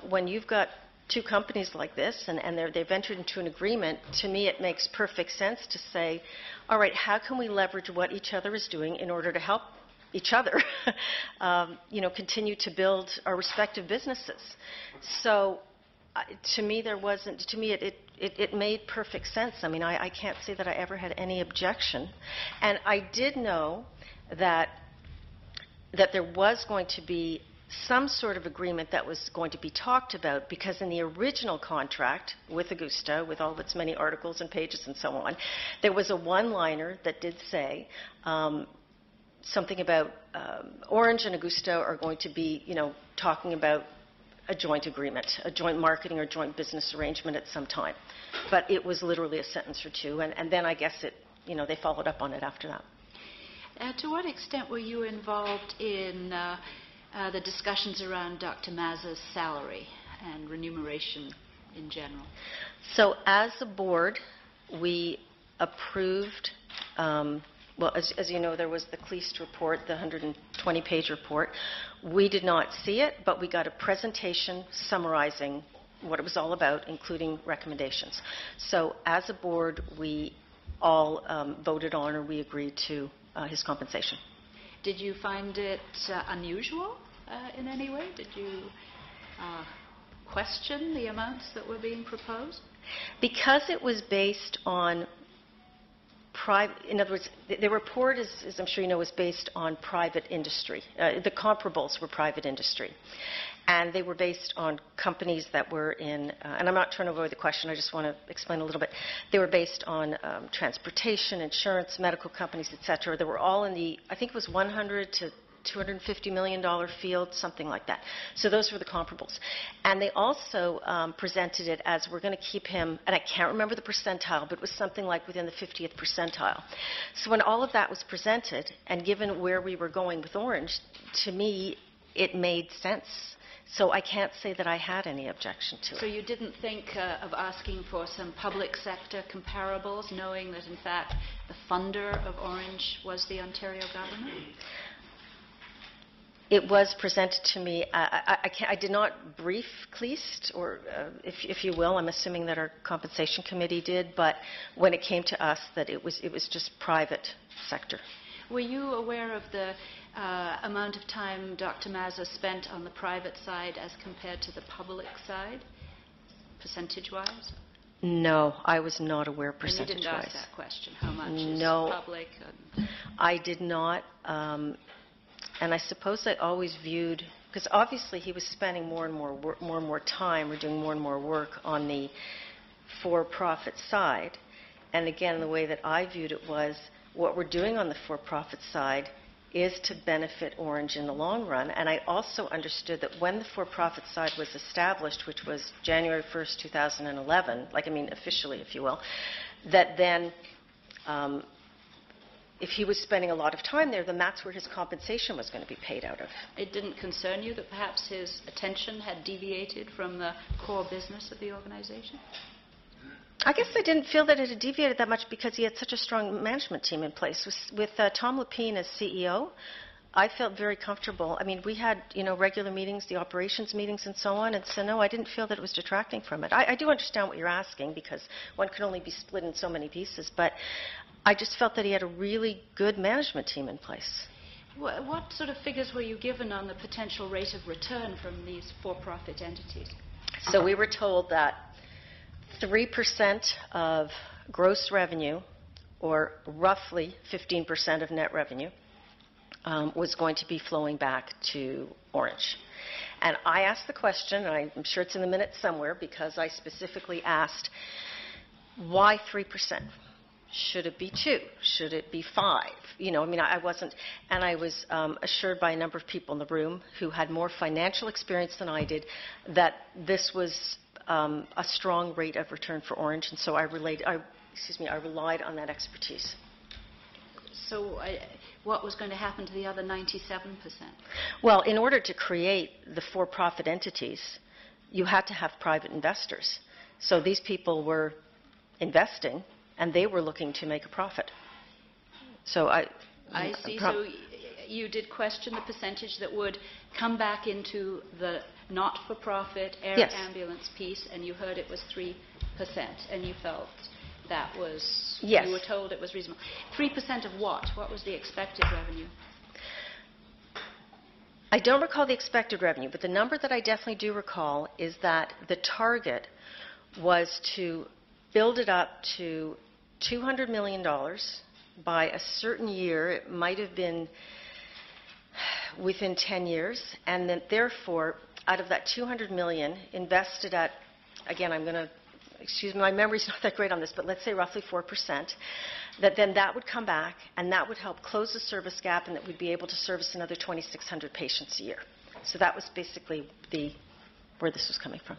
[SPEAKER 14] when you've got two companies like this and they've entered into an agreement, to me it makes perfect sense to say, all right, how can we leverage what each other is doing in order to help each other, you know, continue to build our respective businesses. So to me, it made perfect sense. I mean, I can't say that I ever had any objection. And I did know that there was going to be some sort of agreement that was going to be talked about, because in the original contract with Augusta, with all of its many articles and pages and so on, there was a one-liner that did say, something about Ornge and Augusta are going to be, you know, talking about a joint agreement, a joint marketing or joint business arrangement at some time. But it was literally a sentence or two, and then I guess you know, they followed up on it after that.
[SPEAKER 7] To what extent were you involved in the discussions around Dr. Mazza's salary and remuneration in general?
[SPEAKER 14] So as a board, we approved well, as you know, there was the Kleist report, the 120-page report. We did not see it, but we got a presentation summarizing what it was all about, including recommendations. So as a board, we all voted on, or we agreed to his compensation.
[SPEAKER 7] Did you find it unusual in any way? Did you question the amounts that were being proposed?
[SPEAKER 14] Because it was based on in other words, the report, as I'm sure you know, is based on private industry. The comparables were private industry. And they were based on companies that were in, and I'm not trying to avoid the question, I just want to explain a little bit. They were based on transportation, insurance, medical companies, et cetera. They were all in the, I think it was $100 to $250 million field, something like that. So those were the comparables. And they also presented it as, we're going to keep him, and I can't remember the percentile, but it was something like within the 50th percentile. So when all of that was presented, and given where we were going with Ornge, to me, it made sense. So I can't say that I had any objection to it.
[SPEAKER 7] So you didn't think of asking for some public sector comparables, knowing that, in fact, the funder of Ornge was the Ontario government?
[SPEAKER 14] It was presented to me. I did not brief Kleist, or if you will, I'm assuming that our compensation committee did, but when it came to us, that it was just private sector.
[SPEAKER 7] Were you aware of the amount of time Dr. Mazza spent on the private side as compared to the public side, percentage-wise?
[SPEAKER 14] No, I was not aware percentage-wise.
[SPEAKER 7] And you didn't ask that question, how much is public?
[SPEAKER 14] I did not. And I suppose I always viewed, because obviously he was spending more and more time, or doing more and more work on the for-profit side. And again, the way that I viewed it was, what we're doing on the for-profit side is to benefit Ornge in the long run. And I also understood that when the for-profit side was established, which was January 1st, 2011, officially, if you will, that then if he was spending a lot of time there, then that's where his compensation was going to be paid out of.
[SPEAKER 7] It didn't concern you that perhaps his attention had deviated from the core business of the organization?
[SPEAKER 14] I guess I didn't feel that it had deviated that much because he had such a strong management team in place. With Tom Lepine as CEO, I felt very comfortable. We had, regular meetings, the operations meetings and so on, and so no, I didn't feel that it was detracting from it. I do understand what you're asking because one can only be split in so many pieces, but I just felt that he had a really good management team in place.
[SPEAKER 7] What sort of figures were you given on the potential rate of return from these for-profit entities?
[SPEAKER 14] So we were told that 3% of gross revenue, or roughly 15% of net revenue, was going to be flowing back to Ornge. And I asked the question, and I'm sure it's in the minutes somewhere, because I specifically asked, why 3%? Should it be 2? Should it be 5? I wasn't, and I was assured by a number of people in the room who had more financial experience than I did that this was a strong rate of return for Ornge, and so I relied on that expertise.
[SPEAKER 7] So what was going to happen to the other 97%?
[SPEAKER 14] Well, in order to create the for-profit entities, you had to have private investors. So these people were investing, and they were looking to make a profit. So I
[SPEAKER 7] see. So you did question the percentage that would come back into the not-for-profit air
[SPEAKER 14] yes.
[SPEAKER 7] ambulance piece, and you heard it was 3%, and you felt that was,
[SPEAKER 14] yes.
[SPEAKER 7] you were told it was reasonable. 3% of what? What was the expected revenue?
[SPEAKER 14] I don't recall the expected revenue, but the number that I definitely do recall is that the target was to build it up to $200 million by a certain year. It might have been within 10 years, and then therefore, out of that $200 million invested at, again, excuse me, my memory's not that great on this, but let's say roughly 4%, that would come back, and that would help close the service gap, and that we'd be able to service another 2,600 patients a year. So that was basically where this was coming from.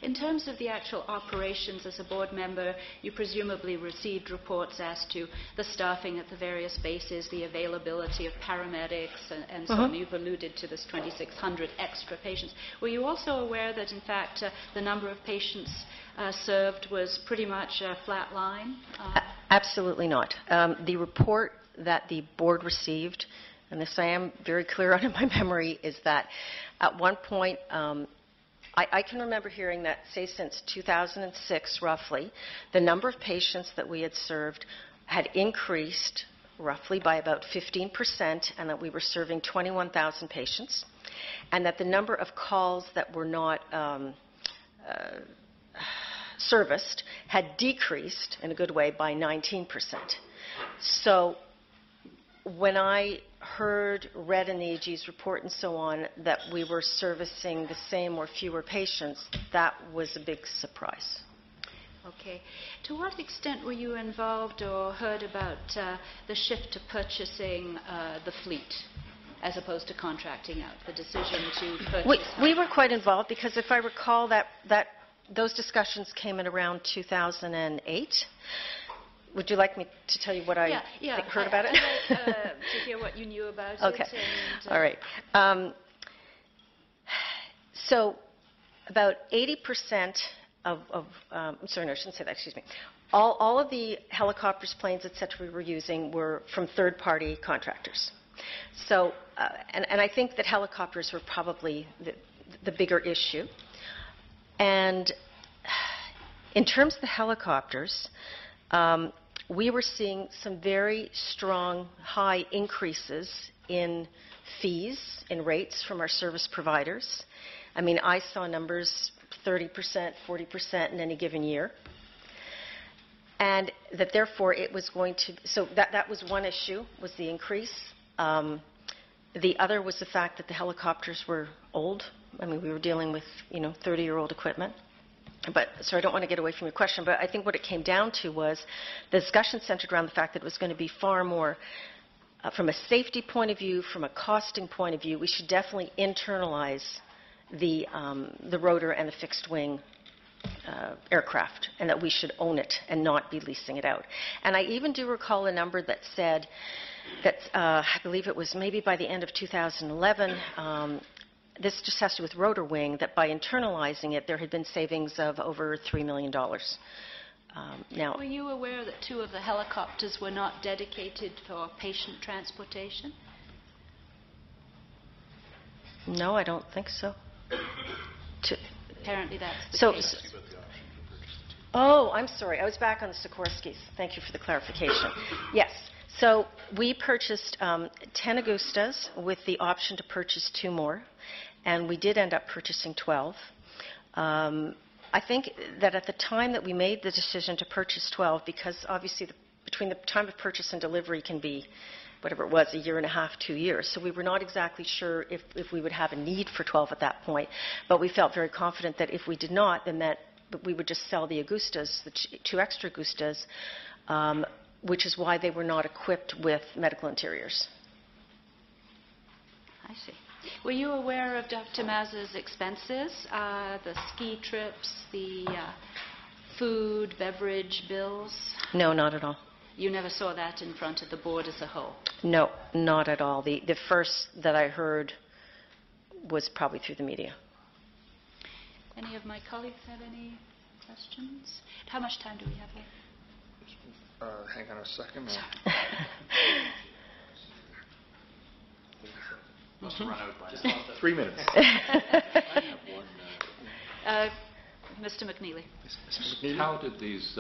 [SPEAKER 7] In terms of the actual operations as a board member, you presumably received reports as to the staffing at the various bases, the availability of paramedics, and so on. You've alluded to this 2,600 extra patients. Were you also aware that, in fact, the number of patients served was pretty much a flat line?
[SPEAKER 14] Absolutely not. The report that the board received, and this I am very clear on in my memory, is that at one point, I can remember hearing that, say, since 2006, roughly, the number of patients that we had served had increased roughly by about 15%, and that we were serving 21,000 patients, and that the number of calls that were not serviced had decreased, in a good way, by 19%. So when I read in the AG's report and so on that we were servicing the same or fewer patients, that was a big surprise.
[SPEAKER 7] Okay. To what extent were you involved or heard about the shift to purchasing the fleet as opposed to contracting out, the decision to purchase?
[SPEAKER 14] We were quite involved because if I recall that those discussions came in around 2008. Would you like me to tell you what I heard about it?
[SPEAKER 7] I'd like to hear what you knew about it.
[SPEAKER 14] Okay. All right. So about 80% of sorry, no, I shouldn't say that, excuse me. All of the helicopters, planes, et cetera, we were using were from third-party contractors. So, and I think that helicopters were probably the bigger issue. And in terms of the helicopters, we were seeing some very strong, high increases in fees, in rates from our service providers. I saw numbers 30%, 40% in any given year. And that therefore it was going to, so that was one issue, was the increase. The other was the fact that the helicopters were old. We were dealing with, 30-year-old equipment. But, so I don't want to get away from your question, but I think what it came down to was the discussion centered around the fact that it was going to be far more from a safety point of view, from a costing point of view, we should definitely internalize the rotor and the fixed wing aircraft, and that we should own it and not be leasing it out. And I even do recall a number that said that, I believe it was maybe by the end of 2011, this just has to do with rotor wing, that by internalizing it, there had been savings of over $3 million. Now,
[SPEAKER 7] were you aware that 2 of the helicopters were not dedicated for patient transportation?
[SPEAKER 14] No, I don't think so.
[SPEAKER 7] Apparently that's the case.
[SPEAKER 14] Oh, I'm sorry. I was back on the Sikorskys. Thank you for the clarification. Yes. So we purchased 10 Augustas with the option to purchase 2 more, and we did end up purchasing 12. I think that at the time that we made the decision to purchase 12, because obviously between the time of purchase and delivery can be whatever it was, 1.5 years, 2 years. So we were not exactly sure if we would have a need for 12 at that point, but we felt very confident that if we did not, then that we would just sell the Augustas, the 2 extra Augustas, which is why they were not equipped with medical interiors.
[SPEAKER 7] I see. Were you aware of Dr. Mazza's expenses, the ski trips, the food, beverage bills?
[SPEAKER 14] No, not at all.
[SPEAKER 7] You never saw that in front of the board as a whole?
[SPEAKER 14] No, not at all. The first that I heard was probably through the media.
[SPEAKER 7] Any of my colleagues have any questions? How much time do we have here?
[SPEAKER 1] Hang on a second.
[SPEAKER 3] Must run out by
[SPEAKER 1] 3 minutes.
[SPEAKER 7] Mr. McNeely.
[SPEAKER 13] How did these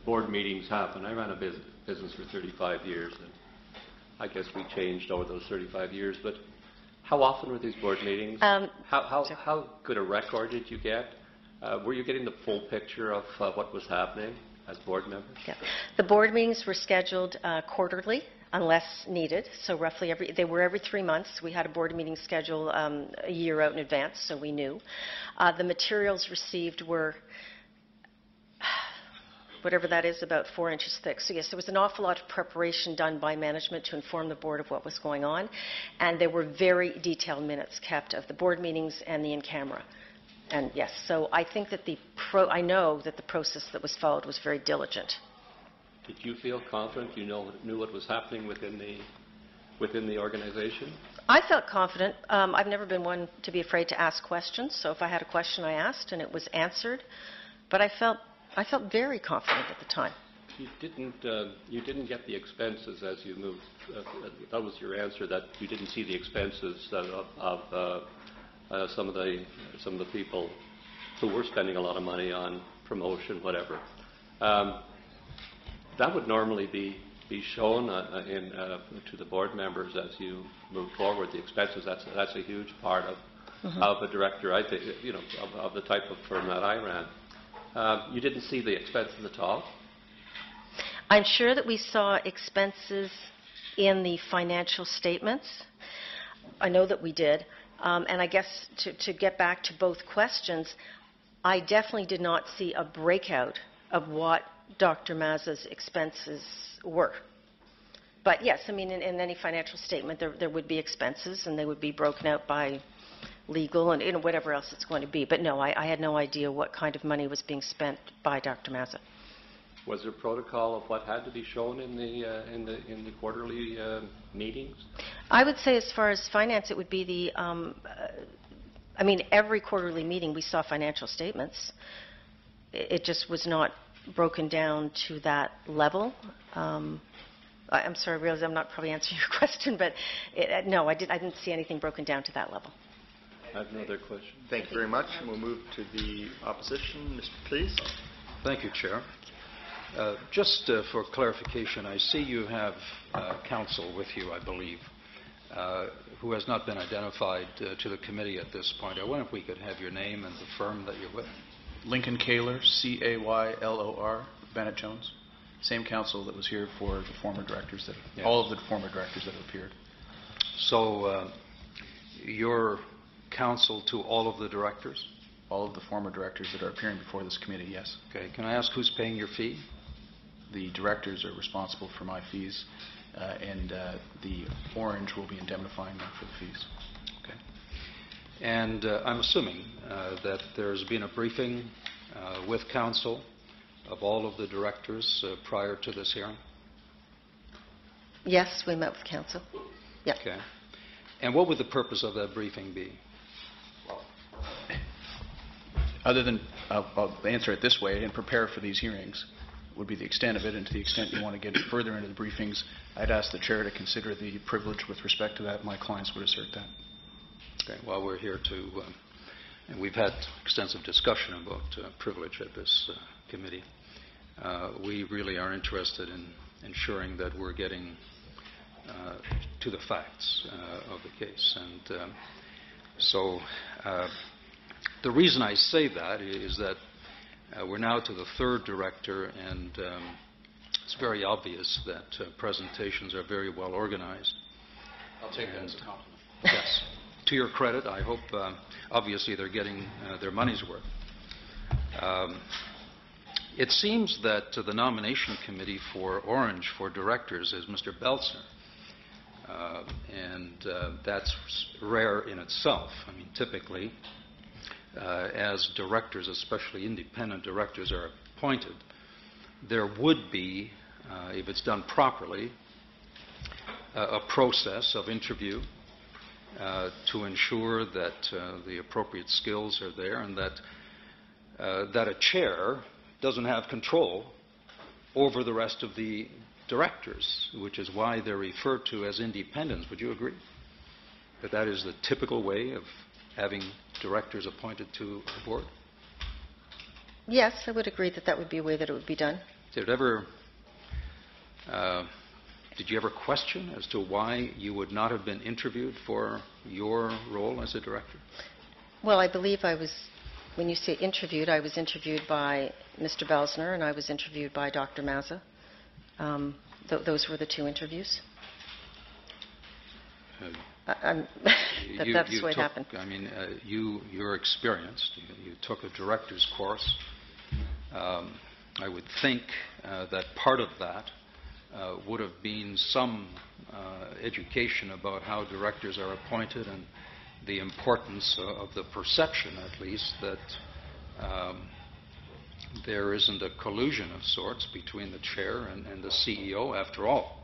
[SPEAKER 13] board meetings happen? I ran a business for 35 years, and I guess we changed over those 35 years, but how often were these board meetings? How good a record did you get? Were you getting the full picture of what was happening as board members?
[SPEAKER 14] Yeah. The board meetings were scheduled quarterly, unless needed. So roughly they were every 3 months. We had a board meeting schedule a year out in advance, so we knew. The materials received were, whatever that is, about 4 inches thick. So yes, there was an awful lot of preparation done by management to inform the board of what was going on, and there were very detailed minutes kept of the board meetings and the in-camera. And yes, so I think that I know that the process that was followed was very diligent.
[SPEAKER 13] Did you feel confident you knew what was happening within the organization?
[SPEAKER 14] I felt confident. I've never been one to be afraid to ask questions, so if I had a question I asked and it was answered, but I felt very confident at the time.
[SPEAKER 13] You didn't get the expenses as you moved. That was your answer, that you didn't see the expenses of some of the people who were spending a lot of money on promotion, whatever. That would normally be shown to the board members as you move forward. The expenses, that's a huge part of a director, I think, of the type of firm that I ran. You didn't see the expenses at all?
[SPEAKER 14] I'm sure that we saw expenses in the financial statements. I know that we did. And I guess to get back to both questions, I definitely did not see a breakout of what Dr. Mazza's expenses were. But yes, I mean, in any financial statement, there would be expenses, and they would be broken out by legal and whatever else it's going to be. But no, I had no idea what kind of money was being spent by Dr. Mazza.
[SPEAKER 13] Was there protocol of what had to be shown in the quarterly meetings?
[SPEAKER 14] I would say, as far as finance, it would be every quarterly meeting we saw financial statements. It just was not broken down to that level. I'm sorry, I realize I'm not probably answering your question, but no, I didn't see anything broken down to that level.
[SPEAKER 13] I have another question.
[SPEAKER 1] Thank you very much. We'll move to the opposition. Mr. Please.
[SPEAKER 4] Thank you, Chair. Just for clarification, I see you have counsel with you, I believe, who has not been identified to the committee at this point. I wonder if we could have your name and the firm that you're with.
[SPEAKER 15] Lincoln Kaylor, C-A-Y-L-O-R, Bennett Jones. Same counsel that was here for the former directors, all of the former directors that have appeared.
[SPEAKER 4] So you're counsel to all of the directors?
[SPEAKER 15] All of the former directors that are appearing before this committee, yes.
[SPEAKER 4] Okay. Can I ask who's paying your fee?
[SPEAKER 15] The directors are responsible for my fees, and the Ornge will be indemnifying them for the fees.
[SPEAKER 4] Okay. And I'm assuming that there's been a briefing with council of all of the directors prior to this hearing?
[SPEAKER 14] Yes, we met with council. Yeah.
[SPEAKER 4] Okay. And what would the purpose of that briefing be?
[SPEAKER 15] Other than, I'll answer it this way, and prepare for these hearings would be the extent of it, and to the extent you want to get further into the briefings, I'd ask the chair to consider the privilege with respect to that. My clients would assert that.
[SPEAKER 4] Okay, well, we're here to, and we've had extensive discussion about privilege at this committee. We really are interested in ensuring that we're getting to the facts of the case. And so the reason I say that is that we're now to the third director, and it's very obvious that presentations are very well organized.
[SPEAKER 15] I'll take that as a compliment.
[SPEAKER 4] Yes. To your credit, I hope, obviously, they're getting their money's worth. It seems that the nomination committee for Ornge for directors is Mr. Belzner. And that's rare in itself. I mean, typically, as directors, especially independent directors, are appointed, there would be, if it's done properly, a process of interview to ensure that the appropriate skills are there, and that a chair doesn't have control over the rest of the directors, which is why they're referred to as independents. Would you agree that that is the typical way of having directors appointed to a board?
[SPEAKER 14] Yes, I would agree that that would be a way that it would be done.
[SPEAKER 4] Did you ever question as to why you would not have been interviewed for your role as a director?
[SPEAKER 14] Well, I believe when you say interviewed, I was interviewed by Mr. Belzner, and I was interviewed by Dr. Mazza. Those were the two interviews. That's what happened.
[SPEAKER 4] I mean, you're experienced. You took a director's course. I would think that part of that would have been some education about how directors are appointed, and the importance of the perception, at least, that there isn't a collusion of sorts between the chair and the CEO. After all,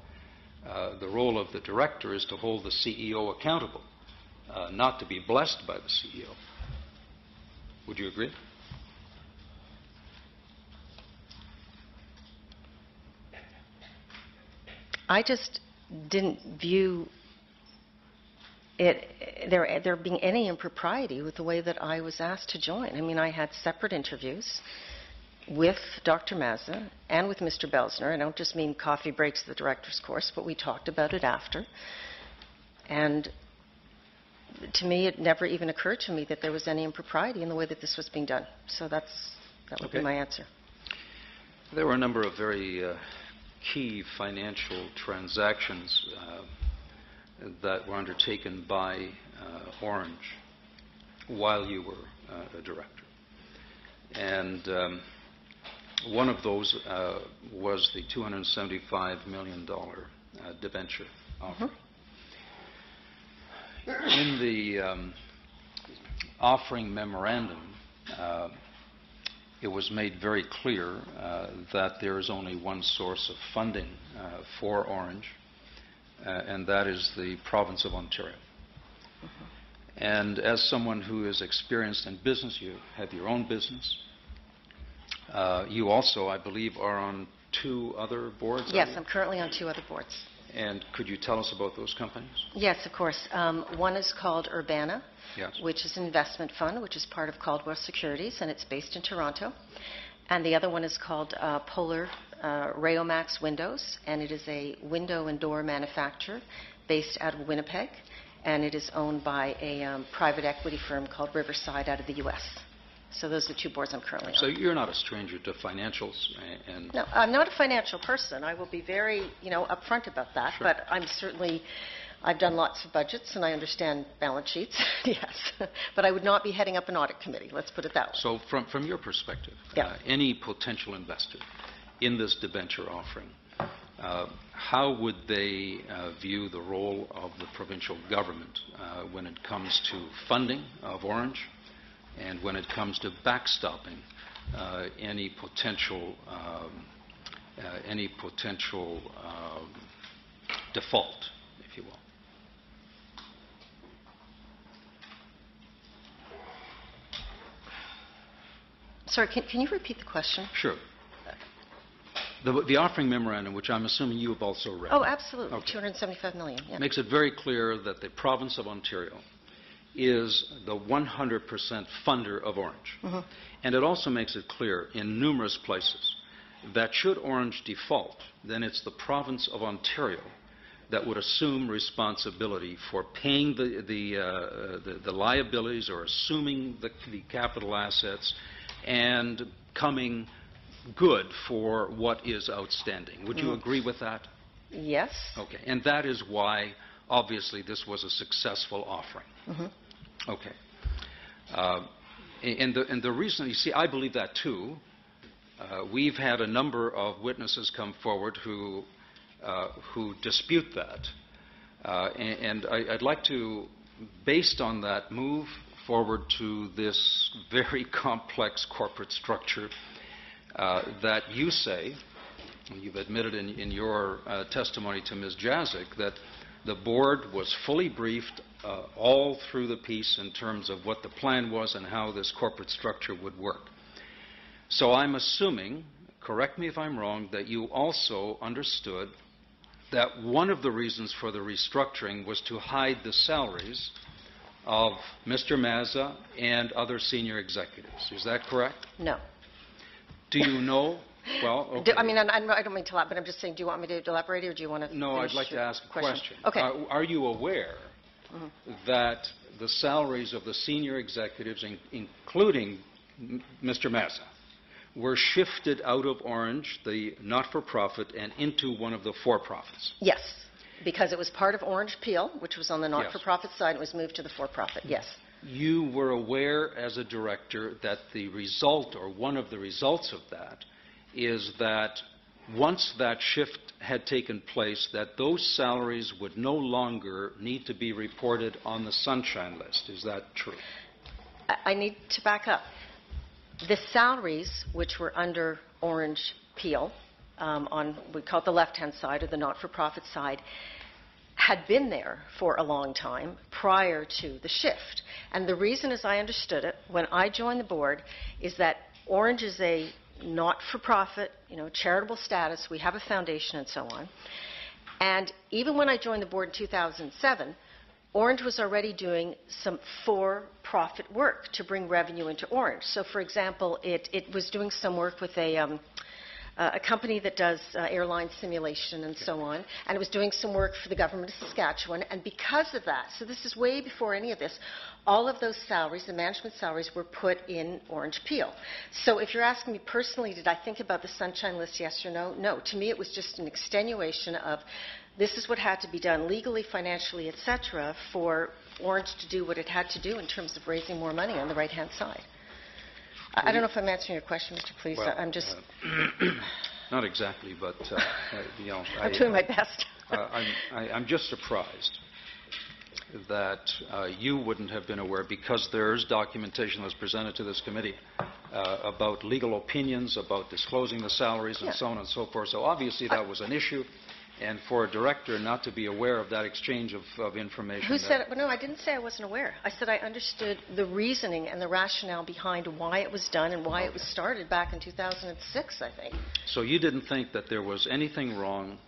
[SPEAKER 4] the role of the director is to hold the CEO accountable, not to be blessed by the CEO. Would you agree?
[SPEAKER 14] I just didn't view there being any impropriety with the way that I was asked to join. I mean, I had separate interviews with Dr. Mazza and with Mr. Belzner. I don't just mean coffee breaks of the director's course, but we talked about it after. And to me, it never even occurred to me that there was any impropriety in the way that this was being done. So that would be my answer.
[SPEAKER 4] There were a number of very key financial transactions that were undertaken by Ornge while you were a director. And one of those was the $275 million debenture offer. In the offering memorandum, it was made very clear that there is only one source of funding for Ornge, and that is the province of Ontario. And as someone who is experienced in business, you have your own business. You also, I believe, are on two other boards?
[SPEAKER 14] Yes, I'm currently on two other boards.
[SPEAKER 4] And could you tell us about those companies?
[SPEAKER 14] Yes, of course. One is called Urbana,
[SPEAKER 4] yes,
[SPEAKER 14] which is an investment fund, which is part of Caldwell Securities, and it's based in Toronto. And the other one is called Polar Rayomax Windows, and it is a window and door manufacturer based out of Winnipeg, and it is owned by a private equity firm called Riverside out of the U.S. So those are the two boards I'm currently on.
[SPEAKER 4] So you're not a stranger to financials? And
[SPEAKER 14] No, I'm not a financial person. I will be very, upfront about that.
[SPEAKER 4] Sure.
[SPEAKER 14] But I've done lots of budgets, and I understand balance sheets, yes. But I would not be heading up an audit committee, let's put it that way.
[SPEAKER 4] So from your perspective,
[SPEAKER 14] Yeah.
[SPEAKER 4] any potential investor in this debenture offering, how would they view the role of the provincial government when it comes to funding of Ornge and when it comes to backstopping any potential default, if you will?
[SPEAKER 14] Sorry, can you repeat the question?
[SPEAKER 4] Sure. The offering memorandum, which I'm assuming you have also read.
[SPEAKER 14] Oh, absolutely.
[SPEAKER 4] Okay.
[SPEAKER 14] $275 million. Yeah.
[SPEAKER 4] Makes it very clear that the province of Ontario is the 100% funder of Ornge.
[SPEAKER 14] Mm-hmm.
[SPEAKER 4] And it also makes it clear in numerous places that should Ornge default, then it's the province of Ontario that would assume responsibility for paying the liabilities or assuming the capital assets and coming good for what is outstanding. Would you agree with that?
[SPEAKER 14] Yes.
[SPEAKER 4] Okay. And that is why, obviously, this was a successful offering.
[SPEAKER 14] Mm-hmm.
[SPEAKER 4] Okay. And the reason, you see, I believe that too. We've had a number of witnesses come forward who dispute that. And I'd like to, based on that, move forward to this very complex corporate structure that you say, and you've admitted in your testimony to Ms. Jazik, that the board was fully briefed all through the piece in terms of what the plan was and how this corporate structure would work. So I'm assuming, correct me if I'm wrong, that you also understood that one of the reasons for the restructuring was to hide the salaries of Mr. Mazza and other senior executives. Is that correct?
[SPEAKER 14] No.
[SPEAKER 4] Do you know? Well, okay.
[SPEAKER 14] I mean, I don't mean to elaborate, but I'm just saying, do you want me to elaborate or do you want to
[SPEAKER 4] No, I'd like to ask a question.
[SPEAKER 14] Okay.
[SPEAKER 4] Are you aware that the salaries of the senior executives, including Mr. Mazza, were shifted out of Ornge, the not-for-profit, and into one of the for-profits?
[SPEAKER 14] Yes, because it was part of Ornge Peel, which was on the not-for-profit side, and was moved to the for-profit, yes.
[SPEAKER 4] You were aware as a director that the result, or one of the results of that, is that once that shift had taken place, that those salaries would no longer need to be reported on the Sunshine List. Is that true?
[SPEAKER 14] I need to back up. The salaries, which were under Ornge Peel, on, we call it the left-hand side or the not-for-profit side, had been there for a long time prior to the shift. And the reason, as I understood it, when I joined the board, is that Ornge is a not-for-profit, charitable status. We have a foundation and so on. And even when I joined the board in 2007, Ornge was already doing some for-profit work to bring revenue into Ornge. So, for example, it was doing some work with a company that does airline simulation and so on, and it was doing some work for the government of Saskatchewan. And because of that, so this is way before any of this, all of those salaries, the management salaries, were put in Ornge Peel. So if you're asking me personally, did I think about the Sunshine List, yes or no? No. To me, it was just an extenuation of this is what had to be done legally, financially, etc., for Ornge to do what it had to do in terms of raising more money on the right-hand side. I don't know if I'm answering your question, Mr. Please.
[SPEAKER 4] Well,
[SPEAKER 14] I'm just...
[SPEAKER 4] not exactly, but
[SPEAKER 14] I'm doing my best.
[SPEAKER 4] I'm just surprised that you wouldn't have been aware, because there's documentation that was presented to this committee about legal opinions, about disclosing the salaries and so on and so forth. So obviously that was an issue. And for a director not to be aware of that exchange of information...
[SPEAKER 14] Who said it? Well, no, I didn't say I wasn't aware. I said I understood the reasoning and the rationale behind why it was done and why it was started back in 2006, I think.
[SPEAKER 4] So you didn't think that there was anything wrong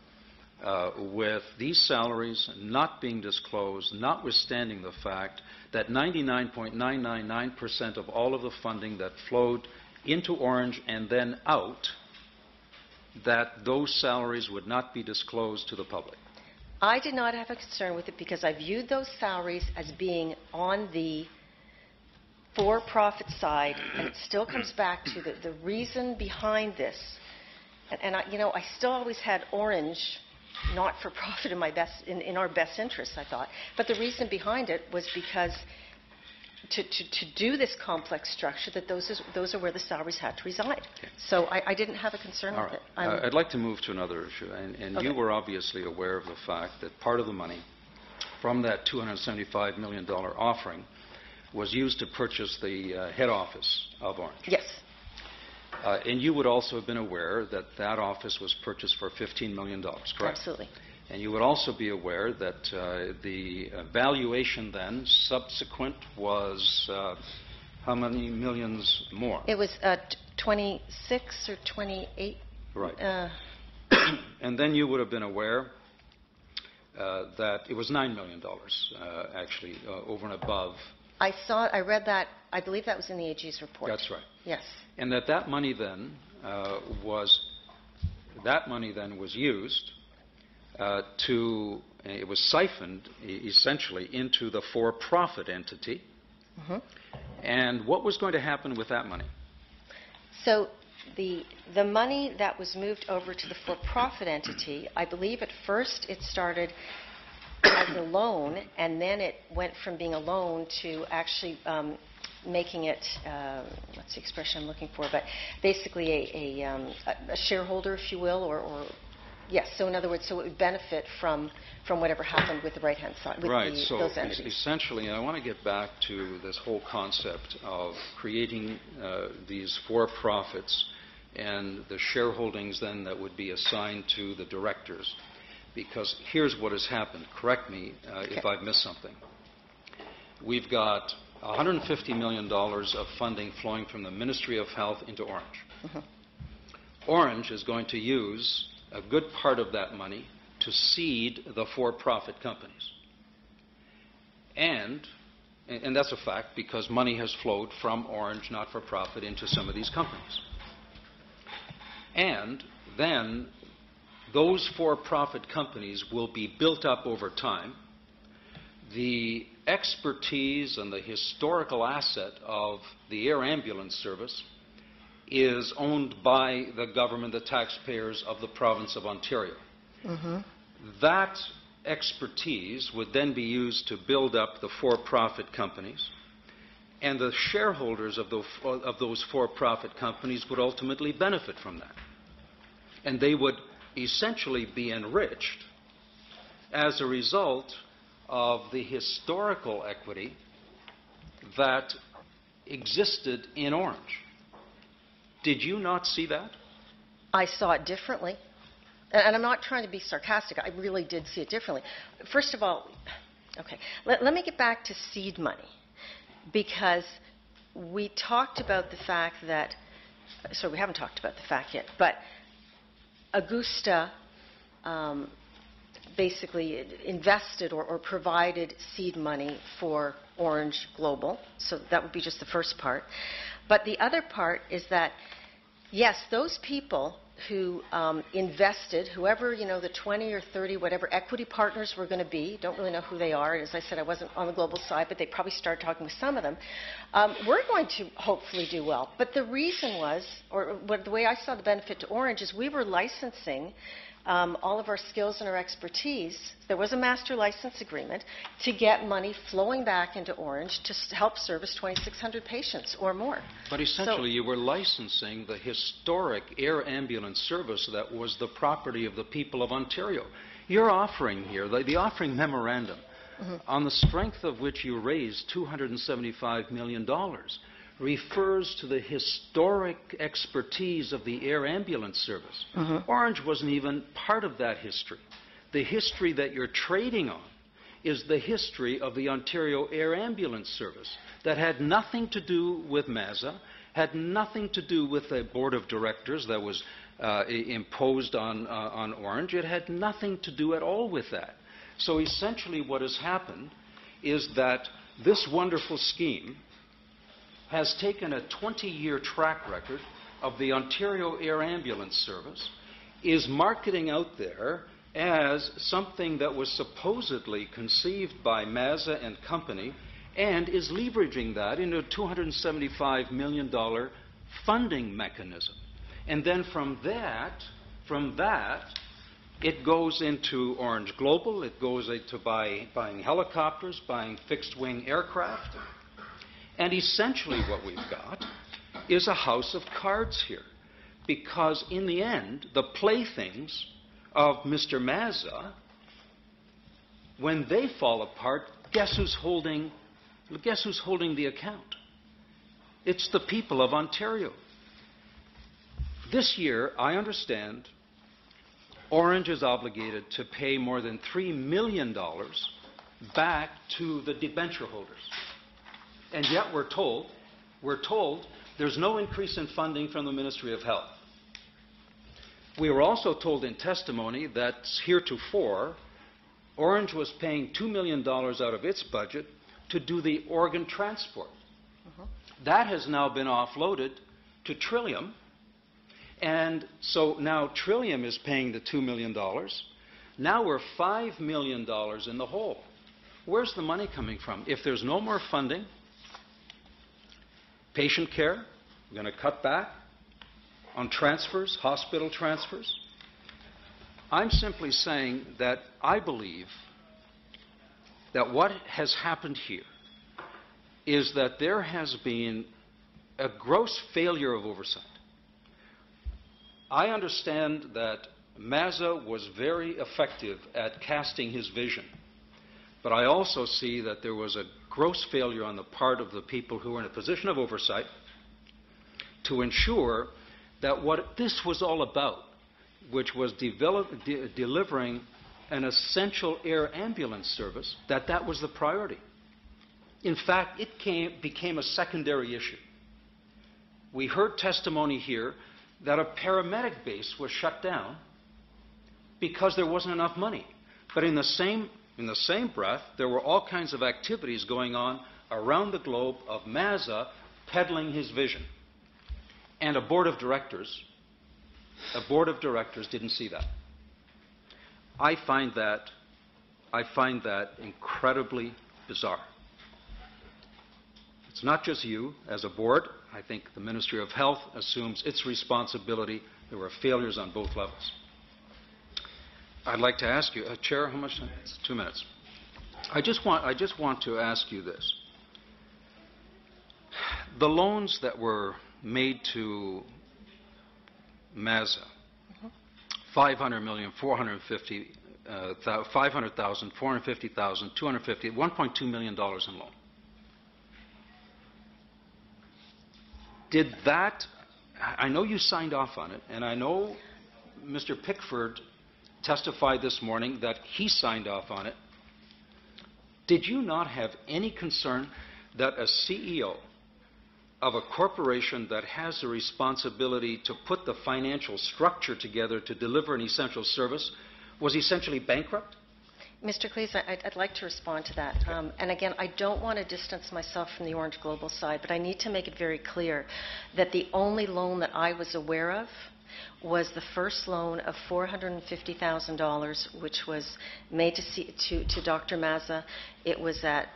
[SPEAKER 4] with these salaries not being disclosed, notwithstanding the fact that 99.999% of all of the funding that flowed into Ornge and then out, that those salaries would not be disclosed to the public?
[SPEAKER 14] I did not have a concern with it because I viewed those salaries as being on the for-profit side, and it still comes back to the reason behind this. And I still always had Ornge not-for-profit in our best interests, I thought. But the reason behind it was because to do this complex structure, that those are where the salaries had to reside. Okay. So I didn't have a concern with it.
[SPEAKER 4] I'd like to move to another issue. And
[SPEAKER 14] okay.
[SPEAKER 4] You were obviously aware of the fact that part of the money from that $275 million offering was used to purchase the head office of Ornge.
[SPEAKER 14] Yes.
[SPEAKER 4] And you would also have been aware that that office was purchased for $15 million, correct?
[SPEAKER 14] Absolutely.
[SPEAKER 4] And you would also be aware that the valuation then, subsequent, was how many millions more?
[SPEAKER 14] It was 26 or 28.
[SPEAKER 4] Right. And then you would have been aware that it was $9 million, actually, over and above.
[SPEAKER 14] I read that. I believe that was in the AG's report.
[SPEAKER 4] That's right.
[SPEAKER 14] Yes.
[SPEAKER 4] And that money then was used it was siphoned essentially into the for-profit entity. Mm-hmm. And what was going to happen with that money?
[SPEAKER 14] So the money that was moved over to the for-profit entity, I believe at first it started as a loan, and then it went from being a loan to actually making it, what's the expression I'm looking for, but basically a shareholder, if you will, or yes, so in other words, so it would benefit from whatever happened with the right-hand side, with
[SPEAKER 4] right,
[SPEAKER 14] those entities.
[SPEAKER 4] So essentially, I want to get back to this whole concept of creating these for-profits and the shareholdings then that would be assigned to the directors. Because here's what has happened. Correct me if I've missed something. We've got $150 million of funding flowing from the Ministry of Health into Ornge. Mm-hmm. Ornge is going to use a good part of that money to seed the for-profit companies. And that's a fact because money has flowed from Ornge, not-for-profit, into some of these companies. And then those for-profit companies will be built up over time. The expertise and the historical asset of the air ambulance service is owned by the government, the taxpayers of the province of Ontario. Mm-hmm. That expertise would then be used to build up the for-profit companies, and the shareholders of those for-profit companies would ultimately benefit from that. And they would essentially be enriched as a result of the historical equity that existed in Ornge. Did you not see that?
[SPEAKER 14] I saw it differently. And I'm not trying to be sarcastic. I really did see it differently. First of all, okay, let me get back to seed money. Because we talked about the fact that, sorry, we haven't talked about the fact yet, but Augusta basically invested or provided seed money for Ornge Global. So that would be just the first part. But the other part is that, yes, those people who invested, whoever, the 20 or 30, whatever equity partners were going to be, don't really know who they are. As I said, I wasn't on the global side, but they probably started talking with some of them. We're going to hopefully do well. But the reason was, or the way I saw the benefit to Ornge is we were licensing all of our skills and our expertise. There was a master license agreement to get money flowing back into Ornge to help service 2,600 patients or more.
[SPEAKER 4] But essentially, you were licensing the historic air ambulance service that was the property of the people of Ontario. Your offering here, the offering memorandum, on the strength of which you raised $275 million, refers to the historic expertise of the air ambulance service. Ornge wasn't even part of that history. The history that you're trading on is the history of the Ontario Air Ambulance Service that had nothing to do with MAZA, had nothing to do with the board of directors that was imposed on Ornge. It had nothing to do at all with that. So essentially what has happened is that this wonderful scheme has taken a 20-year track record of the Ontario Air Ambulance Service, is marketing out there as something that was supposedly conceived by MAZA and company, and is leveraging that into a $275 million funding mechanism. And then from that, it goes into Ornge Global, it goes into buying helicopters, buying fixed-wing aircraft.
[SPEAKER 16] And essentially what we've got is a house of cards here. Because in the end, the playthings of Mr. Mazza, when they fall apart, guess who's holding the account? It's the people of Ontario. This year, I understand, Ornge is obligated to pay more than $3 million back to the debenture holders. And yet we're told there's no increase in funding from the Ministry of Health. We were also told in testimony that heretofore, Ornge was paying $2 million out of its budget to do the organ transport. That has now been offloaded to Trillium, and so now Trillium is paying the $2 million. Now we're $5 million in the hole. Where's the money coming from? If there's no more funding, patient care, we're going to cut back on transfers, hospital transfers. I'm simply saying that I believe that what has happened here is that there has been a gross failure of oversight. I understand that Mazza was very effective at casting his vision, but I also see that there was a gross failure on the part of the people who were in a position of oversight to ensure that what this was all about, which was delivering an essential air ambulance service, that was the priority. In fact, it became a secondary issue. We heard testimony here that a paramedic base was shut down because there wasn't enough money. But in the same breath, there were all kinds of activities going on around the globe of Mazza peddling his vision. And a board of directors didn't see that. I find that incredibly bizarre. It's not just you as a board. I think the Ministry of Health assumes its responsibility. There were failures on both levels. I'd like to ask you, Chair, how much time? 2 minutes. I just want to ask you this. The loans that were made to Mazza, 500 million, 450, 500,000, 450,000, 250, $1.2 million in loan. Did that, I know you signed off on it, and I know Mr. Pickford testified this morning that he signed off on it. Did you not have any concern that a CEO of a corporation that has the responsibility to put the financial structure together to deliver an essential service was essentially bankrupt?
[SPEAKER 14] Mr. Cleese, I'd like to respond to that. And again, I don't want to distance myself from the Ornge Global side, but I need to make it very clear that the only loan that I was aware of was the first loan of $450,000, which was made to Dr. Mazza. It was at,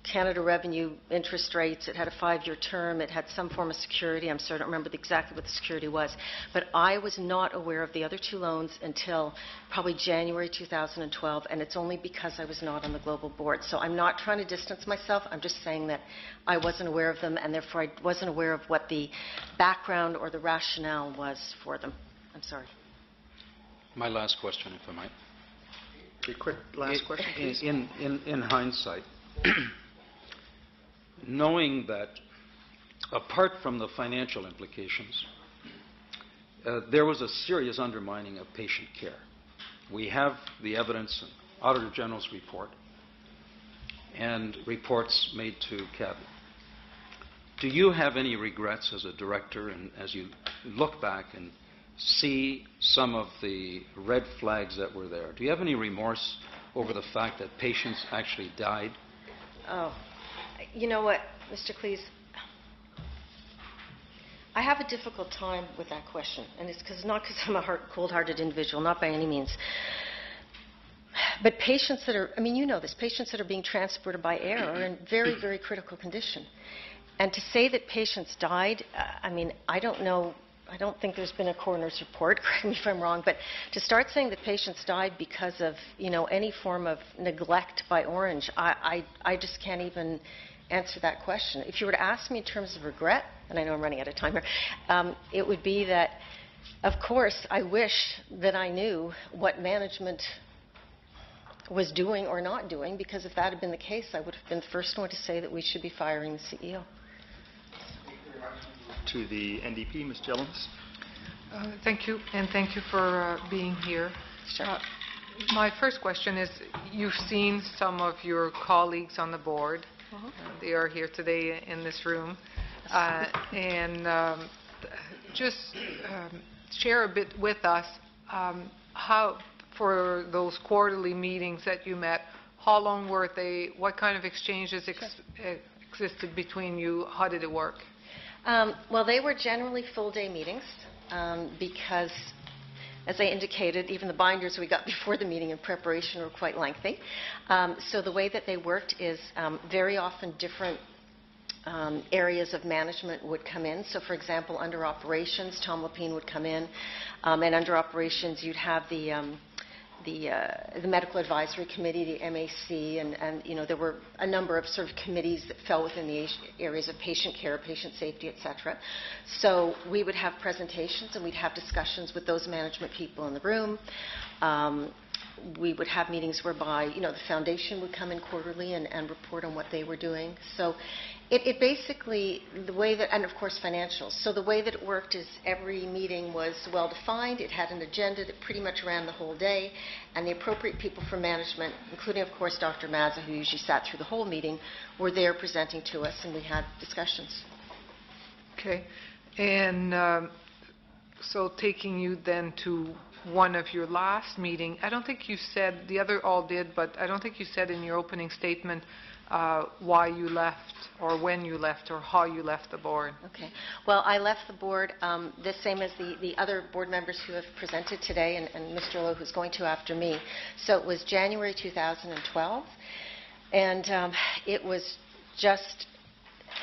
[SPEAKER 14] Canada Revenue interest rates. It had a 5-year term. It had some form of security. I'm sorry, I don't remember exactly what the security was. But I was not aware of the other two loans until probably January 2012, and it's only because I was not on the global board. So I'm not trying to distance myself. I'm just saying that I wasn't aware of them, and therefore I wasn't aware of what the background or the rationale was for them. I'm sorry.
[SPEAKER 16] My last question, if I might.
[SPEAKER 1] A quick last question, please.
[SPEAKER 16] In hindsight, knowing that apart from the financial implications, there was a serious undermining of patient care. We have the evidence in Auditor General's report and reports made to Cabinet. Do you have any regrets as a director, and as you look back and see some of the red flags that were there, do you have any remorse over the fact that patients actually died?
[SPEAKER 14] Oh. You know what, Mr. Cleese, I have a difficult time with that question, and it's not because I'm a cold-hearted individual, not by any means. But patients that are, you know this, patients that are being transported by air are in very, very critical condition. And to say that patients died, I don't know, I don't think there's been a coroner's report, correct me if I'm wrong, but to start saying that patients died because of, any form of neglect by Ornge, I just can't even answer that question. If you were to ask me in terms of regret, and I know I'm running out of time here, it would be that, of course, I wish that I knew what management was doing or not doing, because if that had been the case, I would have been the first one to say that we should be firing the CEO.
[SPEAKER 1] To the NDP, Ms. Gillens.
[SPEAKER 5] Thank you, and thank you for being here.
[SPEAKER 14] Sure.
[SPEAKER 5] My first question is, you've seen some of your colleagues on the board. They are here today in this room. Just share a bit with us how, for those quarterly meetings that you met, how long were they? What kind of exchanges existed between you? How did it work?
[SPEAKER 14] Well, they were generally full-day meetings because, as I indicated, even the binders we got before the meeting in preparation were quite lengthy. So the way that they worked is very often different areas of management would come in. So, for example, under operations, Tom Lapine would come in, and under operations, you'd have the medical advisory committee, the MAC, and you know, there were a number of sort of committees that fell within the areas of patient care, patient safety, etc. So we would have presentations and we'd have discussions with those management people in the room. We would have meetings whereby, you know, the foundation would come in quarterly and report on what they were doing. So it basically, the way that, and of course financials, so the way that it worked is every meeting was well defined. It had an agenda that pretty much ran the whole day, and the appropriate people from management, including of course Dr. Mazza, who usually sat through the whole meeting, were there presenting to us, and we had discussions.
[SPEAKER 5] Okay. And so taking you then to one of your last meeting, I don't think you said, the other all did, but I don't think you said in your opening statement why you left, or when you left, or how you left the board.
[SPEAKER 14] Okay. Well, I left the board the same as the other board members who have presented today, and Mr. Lowe, who's going to after me. So it was January 2012, and it was just,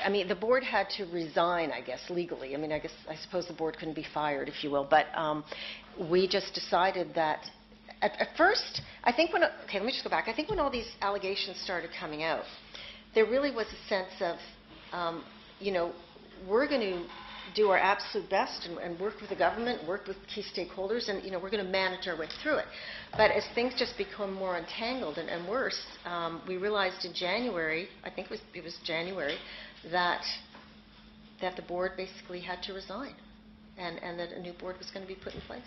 [SPEAKER 14] I mean, the board had to resign, I guess, legally. I mean, I suppose the board couldn't be fired, if you will, but we just decided that at first, I think when, okay, let me just go back. I think when all these allegations started coming out, there really was a sense of, you know, we're going to do our absolute best and work with the government, work with key stakeholders, and, you know, we're going to manage our way through it. But as things just become more entangled and worse, we realized in January, I think it was January, that the board basically had to resign, and that a new board was going to be put in place.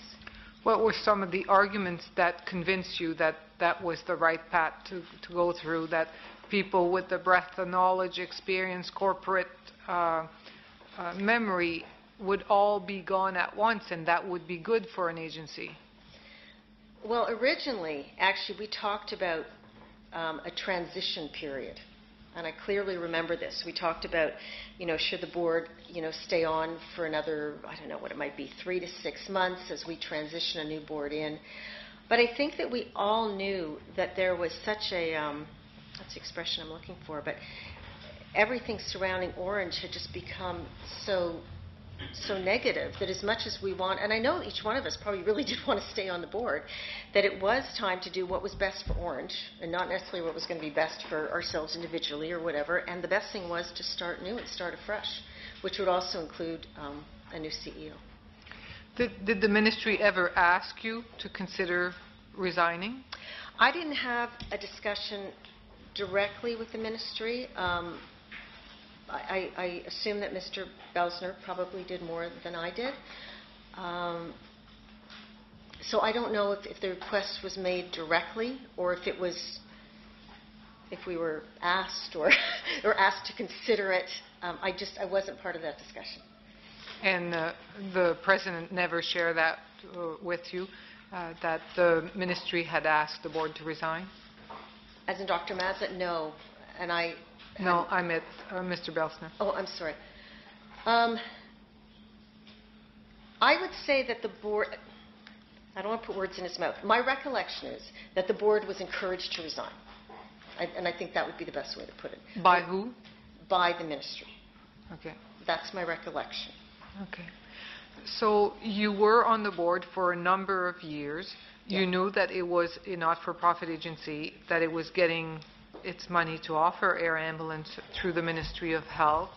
[SPEAKER 5] What were some of the arguments that convinced you that that was the right path to go through, that people with the breadth of knowledge, experience, corporate memory would all be gone at once, and that would be good for an agency?
[SPEAKER 14] Well, originally, actually, we talked about a transition period. And I clearly remember this. We talked about, you know, should the board, you know, stay on for another, I don't know what it might be, 3 to 6 months as we transition a new board in. But I think that we all knew that there was such a, that's the expression I'm looking for, but everything surrounding Ornge had just become so negative that as much as we want, and I know each one of us probably really did want to stay on the board, that it was time to do what was best for Ornge and not necessarily what was going to be best for ourselves individually or whatever, and the best thing was to start new and start afresh, which would also include a new CEO.
[SPEAKER 5] Did the ministry ever ask you to consider resigning?
[SPEAKER 14] I didn't have a discussion directly with the ministry. I assume that Mr. Belsner probably did more than I did. So I don't know if the request was made directly or if it was, if we were asked or asked to consider it. I wasn't part of that discussion.
[SPEAKER 5] And the President never shared that with you, that the ministry had asked the board to resign?
[SPEAKER 14] As in Dr. Mazza, no. And I...
[SPEAKER 5] No, I meant Mr. Belsner.
[SPEAKER 14] Oh, I'm sorry. I would say that the board, I don't want to put words in his mouth. My recollection is that the board was encouraged to resign. And I think that would be the best way to put it.
[SPEAKER 5] By who?
[SPEAKER 14] By the ministry.
[SPEAKER 5] Okay.
[SPEAKER 14] That's my recollection.
[SPEAKER 5] Okay. So you were on the board for a number of years. You knew that it was a not-for-profit agency, that it was getting its money to offer air ambulance through the Ministry of Health.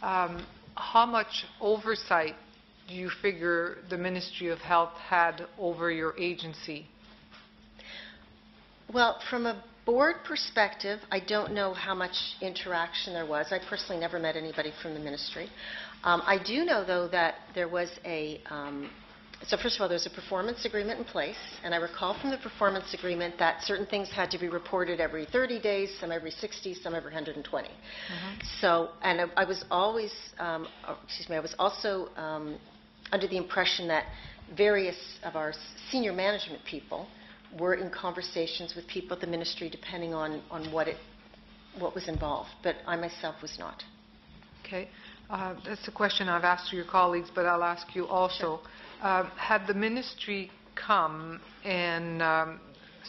[SPEAKER 5] How much oversight do you figure the Ministry of Health had over your agency?
[SPEAKER 14] Well, from a board perspective, I don't know how much interaction there was. I personally never met anybody from the ministry. I do know, though, that there was so first of all, there's a performance agreement in place, and I recall from the performance agreement that certain things had to be reported every 30 days, some every 60, some every 120. So, and I was always, I was also under the impression that various of our senior management people were in conversations with people at the ministry depending on what was involved, but I myself was not.
[SPEAKER 5] Okay. That's a question I've asked your colleagues, but I'll ask you also. Sure. Had the ministry come and,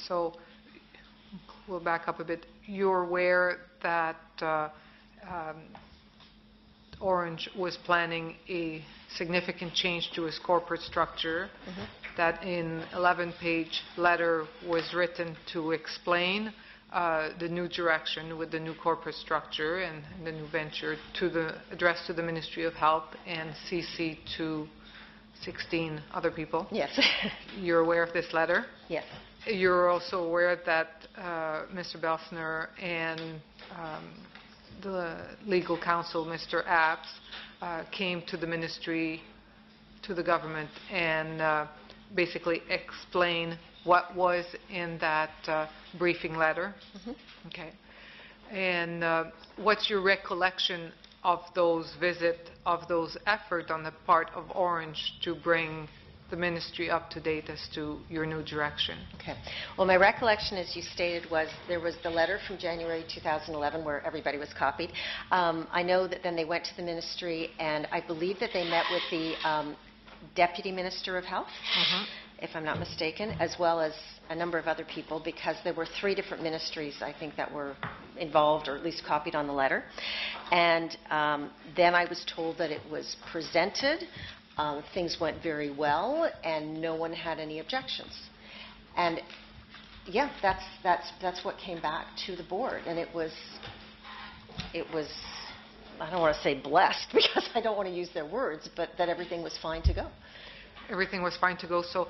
[SPEAKER 5] so we'll back up a bit, you're aware that Ornge was planning a significant change to its corporate structure, that an 11-page letter was written to explain the new direction with the new corporate structure and the new venture addressed to the Ministry of Health and CC to 16 other people.
[SPEAKER 14] Yes.
[SPEAKER 5] You're aware of this letter?
[SPEAKER 14] Yes.
[SPEAKER 5] You're also aware that Mr. Belsner and the legal counsel, Mr. Apps, came to the ministry, to the government, and basically explain what was in that briefing letter. Okay. And what's your recollection of those effort on the part of Ornge to bring the ministry up to date as to your new direction?
[SPEAKER 14] Okay. Well, my recollection, as you stated, was there was the letter from January 2011 where everybody was copied. I know that then they went to the ministry, and I believe that they met with the Deputy Minister of Health, if I'm not mistaken, as well as a number of other people, because there were 3 different ministries, I think, that were involved or at least copied on the letter. And then I was told that it was presented, things went very well, and no one had any objections. And yeah, that's what came back to the board, and it was I don't want to say blessed because I don't want to use their words, but that everything was fine to go.
[SPEAKER 5] Everything was fine to go. So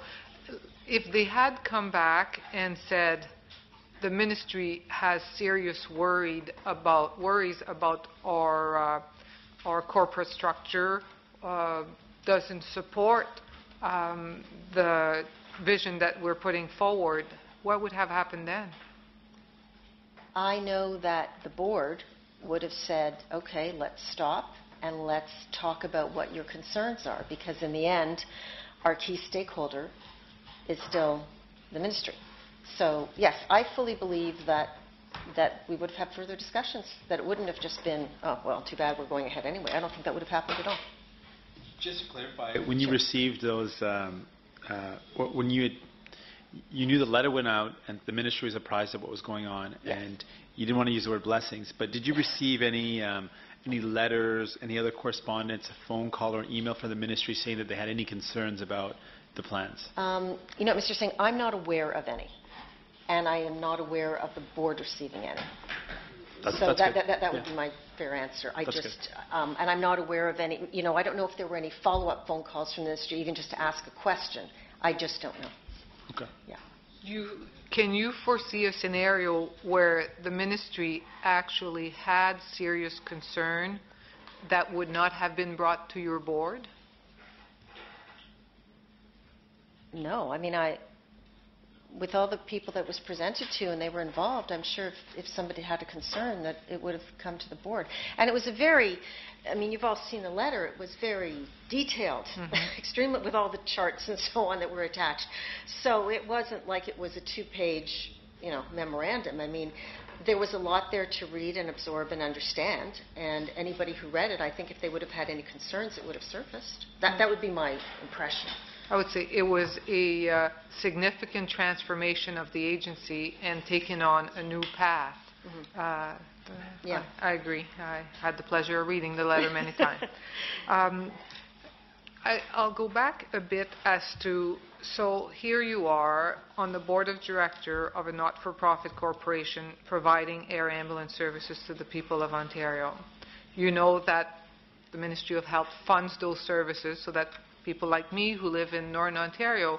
[SPEAKER 5] if they had come back and said the ministry has serious worries about our corporate structure, doesn't support the vision that we're putting forward, what would have happened then?
[SPEAKER 14] I know that the board would have said, okay, let's stop and let's talk about what your concerns are, because in the end, our key stakeholder is still the ministry. So yes, I fully believe that we would have had further discussions, that it wouldn't have just been, oh, well, too bad, we're going ahead anyway. I don't think that would have happened at all.
[SPEAKER 6] Just to clarify, when you received those, when you knew the letter went out and the ministry was apprised of what was going on, and you didn't want to use the word blessings, but did you receive any letters, any other correspondence, a phone call or email from the ministry saying that they had any concerns about the plans?
[SPEAKER 14] You know, Mr. Singh, I'm not aware of any, and I am not aware of the board receiving any. So that would be my fair answer. And I'm not aware of any, you know, I don't know if there were any follow-up phone calls from the ministry even just to ask a question. I just don't know.
[SPEAKER 6] Okay.
[SPEAKER 14] Yeah.
[SPEAKER 5] Can you foresee a scenario where the ministry actually had serious concern that would not have been brought to your board?
[SPEAKER 14] No. I mean, with all the people that was presented to and they were involved, I'm sure if somebody had a concern that it would have come to the board. And it was a very, I mean, you've all seen the letter, it was very detailed, extremely, with all the charts and so on that were attached. So it wasn't like it was a 2-page, you know, memorandum. I mean, there was a lot there to read and absorb and understand, and anybody who read it, I think if they would have had any concerns, it would have surfaced. That would be my impression.
[SPEAKER 5] I would say it was a significant transformation of the agency and taking on a new path.
[SPEAKER 14] Yeah.
[SPEAKER 5] I agree. I had the pleasure of reading the letter many times. I'll go back a bit as to So here you are on the board of director of a not-for-profit corporation providing air ambulance services to the people of Ontario. You know that the Ministry of Health funds those services so that people like me who live in Northern Ontario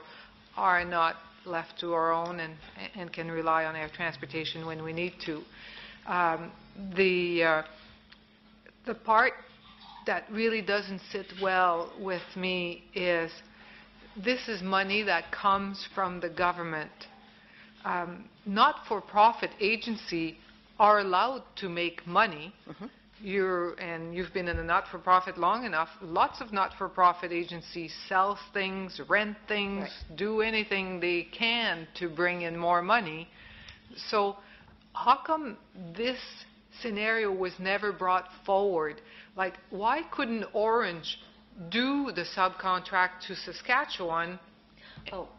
[SPEAKER 5] are not left to our own and can rely on air transportation when we need to. The part that really doesn't sit well with me is this is money that comes from the government. Not-for-profit agencies are allowed to make money. You've been in a not-for-profit long enough. Lots of not-for-profit agencies sell things, rent things, do anything they can to bring in more money. So how come this scenario was never brought forward? Like, why couldn't Ornge do the subcontract to Saskatchewan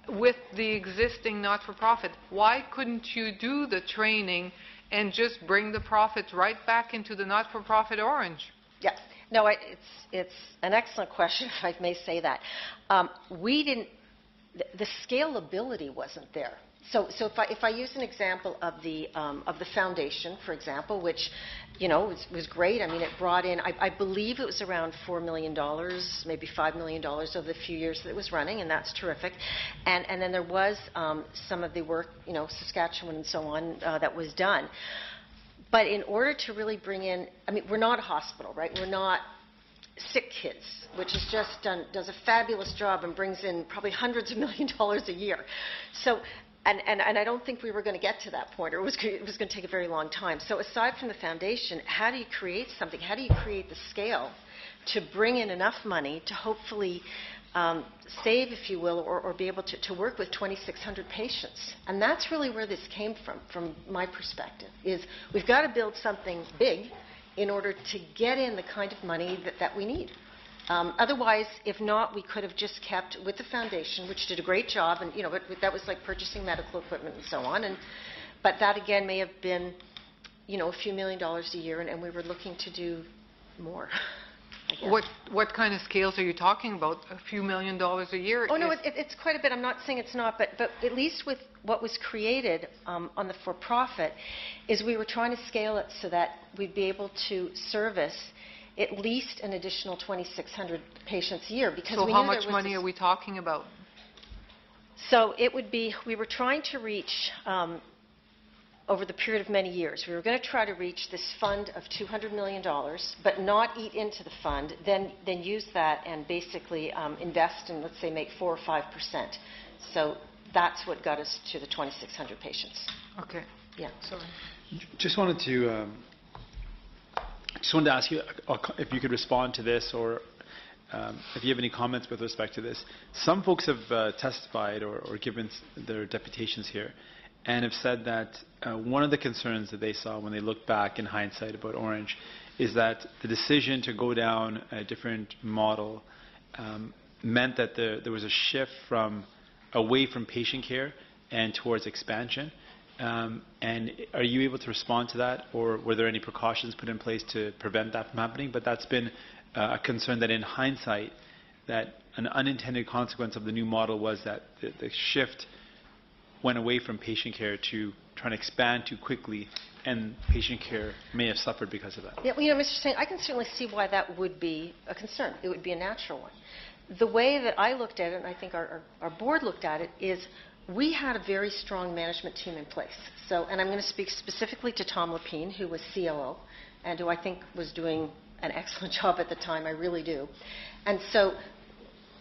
[SPEAKER 5] with the existing not-for-profit? Why couldn't you do the training and just bring the profits right back into the not-for-profit Ornge?
[SPEAKER 14] Yeah. No, it's an excellent question, if I may say that. We didn't, the scalability wasn't there. So if I use an example of the foundation, for example, which, you know, was great. I mean, it brought in, I believe it was around $4 million, maybe $5 million over the few years that it was running, and that's terrific. And then there was some of the work, you know, Saskatchewan and so on, that was done. But in order to really bring in, I mean, we're not a hospital, right? We're not Sick Kids, which is just does a fabulous job and brings in probably hundreds of millions of dollars a year. So. And I don't think we were going to get to that point, or it was going to take a very long time. So aside from the foundation, how do you create something? How do you create the scale to bring in enough money to hopefully save, if you will, or be able to work with 2,600 patients? And that's really where this came from my perspective, is we've got to build something big in order to get in the kind of money that we need. Otherwise, if not, we could have just kept with the foundation, which did a great job, and you know, that was like purchasing medical equipment and so on. But that again may have been, you know, a few $1 million a year, and we were looking to do more.
[SPEAKER 5] What kind of scales are you talking about? A few $1 million a year?
[SPEAKER 14] Oh no, it's quite a bit. I'm not saying it's not, but at least with what was created on the for-profit, is we were trying to scale it so that we'd be able to service at least an additional 2,600 patients a year. Because
[SPEAKER 5] so
[SPEAKER 14] we
[SPEAKER 5] how
[SPEAKER 14] knew
[SPEAKER 5] much money are we talking about?
[SPEAKER 14] So it would be, we were trying to reach, over the period of many years, we were going to try to reach this fund of $200 million, but not eat into the fund, then use that and basically invest and, let's say, make 4 or 5%. So that's what got us to the 2,600 patients.
[SPEAKER 5] Okay.
[SPEAKER 14] Yeah.
[SPEAKER 5] Sorry.
[SPEAKER 12] Just wanted to ask you if you could respond to this, or if you have any comments with respect to this. Some folks have testified or given their deputations here and have said that one of the concerns that they saw when they looked back in hindsight about Ornge is that the decision to go down a different model meant that there was a shift away from patient care and towards expansion. And are you able to respond to that, or were there any precautions put in place to prevent that from happening? But that's been a concern, that in hindsight, that an unintended consequence of the new model was that the shift went away from patient care to trying to expand too quickly, and patient care may have suffered because of that.
[SPEAKER 14] Yeah, well, you know, Mr. Singh, I can certainly see why that would be a concern. It would be a natural one. The way that I looked at it, and I think our board looked at it, is we had a very strong management team in place. So, and I'm going to speak specifically to Tom Lapine, who was COO, and who I think was doing an excellent job at the time. I really do. And so,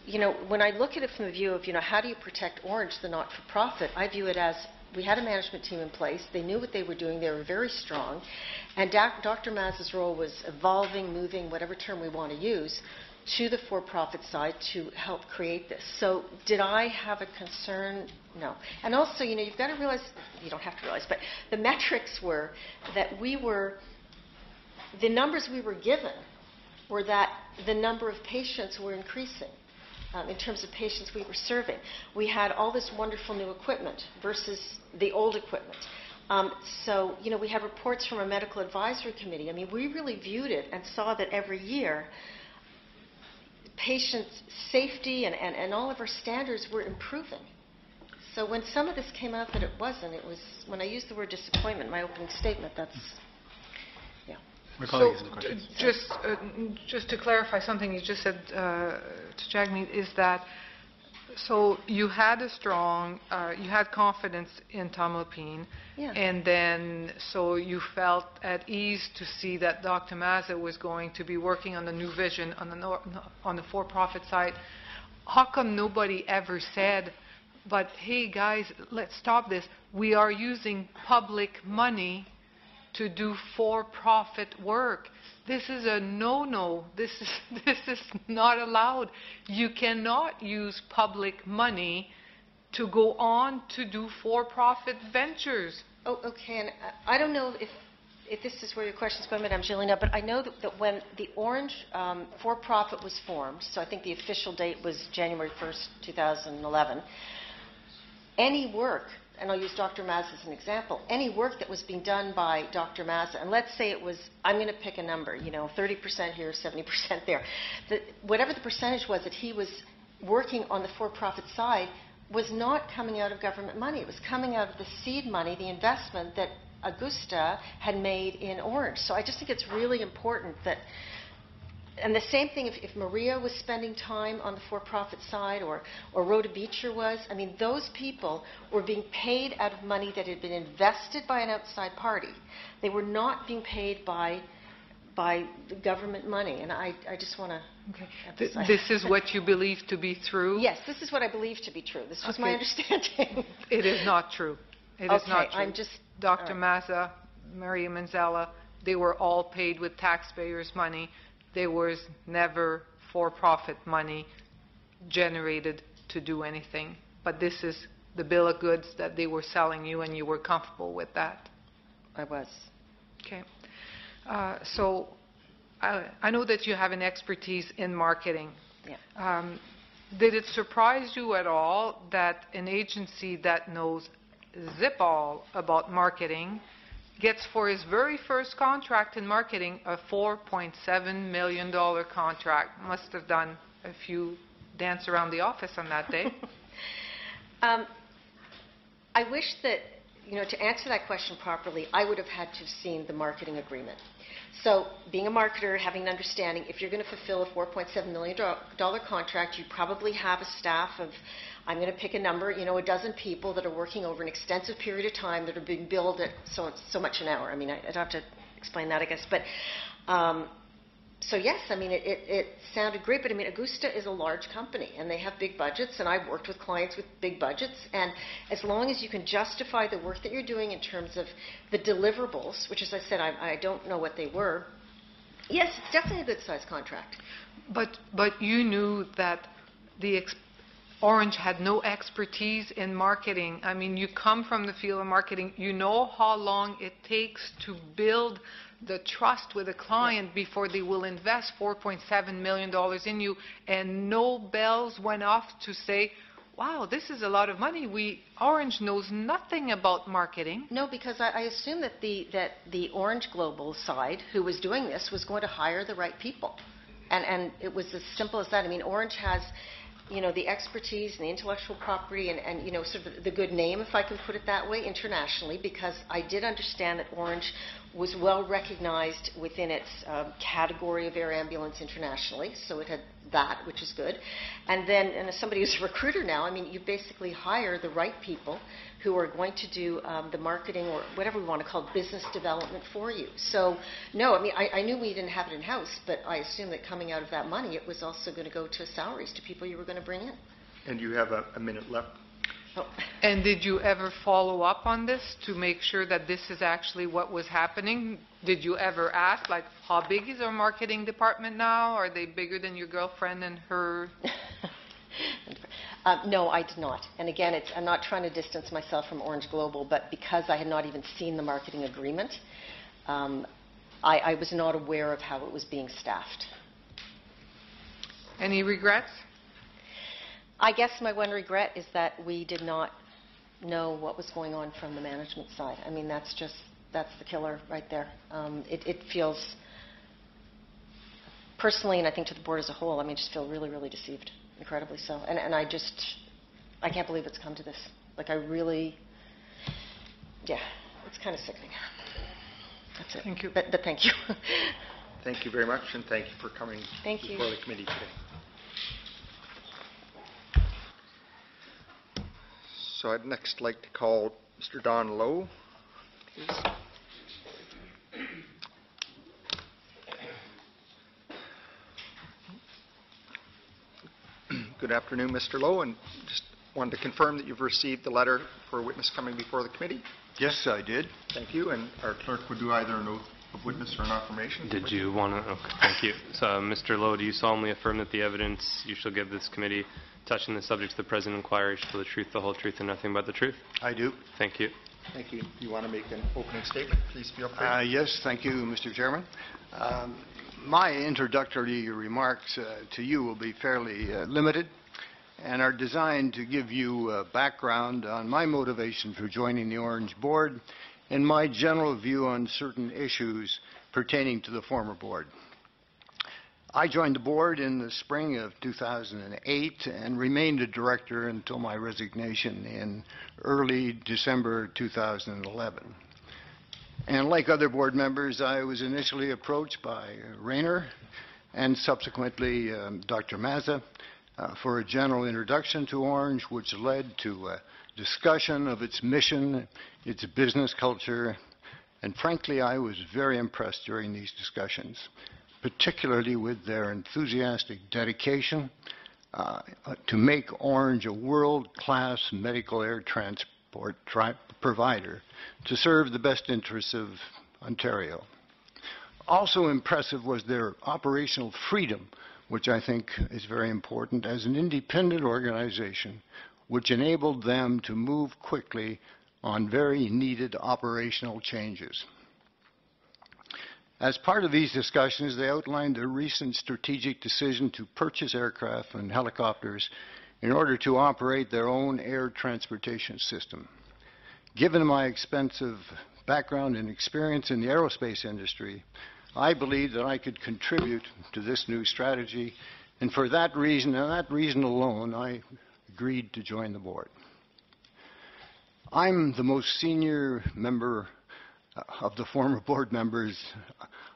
[SPEAKER 14] you know, when I look at it from the view of, you know, how do you protect Ornge, the not-for-profit, I view it as we had a management team in place. They knew what they were doing. They were very strong. And Dr. Maz's role was evolving, moving, whatever term we want to use, to the for-profit side to help create this. So did I have a concern? No. And also, you know, you've got to realize, you don't have to realize, but the metrics were that the numbers we were given were that the number of patients were increasing. In terms of patients we were serving. We had all this wonderful new equipment versus the old equipment. So, you know, we have reports from a medical advisory committee. I mean, we really viewed it and saw that every year patient safety and all of our standards were improving. So when some of this came out that it wasn't, it was, when I used the word disappointment in my opening statement, that's, yeah.
[SPEAKER 5] So, just to clarify something you just said to Jagmeet, is that, so you had a strong, you had confidence in Tom Lepine,
[SPEAKER 14] yeah.
[SPEAKER 5] And then so you felt at ease to see that Dr. Mazza was going to be working on the new vision on the for-profit side. How come nobody ever said, but hey guys, let's stop this. We are using public money to do for-profit work. This is a no-no. This is not allowed. You cannot use public money to go on to do for-profit ventures.
[SPEAKER 14] Oh, okay. And I don't know if this is where your question's going, Madame Gélina, but I know that when the Ornge for-profit was formed, so I think the official date was January 1st, 2011, any work, and I'll use Dr. Mazza as an example, any work that was being done by Dr. Mazza, and let's say it was, I'm going to pick a number, 30% here, 70% there, whatever the percentage was that he was working on the for-profit side was not coming out of government money. It was coming out of the seed money, the investment that Augusta had made in Ornge. So I just think it's really important that, and the same thing if Maria was spending time on the for-profit side or Rhoda Beecher was, I mean, those people were being paid out of money that had been invested by an outside party. They were not being paid by the government money, and I just want to emphasize.
[SPEAKER 5] This is what you believe to be true?
[SPEAKER 14] Yes, this is what I believe to be true. This was my understanding.
[SPEAKER 5] It is not true. It is not true.
[SPEAKER 14] I'm just...
[SPEAKER 5] Dr. Mazza, Maria Manzella, they were all paid with taxpayers' money. There was never for-profit money generated to do anything. But this is the bill of goods that they were selling you, and you were comfortable with that?
[SPEAKER 14] I was.
[SPEAKER 5] Okay. So I know that you have an expertise in marketing.
[SPEAKER 14] Yeah.
[SPEAKER 5] Did it surprise you at all that an agency that knows zip all about marketing gets for his very first contract in marketing a $4.7 million contract? Must have done a few dance around the office on that day.
[SPEAKER 14] I wish that, to answer that question properly, I would have had to have seen the marketing agreement. So being a marketer, having an understanding, if you're going to fulfill a $4.7 million contract, you probably have a staff of, I'm going to pick a number, a dozen people that are working over an extensive period of time that are being billed at so much an hour. I mean, I don't have to explain that, I guess. But so yes, I mean, it sounded great, but I mean, Augusta is a large company, and they have big budgets, and I've worked with clients with big budgets, and as long as you can justify the work that you're doing in terms of the deliverables, which, as I said, I don't know what they were, yes, it's definitely a good-sized contract.
[SPEAKER 5] But you knew that Ornge had no expertise in marketing. I mean, you come from the field of marketing. You know how long it takes to build the trust with a client before they will invest $4.7 million in you, and no bells went off to say, wow, this is a lot of money. Ornge knows nothing about marketing.
[SPEAKER 14] No, because I assume that the Ornge Global side, who was doing this, was going to hire the right people. And it was as simple as that. I mean, Ornge has the expertise and the intellectual property and sort of the good name, if I can put it that way, internationally, because I did understand that Ornge was well recognized within its category of air ambulance internationally, so it had that, which is good. And then, and as somebody who's a recruiter now, I mean, you basically hire the right people who are going to do the marketing or whatever we want to call business development for you. So, no, I mean, I knew we didn't have it in-house, but I assumed that coming out of that money, it was also going to go to salaries to people you were going to bring in.
[SPEAKER 1] And you have a minute left.
[SPEAKER 14] Oh.
[SPEAKER 5] And did you ever follow up on this to make sure that this is actually what was happening? Did you ever ask, like, how big is our marketing department now? Are they bigger than your girlfriend and her?
[SPEAKER 14] No, I did not. And again, I'm not trying to distance myself from Ornge Global, but because I had not even seen the marketing agreement, I was not aware of how it was being staffed.
[SPEAKER 5] Any regrets?
[SPEAKER 14] I guess my one regret is that we did not know what was going on from the management side. I mean, that's the killer right there. It feels personally, and I think to the board as a whole, I mean, just feel really, really deceived, incredibly so. And I can't believe it's come to this. Like, I really, yeah, it's kind of sickening. That's it.
[SPEAKER 5] Thank you.
[SPEAKER 14] But thank you.
[SPEAKER 1] Thank you very much, and thank you for coming
[SPEAKER 14] Thank you.
[SPEAKER 1] before the committee today. So I'd next like to call Mr. Don Lowe, please. Good afternoon, Mr. Lowe, and just wanted to confirm that you've received the letter for a witness coming before the committee.
[SPEAKER 10] Yes, I did.
[SPEAKER 1] Thank you, and our clerk would do either a oath of witness or an affirmation.
[SPEAKER 2] Did you want to? Okay, thank you. So, Mr. Lowe, do you solemnly affirm that the evidence you shall give this committee touching the subject of the present inquiry shall be the truth, the whole truth, and nothing but the truth?
[SPEAKER 10] I do.
[SPEAKER 2] Thank you.
[SPEAKER 1] Thank you. You want to make an opening statement? Please feel free.
[SPEAKER 10] Yes, thank you, Mr. Chairman. My introductory remarks to you will be fairly limited and are designed to give you background on my motivation for joining the Ornge board and my general view on certain issues pertaining to the former board. I joined the board in the spring of 2008 and remained a director until my resignation in early December 2011. And like other board members, I was initially approached by Rayner and subsequently Dr. Mazza for a general introduction to Ornge, which led to a discussion of its mission, its business culture, and frankly, I was very impressed during these discussions, particularly with their enthusiastic dedication to make Ornge a world-class medical air transport provider to serve the best interests of Ontario. Also impressive was their operational freedom, which I think is very important, as an independent organization, which enabled them to move quickly on very needed operational changes. As part of these discussions, they outlined their recent strategic decision to purchase aircraft and helicopters in order to operate their own air transportation system. Given my extensive background and experience in the aerospace industry, I believe that I could contribute to this new strategy, and for that reason, and that reason alone, I agreed to join the board. I'm the most senior member of the former board members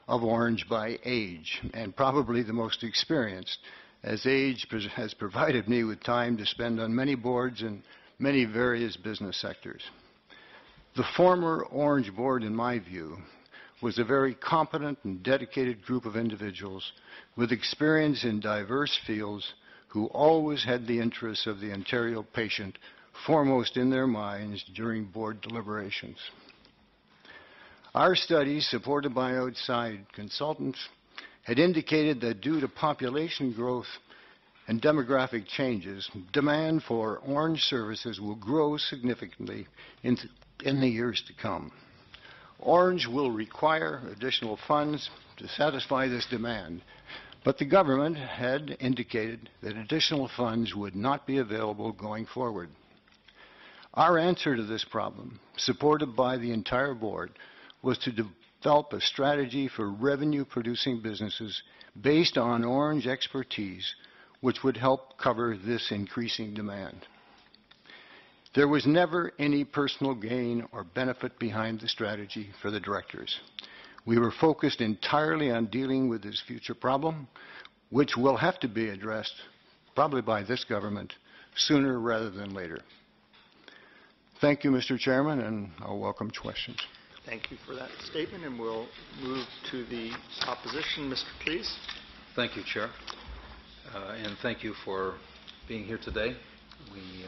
[SPEAKER 10] of Ornge by age, and probably the most experienced, as age has provided me with time to spend on many boards in many various business sectors. The former Ornge board, in my view, was a very competent and dedicated group of individuals with experience in diverse fields who always had the interests of the Ontario patient foremost in their minds during board deliberations. Our studies, supported by outside consultants, had indicated that due to population growth and demographic changes, demand for Ornge services will grow significantly in the years to come. Ornge will require additional funds to satisfy this demand, but the government had indicated that additional funds would not be available going forward. Our answer to this problem, supported by the entire board, was to develop a strategy for revenue-producing businesses based on Ornge expertise, which would help cover this increasing demand. There was never any personal gain or benefit behind the strategy for the directors. We were focused entirely on dealing with this future problem, which will have to be addressed, probably by this government, sooner rather than later. Thank you, Mr. Chairman, and I'll welcome questions.
[SPEAKER 1] Thank you for that statement, and we'll move to the opposition. Mr. Please.
[SPEAKER 15] Thank you, Chair, and thank you for being here today. We,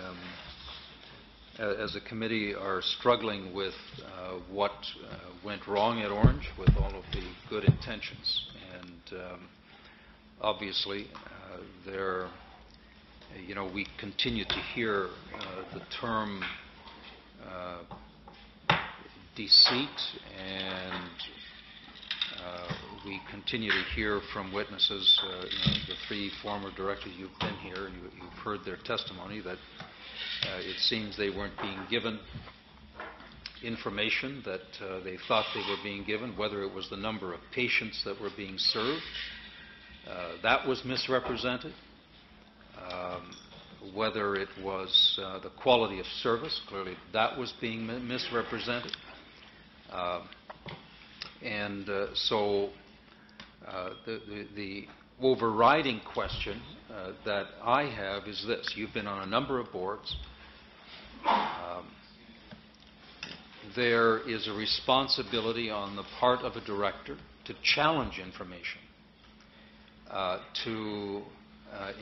[SPEAKER 15] as a committee, are struggling with what went wrong at Ornge with all of the good intentions. And obviously, we continue to hear the term deceit, and we continue to hear from witnesses, the three former directors you've been here, you've heard their testimony, that it seems they weren't being given information that they thought they were being given, whether it was the number of patients that were being served,
[SPEAKER 16] that was misrepresented. Whether it was the quality of service, clearly that was being misrepresented. So the overriding question that I have is this. You've been on a number of boards. There is a responsibility on the part of a director to challenge information, to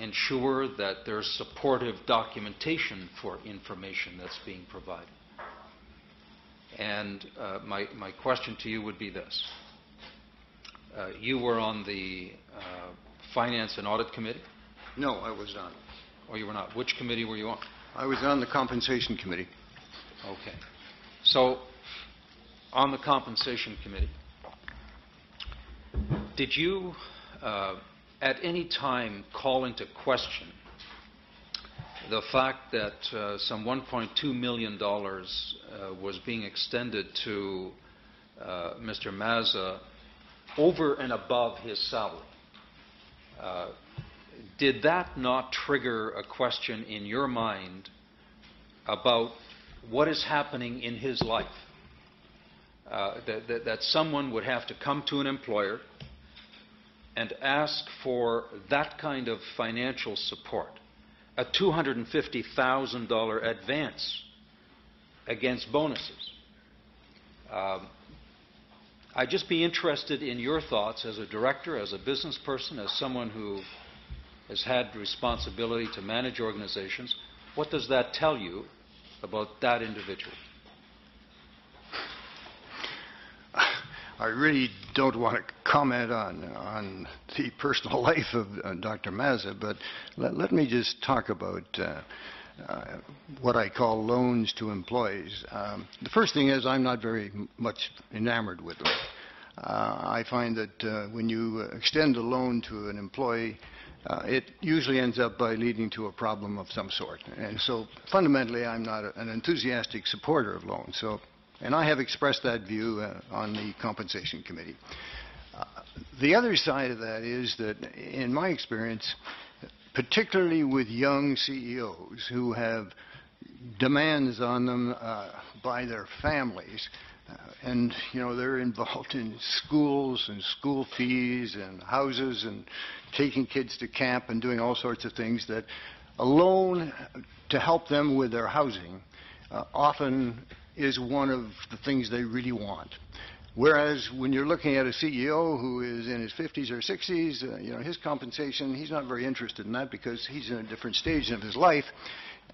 [SPEAKER 16] ensure that there's supportive documentation for information that's being provided. And my question to you would be this. You were on the Finance and Audit Committee?
[SPEAKER 17] No, I was not.
[SPEAKER 16] Oh, you were not. Which committee were you on?
[SPEAKER 17] I was on the Compensation Committee.
[SPEAKER 16] Okay. So, on the Compensation Committee, did you at any time call into question the fact that some $1.2 million was being extended to Mr. Mazza over and above his salary? Did that not trigger a question in your mind about what is happening in his life? That someone would have to come to an employer and ask for that kind of financial support, a $250,000 advance against bonuses. I'd just be interested in your thoughts as a director, as a business person, as someone who has had responsibility to manage organizations. What does that tell you about that individual?
[SPEAKER 17] I really don't want to comment on the personal life of Dr. Mazza, but let me just talk about what I call loans to employees. The first thing is I'm not very much enamored with them. I find that when you extend a loan to an employee, it usually ends up by leading to a problem of some sort. And so fundamentally I'm not an enthusiastic supporter of loans. And I have expressed that view on the Compensation Committee. The other side of that is that, in my experience, particularly with young CEOs who have demands on them by their families, and they're involved in schools and school fees and houses and taking kids to camp and doing all sorts of things, that a loan to help them with their housing often is one of the things they really want. Whereas when you're looking at a CEO who is in his 50s or 60s, his compensation, he's not very interested in that because he's in a different stage of his life,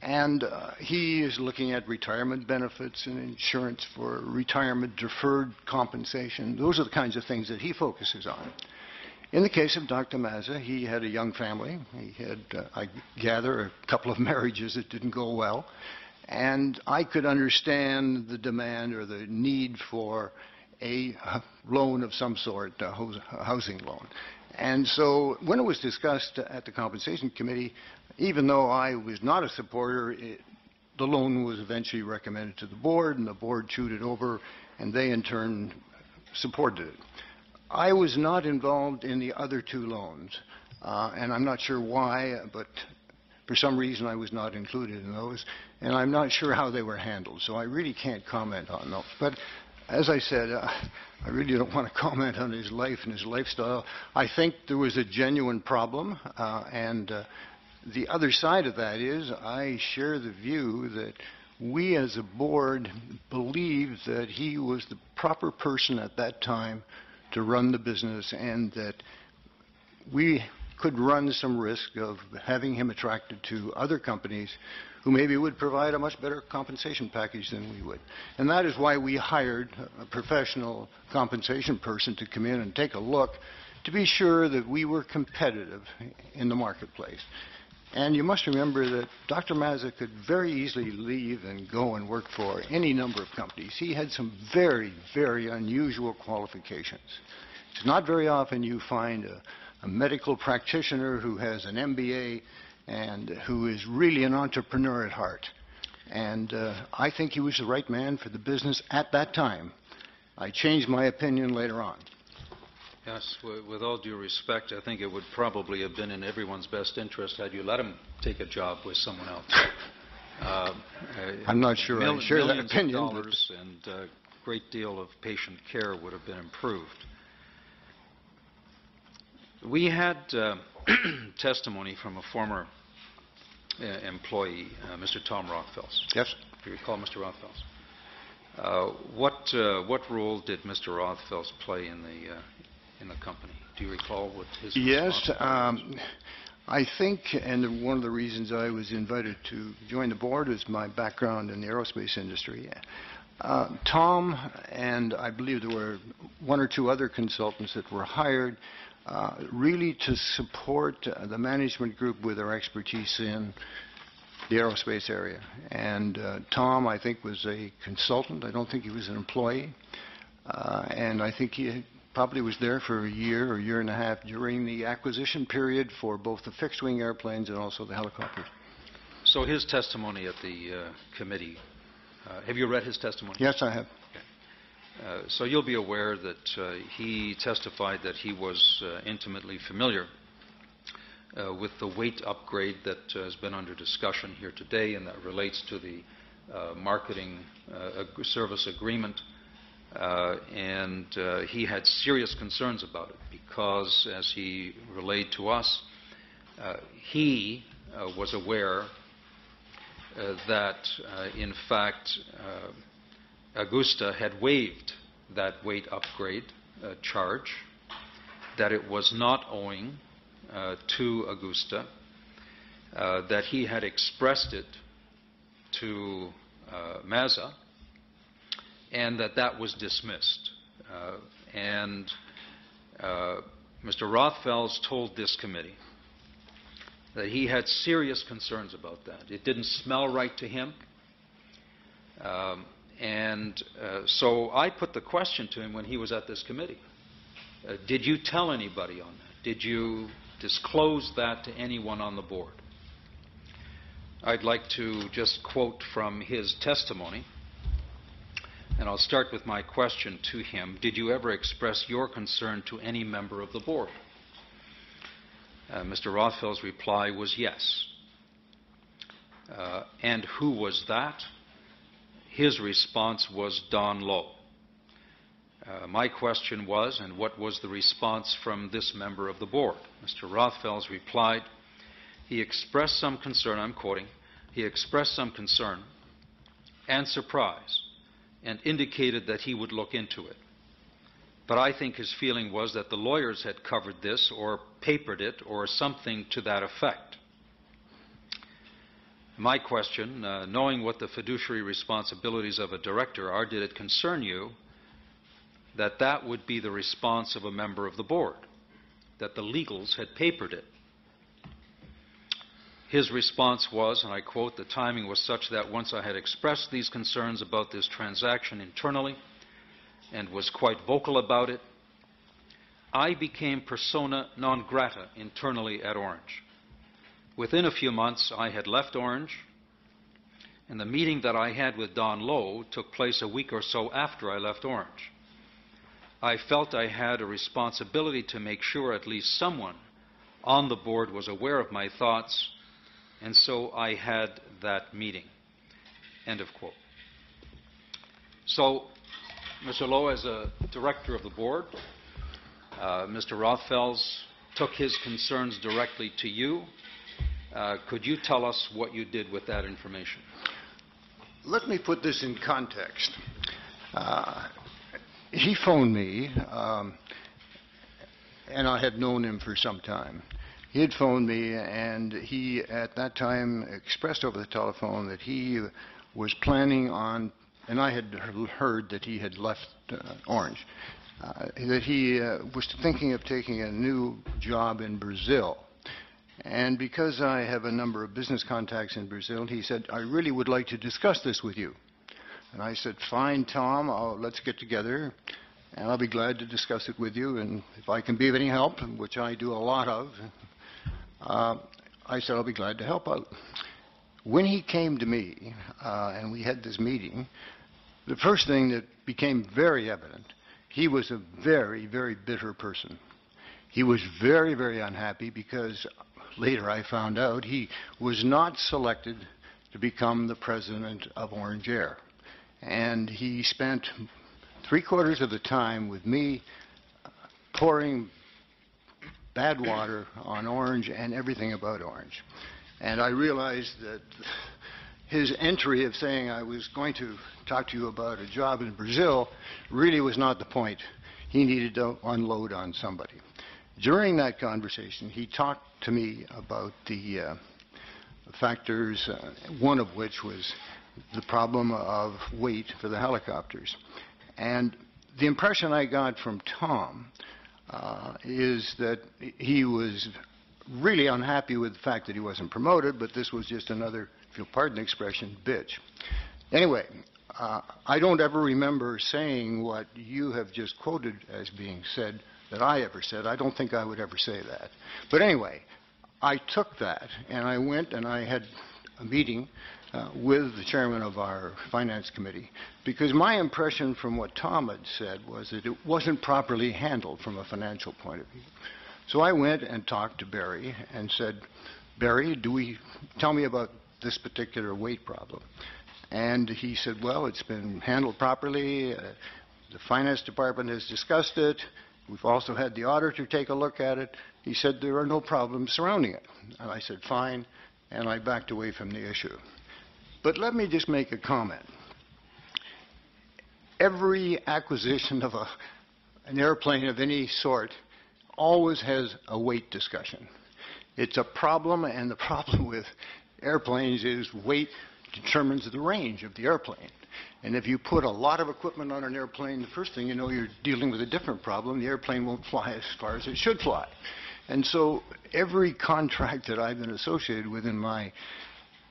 [SPEAKER 17] and he is looking at retirement benefits and insurance for retirement, deferred compensation. Those are the kinds of things that he focuses on. In the case of Dr. Mazza, he had a young family. He had, I gather, a couple of marriages that didn't go well. And I could understand the demand or the need for a loan of some sort, a housing loan. And so when it was discussed at the Compensation Committee, even though I was not a supporter, the loan was eventually recommended to the board, and the board chewed it over, and they in turn supported it. I was not involved in the other two loans, and I'm not sure why, but for some reason I was not included in those, and I'm not sure how they were handled, so I really can't comment on those. But as I said, I really don't want to comment on his life and his lifestyle. I think there was a genuine problem, and the other side of that is I share the view that we as a board believe that he was the proper person at that time to run the business, and that we could run some risk of having him attracted to other companies who maybe would provide a much better compensation package than we would. And that is why we hired a professional compensation person to come in and take a look to be sure that we were competitive in the marketplace. And you must remember that Dr. Mazza could very easily leave and go and work for any number of companies. He had some very, very unusual qualifications. It's not very often you find a medical practitioner who has an MBA and who is really an entrepreneur at heart. And I think he was the right man for the business at that time. I changed my opinion later on.
[SPEAKER 16] Yes, with all due respect, I think it would probably have been in everyone's best interest had you let him take a job with someone else.
[SPEAKER 17] I'm not sure I share that opinion.
[SPEAKER 16] Millions of dollars and a great deal of patient care would have been improved. We had testimony from a former employee, Mr. Tom Rothfels.
[SPEAKER 17] Yes.
[SPEAKER 16] Do you recall Mr. Rothfels? What role did Mr. Rothfels play in the company? Do you recall what his responsibilities were?
[SPEAKER 17] I think, and one of the reasons I was invited to join the board is my background in the aerospace industry. Tom and I believe there were one or two other consultants that were hired really to support the management group with their expertise in the aerospace area. And Tom, I think, was a consultant. I don't think he was an employee. And I think he probably was there for a year or year and a half during the acquisition period for both the fixed-wing airplanes and also the helicopters.
[SPEAKER 16] So his testimony at the committee, have you read his testimony?
[SPEAKER 17] Yes, I have.
[SPEAKER 16] Okay. So you'll be aware that he testified that he was intimately familiar with the weight upgrade that has been under discussion here today, and that relates to the marketing service agreement. And he had serious concerns about it because, as he relayed to us, he was aware that, in fact, Augusta had waived that weight upgrade charge, that it was not owing to Augusta, that he had expressed it to Mazza, and that was dismissed. Mr. Rothfels told this committee that he had serious concerns about that. It didn't smell right to him. So I put the question to him when he was at this committee. Did you tell anybody on that? Did you disclose that to anyone on the board? I'd like to just quote from his testimony. And I'll start with my question to him. Did you ever express your concern to any member of the board? Mr. Rothfels' reply was yes. And who was that? His response was Don Lowe. My question was, and what was the response from this member of the board? Mr. Rothfels replied, he expressed some concern, I'm quoting, he expressed some concern and surprise, and indicated that he would look into it. But I think his feeling was that the lawyers had covered this or papered it or something to that effect. My question, knowing what the fiduciary responsibilities of a director are, did it concern you that that would be the response of a member of the board, that the legals had papered it? His response was, and I quote, the timing was such that once I had expressed these concerns about this transaction internally and was quite vocal about it, I became persona non grata internally at Ornge. Within a few months, I had left Ornge, and the meeting that I had with Don Lowe took place a week or so after I left Ornge. I felt I had a responsibility to make sure at least someone on the board was aware of my thoughts, and so I had that meeting. End of quote. So, Mr. Lowe, as a director of the board, Mr. Rothfels took his concerns directly to you. Could you tell us what you did with that information?
[SPEAKER 17] Let me put this in context. He phoned me, and I had known him for some time. He had phoned me, and he, at that time, expressed over the telephone that he was planning on, and I had heard that he had left Ornge, that he was thinking of taking a new job in Brazil. And because I have a number of business contacts in Brazil, he said, I really would like to discuss this with you. And I said, fine, Tom, let's get together, and I'll be glad to discuss it with you. And if I can be of any help, which I do a lot of, I said, I'll be glad to help out. When he came to me, and we had this meeting, the first thing that became very evident, he was a very, very bitter person. He was very, very unhappy because later I found out he was not selected to become the president of Ornge. And he spent 3/4 of the time with me pouring bad water on Ornge and everything about Ornge. And I realized that his entry of saying I was going to talk to you about a job in Brazil really was not the point. He needed to unload on somebody. During that conversation, he talked to me about the factors, one of which was the problem of weight for the helicopters. And the impression I got from Tom is that he was really unhappy with the fact that he wasn't promoted, but this was just another, if you'll pardon the expression, bitch. Anyway, I don't ever remember saying what you have just quoted as being said that I ever said. I don't think I would ever say that. But anyway, I took that and I went and I had a meeting with the chairman of our finance committee, because my impression from what Tom had said was that it wasn't properly handled from a financial point of view. So I went and talked to Barry and said, Barry, tell me about this particular weight problem. And he said, well, it's been handled properly. The finance department has discussed it. We've also had the auditor take a look at it. He said there are no problems surrounding it. And I said, fine, and I backed away from the issue. But let me just make a comment. Every acquisition of an airplane of any sort always has a weight discussion. It's a problem, and the problem with airplanes is weight determines the range of the airplane. And if you put a lot of equipment on an airplane, the first thing you know, you're dealing with a different problem. The airplane won't fly as far as it should fly. And so every contract that I've been associated with in my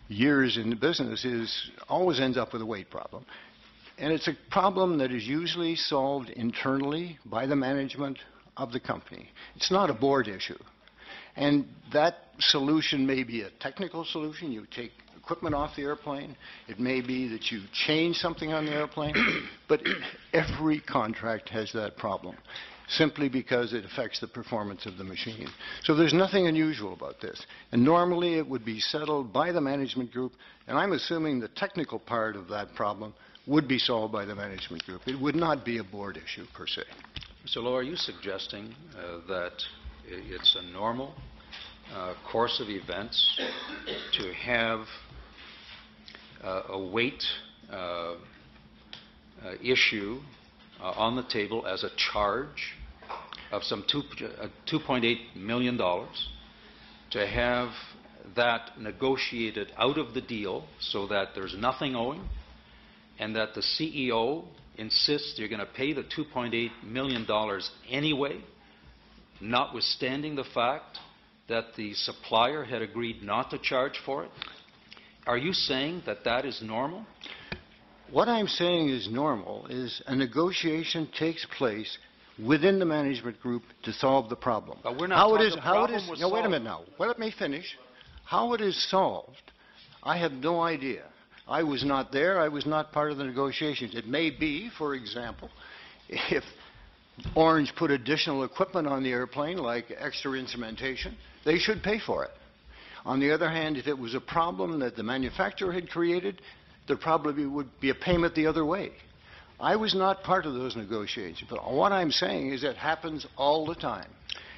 [SPEAKER 17] years in the business always ends up with a weight problem. And it's a problem that is usually solved internally by the management of the company. It's not a board issue. And that solution may be a technical solution. You take equipment off the airplane. It may be that you change something on the airplane. But every contract has that problem, simply because it affects the performance of the machine. So there's nothing unusual about this. And normally it would be settled by the management group, and I'm assuming the technical part of that problem would be solved by the management group. It would not be a board issue per se.
[SPEAKER 16] Mr. Lowe, are you suggesting that it's a normal course of events to have a weight issue on the table as a charge of some $2.8 million, to have that negotiated out of the deal so that there's nothing owing, and that the CEO insists you're going to pay the $2.8 million anyway, notwithstanding the fact that the supplier had agreed not to charge for it? Are you saying that that is normal?
[SPEAKER 17] What I'm saying is normal is a negotiation takes place within the management group to solve the problem.
[SPEAKER 16] But we're not
[SPEAKER 17] Wait a minute now. Well, let me finish. How it is solved, I have no idea. I was not there. I was not part of the negotiations. It may be, for example, if Ornge put additional equipment on the airplane, like extra instrumentation, they should pay for it. On the other hand, if it was a problem that the manufacturer had created, there probably would be a payment the other way. I was not part of those negotiations, but what I'm saying is it happens all the time.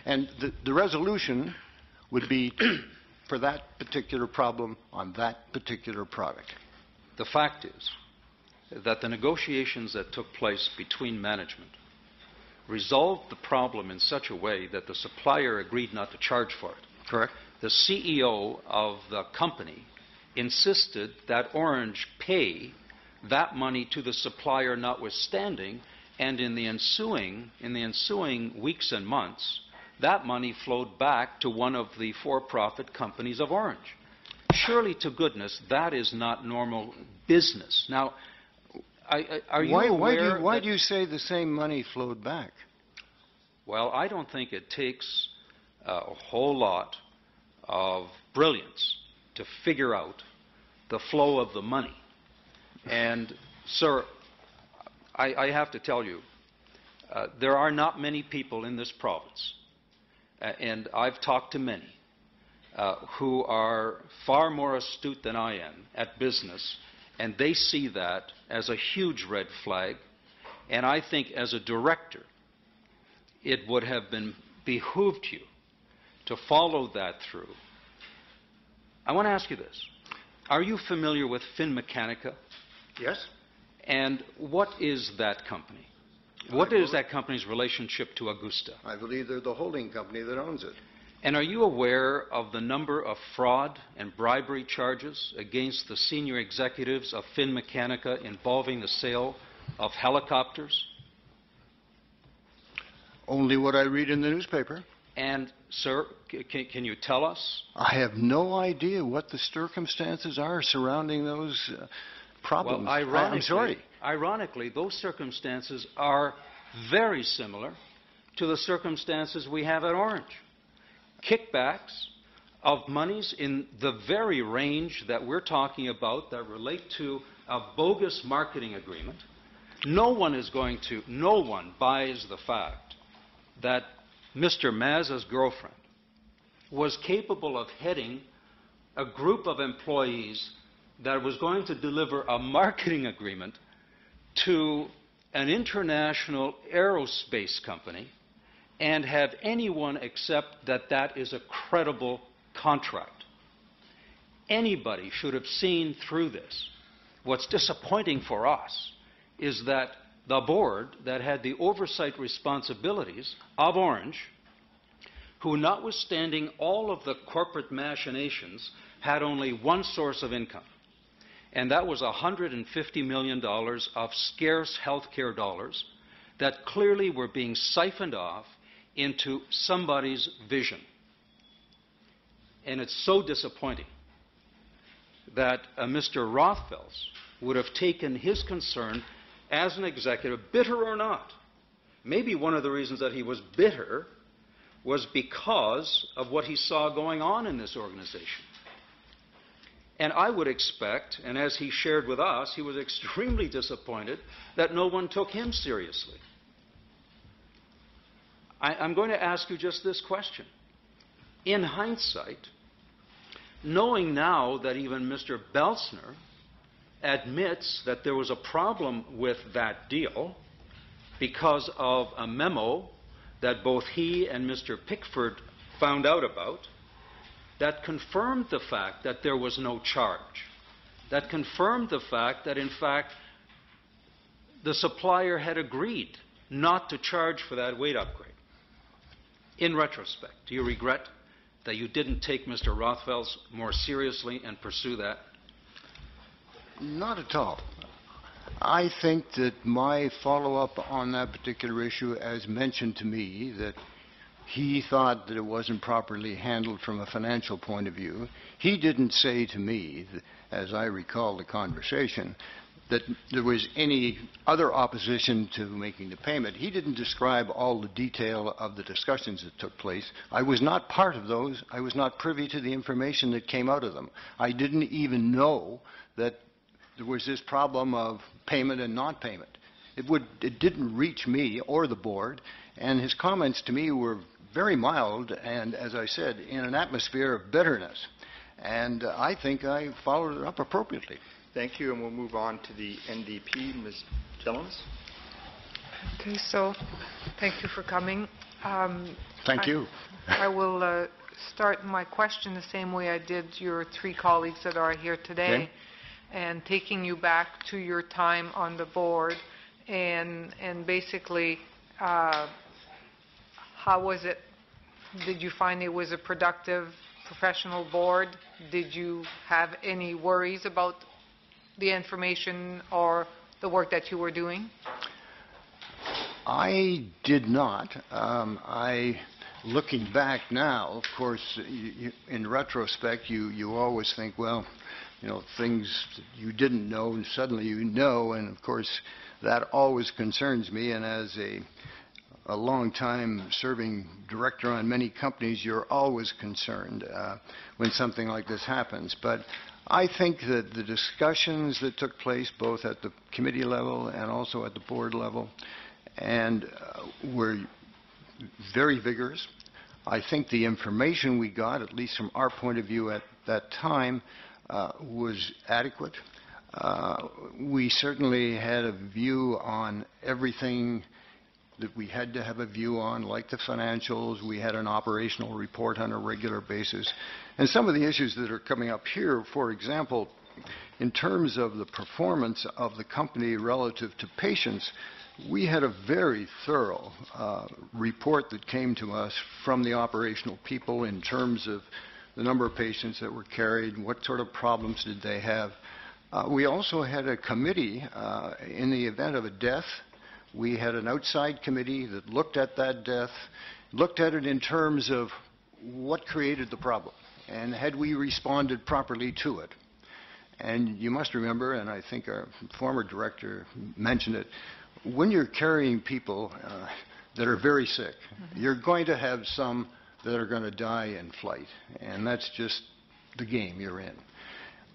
[SPEAKER 17] And the resolution would be for that particular problem on that particular product.
[SPEAKER 16] The fact is that the negotiations that took place between management resolved the problem in such a way that the supplier agreed not to charge for it.
[SPEAKER 17] Correct.
[SPEAKER 16] The CEO of the company insisted that Ornge pay that money to the supplier notwithstanding, and in the ensuing weeks and months, that money flowed back to one of the for-profit companies of Ornge. Surely to goodness, that is not normal business. Now, are you aware
[SPEAKER 17] why do you say the same money flowed back?
[SPEAKER 16] Well, I don't think it takes a whole lot of brilliance to figure out the flow of the money. And, sir, I have to tell you, There are not many people in this province, and I've talked to many, who are far more astute than I am at business, and they see that as a huge red flag. And I think as a director, it would have behooved you to follow that through. I want to ask you this. Are you familiar with Finmeccanica?
[SPEAKER 17] Yes.
[SPEAKER 16] And what is that company? What is that company's relationship to Augusta?
[SPEAKER 17] I believe they're the holding company that owns it.
[SPEAKER 16] And are you aware of the number of fraud and bribery charges against the senior executives of Finmeccanica involving the sale of helicopters?
[SPEAKER 17] Only what I read in the newspaper.
[SPEAKER 16] And, sir, can you tell us?
[SPEAKER 17] I have no idea what the circumstances are surrounding those problems.
[SPEAKER 16] Well, ironically,
[SPEAKER 17] I'm sorry.
[SPEAKER 16] Ironically, those circumstances are very similar to the circumstances we have at Ornge. Kickbacks of monies in the very range that we're talking about that relate to a bogus marketing agreement. No one buys the fact that Mr. Mazza's girlfriend was capable of heading a group of employees that was going to deliver a marketing agreement to an international aerospace company and have anyone accept that that is a credible contract. Anybody should have seen through this. What's disappointing for us is that the board that had the oversight responsibilities of Ornge, who notwithstanding all of the corporate machinations, had only one source of income, and that was $150 million of scarce healthcare dollars that clearly were being siphoned off into somebody's vision. And it's so disappointing that Mr. Rothfels would have taken his concern as an executive, bitter or not. Maybe one of the reasons that he was bitter was because of what he saw going on in this organization. And I would expect, and as he shared with us, he was extremely disappointed that no one took him seriously. I'm going to ask you just this question. In hindsight, knowing now that even Mr. Beltsner admits that there was a problem with that deal because of a memo that both he and Mr. Pickford found out about, that confirmed the fact that there was no charge, that confirmed the fact that, in fact, the supplier had agreed not to charge for that weight upgrade. In retrospect, do you regret that you didn't take Mr. Rothfels more seriously and pursue that?
[SPEAKER 17] Not at all. I think that my follow-up on that particular issue, as mentioned to me, that he thought that it wasn't properly handled from a financial point of view. He didn't say to me, as I recall the conversation, that there was any other opposition to making the payment. He didn't describe all the detail of the discussions that took place. I was not part of those. I was not privy to the information that came out of them. I didn't even know that there was this problem of payment and non-payment. It didn't reach me or the board, and his comments to me were very mild and, as I said, in an atmosphere of bitterness. And I think I followed it up appropriately.
[SPEAKER 1] Thank you, and we'll move on to the NDP. Ms. Jellens?
[SPEAKER 5] Okay, so thank you for coming.
[SPEAKER 17] Thank you.
[SPEAKER 5] I will start my question the same way I did your three colleagues that are here today,
[SPEAKER 17] Okay.
[SPEAKER 5] and taking you back to your time on the board, and basically, how was it? Did you find it was a productive, professional board? Did you have any worries about the information or the work that you were doing?
[SPEAKER 17] I did not. Looking back now, of course, in retrospect, you always think, well, you know, things you didn't know and suddenly you know, and of course that always concerns me. And as a long-time serving director on many companies, you're always concerned when something like this happens. But I think that the discussions that took place both at the committee level and also at the board level, and were very vigorous. I think the information we got, at least from our point of view at that time, was adequate. We certainly had a view on everything that we had to have a view on, like the financials. We had an operational report on a regular basis. And some of the issues that are coming up here, for example, in terms of the performance of the company relative to patients, we had a very thorough report that came to us from the operational people in terms of the number of patients that were carried, what sort of problems did they have. We also had a committee in the event of a death. We had an outside committee that looked at that death, looked at it in terms of what created the problem, and had we responded properly to it. And you must remember, and I think our former director mentioned it, when you're carrying people that are very sick, you're going to have some that are going to die in flight, and that's just the game you're in.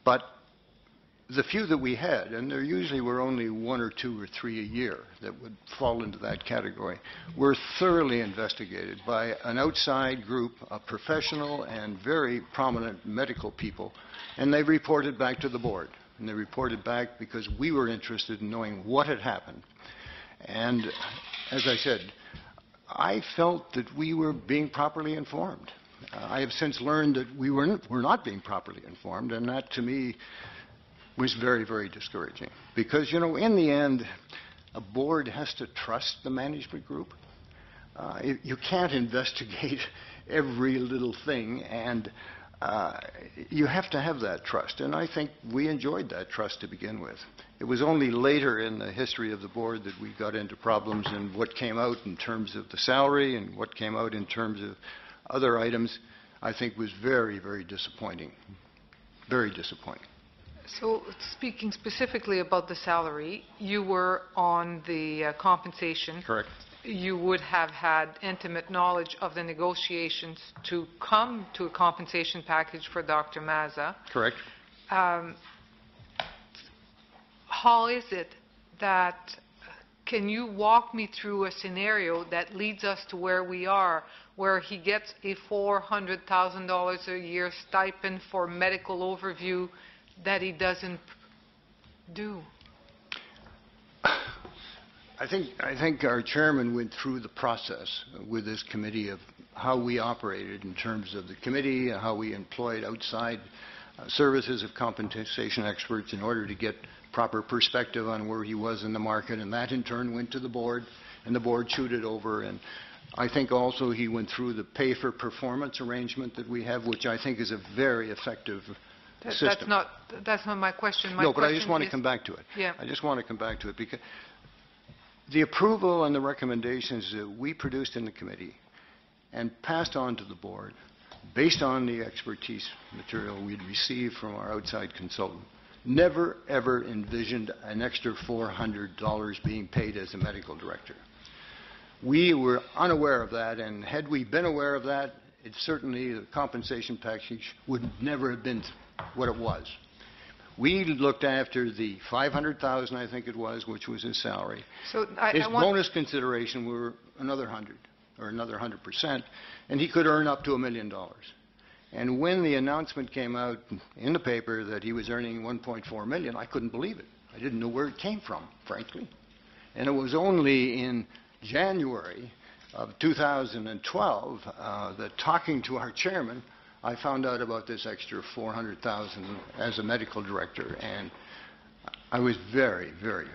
[SPEAKER 17] But the few that we had, and there usually were only 1 or 2 or 3 a year that would fall into that category, were thoroughly investigated by an outside group of professional and very prominent medical people, and they reported back to the board. And they reported back because we were interested in knowing what had happened. And as I said, I felt that we were being properly informed. I have since learned that we were not being properly informed, and that to me was very, very discouraging. Because, you know, in the end, a board has to trust the management group. You can't investigate every little thing, and you have to have that trust. And I think we enjoyed that trust to begin with. It was only later in the history of the board that we got into problems, and what came out in terms of the salary and what came out in terms of other items, I think was very, very disappointing. Very disappointing.
[SPEAKER 5] So speaking specifically about the salary, you were on the compensation.
[SPEAKER 17] Correct.
[SPEAKER 5] You would have had intimate knowledge of the negotiations to come to a compensation package for Dr. Mazza.
[SPEAKER 17] Correct.
[SPEAKER 5] How is it that, can you walk me through a scenario that leads us to where we are, where he gets a $400,000 a year stipend for medical overview that he doesn't do?
[SPEAKER 17] I think our chairman went through the process with this committee of how we operated in terms of the committee, how we employed outside services of compensation experts in order to get proper perspective on where he was in the market, and that in turn went to the board, and the board chewed it over. And I think also he went through the pay for performance arrangement that we have, which I think is a very effective system.
[SPEAKER 5] That's not my question.
[SPEAKER 17] No, but I just want to come back to it.
[SPEAKER 5] Yeah.
[SPEAKER 17] I just want to come back to it because the approval and the recommendations that we produced in the committee and passed on to the board based on the expertise material we'd received from our outside consultant never ever envisioned an extra $400 being paid as a medical director. We were unaware of that, and had we been aware of that, it certainly, the compensation package would never have been what it was. We looked after the $500,000, I think it was, which was his salary.
[SPEAKER 5] So
[SPEAKER 17] his bonus consideration were another 100 or another 100%, and he could earn up to $1 million. And when the announcement came out in the paper that he was earning $1.4 million, I couldn't believe it. I didn't know where it came from, frankly. And it was only in January of 2012 that, talking to our chairman, I found out about this extra $400,000 as a medical director, and I was very, very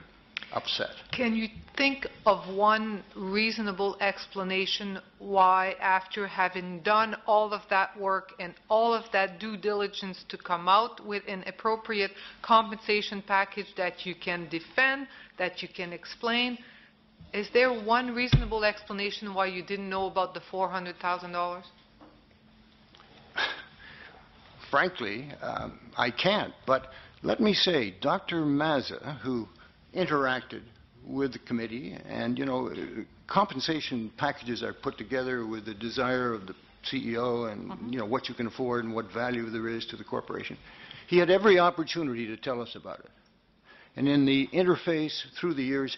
[SPEAKER 17] upset.
[SPEAKER 5] Can you think of one reasonable explanation why, after having done all of that work and all of that due diligence to come out with an appropriate compensation package that you can defend, that you can explain, is there one reasonable explanation why you didn't know about the $400,000?
[SPEAKER 17] Frankly, I can't. But let me say, Dr. Mazza, who interacted with the committee, and, you know, compensation packages are put together with the desire of the CEO and, you know, what you can afford and what value there is to the corporation. He had every opportunity to tell us about it. And in the interface through the years,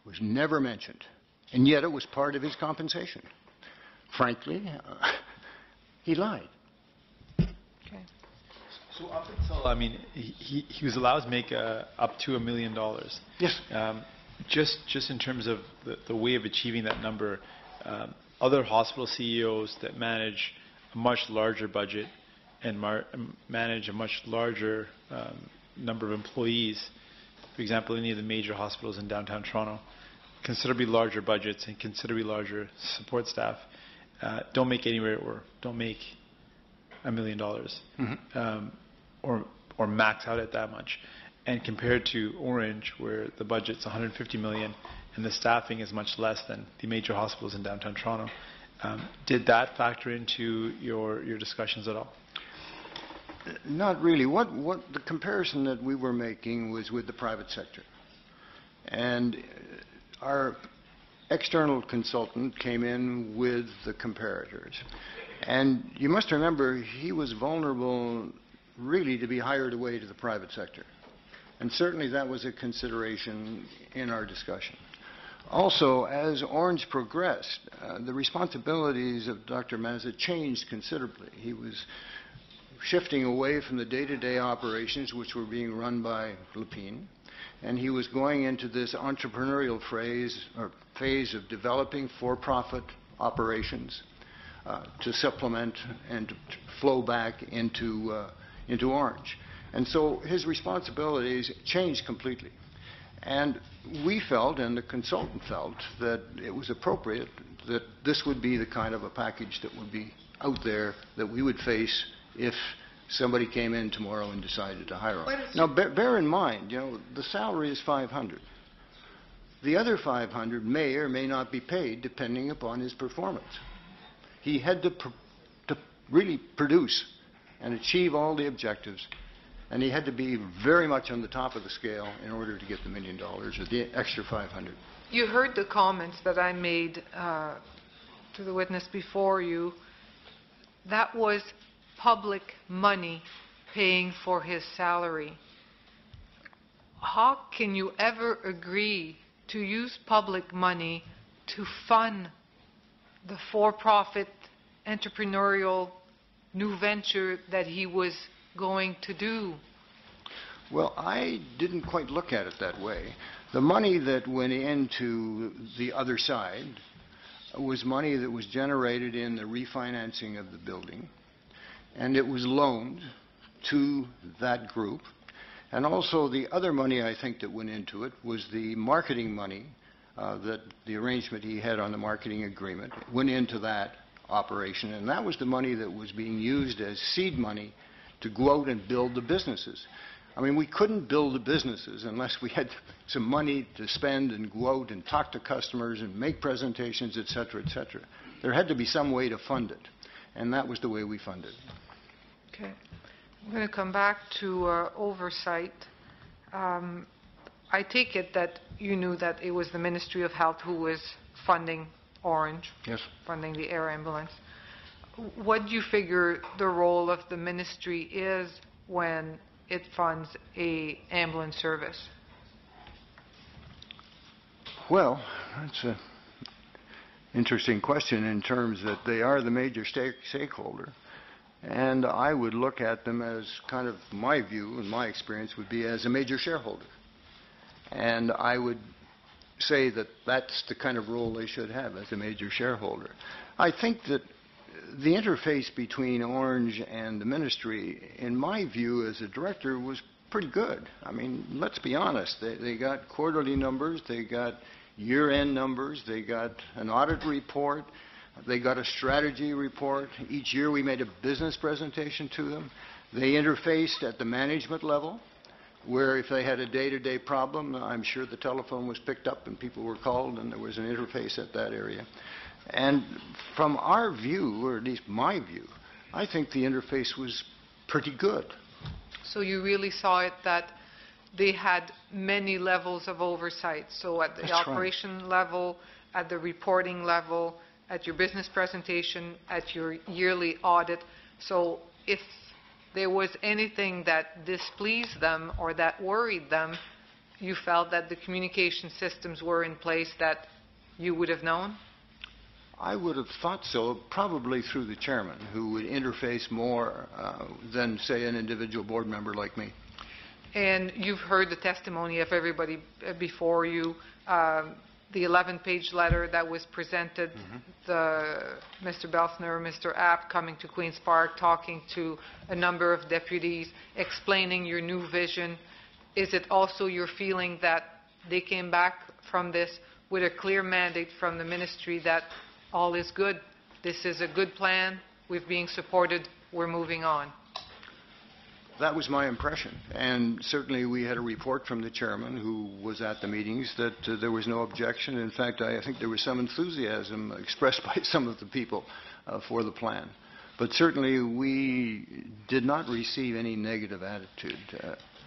[SPEAKER 17] it was never mentioned. And yet it was part of his compensation. Frankly, he lied.
[SPEAKER 5] Okay.
[SPEAKER 6] So up until, I mean, he was allowed to make up to $1 million.
[SPEAKER 17] Yes.
[SPEAKER 6] Just in terms of the way of achieving that number, other hospital CEOs that manage a much larger budget and manage a much larger number of employees, for example, any of the major hospitals in downtown Toronto, considerably larger budgets and considerably larger support staff, don't make anywhere or don't make $1 million, or max out at that much. And compared to Ornge, where the budget's $150 million and the staffing is much less than the major hospitals in downtown Toronto, did that factor into your discussions at all?
[SPEAKER 17] Not really. What the comparison that we were making was with the private sector. And our external consultant came in with the comparators. And you must remember, he was vulnerable really to be hired away to the private sector. And certainly that was a consideration in our discussion. Also, as Ornge progressed, the responsibilities of Dr. Mazza changed considerably. He was shifting away from the day-to-day operations, which were being run by Lepine, and he was going into this entrepreneurial phase of developing for-profit operations to supplement and to flow back into Ornge. And so his responsibilities changed completely. And we felt, and the consultant felt, that it was appropriate that this would be the kind of a package that would be out there that we would face if somebody came in tomorrow and decided to hire him. Now, bear in mind, the salary is $500. The other $500 may or may not be paid depending upon his performance. He had to really produce and achieve all the objectives, and he had to be very much on the top of the scale in order to get the $1 million or the extra $500.
[SPEAKER 5] You heard the comments that I made to the witness before you. That was public money paying for his salary. How can you ever agree to use public money to fund the for-profit entrepreneurial new venture that he was going to do?
[SPEAKER 17] Well, I didn't quite look at it that way. The money that went into the other side was money that was generated in the refinancing of the building, and it was loaned to that group. And also the other money I think that went into it was the marketing money, that the arrangement he had on the marketing agreement went into that operation, and that was the money that was being used as seed money to go out and build the businesses. I mean, we couldn't build the businesses unless we had some money to spend and go out and talk to customers and make presentations, et cetera, et cetera. There had to be some way to fund it, and that was the way we funded.
[SPEAKER 5] Okay. I'm going to come back to oversight. I take it that you knew that it was the Ministry of Health who was funding Ornge,
[SPEAKER 17] yes,
[SPEAKER 5] funding the air ambulance. What do you figure the role of the ministry is when it funds an ambulance service?
[SPEAKER 17] Well, that's an interesting question in terms that they are the major stakeholder. And I would look at them as kind of my view and my experience would be as a major shareholder. And I would say that that's the kind of role they should have as a major shareholder. I think that the interface between Ornge and the ministry, in my view as a director, was pretty good. I mean, let's be honest. They got quarterly numbers, they got year-end numbers, they got an audit report, they got a strategy report. Each year we made a business presentation to them. They interfaced at the management level, where if they had a day-to-day problem, I'm sure the telephone was picked up and people were called and there was an interface at that area. And from our view, or at least my view, I think the interface was pretty good.
[SPEAKER 5] So you really saw it that they had many levels of oversight. So at the
[SPEAKER 17] That's
[SPEAKER 5] operation level, at the reporting level, at your business presentation, at your yearly audit. So if there was anything that displeased them or that worried them, you felt that the communication systems were in place that you would have known?
[SPEAKER 17] I would have thought so, probably through the chairman, who would interface more than, say, an individual board member like me.
[SPEAKER 5] And you've heard the testimony of everybody before you. The 11-page letter that was presented, Mr. Belsner, Mr. Abt coming to Queen's Park, talking to a number of deputies, explaining your new vision. Is it also your feeling that they came back from this with a clear mandate from the ministry that all is good, this is a good plan, we're being supported, we're moving on?
[SPEAKER 17] That was my impression, and certainly we had a report from the chairman, who was at the meetings, that there was no objection. In fact, I think there was some enthusiasm expressed by some of the people for the plan. But certainly we did not receive any negative attitude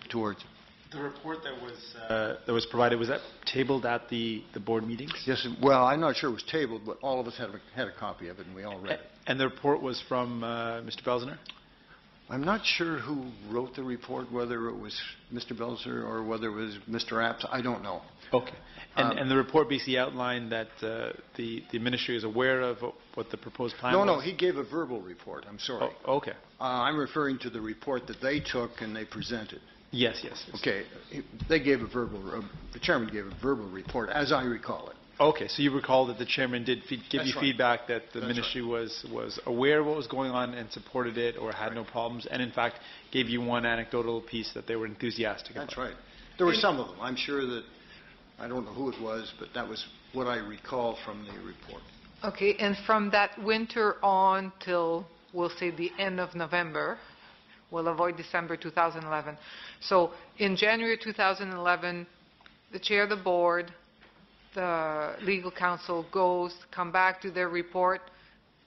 [SPEAKER 17] towards it.
[SPEAKER 6] The report that was provided, was that tabled at the board meetings?
[SPEAKER 17] Yes. Well, I'm not sure it was tabled, but all of us had a copy of it, and we all read it.
[SPEAKER 6] And the report was from Mr. Belsner?
[SPEAKER 17] I'm not sure who wrote the report, whether it was Mr. Belzer or whether it was Mr. Abt. I don't know.
[SPEAKER 6] Okay. And the report basically outlined that the ministry is aware of what the proposed plan was?
[SPEAKER 17] No, he gave a verbal report. I'm sorry.
[SPEAKER 6] Oh, okay.
[SPEAKER 17] I'm referring to the report that they took and they presented.
[SPEAKER 6] Yes.
[SPEAKER 17] Okay. They gave the chairman gave a verbal report, as I recall it.
[SPEAKER 6] Okay, so you recall that the chairman did give you feedback that the ministry was aware of what was going on and supported it or had no problems, and in fact gave you one anecdotal piece that they were enthusiastic about.
[SPEAKER 17] That's right. There were some of them. I'm sure that, I don't know who it was, but that was what I recall from the report.
[SPEAKER 5] Okay, and from that winter on till, we'll say, the end of November, we'll avoid December 2011. So in January 2011, the chair of the board, the legal counsel come back to their report.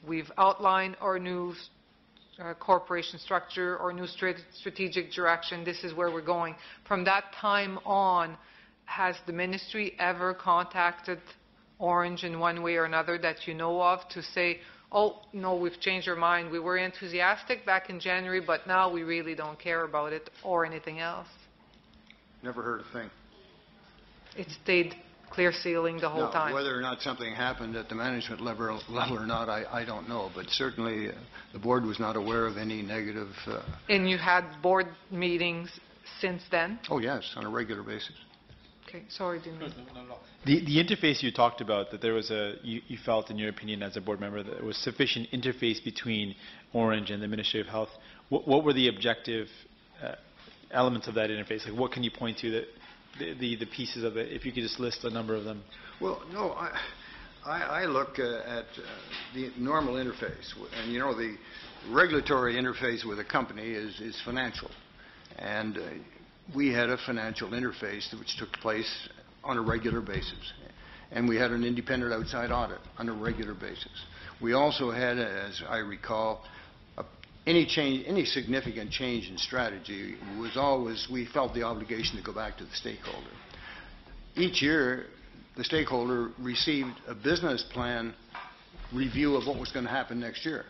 [SPEAKER 5] We've outlined our new corporation structure, our new strategic direction. This is where we're going. From that time on, has the ministry ever contacted Ornge in one way or another that you know of to say, oh, no, we've changed our mind. We were enthusiastic back in January, but now we really don't care about it, or anything else?
[SPEAKER 17] Never heard a thing.
[SPEAKER 5] It stayed clear sailing the whole time.
[SPEAKER 17] Whether or not something happened at the management level or not, I don't know. But certainly the board was not aware of any negative...
[SPEAKER 5] And you had board meetings since then?
[SPEAKER 17] Oh, yes, on a regular basis.
[SPEAKER 5] Okay, sorry, Dean.
[SPEAKER 6] The interface you talked about, that there was you felt, in your opinion as a board member, that there was sufficient interface between Ornge and the Ministry of Health. What were the objective elements of that interface? Like, what can you point to that the pieces of it, if you could just list a number of them?
[SPEAKER 17] Well, no, I look at the normal interface, and you know, the regulatory interface with a company is financial, and we had a financial interface which took place on a regular basis, and we had an independent outside audit on a regular basis. We also had, as I recall, any significant change in strategy was always, we felt the obligation to go back to the stakeholder. Each year, the stakeholder received a business plan review of what was going to happen next year.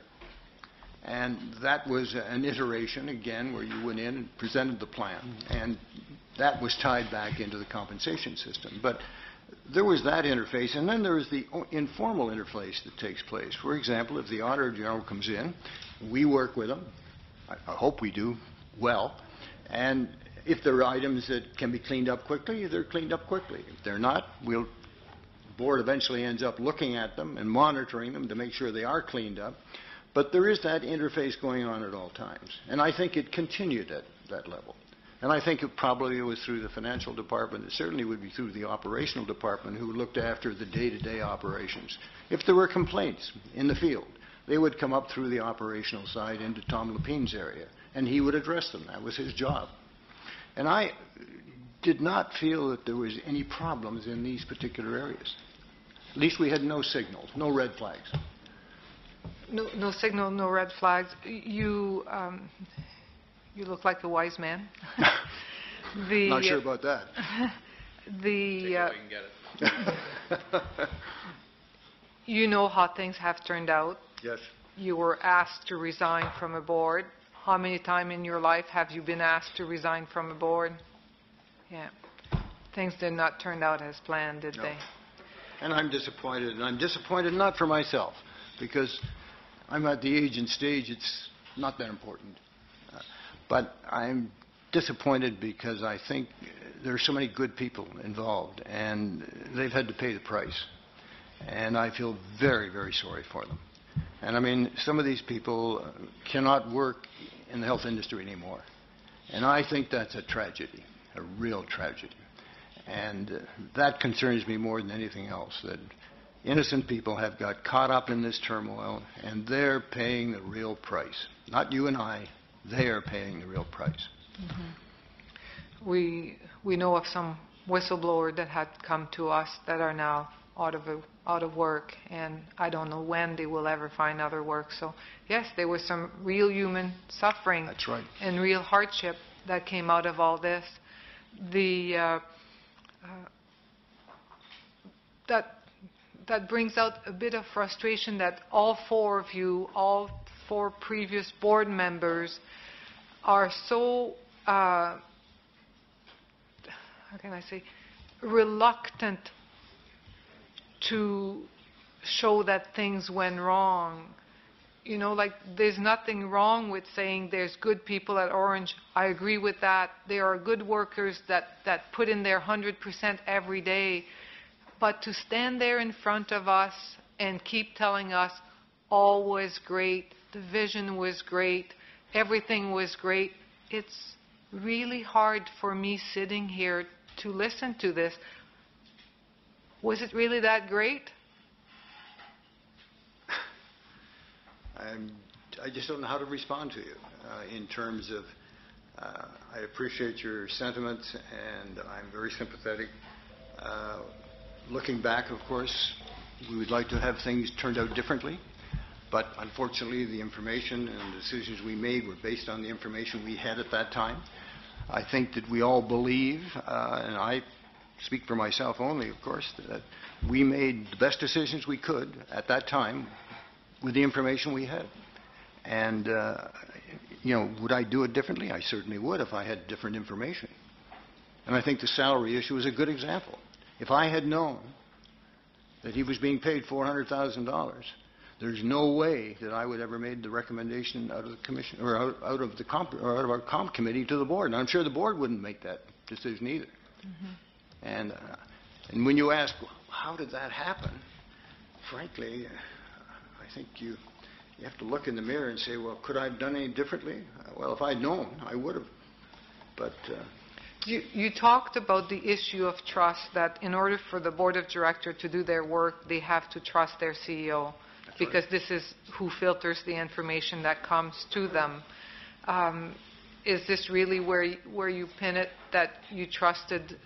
[SPEAKER 17] And that was an iteration, again, where you went in and presented the plan. And that was tied back into the compensation system. But there was that interface, and then there was the informal interface that takes place. For example, if the Auditor General comes in, we work with them. I hope we do well. And if there are items that can be cleaned up quickly, they're cleaned up quickly. If they're not, the board eventually ends up looking at them and monitoring them to make sure they are cleaned up. But there is that interface going on at all times. And I think it continued at that level. And I think it probably was through the financial department. It certainly would be through the operational department, who looked after the day-to-day operations. If there were complaints in the field, they would come up through the operational side into Tom Lepine's area, and he would address them. That was his job. And I did not feel that there was any problems in these particular areas. At least we had no signals, no red flags.
[SPEAKER 5] No signal, no red flags. You look like a wise man.
[SPEAKER 17] Not sure about that.
[SPEAKER 5] You know how things have turned out.
[SPEAKER 17] Yes.
[SPEAKER 5] You were asked to resign from a board. How many times in your life have you been asked to resign from a board? Yeah. Things did not turn out as planned, did they?
[SPEAKER 17] And I'm disappointed, and I'm disappointed not for myself, because I'm at the age and stage it's not that important. But I'm disappointed because I think there are so many good people involved, and they've had to pay the price. And I feel very, very sorry for them. And I mean, some of these people cannot work in the health industry anymore. And I think that's a tragedy, a real tragedy. And that concerns me more than anything else, that innocent people have got caught up in this turmoil, and they're paying the real price. Not you and I, they are paying the real price.
[SPEAKER 5] Mm-hmm. We know of some whistleblower that had come to us that are now out of work, and I don't know when they will ever find other work. So yes, there was some real human suffering.
[SPEAKER 17] That's right.
[SPEAKER 5] And real hardship that came out of all this. That brings out a bit of frustration that all four of you, all four previous board members, are so how can I say, reluctant to show that things went wrong. You know, like, there's nothing wrong with saying there's good people at Ornge. I agree with that. There are good workers that put in their 100% every day. But to stand there in front of us and keep telling us all was great, the vision was great, everything was great, it's really hard for me sitting here to listen to this. Was it really that great?
[SPEAKER 17] I just don't know how to respond to you in terms of, I appreciate your sentiments, and I'm very sympathetic. Looking back, of course, we would like to have things turned out differently, but unfortunately the information and the decisions we made were based on the information we had at that time. I think that we all believe, and I speak for myself only, of course, that we made the best decisions we could at that time with the information we had. And, you know, would I do it differently? I certainly would if I had different information. And I think the salary issue is a good example. If I had known that he was being paid $400,000, there's no way that I would ever made the recommendation out of the commission or out of our comp committee to the board. And I'm sure the board wouldn't make that decision either. Mm-hmm. And when you ask, how did that happen? Frankly, I think you have to look in the mirror and say, well, could I have done any differently? Well, if I'd known, I would have. But
[SPEAKER 5] you talked about the issue of trust, that in order for the board of directors to do their work, they have to trust their CEO. That's because right. This is who filters the information that comes to them. Is this really where you pin it, that you trusted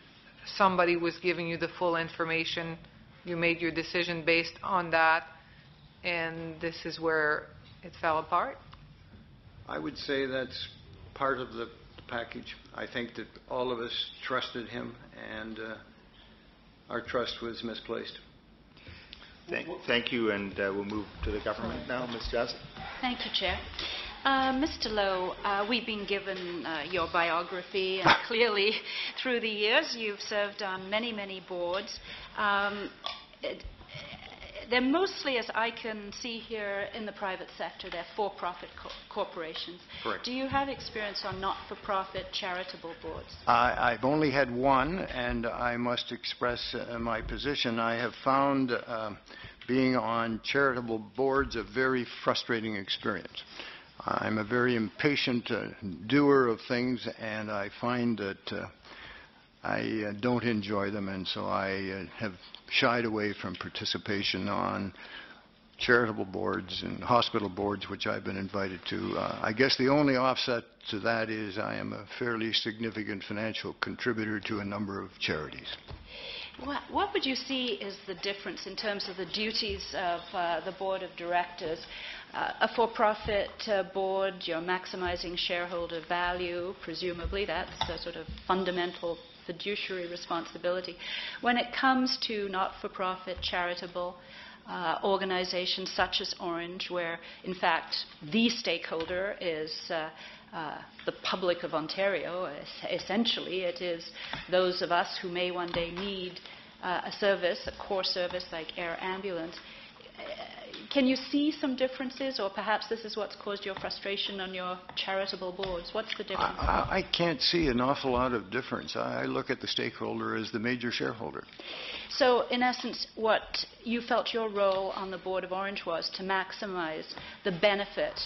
[SPEAKER 5] somebody was giving you the full information, you made your decision based on that, and this is where it fell apart?
[SPEAKER 17] I would say that's part of the package. I think that all of us trusted him, and our trust was misplaced.
[SPEAKER 1] Thank you, and we'll move to the government now. Ms. Jassy.
[SPEAKER 7] Thank you, Chair. Mr. Lowe, we've been given your biography, and clearly through the years you've served on many, many boards. They're mostly, as I can see here, in the private sector. They're for-profit corporations.
[SPEAKER 17] Correct.
[SPEAKER 7] Do you have experience on not-for-profit charitable boards?
[SPEAKER 17] I've only had one, and I must express my position. I have found being on charitable boards a very frustrating experience. I'm a very impatient doer of things, and I find that I don't enjoy them, and so I have shied away from participation on charitable boards and hospital boards, which I've been invited to. I guess the only offset to that is I am a fairly significant financial contributor to a number of charities.
[SPEAKER 7] What would you see is the difference in terms of the duties of the board of directors? A for-profit board, you're maximizing shareholder value, presumably. That's a sort of fundamental fiduciary responsibility. When it comes to not-for-profit charitable organizations such as Ornge, where in fact the stakeholder is the public of Ontario, essentially it is those of us who may one day need a service, a core service like air ambulance. Can you see some differences, or perhaps this is what's caused your frustration on your charitable boards? What's the difference?
[SPEAKER 17] I can't see an awful lot of difference. I look at the stakeholder as the major shareholder.
[SPEAKER 7] So, in essence, what you felt your role on the board of Ornge was to maximize the benefit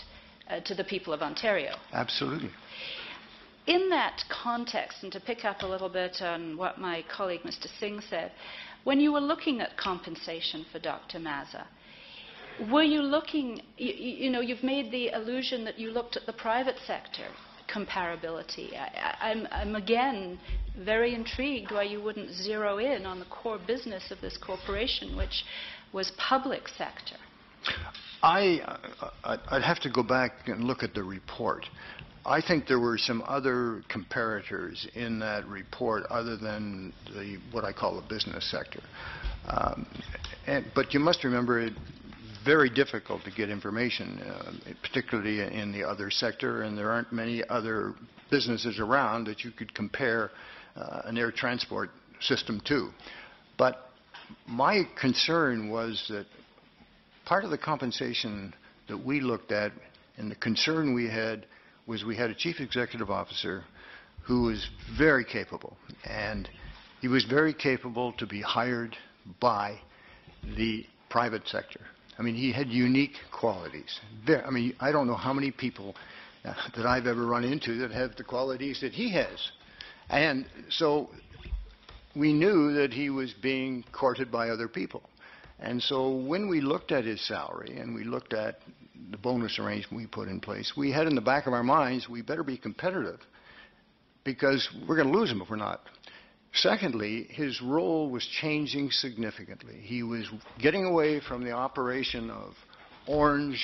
[SPEAKER 7] to the people of Ontario.
[SPEAKER 17] Absolutely.
[SPEAKER 7] In that context, and to pick up a little bit on what my colleague Mr. Singh said, when you were looking at compensation for Dr. Mazza, were you looking, you've made the allusion that you looked at the private sector comparability. I'm again very intrigued why you wouldn't zero in on the core business of this corporation, which was public sector.
[SPEAKER 17] I'd have to go back and look at the report. I think there were some other comparators in that report other than what I call the business sector. But you must remember, it's very difficult to get information, particularly in the other sector, and there aren't many other businesses around that you could compare an air transport system to. But my concern was that part of the compensation that we looked at and the concern we had was we had a chief executive officer who was very capable, and he was very capable to be hired by the private sector. I mean, he had unique qualities. I don't know how many people that I've ever run into that have the qualities that he has. And so we knew that he was being courted by other people. And so when we looked at his salary and we looked at the bonus arrangement we put in place, we had in the back of our minds, we better be competitive because we're going to lose him if we're not. Secondly, his role was changing significantly. He was getting away from the operation of Ornge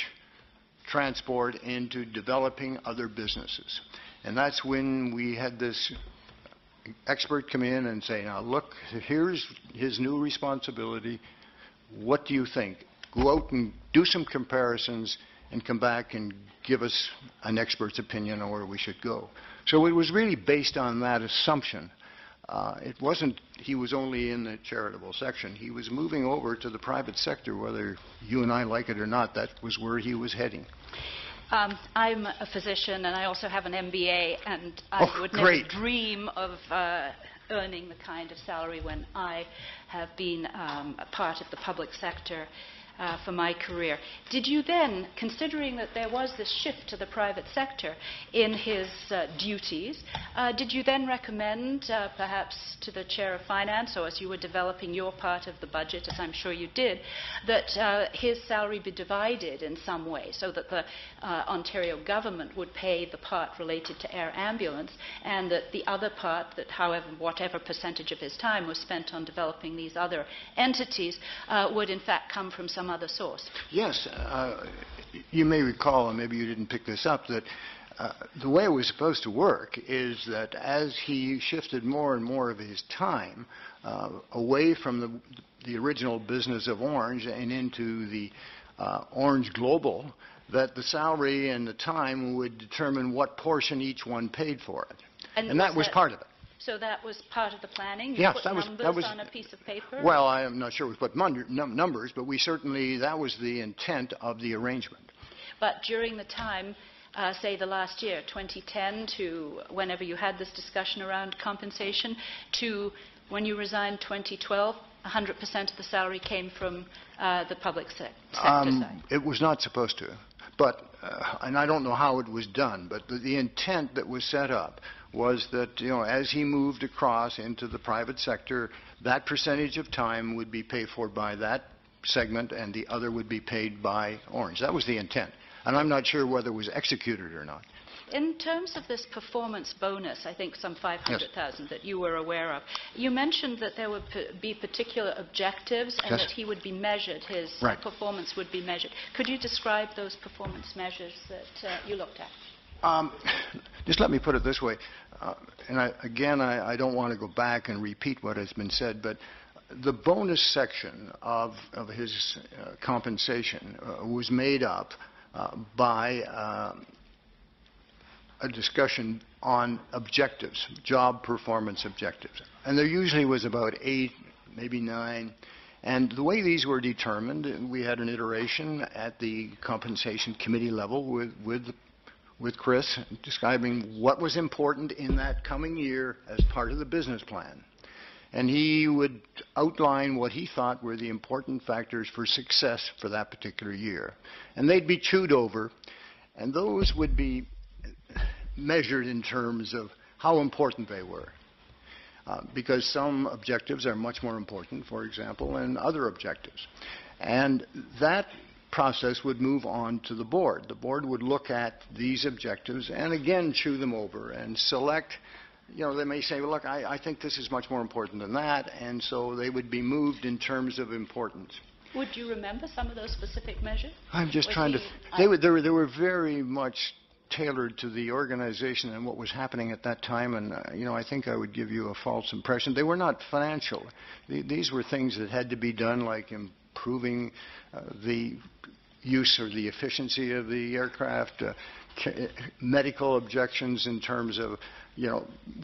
[SPEAKER 17] Transport into developing other businesses. And that's when we had this expert come in and say, now look, here's his new responsibility. What do you think? Go out and do some comparisons and come back and give us an expert's opinion on where we should go. So it was really based on that assumption. It wasn't he was only in the charitable section. He was moving over to the private sector, whether you and I like it or not. That was where he was heading.
[SPEAKER 7] I'm a physician, and I also have an MBA, and I would never dream of earning the kind of salary when I have been a part of the public sector for my career. Did you then, considering that there was this shift to the private sector in his duties, did you then recommend perhaps to the Chair of Finance, or as you were developing your part of the budget, as I'm sure you did, that his salary be divided in some way so that the Ontario government would pay the part related to air ambulance, and that the other part, that whatever percentage of his time was spent on developing these other entities, would in fact come from some other source?
[SPEAKER 17] Yes. You may recall, and maybe you didn't pick this up, that the way it was supposed to work is that as he shifted more and more of his time away from the original business of Ornge and into the Ornge Global, that the salary and the time would determine what portion each one paid for it. And that was part of it.
[SPEAKER 7] So that was part of the planning? You
[SPEAKER 17] yes,
[SPEAKER 7] put
[SPEAKER 17] that was
[SPEAKER 7] on a piece of paper?
[SPEAKER 17] Well, I am not sure we put numbers, but that was the intent of the arrangement.
[SPEAKER 7] But during the time, say the last year, 2010 to whenever you had this discussion around compensation, to when you resigned 2012, 100% of the salary came from the public sector side?
[SPEAKER 17] It was not supposed to. But, and I don't know how it was done, but the intent that was set up was that, as he moved across into the private sector, that percentage of time would be paid for by that segment and the other would be paid by Ornge. That was the intent. And I'm not sure whether it was executed or not.
[SPEAKER 7] In terms of this performance bonus, I think some 500,000 that you were aware of, you mentioned that there would be particular objectives and that he would be measured, his performance would be measured. Could you describe those performance measures that you looked at?
[SPEAKER 17] Just let me put it this way, and I don't want to go back and repeat what has been said, but the bonus section of his compensation was made up by a discussion on objectives, job performance objectives. And there usually was about 8 maybe 9. And the way these were determined, we had an iteration at the compensation committee level with Chris describing what was important in that coming year as part of the business plan. And he would outline what he thought were the important factors for success for that particular year. And they'd be chewed over, and those would be measured in terms of how important they were. Because some objectives are much more important, for example, than other objectives. And that process would move on to the board. The board would look at these objectives and again chew them over and select. They may say, well, look, I think this is much more important than that, and so they would be moved in terms of importance.
[SPEAKER 7] Would you remember some of those specific measures?
[SPEAKER 17] I'm just trying to... They were very much tailored to the organization and what was happening at that time, and I think I would give you a false impression. They were not financial. These were things that had to be done, like improving the use or the efficiency of the aircraft, medical objections in terms of,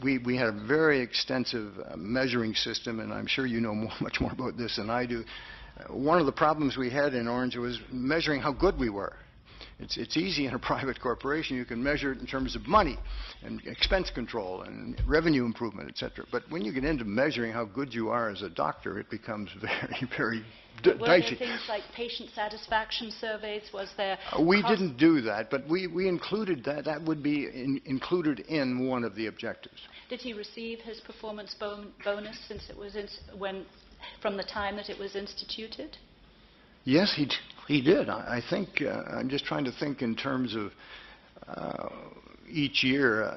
[SPEAKER 17] we had a very extensive measuring system, and I'm sure you know much more about this than I do. One of the problems we had in Ornge was measuring how good we were. It's easy in a private corporation. You can measure it in terms of money and expense control and revenue improvement, etc. But when you get into measuring how good you are as a doctor, it becomes very, very dicey.
[SPEAKER 7] Were there things like patient satisfaction surveys? Was there...
[SPEAKER 17] We didn't do that, but we included that. That would be included in one of the objectives.
[SPEAKER 7] Did he receive his performance bonus since it was from the time that it was instituted?
[SPEAKER 17] Yes, he did. I think, I'm just trying to think in terms of each year.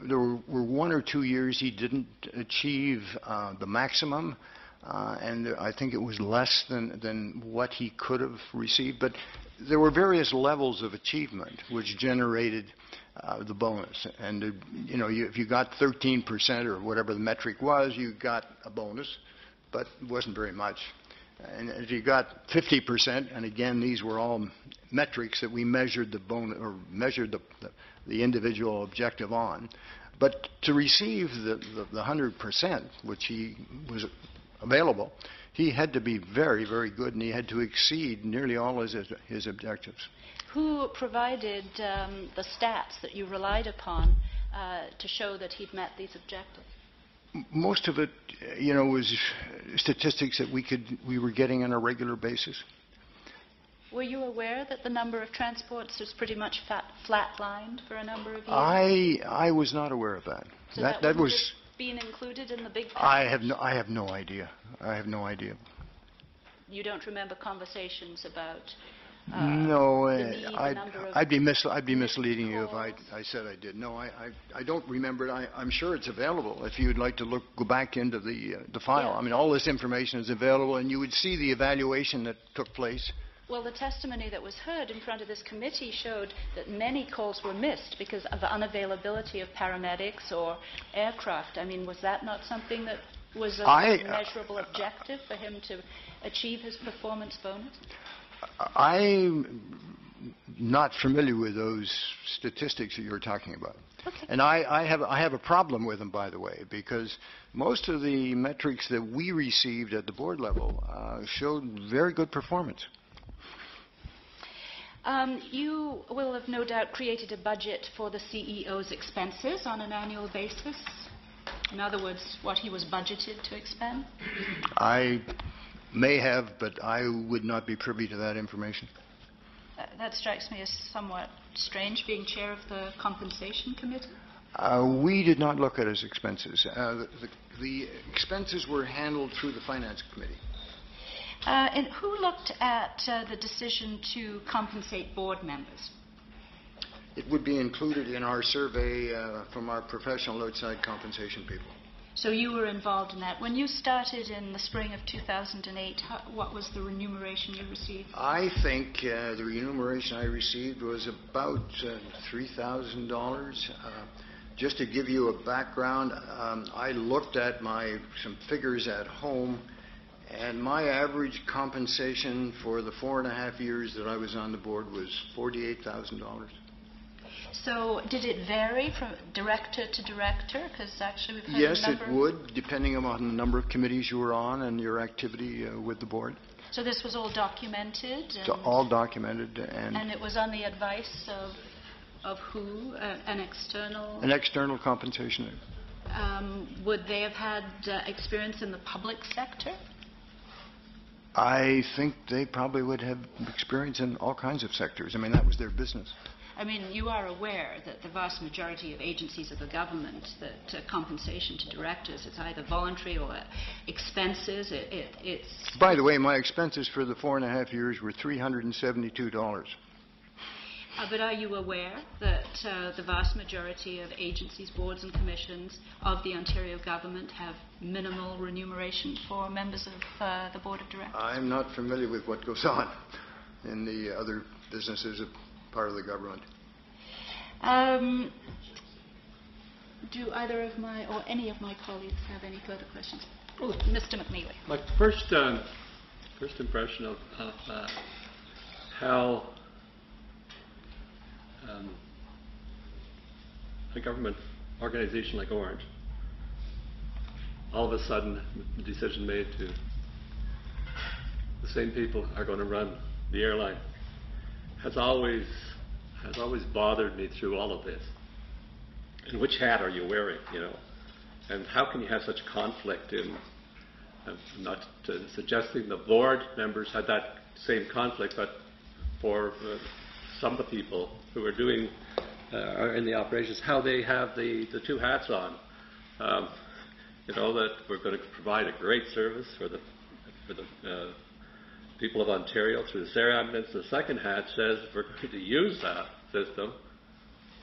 [SPEAKER 17] There were 1 or 2 years he didn't achieve the maximum, and I think it was less than what he could have received. But there were various levels of achievement which generated the bonus. And, if you got 13% or whatever the metric was, you got a bonus, but it wasn't very much. And if you got 50%, and again, these were all metrics that we measured the bonus or measured the individual objective on. But to receive the 100%, which he was available, he had to be very, very good, and he had to exceed nearly all his objectives.
[SPEAKER 7] Who provided the stats that you relied upon to show that he'd met these objectives?
[SPEAKER 17] Most of it, was statistics that we were getting on a regular basis.
[SPEAKER 7] Were you aware that the number of transports was pretty much flatlined for a number of years?
[SPEAKER 17] I was not aware of that.
[SPEAKER 7] So that was being included in the big package?
[SPEAKER 17] I have no idea. I have no idea.
[SPEAKER 7] You don't remember conversations about
[SPEAKER 17] no, I'd be misleading you if I said I did. No, I don't remember it. I'm sure it's available if you'd like to go back into the file.
[SPEAKER 7] Yeah.
[SPEAKER 17] I mean, all this information is available, and you would see the evaluation that took place.
[SPEAKER 7] Well, the testimony that was heard in front of this committee showed that many calls were missed because of the unavailability of paramedics or aircraft. I mean, was that not something that was a measurable objective for him to achieve his performance bonus?
[SPEAKER 17] I'm not familiar with those statistics that you're talking about.
[SPEAKER 7] Okay.
[SPEAKER 17] And I have a problem with them, by the way, because most of the metrics that we received at the board level showed very good performance.
[SPEAKER 7] You will have no doubt created a budget for the CEO's expenses on an annual basis. In other words, what he was budgeted to expend?
[SPEAKER 17] I may have, but I would not be privy to that information.
[SPEAKER 7] That strikes me as somewhat strange, being chair of the compensation committee.
[SPEAKER 17] We did not look at his expenses. The expenses were handled through the finance committee.
[SPEAKER 7] And who looked at the decision to compensate board members?
[SPEAKER 17] It would be included in our survey from our professional outside compensation people.
[SPEAKER 7] So you were involved in that. When you started in the spring of 2008, what was the remuneration you received?
[SPEAKER 17] I think the remuneration I received was about $3,000. Just to give you a background, I looked at some figures at home, and my average compensation for the 4.5 years that I was on the board was $48,000.
[SPEAKER 7] So did it vary from director to director? Because actually we've had
[SPEAKER 17] Yes,
[SPEAKER 7] a number...
[SPEAKER 17] it would, depending on the number of committees you were on and your activity with the board.
[SPEAKER 7] So this was all documented?
[SPEAKER 17] It's all documented.
[SPEAKER 7] And it was on the advice of who? An external...
[SPEAKER 17] An external compensation.
[SPEAKER 7] Would they have had experience in the public sector?
[SPEAKER 17] I think they probably would have experience in all kinds of sectors. I mean, that was their business.
[SPEAKER 7] I mean, you are aware that the vast majority of agencies of the government, that compensation to directors, it's either voluntary or expenses. It's...
[SPEAKER 17] By the way, my expenses for the 4.5 years were $372.
[SPEAKER 7] But are you aware that the vast majority of agencies, boards and commissions of the Ontario government have minimal remuneration for members of the board of directors?
[SPEAKER 17] I'm not familiar with what goes on in the other businesses of part of the government.
[SPEAKER 7] Do either of my or any of my colleagues have any further questions? Oh, Mr. McNeely.
[SPEAKER 13] My first impression of how a government organization like Ornge, all of a sudden the decision made to the same people are going to run the airline, has always bothered me through all of this. And which hat are you wearing, you know? And how can you have such conflict in, I'm not suggesting the board members had that same conflict, but for some of the people who are doing, are in the operations, how they have the two hats on. You know, that we're going to provide a great service for the people of Ontario through this air ambulance. The second hat says we're going to use that system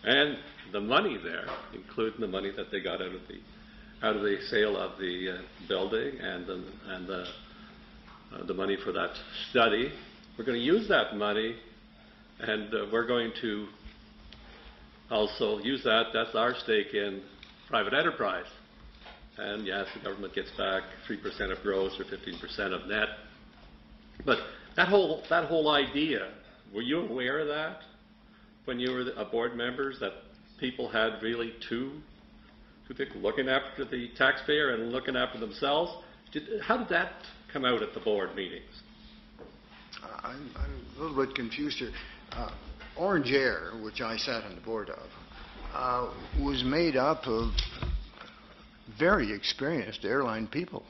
[SPEAKER 13] and the money there, including the money that they got out of the sale of the building and the money for that study. We're going to use that money, and we're going to also use that. That's our stake in private enterprise. And yes, the government gets back 3% of gross or 15% of net. But that whole idea, were you aware of that when you were a board members, that people had really two people looking after the taxpayer and looking after themselves? How did that come out at the board meetings?
[SPEAKER 17] I'm a little bit confused here. Ornge Air, which I sat on the board of, was made up of very experienced airline people.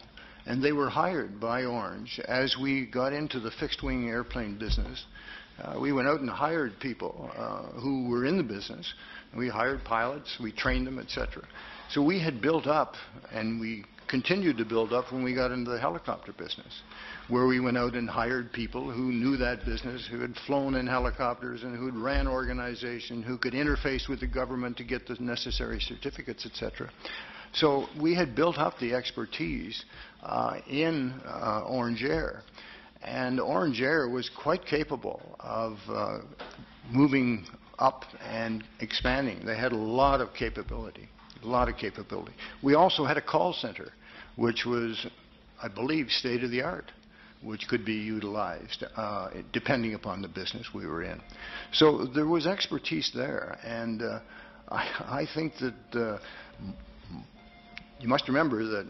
[SPEAKER 17] And they were hired by Ornge. As we got into the fixed-wing airplane business, we went out and hired people who were in the business. We hired pilots, we trained them, etc. So we had built up, and we continued to build up when we got into the helicopter business, where we went out and hired people who knew that business, who had flown in helicopters and who had ran organization, who could interface with the government to get the necessary certificates, etc. So we had built up the expertise in Ornge Air, and Ornge Air was quite capable of moving up and expanding. They had a lot of capability, We also had a call center, which was, I believe, state-of-the-art, which could be utilized depending upon the business we were in. So there was expertise there, and I think that you must remember that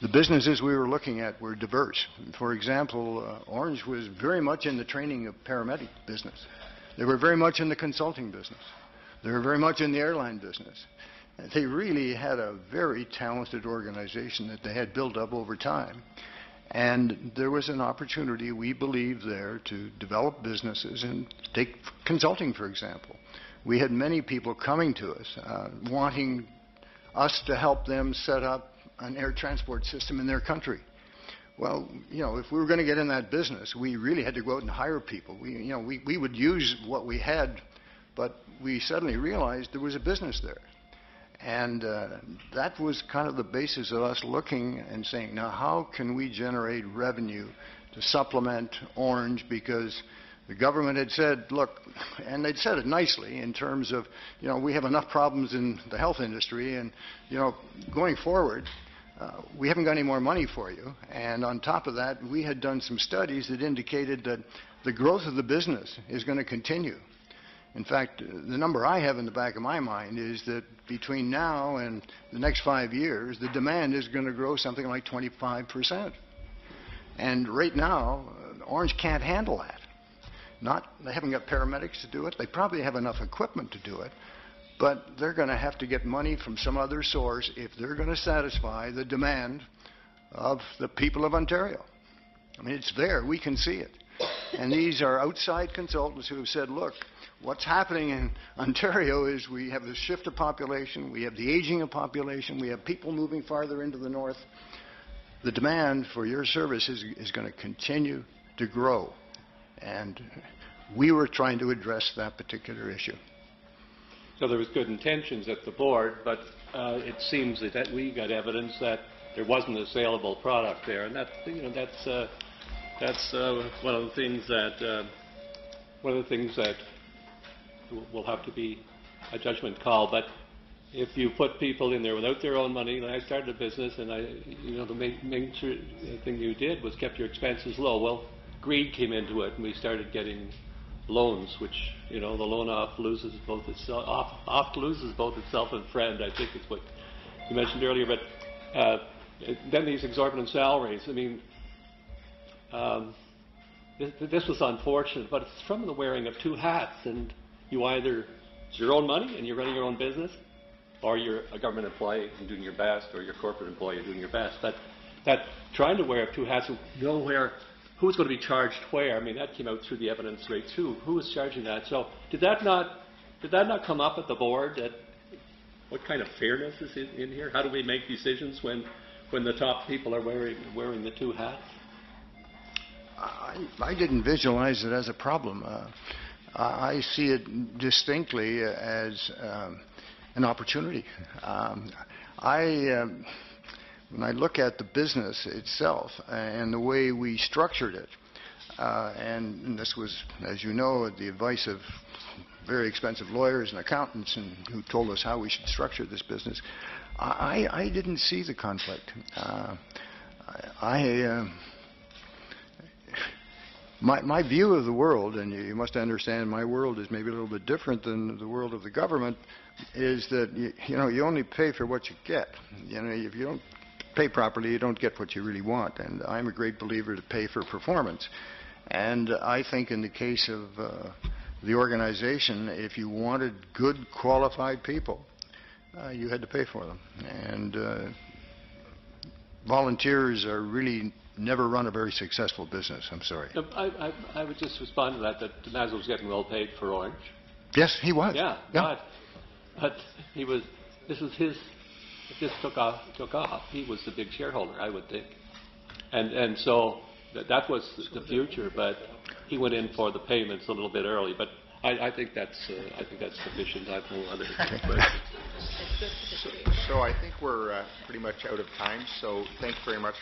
[SPEAKER 17] the businesses we were looking at were diverse. For example, Ornge was very much in the training of paramedic business. They were very much in the consulting business. They were very much in the airline business. They really had a very talented organization that they had built up over time. And there was an opportunity, we believe, there to develop businesses and take consulting, for example. We had many people coming to us wanting us to help them set up an air transport system in their country. Well, you know, if we were going to get in that business, we really had to go out and hire people. We would use what we had, but we suddenly realized there was a business there. And that was kind of the basis of us looking and saying, now how can we generate revenue to supplement Ornge? Because the government had said, look, and they'd said it nicely in terms of, you know, we have enough problems in the health industry, and, you know, going forward, we haven't got any more money for you. And on top of that, we had done some studies that indicated that the growth of the business is going to continue. In fact, the number I have in the back of my mind is that between now and the next 5 years, the demand is going to grow something like 25%. And right now, Ornge can't handle that. They haven't got paramedics to do it. They probably have enough equipment to do it. But they're going to have to get money from some other source if they're going to satisfy the demand of the people of Ontario. I mean, it's there. We can see it. And these are outside consultants who have said, look, what's happening in Ontario is we have the shift of population, we have the aging of population, we have people moving farther into the north. The demand for your services is going to continue to grow. And we were trying to address that particular issue.
[SPEAKER 13] So there was good intentions at the board, but it seems that we got evidence that there wasn't a saleable product there, and that's one of the things that will have to be a judgment call. But if you put people in there without their own money, when I started a business, and the main thing you did was kept your expenses low. Well, greed came into it, and we started getting loans, which the loan oft loses both itself and friend. I think is what you mentioned earlier. But then these exorbitant salaries. I mean, this was unfortunate, but it's from the wearing of two hats, and it's your own money and you're running your own business, or you're a government employee and doing your best, or you're a corporate employee and doing your best. But that trying to wear two hats and know who's going to be charged where, I mean, that came out through the evidence right too. Who was charging that? So did that not come up at the board? That what kind of fairness is in here? How do we make decisions when the top people are wearing the two hats?
[SPEAKER 17] I didn't visualize it as a problem. I see it distinctly as an opportunity. When I look at the business itself and the way we structured it, and this was, as you know, the advice of very expensive lawyers and accountants who told us how we should structure this business, I didn't see the conflict. My view of the world, and you must understand my world is maybe a little bit different than the world of the government, is that you only pay for what you get. If you don't pay properly, you don't get what you really want. And I'm a great believer to pay for performance. And I think in the case of the organization, if you wanted good, qualified people, you had to pay for them. And volunteers are really never run a very successful business. I'm sorry.
[SPEAKER 13] I would just respond to that Mazo was getting well paid for Ornge.
[SPEAKER 17] Yes, he was.
[SPEAKER 13] Yeah. But he was. This was his. If this took off, he was the big shareholder, I would think. And so that was the future. But he went in for the payments a little bit early. But I think that's sufficient. I have no other questions.
[SPEAKER 1] So I think we're pretty much out of time. So thank you very much